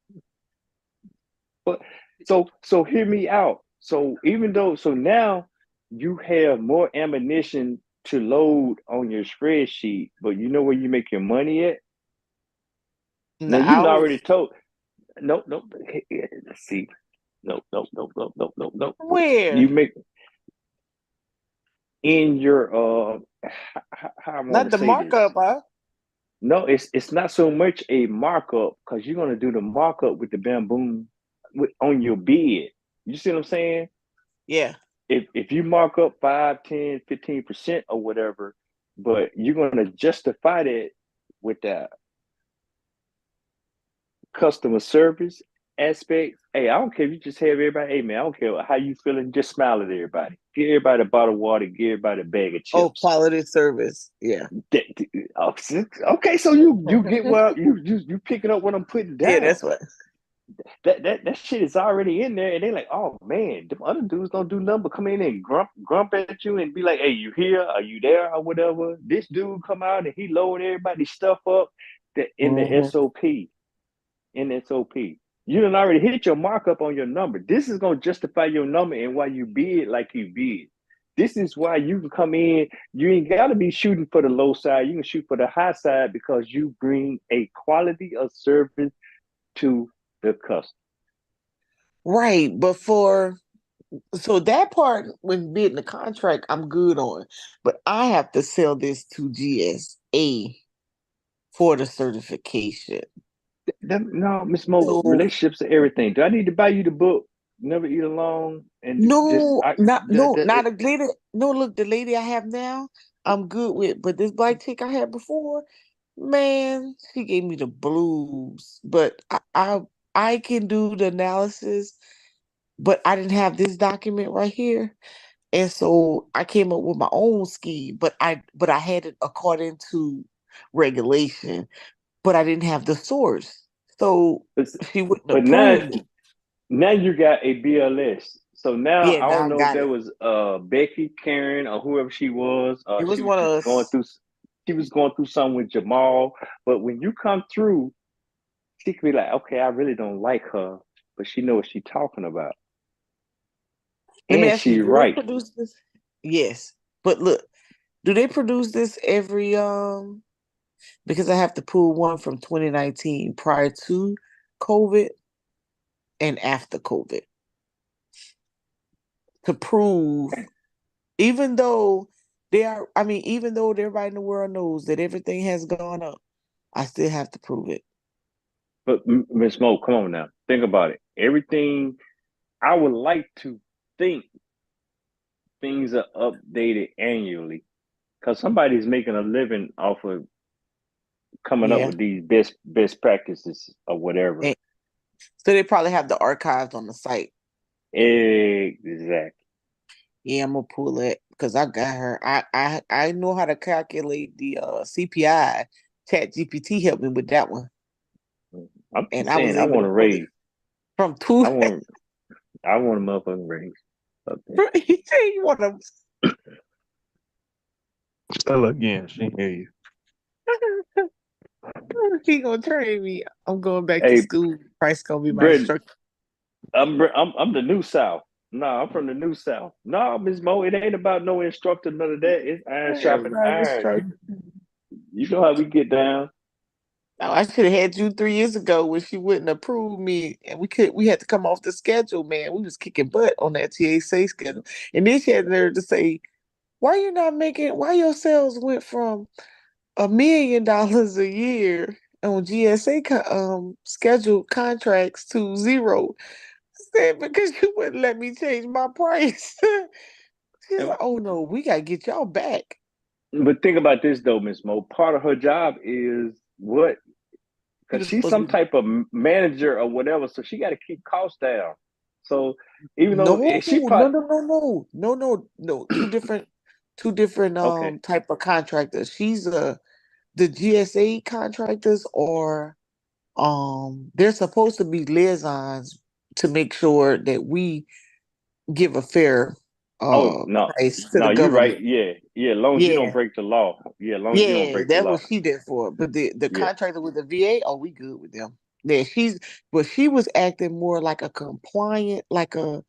But so hear me out. So even though so now you have more ammunition to load on your spreadsheet, but you know where you make your money at? In Now the you already hours. told nope, nope. Let's see. Nope, nope, nope, nope, nope, nope, nope. You Where? make in your how I want Not to the say this. markup, huh? No, it's not so much a markup because you're gonna do the markup with the bamboo on your bid. You see what I'm saying? Yeah. If you mark up 5, 10, 15% or whatever, but you're gonna justify that with that customer service aspect. Hey, I don't care if you just have everybody. Hey man, I don't care how you feeling. Just smile at everybody. Give everybody a bottle of water. Give everybody a bag of Oh, chips. quality service. Yeah. Okay, so you get well. You picking up what I'm putting Yeah, down. that's what. That shit is already in there, and they're like, oh man, the other dudes don't do nothing but come in and grump at you and be like, hey, you here? Are you there? Or whatever. This dude come out and he load everybody's stuff up in the Mhm. SOP. In SOP. You done already hit your markup on your number. This is gonna justify your number and why you bid like you bid. This is why you can come in. You ain't gotta be shooting for the low side. You can shoot for the high side because you bring a quality of service to the customer. Right, but so that part when bidding the contract, I'm good on. But I have to sell this to GSA for the certification. No, Miss Mo, So relationships are everything. Do I need to buy you the book? Never Eat Alone, and just no, I not no, not a lady. No, look, the lady I have now, I'm good with. But this black chick I had before, man, she gave me the blues. But I can do the analysis, but I didn't have this document right here. And so I came up with my own scheme, but I had it according to regulation, but I didn't have the source. So but, she wouldn't but now approve it. now you got a BLS. So now Yeah, I now don't I know if got that it. was Becky, Karen, or whoever she was. It was She was one of just going us. through. She was going through something with Jamal. But when you come through, she could be like, "Okay, I really don't like her, but she know what she's talking about, Let me and ask you, she do they right." produce this? Yes. But look, do they produce this every because I have to pull one from 2019 prior to COVID and after COVID to prove even though even though everybody in the world knows that everything has gone up, I still have to prove it. But Miss Mo, come on now, think about it. Everything I would like to think things are updated annually because somebody's making a living off of coming up Yeah. with these best practices or whatever. And so they probably have the archives on the site. Exactly. Yeah, I'm gonna pull it because I got her. I know how to calculate the CPI. Chat GPT helped me with that one. I'm And just I was saying, I able want to to pull it raise. from two. I want. I want a motherfucking raise. Okay. He said you want to. Tell her again. She hear you. He gonna train me. I'm going back to Hey, school. Price gonna be my Britain, instructor. I'm the new South. No, I'm from the New South. No, Miss Mo, it ain't about no instructor, none of that. It's iron sharpening Everybody was iron. straight. You know how we get down. Now, I should have had you 3 years ago when she wouldn't approve me, and we had to come off the schedule, man. We was kicking butt on that TSA schedule, and then she had the nerve to say, "Why you not making? Why your sales went from $1 million a year on GSA scheduled contracts to zero?" I said, "Because you wouldn't let me change my price." She's And- like, "Oh no, we gotta get y'all back." But think about this though, Miss Mo. Part of her job is what? She Because was she's supposed to some be type of manager or whatever, so she got to keep costs down. So even no, though she probably no. Two different okay, type of contractors. She's the GSA contractors are they're supposed to be liaisons to make sure that we give a fair oh no, price to the no, you're right. government. Yeah, yeah. As long as you don't Yeah. break the law. Yeah, as long as you don't Yeah, break the that's law. what she did for. But the Yeah. contractor with the VA, oh, we good with them. Yeah, but she was acting more like a compliant, like a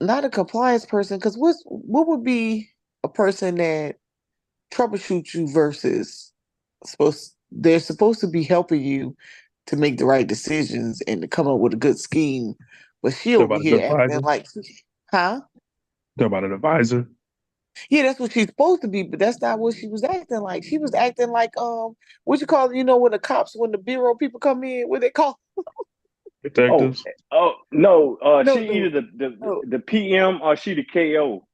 not a compliance person. Because what would be a person that troubleshoots you versus they're supposed to be helping you to make the right decisions and to come up with a good scheme. But she Talk over about an here acting advisor. like, huh? Talk about an advisor. Yeah, that's what she's supposed to be, but that's not what she was acting like. She was acting like what you call it, when the cops, when the bureau people come in, what they call Oh, Detectives. oh no. no, She no, either no. the PM or she the KO.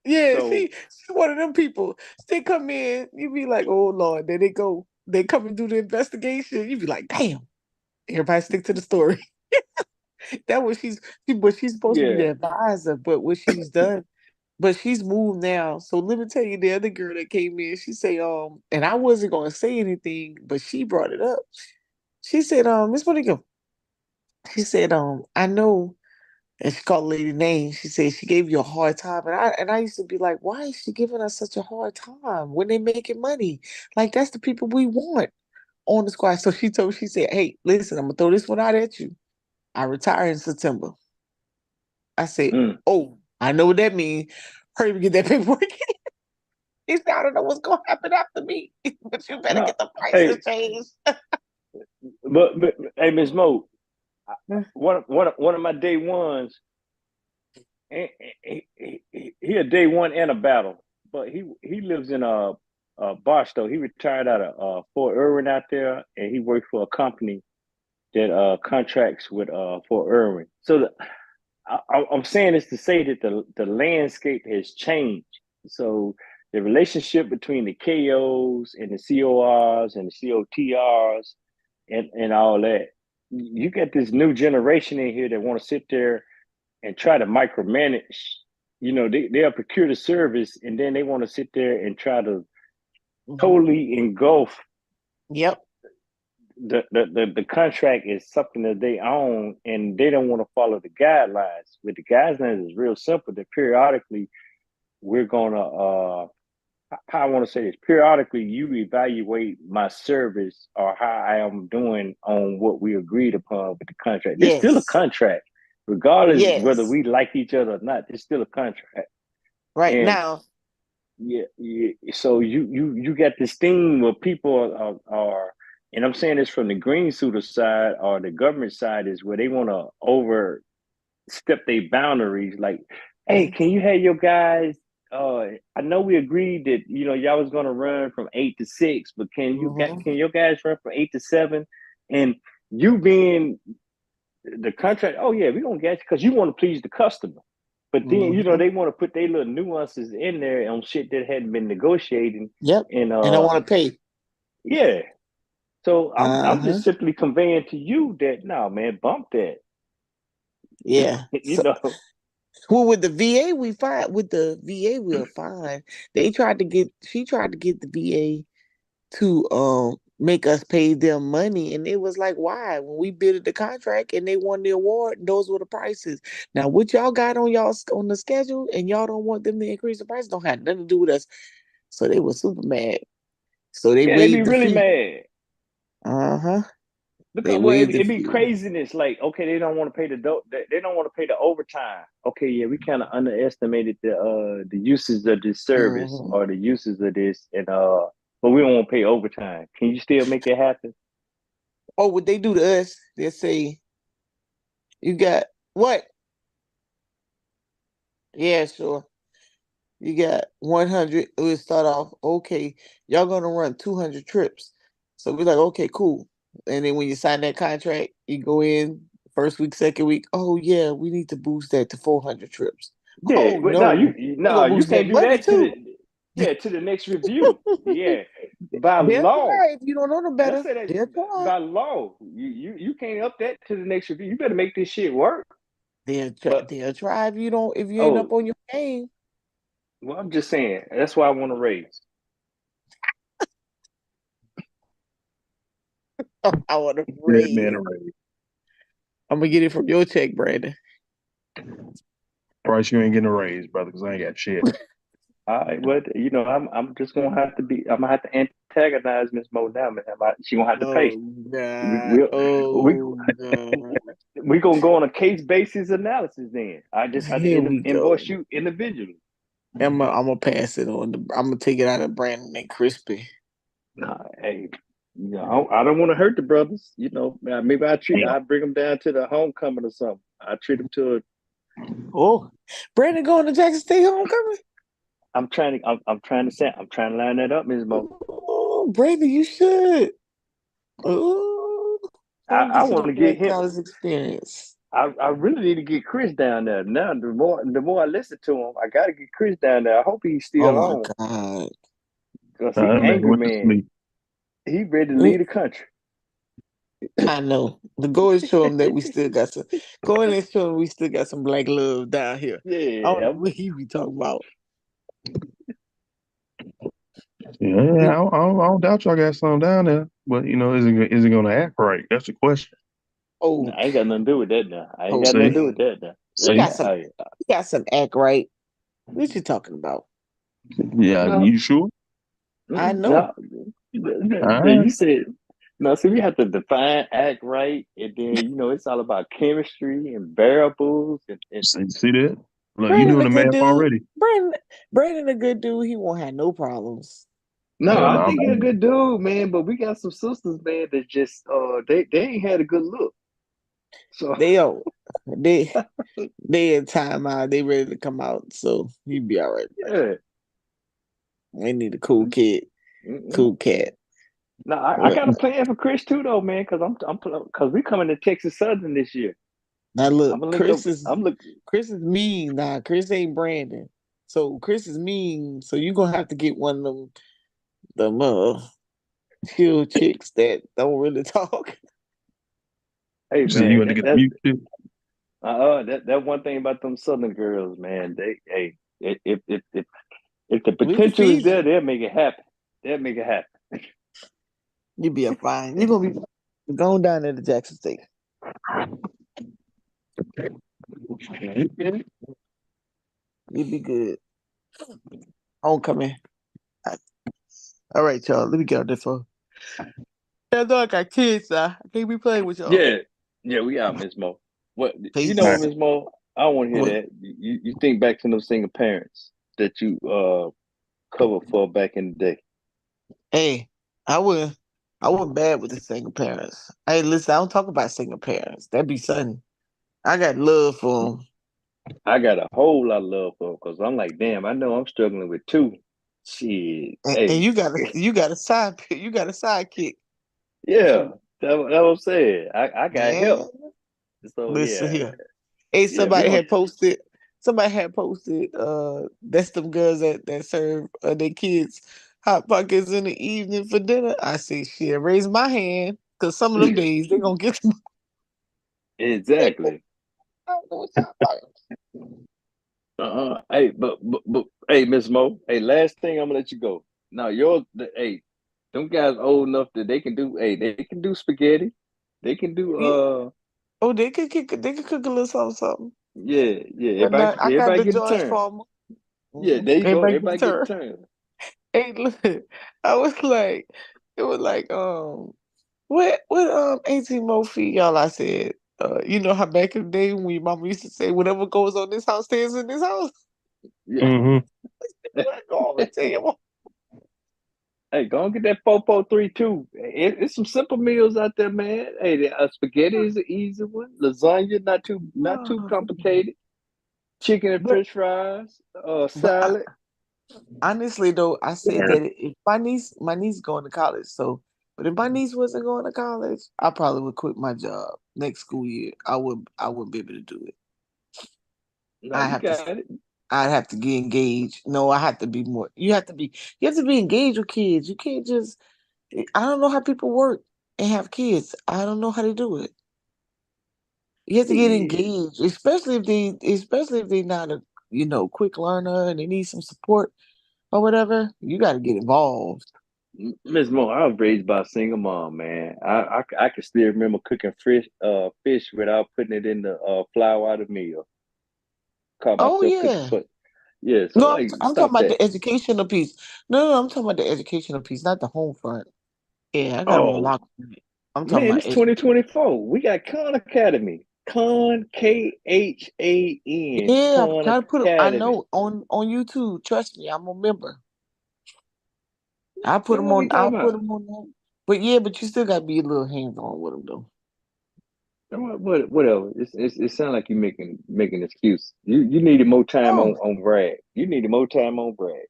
Yeah, So she's one of them people. They come in, you be like, oh Lord, there they go. They come and do the investigation. You be like, damn, everybody stick to the story. That what but she's supposed to be yeah. the advisor, but what she's done, but she's moved now. So let me tell you, the other girl that came in, she say, and I wasn't gonna say anything, but she brought it up. She said, Miss Monica, she said, I know, and she called the lady name. She said she gave you a hard time. And I used to be like, why is she giving us such a hard time when they making money? Like that's the people we want on the squad. So she said, hey, listen, I'm gonna throw this one out at you. I retire in September. I said, Mm. oh, I know what that means. Hurry up and get that paperwork. He said, I don't know what's gonna happen after me, but you better No. get the prices Hey, changed. but hey, Miss Mo, one of my day ones. He a day one and a battle, but he lives in Barstow. He retired out of Fort Irwin out there, and he worked for a company that contracts with Fort Irwin. So I'm saying this to say that the landscape has changed. So the relationship between the KOs and the CORs and the COTRs and all that, you get this new generation in here that want to sit there and try to micromanage. They'll procure the service and then they want to sit there and try to totally engulf Yep. the contract is something that they own and they don't want to follow the guidelines. But the guidelines is real simple. That periodically we're gonna how I want to say this, periodically you evaluate my service or how I am doing on what we agreed upon with the contract. There's still a Yes. contract, regardless whether Yes. we like each other or not. There's still a contract. Right And now. yeah. So you got this thing where people are, and I'm saying this from the green suiter side or the government side, is where they want to overstep their boundaries. Like, hey, can you have your guys? I know we agreed that y'all was gonna run from 8 to 6, but can your guys run from 8 to 7? And you being the contract, oh yeah, we're gonna get you because you want to please the customer. But then they want to put their little nuances in there on shit that hadn't been negotiated. Yep. And And I want to pay. yeah. So I'm just Uh-huh. simply conveying to you that no, man, bump that. Yeah. you So, know. well, with the VA, we fine. With the VA, we're fine. She tried to get the VA to make us pay them money, and it was like, why? When we bid the contract and they won the award, those were the prices. Now, what y'all got on the schedule, and y'all don't want them to increase the price, don't have nothing to do with us. So they were super mad. So they Yeah, they be waived the really fee. mad. Uh huh. Because They well, waived the it be fee. craziness. Like, okay, they don't want to pay they don't want to pay the overtime. Okay, yeah, we kind of underestimated the usage of this service Mhm. or the uses of this, and but we don't want to pay overtime. Can you still make it happen? Oh, what they do to us? They say you got what? Yeah, sure. You got 100. We'll start off, okay, y'all gonna run 200 trips. So we're like, okay, cool. And then when you sign that contract, you go in first week, second week. Oh yeah, we need to boost that to 400 trips. Yeah, Oh but no, no, we no, gonna you boost that can't do money that to too. the next review. Yeah, by They'll law. try if you don't know no Let's better. say that They'll try. by law, you can't up that to the next review. You better make this shit work. They'll try. But They'll try if you don't. If you ain't up oh, on your game. well, I'm just saying that's why I want to raise. I want to That man raise. a raise. I'm gonna get it from your check, Brandon. Price, you ain't getting a raise, brother, because I ain't got shit. All right, well, I'm just gonna have to be. I'm gonna have to antagonize Miss Mo now, man. She gonna have to pay. Oh We God. we we Oh God. we gonna go on a case basis analysis. Then I just have Here to we invoice go. you individually. I'm gonna pass it on. I'm gonna take it out of Brandon and Crispy. Nah, hey, I don't want to hurt the brothers. Maybe I bring them down to the homecoming or something. I treat them to a. Oh, Brandon going to Jackson State homecoming. I'm trying to line that up, Ms. Mo. Oh, Brandon, you should. Oh, let him I get some want to get him. college experience. I really need to get Chris down there. Now the more I listen to him, I gotta get Chris down there. I hope he's Oh still my on. God. Because he That man angry went to man. sleep. He ready to leave the country. I know. The goal is show him that we still got some. Go in and show him we still got some black love down here. I don't know Yeah. what he be talking about. Yeah, I don't doubt y'all got something down there, but is it gonna act right? That's the question. No, Oh, I ain't got nothing to do with that now. I ain't oh got nothing to do man, with that now. we See, got some. We got some act right. What you talking about? yeah, No, you sure? I no. know. All You right. said no. See, we have to define act right, and then it's all about chemistry and variables and See that? Look, you Brandon doing a the good math dude. already? Brandon a good dude. He won't have no problems. no. Yeah, no, I think he's a I'm good dude, man. But we got some sisters, man, that just they ain't had a good look. So They don't. They in timeout. They ready to come out. So he be all right. yeah. They need a cool kid, Mm-mm. cool cat. No, I Well, got a plan for Chris too, though, man. Because we coming to Texas Southern this year. now I'm look, gonna link up. I'm look. Chris is mean. Nah, Chris ain't Brandon. So Chris is mean. So you gonna have to get one of them chill chicks that don't really talk. Hey, you said you man, want to get the mute shit? that one thing about them Southern girls, man. If the We can potential is feed there, you. they'll make it happen. They'll make it happen. You be a fine. You gonna be going down there to Jackson State. You be good. Homecoming. All right, y'all. Let me get out this phone. I know I got kids. I can't be playing with y'all. Yeah, we out, Miss Mo. What Peace. All what, right. Miss Mo? I don't want to hear What? that. You think back to those single parents that you covered for back in the day. Hey, I wasn't bad with the single parents. Hey, listen, I don't talk about single parents. That be something. I got love for them. I got a whole lot of love for them because I'm like, damn, I know I'm struggling with two. Shit, And hey, you got a you got a sidekick. yeah, So that what I'm saying. I got man, help. So listen yeah, here. Hey, yeah, we gonna. somebody had posted that's them girls that serve their kids hot pockets in the evening for dinner. I say shit, raise my hand. Cause some of them days they gonna get them. I Exactly. don't know what y'all talking. Hey, but hey, Miss Mo. Hey, last thing I'm gonna let you go. Now, hey, them guys old enough that they can do. Hey, they can do spaghetti. They can do. Yeah. Oh, they could cook a little something, something. Yeah. But not, I got Everybody the get a George turn. Farmer. Yeah, there you go. Everybody get a Everybody get a turn. turn. Hey, look, I was like, it was like, what Auntie Mo feed y'all? I said, you know how back in the day when your mama used to say, whatever goes on this house stays in this house. Yeah. Mm-hmm. What go over to your mom? Hey, go and get that 4432. It's some simple meals out there, man. Hey, spaghetti is an easy one. Lasagna, not too complicated. Chicken and But French fries, but salad. honestly though, I said that if my niece going to college, but if my niece wasn't going to college, I probably would quit my job next school year. I wouldn't be able to do it. No, I you have to got it. I'd have to get engaged. No, I have to be more. You have to be engaged with kids. You can't just. I don't know how people work and have kids. I don't know how they do it. You have to get Yeah. engaged, especially if they not a quick learner and they need some support or whatever. You got to get involved. Miss Mo, I was raised by a single mom, man. I can still remember cooking fish without putting it in the flour out of meal. Caught Oh myself cooking yeah. for, yeah. So No, I'm, like, I'm talking stop about that. the educational piece. No, I'm talking about the educational piece, not the home front. Yeah, I got them on Oh lock. I'm talking man, about it's 2024. We got Khan Academy. Khan Khan Yeah, I Khan try to put them. I Academy. know on YouTube. Trust me, I'm a member. I put Man, them what we on. talking I put about? them on. But yeah, but you still got to be a little hands on with them though. Whatever. It sounds like you making excuse. You needed more time Oh, on Brad. You needed more time on Brad.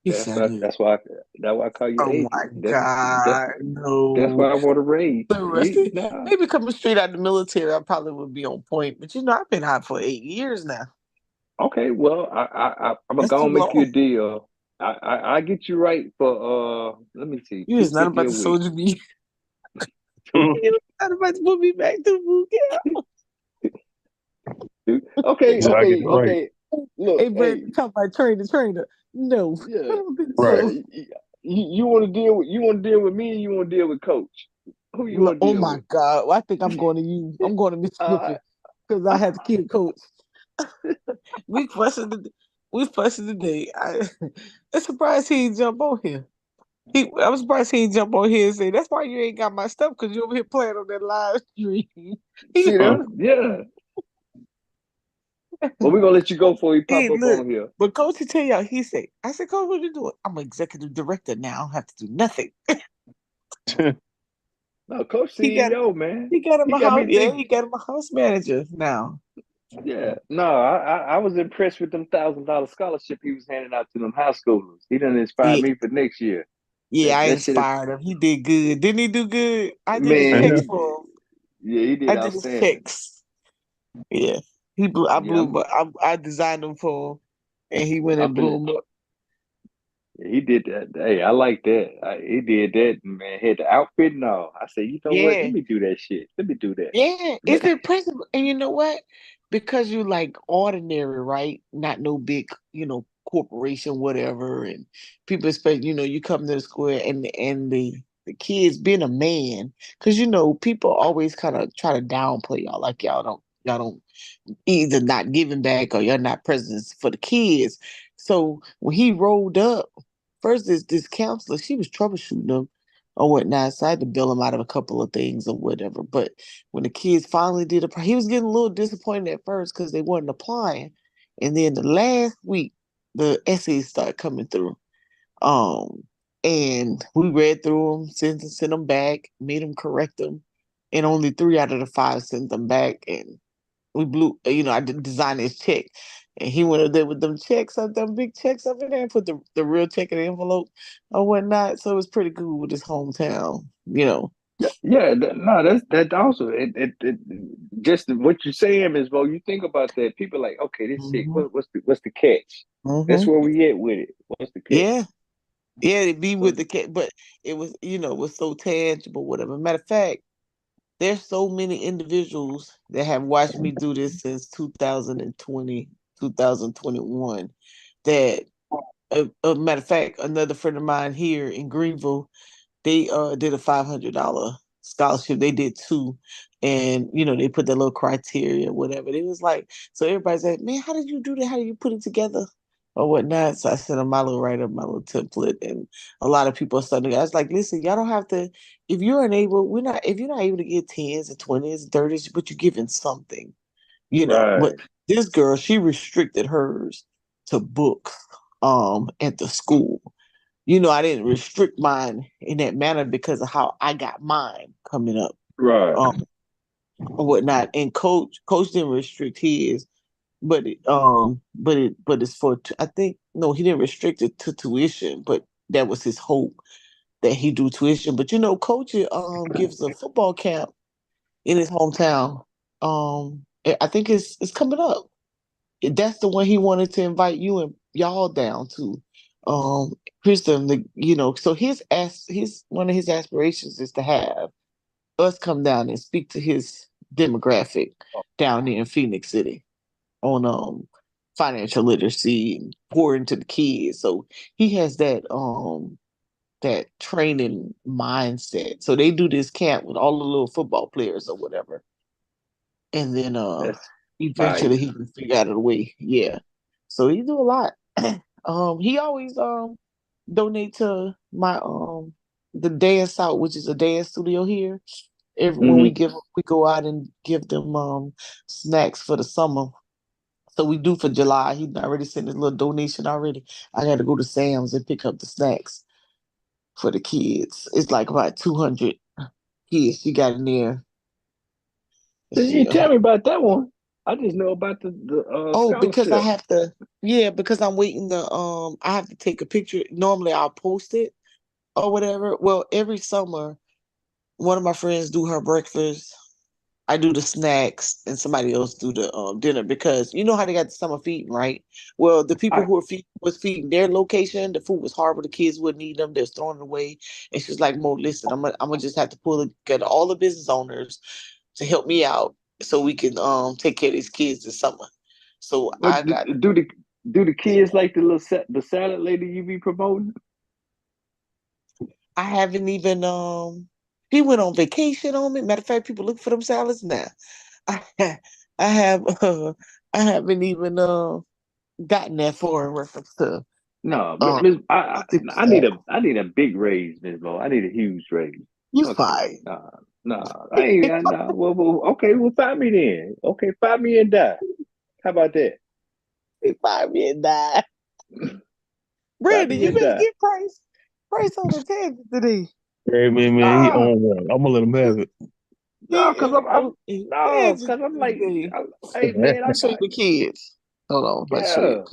he That's said why it. that's why I call you Oh my atheist. God, That's no. why I want to raise. The rest You of nah. maybe coming straight out of the military, I probably would be on point. But I've been out for 8 years now. Okay, well I'm gonna That's go too and make you a long. deal. I get you right for let me see, You two is not fifty about a to week. soldier me. You're not about to put me back to boot camp. Okay, So I get it okay, right. okay. Look, Hey, hey, Brandon, talk about trainer. No, I yeah, don't think yeah. Right. so. You want to deal with me, and you want to deal with Coach. Who you No, want to oh deal my with? God. Well, I think I'm going to you. I'm going to Mr. Uh, Griffin because I had to kill coach. We fussing the we fussing today. I'm surprised he didn't jump on here. I'm surprised he didn't jump on here and say, that's why you ain't got my stuff because you over here playing on that live stream. See Huh. that? Yeah. Well, we're gonna let you go before he pop Hey, up look, on here. but coach to tell y'all, I said, coach, what you doing? I'm an executive director now. I don't have to do nothing. No, Coach He got CEO, man. he got him He a got house. me Yeah, think. he got him a house manager now. Yeah. No, I was impressed with them $1,000 scholarship he was handing out to them high schoolers. He done inspired Yeah, me for next year. yeah, That I that shit is inspired him. He did good. Didn't he do good? I did his man. checks Yeah. for him. Yeah, he did I did his outstanding. checks. Yeah. He blew I Yeah, blew but I designed them for him and he went I'm and blew finna. them up. He did that. Hey, I like that. He did that, man. Had the outfit and all. I said, you know what? Let Yeah. me do that shit. Let me do that. Yeah. It's Yeah, impressive. And you know what? Because you like ordinary, right? Not no big, corporation, whatever. And people expect, you come to the square and the kids being a man, because people always kind of try to downplay y'all, like y'all don't either not giving back or you're not present for the kids. So when he rolled up, first this counselor, she was troubleshooting him or whatnot. So I had to bail him out of a couple of things or whatever. But when the kids finally did apply, he was getting a little disappointed at first because they weren't applying. And then the last week, the essays started coming through. Um, and we read through them, sent them back, made them correct them, and only 3 out of the 5 sent them back. And we blew, I did design his check. And he went up there with them checks up, them big checks up in there and put the real check in the envelope or whatnot. So it was pretty cool with his hometown. yeah, yeah. No, that's also it. Just what you're saying is, well, you think about that. People like, okay, this shit. Hmm. What's the catch? That's Hmm. where we at with it. What's the catch? Yeah. Yeah, to be So with the kid, but it was so tangible, whatever. Matter of fact, there's so many individuals that have watched me do this since 2020, 2021. That a matter of fact, another friend of mine here in Greenville, they did a $500 scholarship. They did two, and they put that little criteria, whatever. It was like, so everybody's like, man, how did you do that? How did you put it together? or whatnot. So I sent them my little write up, my little template, and a lot of people are starting. I was like, listen, y'all don't have to. If you're unable, we're not. If you're not able to get 10s and 20s and 30s, but you're giving something, But Right. this girl, she restricted hers to books, at the school. I didn't restrict mine in that manner because of how I got mine coming up, Right. um, or whatnot. And coach didn't restrict his, but it's for I think no, he didn't restrict it to tuition, but that was his hope that he do tuition. But coach gives a football camp in his hometown. I think it's coming up. That's the one he wanted to invite you and y'all down to. Kristen, so his one of his aspirations is to have us come down and speak to his demographic down there in Phoenix City on financial literacy and pour into the kids. So he has that training mindset. So they do this camp with all the little football players or whatever. And then That's eventually fire. he can figure out a way. Yeah. So he do a lot. He always donate to my the dance out, which is a dance studio here. When Hmm. we go out and give them snacks for the summer. So we do for July. He already sent his little donation already. I got to go to Sam's and pick up the snacks for the kids. It's like about 200 kids you got in there. You Let's see. didn't tell me about that one. I just know about the Oh, because I scholarship. have to, yeah, because I'm waiting to, I have to take a picture. Normally I'll post it or whatever. Well, every summer, one of my friends do her breakfast. I do the snacks and somebody else do the dinner because you know how they got the summer feeding, right? Well, the people I who was feeding their location, the food was horrible. The kids wouldn't eat them. They're throwing it away. And she's like, Mo, listen, I'm gonna just have to get all the business owners to help me out so we can take care of these kids this summer. So I what got do the kids like the the salad lady you be promoting? I haven't even he went on vacation on me. Matter of fact, people look for them salads now. I I have I haven't even gotten that far in reference to No, um Miss, multiple I salad. need a big raise, Miss Mo. I need a huge raise. You Fuck that. fine. I ain't. Nah. Okay. Well, find me then. Okay, find me and die. How about that? You fine me and die. Find Brandon, me you and better die. get Price on the tangent today. Hey man, he Nah, on one. I'm gonna let him have it. no, cause I'm He no, tangent cause I'm like, today. hey man, Let me show you the kids. Hold on, if I yeah, show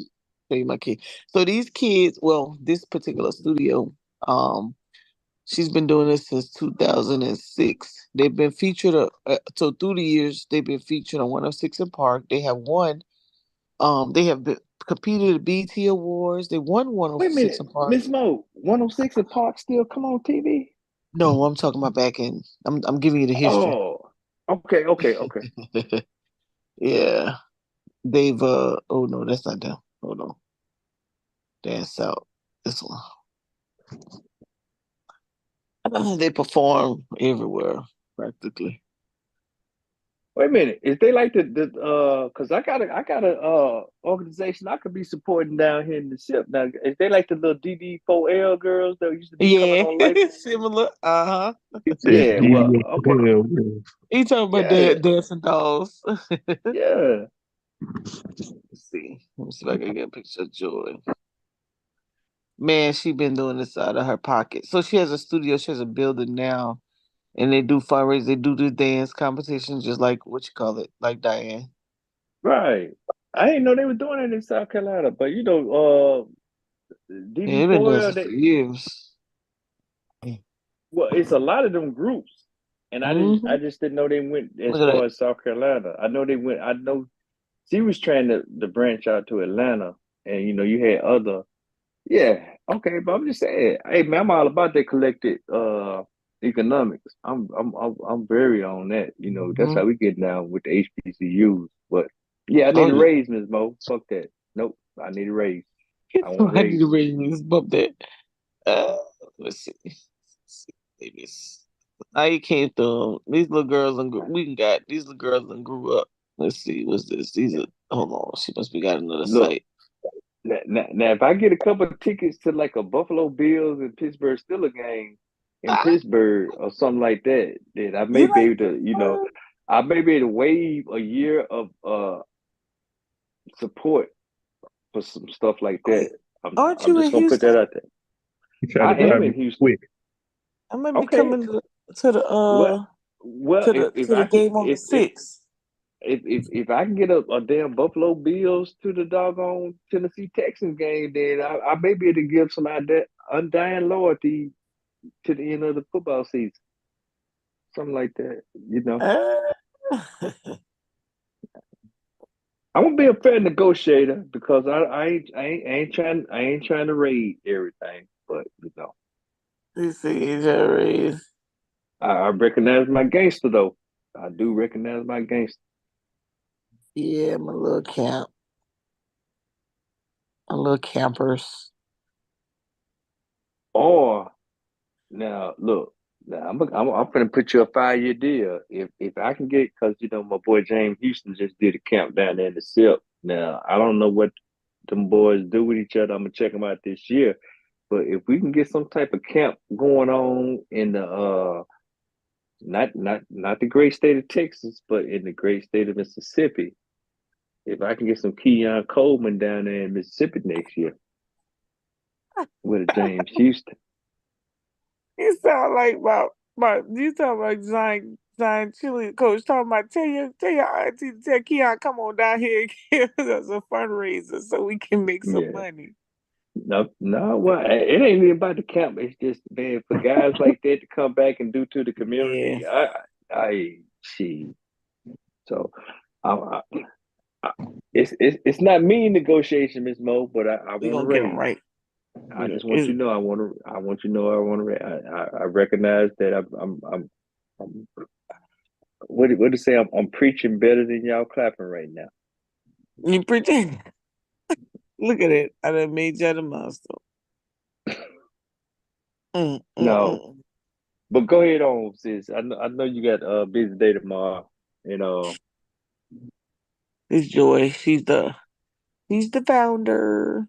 you my kids. So these kids, well, this particular studio, um, she's been doing this since 2006. They've been featured, so through the years, they've been featured on 106 in Park. They have won, they have competed at BET Awards. They won wait a 106 minute, in Park. Miss Mo, 106 and Park still come on TV? No, I'm talking about back in. I'm giving you the history. Oh, okay. Yeah, they've. Oh no, that's not them. Hold on, that's out. This one. They perform everywhere practically. Wait a minute, is they like cause I got a organization I could be supporting down here in the ship now. Is they like the little DD4L girls that used to be coming Yeah, on Life? similar. Uh-huh. He said, Yeah, well, "DD okay, hell, man." You talking about yeah, dancing dolls? yeah. Let's see. Let me see if I can get a picture of Joy. Man, she been doing this out of her pocket. So she has a studio. She has a building now, and they do fundraisers. They do the dance competitions, just like what you call it, like Diane. Right. I didn't know they were doing it in South Carolina, but Yeah, they've been doing DD4L, this for years. well, it's a lot of them groups, and I Mm-hmm. just didn't know they went as Look at far that. as South Carolina. I know they went. I know she was trying to branch out to Atlanta, and you had other. Yeah, okay, but I'm just saying, hey man, I'm all about that collected economics. I'm very on that. That's Mm-hmm. how we get down with the HBCUs. But yeah, I Oh need a yeah. raise, Ms. Mo. Fuck that. Nope, I need a raise. I want a I need raise. to raise this bump that. Uh, let's see. Maybe it's I came through. These little girls and we got these little girls and grew up. Let's see, what's this? These are hold on. She must be got another Look, site. Now, if I get a couple of tickets to like a Buffalo Bills and Pittsburgh Steelers game in Ah, Pittsburgh or something like that, then I may you be like able to, I may be able to waive a year of support for some stuff like that. wait, aren't I'm you just in gonna put that Houston? out there. You try I to Maybe am grab in it Houston. quick. I might be Okay. coming to the Well, well, if to the I can game on the if 6th. if I can get a damn Buffalo Bills to the doggone Tennessee Texans game, then I may be able to give some undying loyalty to the end of the football season. Something like that. Uh, I'm gonna be a fair negotiator because I ain't trying to raid everything, but let's see, Jerry. I recognize my gangster though. I do recognize my gangster. Yeah, my little campers. Or now look, now I'm gonna put you a 5-year deal. If I can get, because my boy James Houston just did a camp down there in the SIP. Now I don't know what them boys do with each other. I'm gonna check them out this year. But if we can get some type of camp going on in the not the great state of Texas, but in the great state of Mississippi, if I can get some Keon Coleman down there in Mississippi next year with a James Houston. You sound like you talking about Zion Chili coach talking about tell your auntie to tell Keon come on down here and give us a fundraiser so we can make some Yeah. money. No, well, it ain't even about the camp. It's just, man, for guys like that to come back and do to the Yeah, community. See. So, I, I, it's not me negotiation, Miss Mo, but I we want to gonna get them raise. right. I just want you to know I want you to know I want to. I recognize that I'm what to say, I'm preaching better than y'all clapping right now. You pretend. Look at it. I done made you the monster. No, Mm. but go ahead on, sis. I know you got a busy day tomorrow. It's Joy. She's the founder.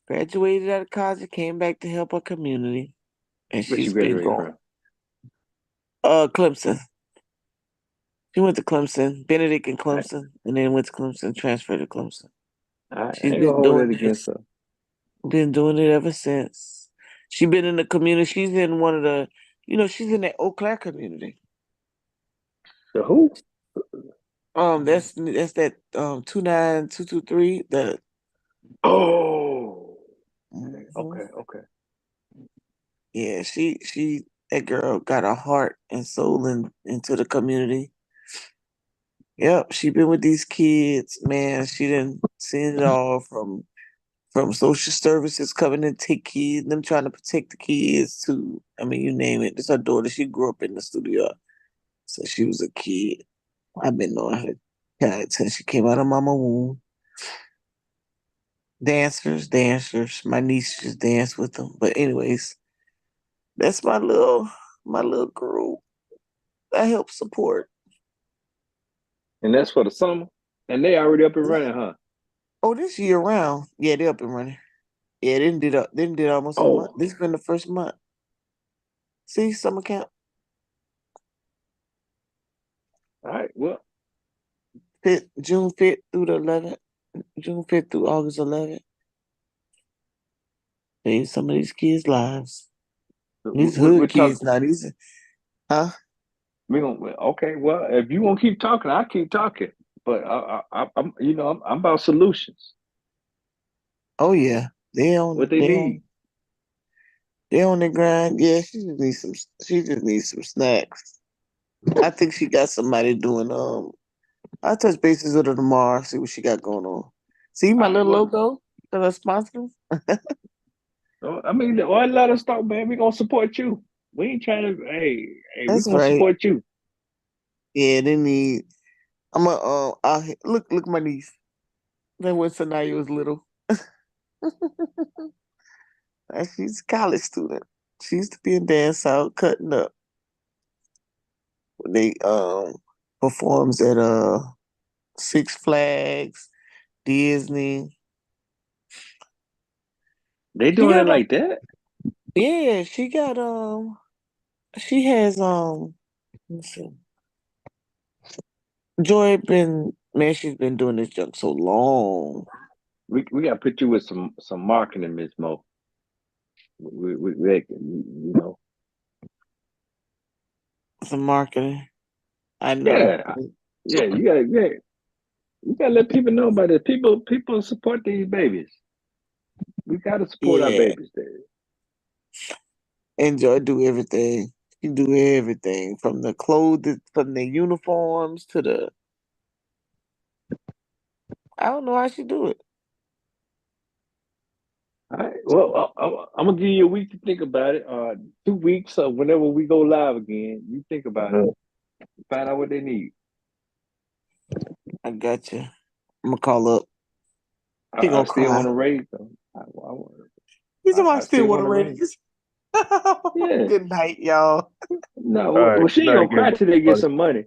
Graduated out of college, came back to help her community, and Where you she's been graduated going. from? Clemson. She went to Clemson, Benedict and I, Clemson, and then went to Clemson, transferred to Clemson. I She's ain't gonna been hold that doing against this, her. been doing it ever since. She been in the community. She's in one of the, she's in the Eau Claire community. The who? That's that 29223. The Oh, Mhm. okay. Yeah, she that girl got her heart and soul into the community. Yep, she been with these kids, man. She done seen it all from social services coming and take kids, them trying to protect the kids to, I mean, you name it. This her daughter. She grew up in the studio, so she was a kid. I've been knowing her child since she came out of mama womb. Dancers. My niece just danced with them. But anyways, that's my little group. I help support. And that's for the summer. And they already up and running, huh? Oh, this year round. Yeah, they up and running. Yeah, they did almost a month. Oh, This been the first month. See, summer camp. all right. Well, June 5th through the 11th. June 5th through August 11th. Changed some of these kids' lives. These we hood talk. kids now. These, huh? We gonna okay. Well, if you gonna keep talking, I'll keep talking. But I'm about solutions. Oh yeah, they on What they they need. on they on the grind. Yeah, she just needs some. She just needs some snacks. I think she got somebody doing. I'll touch bases with her tomorrow. See what she got going on. See my All right. little Well, logo that I sponsor. I mean, all let us talk, man. We gonna support you. We ain't trying to. Hey, we That's gonna right. support you. Yeah, they need. I'm a look my niece. That when Sanaya was little. She's a college student. She used to be in dance out cutting up. They performs at Six Flags, Disney. They She doing it got like that? yeah, she has let's see. Joy been man, she's been doing this junk so long. We gotta put you with some marketing, Miss Mo. You know. Some marketing. I know. Yeah, you gotta let people know about it. People support these babies. We gotta support our Yeah. babies there. And Joy do everything. She do everything from the clothes, from the uniforms to the. I don't know how she do it. All right. Well, I'm gonna give you a week to think about it. 2 weeks, whenever we go live again, you think about it. Find out what they need. I got you. I'm gonna call up. He I gonna still cry. want to raise them. He's I I still still want want to to raise. raise. Yeah. Good night, y'all. No. All right. Well, she Good ain't night gonna cry again, till they get buddy. some money.